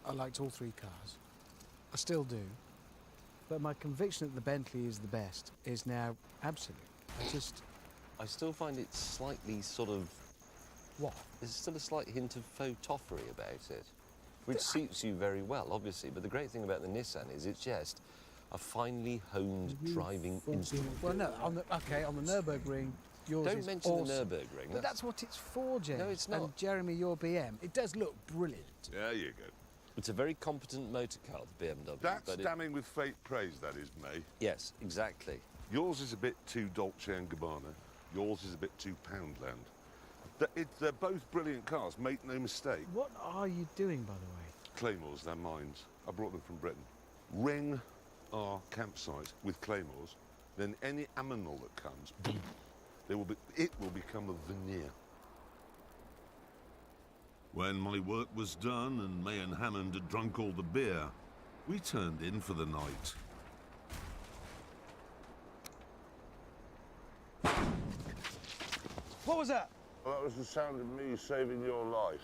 I liked all 3 cars. I still do. But my conviction that the Bentley is the best is now absolute. I still find it slightly sort of... What? There's still a slight hint of faux toffery about it, which suits you very well, obviously. But the great thing about the Nissan is it's just a finely honed driving instrument. Well, no, on the Nürburgring, yours Don't is mention awesome. the Nürburgring. But that's what it's for, James. No, it's not. And Jeremy, your BM, it does look brilliant. There you go. It's a very competent motor car, the BMW. That's but damning with fake praise, that is, May. Yes, exactly. Yours is a bit too Dolce & Gabbana. Yours is a bit too Poundland. They're both brilliant cars, make no mistake. What are you doing, by the way? Claymores, they're mines. I brought them from Britain. Ring our campsite with claymores, then any aminal that comes, it will become a veneer. When my work was done and May and Hammond had drunk all the beer, we turned in for the night. What was that? Well, that was the sound of me saving your life.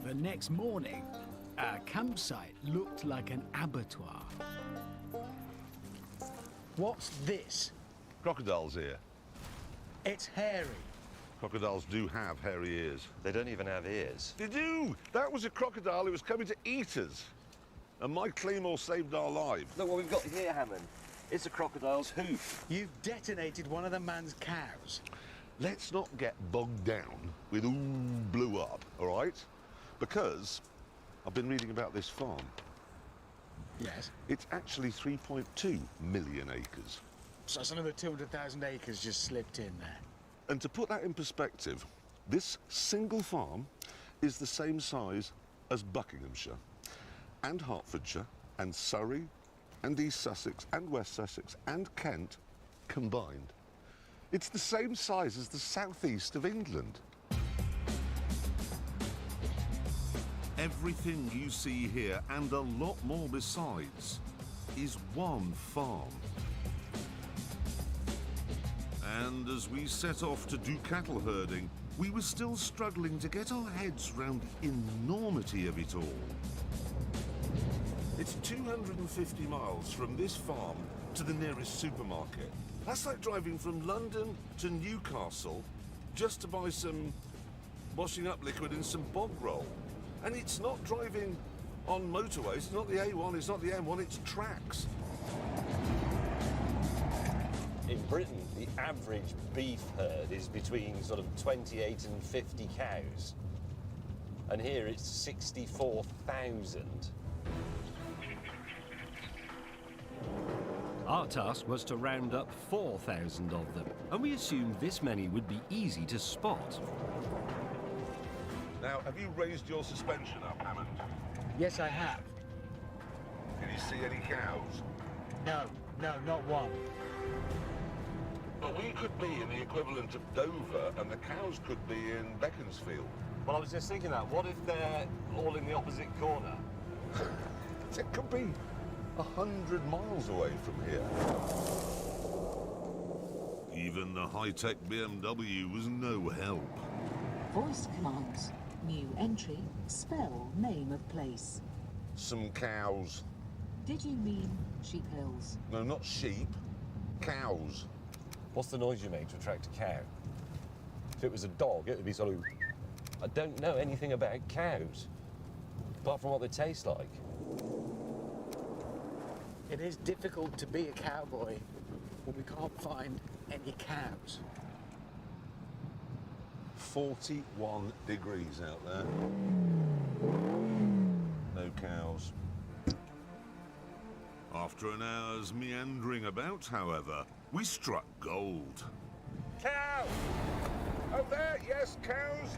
The next morning, our campsite looked like an abattoir. What's this? Crocodile's ear. It's hairy. Crocodiles do have hairy ears. They don't even have ears. They do! That was a crocodile who was coming to eat us. And my claymore saved our lives. Look what we've got here, Hammond. It's a crocodile's hoof. You've detonated one of the man's cows. Let's not get bogged down with who blew up, all right? Because I've been reading about this farm. Yes. It's actually 3.2 million acres. So that's another 200,000 acres just slipped in there. And to put that in perspective, this single farm is the same size as Buckinghamshire and Hertfordshire and Surrey and East Sussex and West Sussex and Kent combined. It's the same size as the southeast of England. Everything you see here, and a lot more besides, is one farm. And as we set off to do cattle herding, we were still struggling to get our heads round the enormity of it all. It's 250 miles from this farm to the nearest supermarket. That's like driving from London to Newcastle just to buy some washing up liquid and some bog roll. And it's not driving on motorways, it's not the A1, it's not the M1, it's tracks. In Britain, the average beef herd is between sort of 28 and 50 cows. And here it's 64,000. Our task was to round up 4,000 of them, and we assumed this many would be easy to spot. Now, have you raised your suspension up, Hammond? Yes, I have. Can you see any cows? No, not one. But we could be in the equivalent of Dover, and the cows could be in Beaconsfield. Well, I was just thinking that. What if they're all in the opposite corner? It could be 100 miles away from here. Even the high-tech BMW was no help. Voice commands. New entry. Spell name of place. Some cows. Did you mean sheep hills? No, not sheep. Cows. What's the noise you make to attract a cow? If it was a dog, it would be sort of... I don't know anything about cows, apart from what they taste like. It is difficult to be a cowboy when we can't find any cows. 41 degrees out there. No cows. After an hour's meandering about, however, we struck gold. Cow! Up there, yes, cows.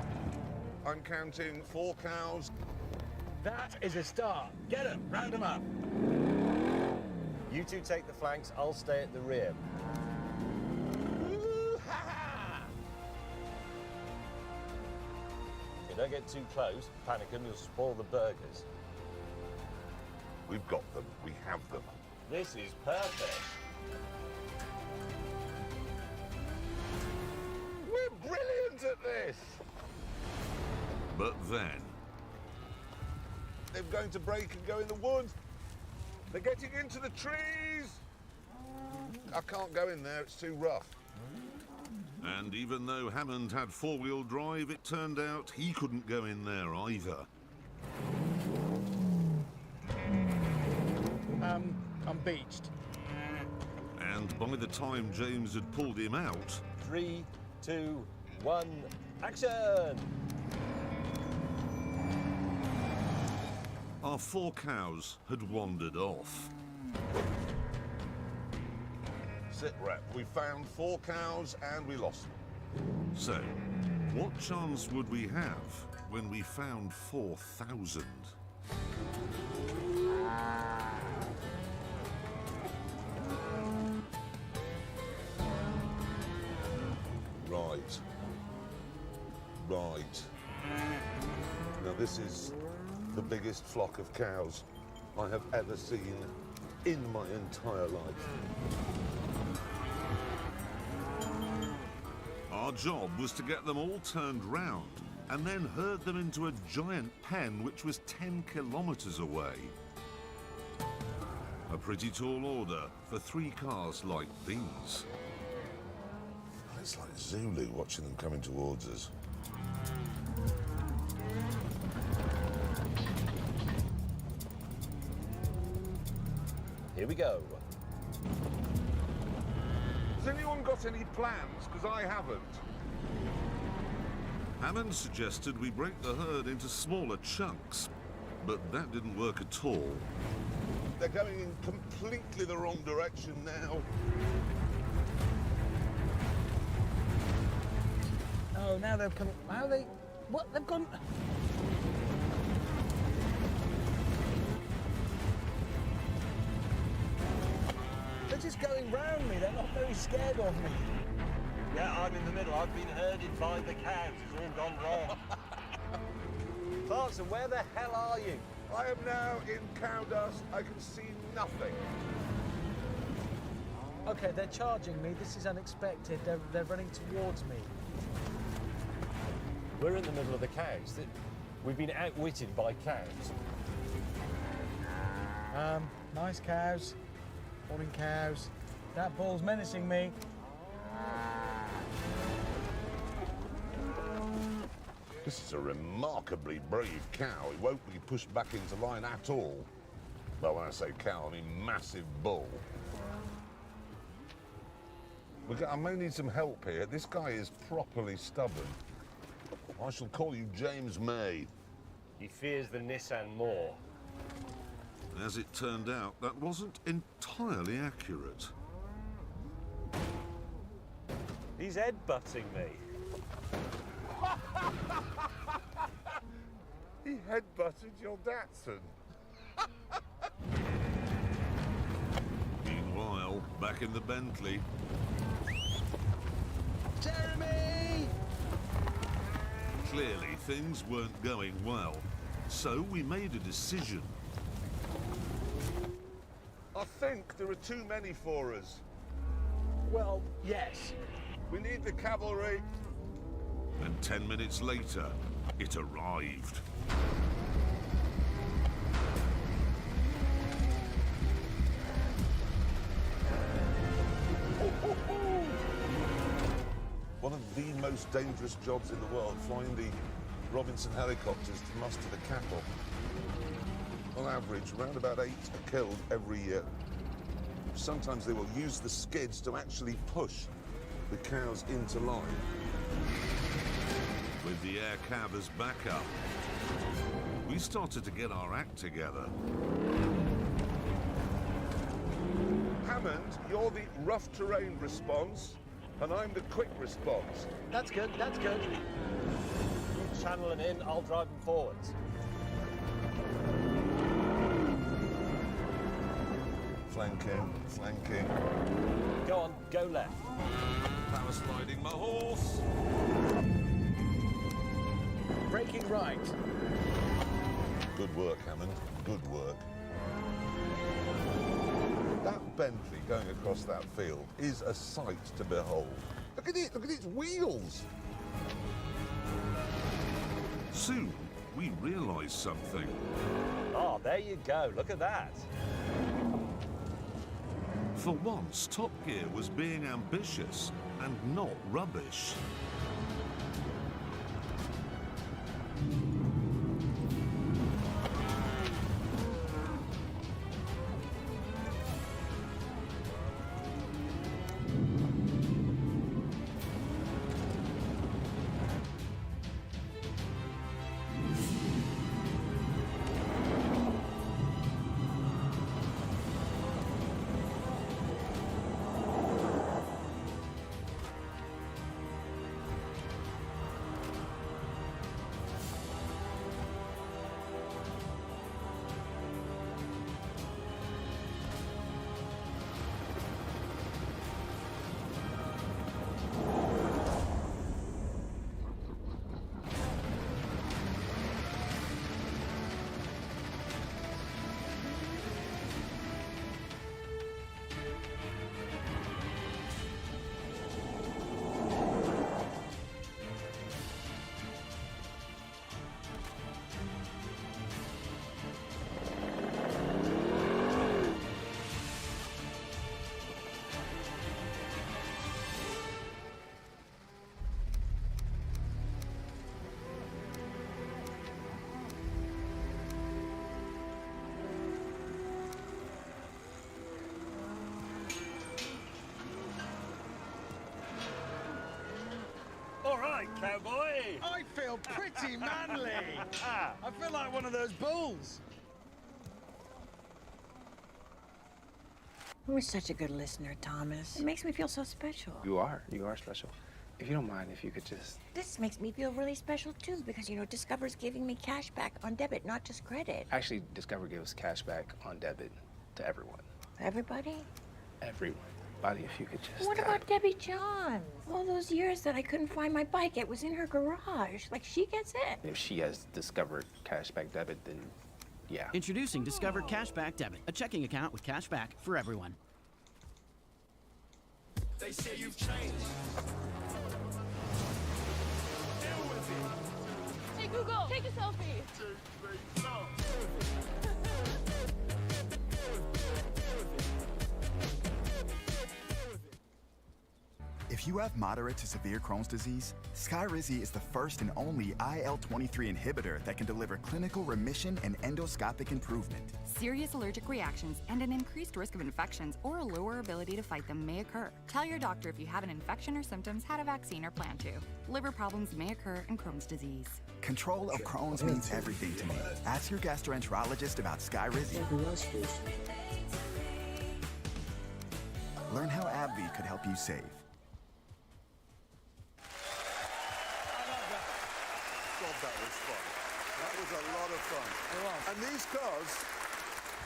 I'm counting 4 cows. That is a start. Get them, round them up. You two take the flanks, I'll stay at the rear. You don't get too close, panic them, you'll spoil the burgers. We've got them, we have them. This is perfect. We're brilliant at this! But then... They're going to break and go in the woods. They're getting into the trees. I can't go in there, it's too rough. And even though Hammond had 4-wheel drive, it turned out he couldn't go in there either. I'm beached. And by the time James had pulled him out... 3, 2, 1, action! Our 4 cows had wandered off. Sit rep. We found 4 cows and we lost them. So, what chance would we have when we found 4,000? Right. Right. Now this is the biggest flock of cows I have ever seen in my entire life. Our job was to get them all turned round and then herd them into a giant pen which was 10 kilometres away. A pretty tall order for 3 cars like these. It's like Zulu watching them coming towards us. Here we go. Has anyone got any plans? Because I haven't. Hammond suggested we break the herd into smaller chunks, but that didn't work at all. They're going in completely the wrong direction now. Oh, now they've come. How they? What? They've gone. They're just going round me. They're not very scared of me. Yeah, I'm in the middle. I've been herded by the cows. It's all gone wrong. Clarkson, where the hell are you? I am now in cow dust. I can see nothing. Okay, they're charging me. This is unexpected. They're running towards me. We're in the middle of the cows. We've been outwitted by cows. Nice cows. Morning cows. That bull's menacing me. This is a remarkably brave cow. It won't be pushed back into line at all. Well, when I say cow, I mean massive bull. I may need some help here. This guy is properly stubborn. I shall call you James May. He fears the Nissan more. As it turned out, that wasn't entirely accurate. He's headbutting me. He headbutted your Datsun. Meanwhile, back in the Bentley. Jeremy! Clearly, things weren't going well, so we made a decision. I think there are too many for us. Well, yes. We need the cavalry. And 10 minutes later, it arrived. One of the most dangerous jobs in the world, flying the Robinson helicopters to muster the cattle. On average, around about 8 are killed every year. Sometimes they will use the skids to actually push the cows into line. With the air cav as backup, we started to get our act together. Hammond, you're the rough terrain response, and I'm the quick response. That's good, that's good. You channel it in, I'll drive them forwards. Flanking, flanking. Go on, go left. Power sliding my horse. Braking right. Good work, Hammond. Good work. That Bentley going across that field is a sight to behold. Look at it, look at its wheels. Soon, we realised something. Oh, there you go, look at that. For once, Top Gear was being ambitious and not rubbish. All right, cowboy. I feel pretty manly. I feel like one of those bulls. You're such a good listener, Thomas. It makes me feel so special. You are special. If you don't mind, if you could just... This makes me feel really special, too, because, you know, Discover's giving me cash back on debit, not just credit. Actually, Discover gives cash back on debit to everyone. Everybody? Everyone. Buddy, if you could just... What about Debbie John? All those years that I couldn't find my bike, it was in her garage. Like, she gets it. If she has Discover cashback debit, then yeah. Introducing Discover Cashback Debit, a checking account with cashback for everyone. They say you've changed. Deal with it. Hey Google, take a selfie. If you have moderate to severe Crohn's disease, Skyrizi is the first and only IL-23 inhibitor that can deliver clinical remission and endoscopic improvement. Serious allergic reactions and an increased risk of infections or a lower ability to fight them may occur. Tell your doctor if you have an infection or symptoms, had a vaccine, or plan to. Liver problems may occur in Crohn's disease. Control of Crohn's means everything to me. Ask your gastroenterologist about Skyrizi. Learn how AbbVie could help you save. That was fun. That was a lot of fun. And these cars,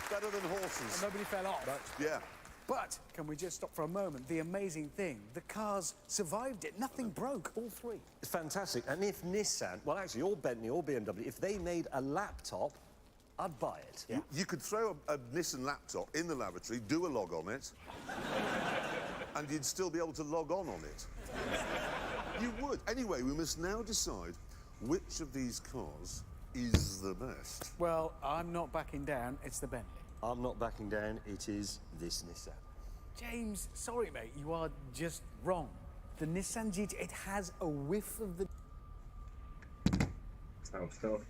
better than horses. And nobody fell off. Yeah. But can we just stop for a moment? The amazing thing, the cars survived it. Nothing broke, all three. It's fantastic. And if Nissan, well, actually, or Bentley or BMW, if they made a laptop, I'd buy it. Yeah. You could throw a Nissan laptop in the lavatory, do a log on it, and you'd still be able to log on it. You would. Anyway, we must now decide which of these cars is the best. Well, I'm not backing down. It's the Bentley. I'm not backing down. It is this Nissan. James, sorry, mate. You are just wrong. The Nissan GT, it has a whiff of the... Sounds tough.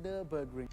Nürburgring.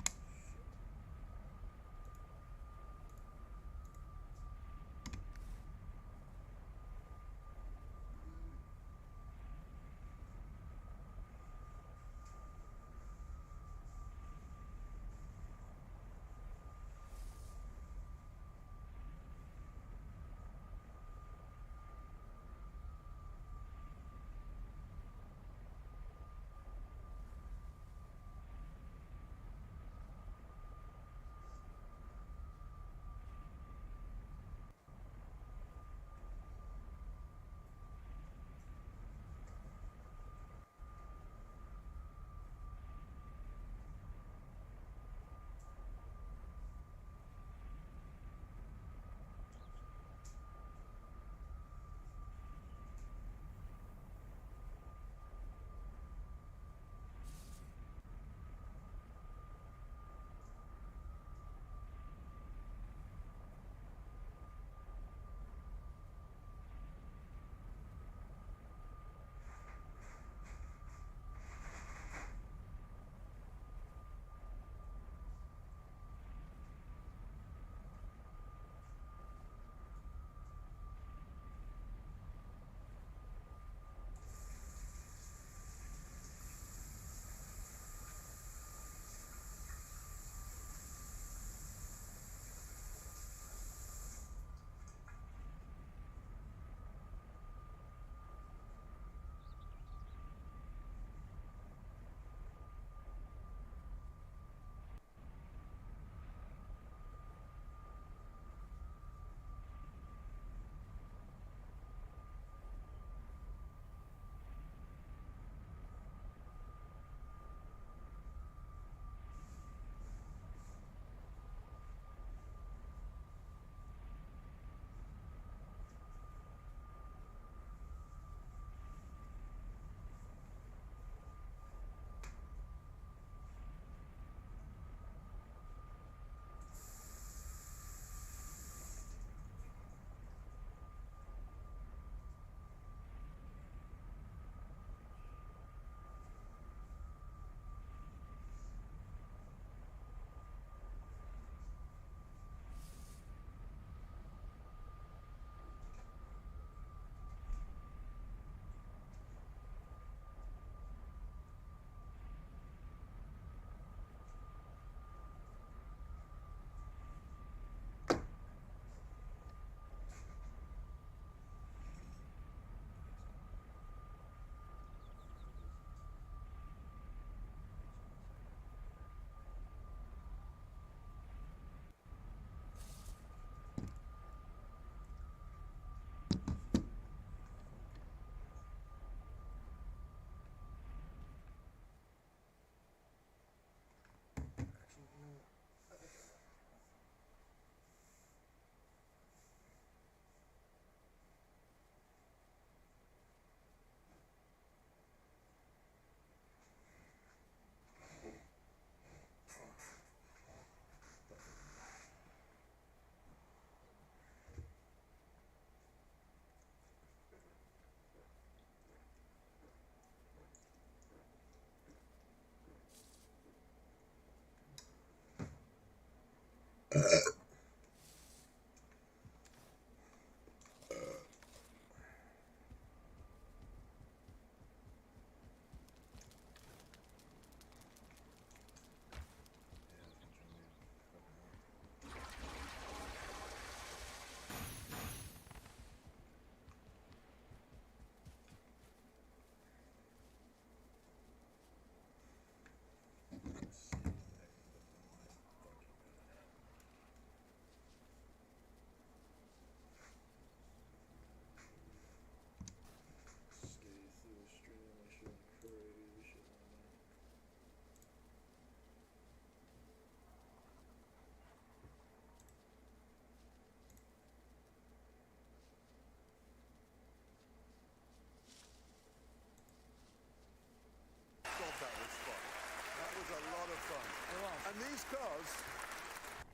And these cars...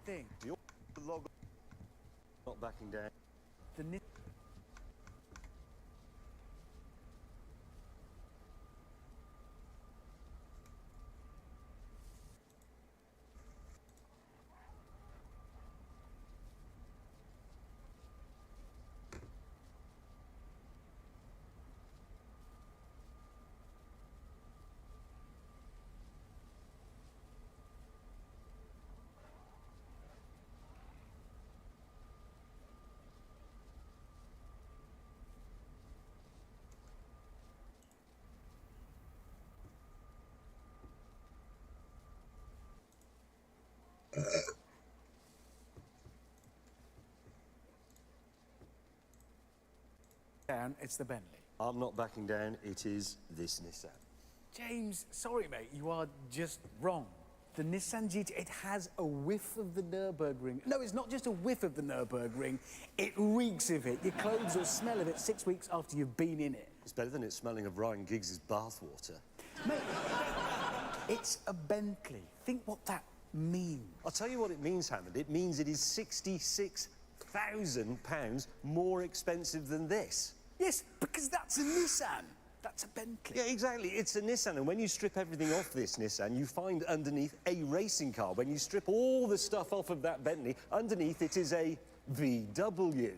Thing. The log... Not backing down. The down, it's the Bentley. I'm not backing down. It is this Nissan. James, sorry, mate, you are just wrong. The Nissan GT, it has a whiff of the Nürburgring. No, it's not just a whiff of the Nürburgring. It reeks of it. Your clothes will smell of it 6 weeks after you've been in it. It's better than it smelling of Ryan Giggs' bathwater. Mate, it's a Bentley. Think what that means. I'll tell you what it means, Hammond. It means it is £66,000 more expensive than this. Yes, because that's a Nissan. That's a Bentley. Yeah, exactly. It's a Nissan, and when you strip everything off this Nissan, you find underneath a racing car. When you strip all the stuff off of that Bentley, underneath it is a VW.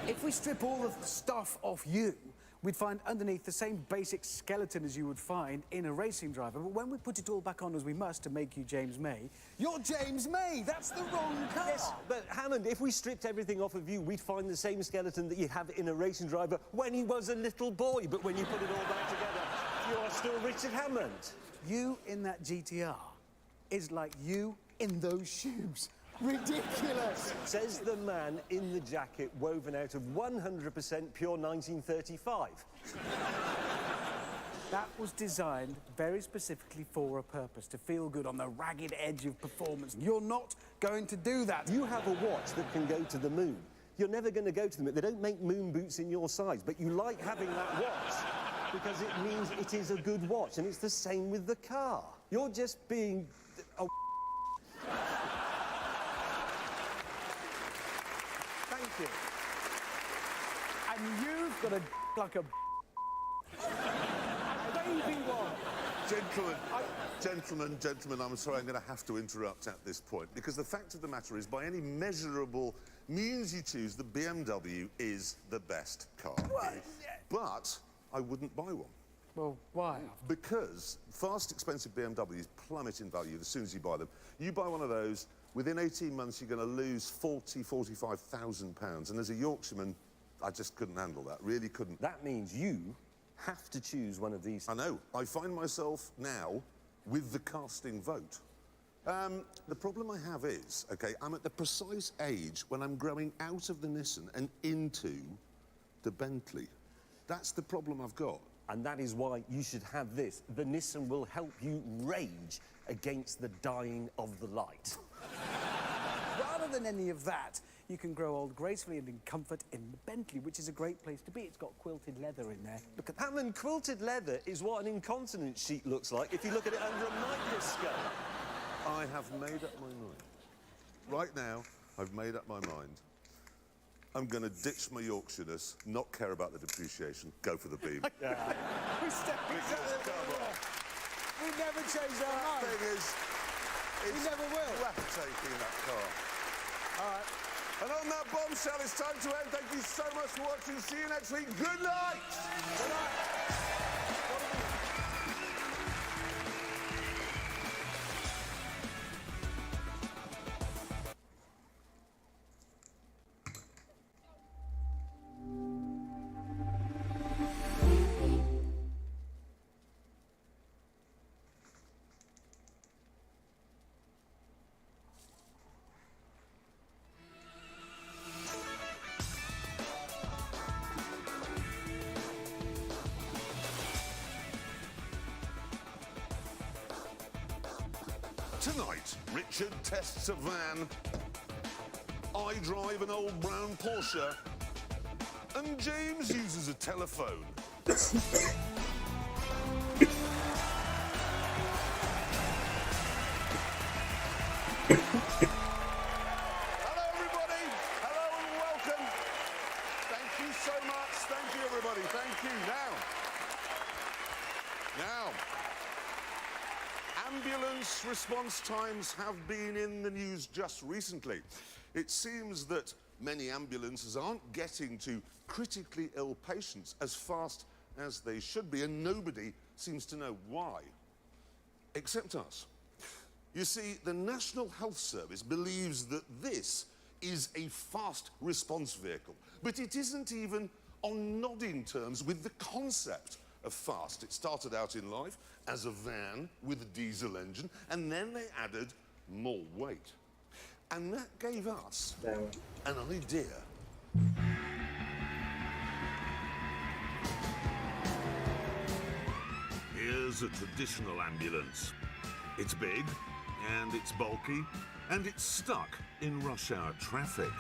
If we strip all the stuff off you, we'd find underneath the same basic skeleton as you would find in a racing driver. But when we put it all back on as we must to make you James May, you're James May! That's the wrong car! Yes, but Hammond, if we stripped everything off of you, we'd find the same skeleton that you have in a racing driver when he was a little boy. But when you put it all back together, you are still Richard Hammond. You in that GTR is like you in those shoes. Ridiculous! Says the man in the jacket woven out of 100% pure 1935. That was designed very specifically for a purpose, to feel good on the ragged edge of performance. You're not going to do that. You have a watch that can go to the moon. You're never going to go to the moon. They don't make moon boots in your size, but you like having that watch because it means it is a good watch, and it's the same with the car. You're just being a Thank you. And you've got a like a baby one. Gentlemen, I'm sorry, I'm going to have to interrupt at this point, because the fact of the matter is, by any measurable means you choose, the BMW is the best car. What? But I wouldn't buy one. Well, why? Because fast, expensive BMWs plummet in value as soon as you buy them. You buy one of those, within 18 months, you're going to lose £45,000. And as a Yorkshireman, I just couldn't handle that, really couldn't. That means you have to choose one of these. I know. I find myself now with the casting vote. The problem I have is, OK, I'm at the precise age when I'm growing out of the Nissan and into the Bentley. That's the problem I've got. And that is why you should have this. The Nissan will help you rage against the dying of the light. Rather than any of that, you can grow old gracefully and in comfort in the Bentley, which is a great place to be. It's got quilted leather in there. Look at Hammond, quilted leather is what an incontinence sheet looks like if you look at it under a microscope. I have made up my mind. Right now, I've made up my mind. I'm going to ditch my Yorkshireness, not care about the depreciation, go for the beam. Yeah. We never change our mind. The thing is, it's never will. breathtaking, that car. All right. And on that bombshell, it's time to end. Thank you so much for watching. See you next week. Good night. Good night. Tonight, Richard tests a van. I drive an old brown Porsche. And James uses a telephone. Hello, everybody. Hello and welcome. Thank you so much. Thank you, everybody. Thank you. Now, ambulance response times have been in the news just recently. It seems that many ambulances aren't getting to critically ill patients as fast as they should be, and nobody seems to know why, except us. You see, the National Health Service believes that this is a fast response vehicle, but it isn't even on nodding terms with the concept of fast. It started out in life as a van with a diesel engine, and then they added more weight. And that gave us an idea. is a traditional ambulance. It's big, and it's bulky, and it's stuck in rush hour traffic.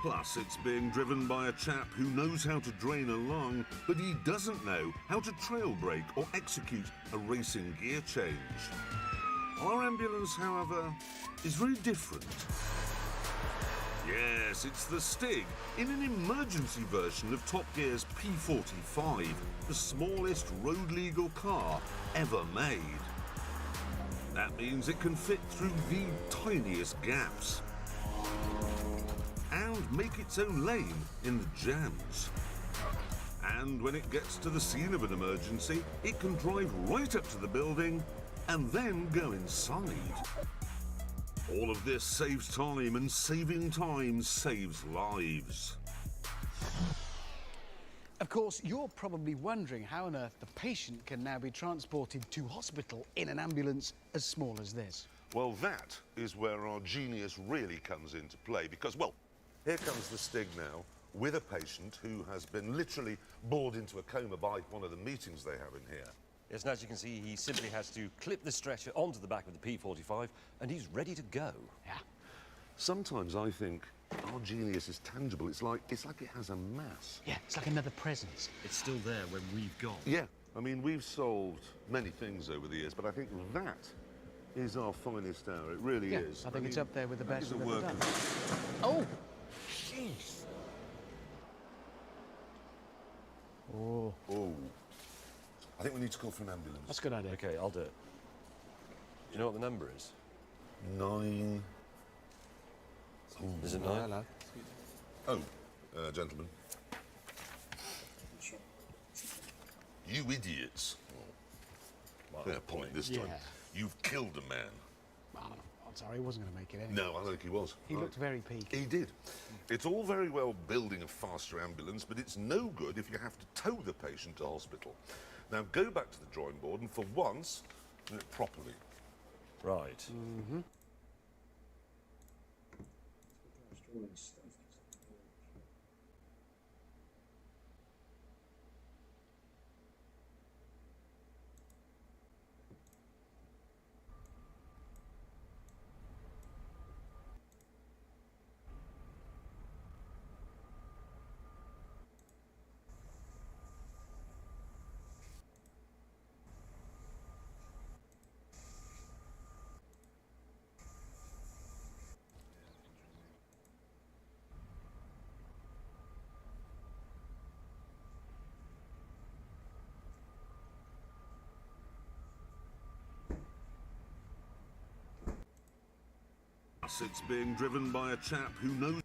Plus, it's being driven by a chap who knows how to drain a lung, but he doesn't know how to trail brake or execute a racing gear change. Our ambulance, however, is very different. Yes, it's the Stig, in an emergency version of Top Gear's P45, the smallest road-legal car ever made. That means it can fit through the tiniest gaps and make its own lane in the jams. And when it gets to the scene of an emergency, it can drive right up to the building and then go inside. All of this saves time, and saving time saves lives. Of course, you're probably wondering how on earth the patient can now be transported to hospital in an ambulance as small as this. Well, that is where our genius really comes into play, because, well, here comes the Stig now, with a patient who has been literally bored into a coma by one of the meetings they have in here. Yes, and as you can see, he simply has to clip the stretcher onto the back of the P45, and he's ready to go. Yeah. Sometimes I think our genius is tangible. It's like it has a mass. Yeah, it's like another presence. It's still there when we've gone. Yeah, I mean, we've solved many things over the years, but I think that is our finest hour. It really is. I think it's up there with the best that is we've a ever work done. Oh! Jeez. Oh. Oh. I think we need to call for an ambulance. That's a good idea. Okay, I'll do it. You know what the number is? 9. Is it 9? Hello. Oh, gentlemen. You idiots. Fair point this time. Yeah. You've killed a man. Oh, I'm sorry, he wasn't going to make it anyway. No, I don't think he was. He looked very peaky. He did. It's all very well building a faster ambulance, but it's no good if you have to tow the patient to hospital. Now go back to the drawing board and for once, do it properly. Right. Mm-hmm. It's being driven by a chap who knows.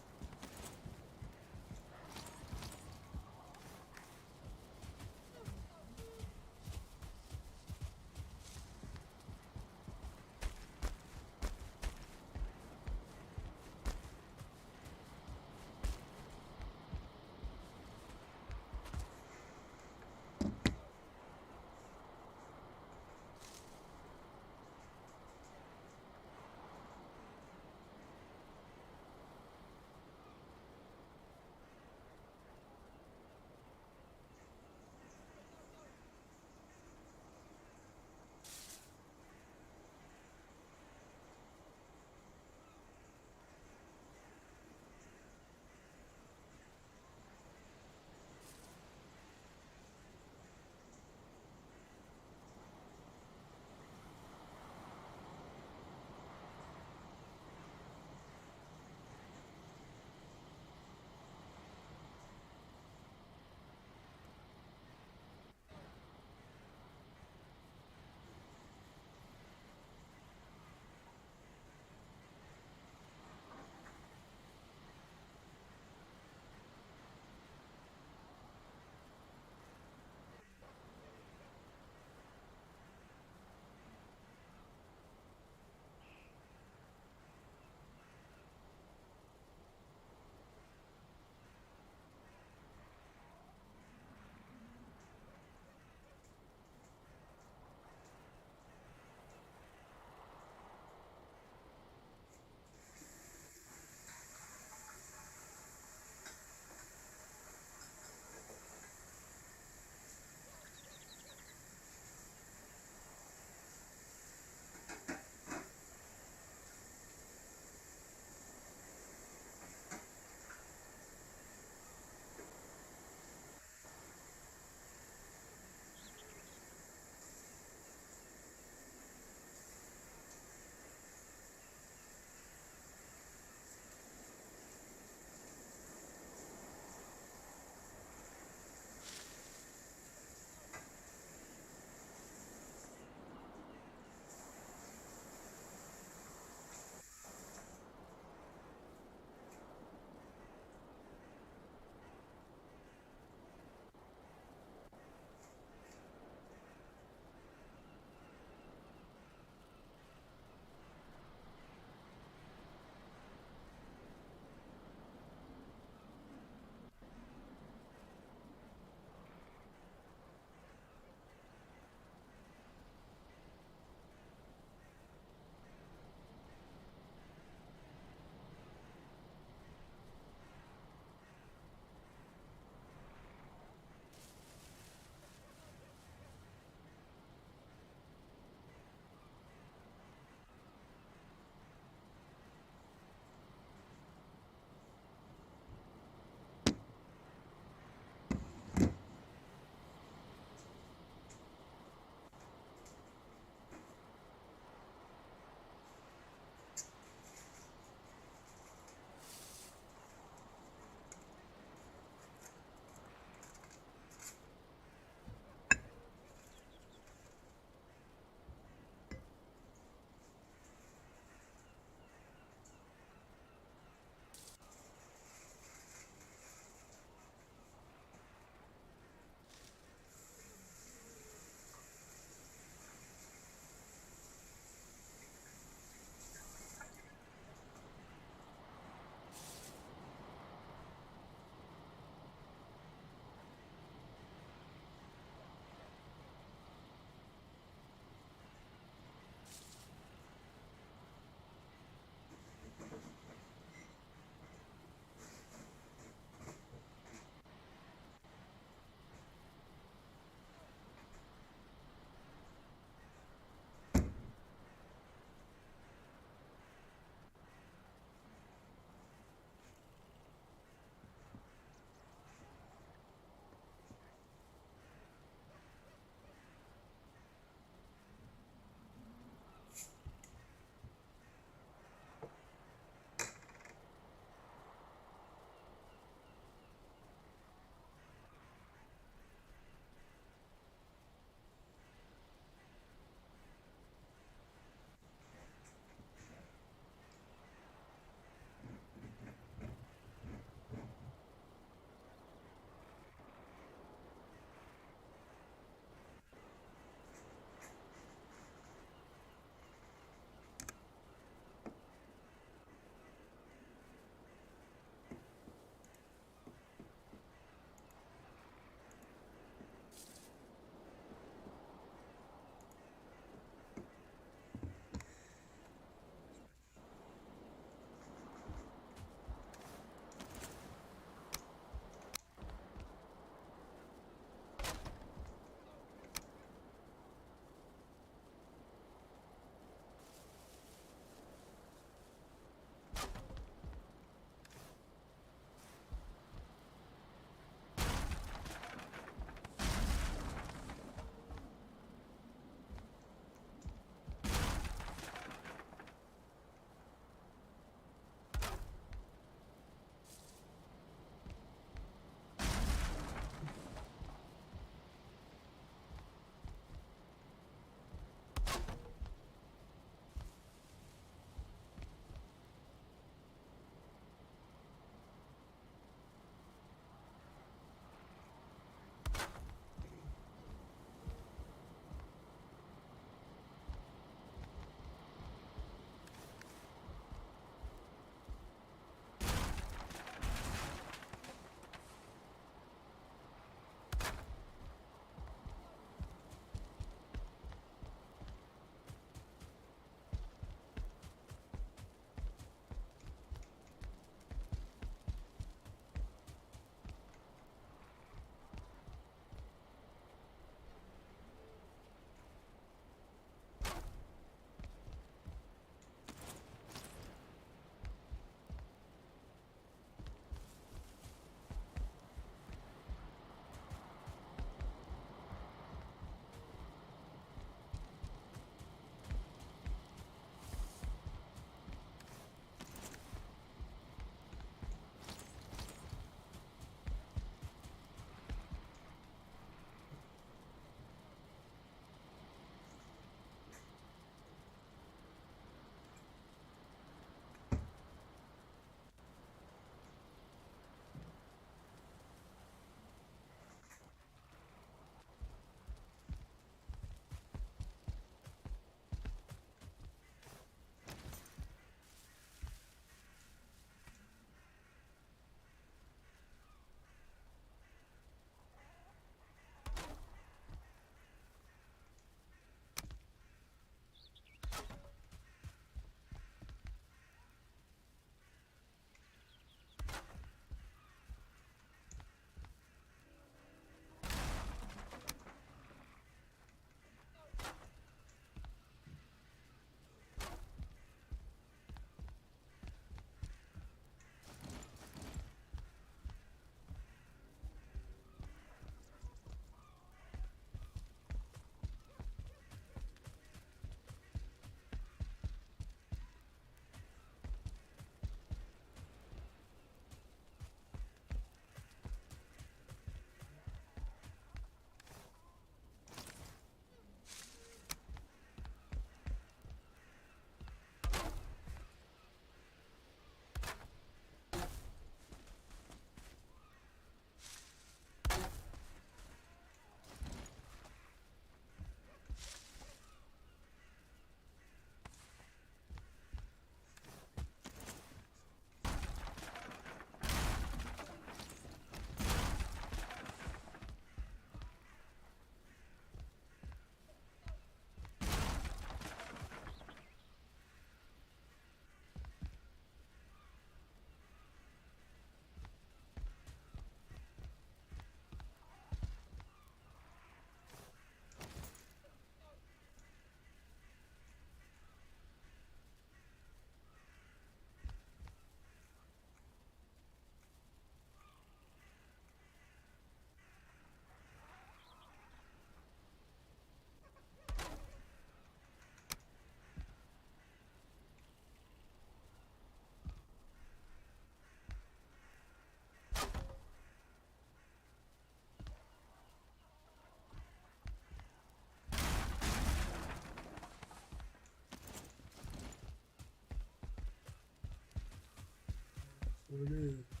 What it is.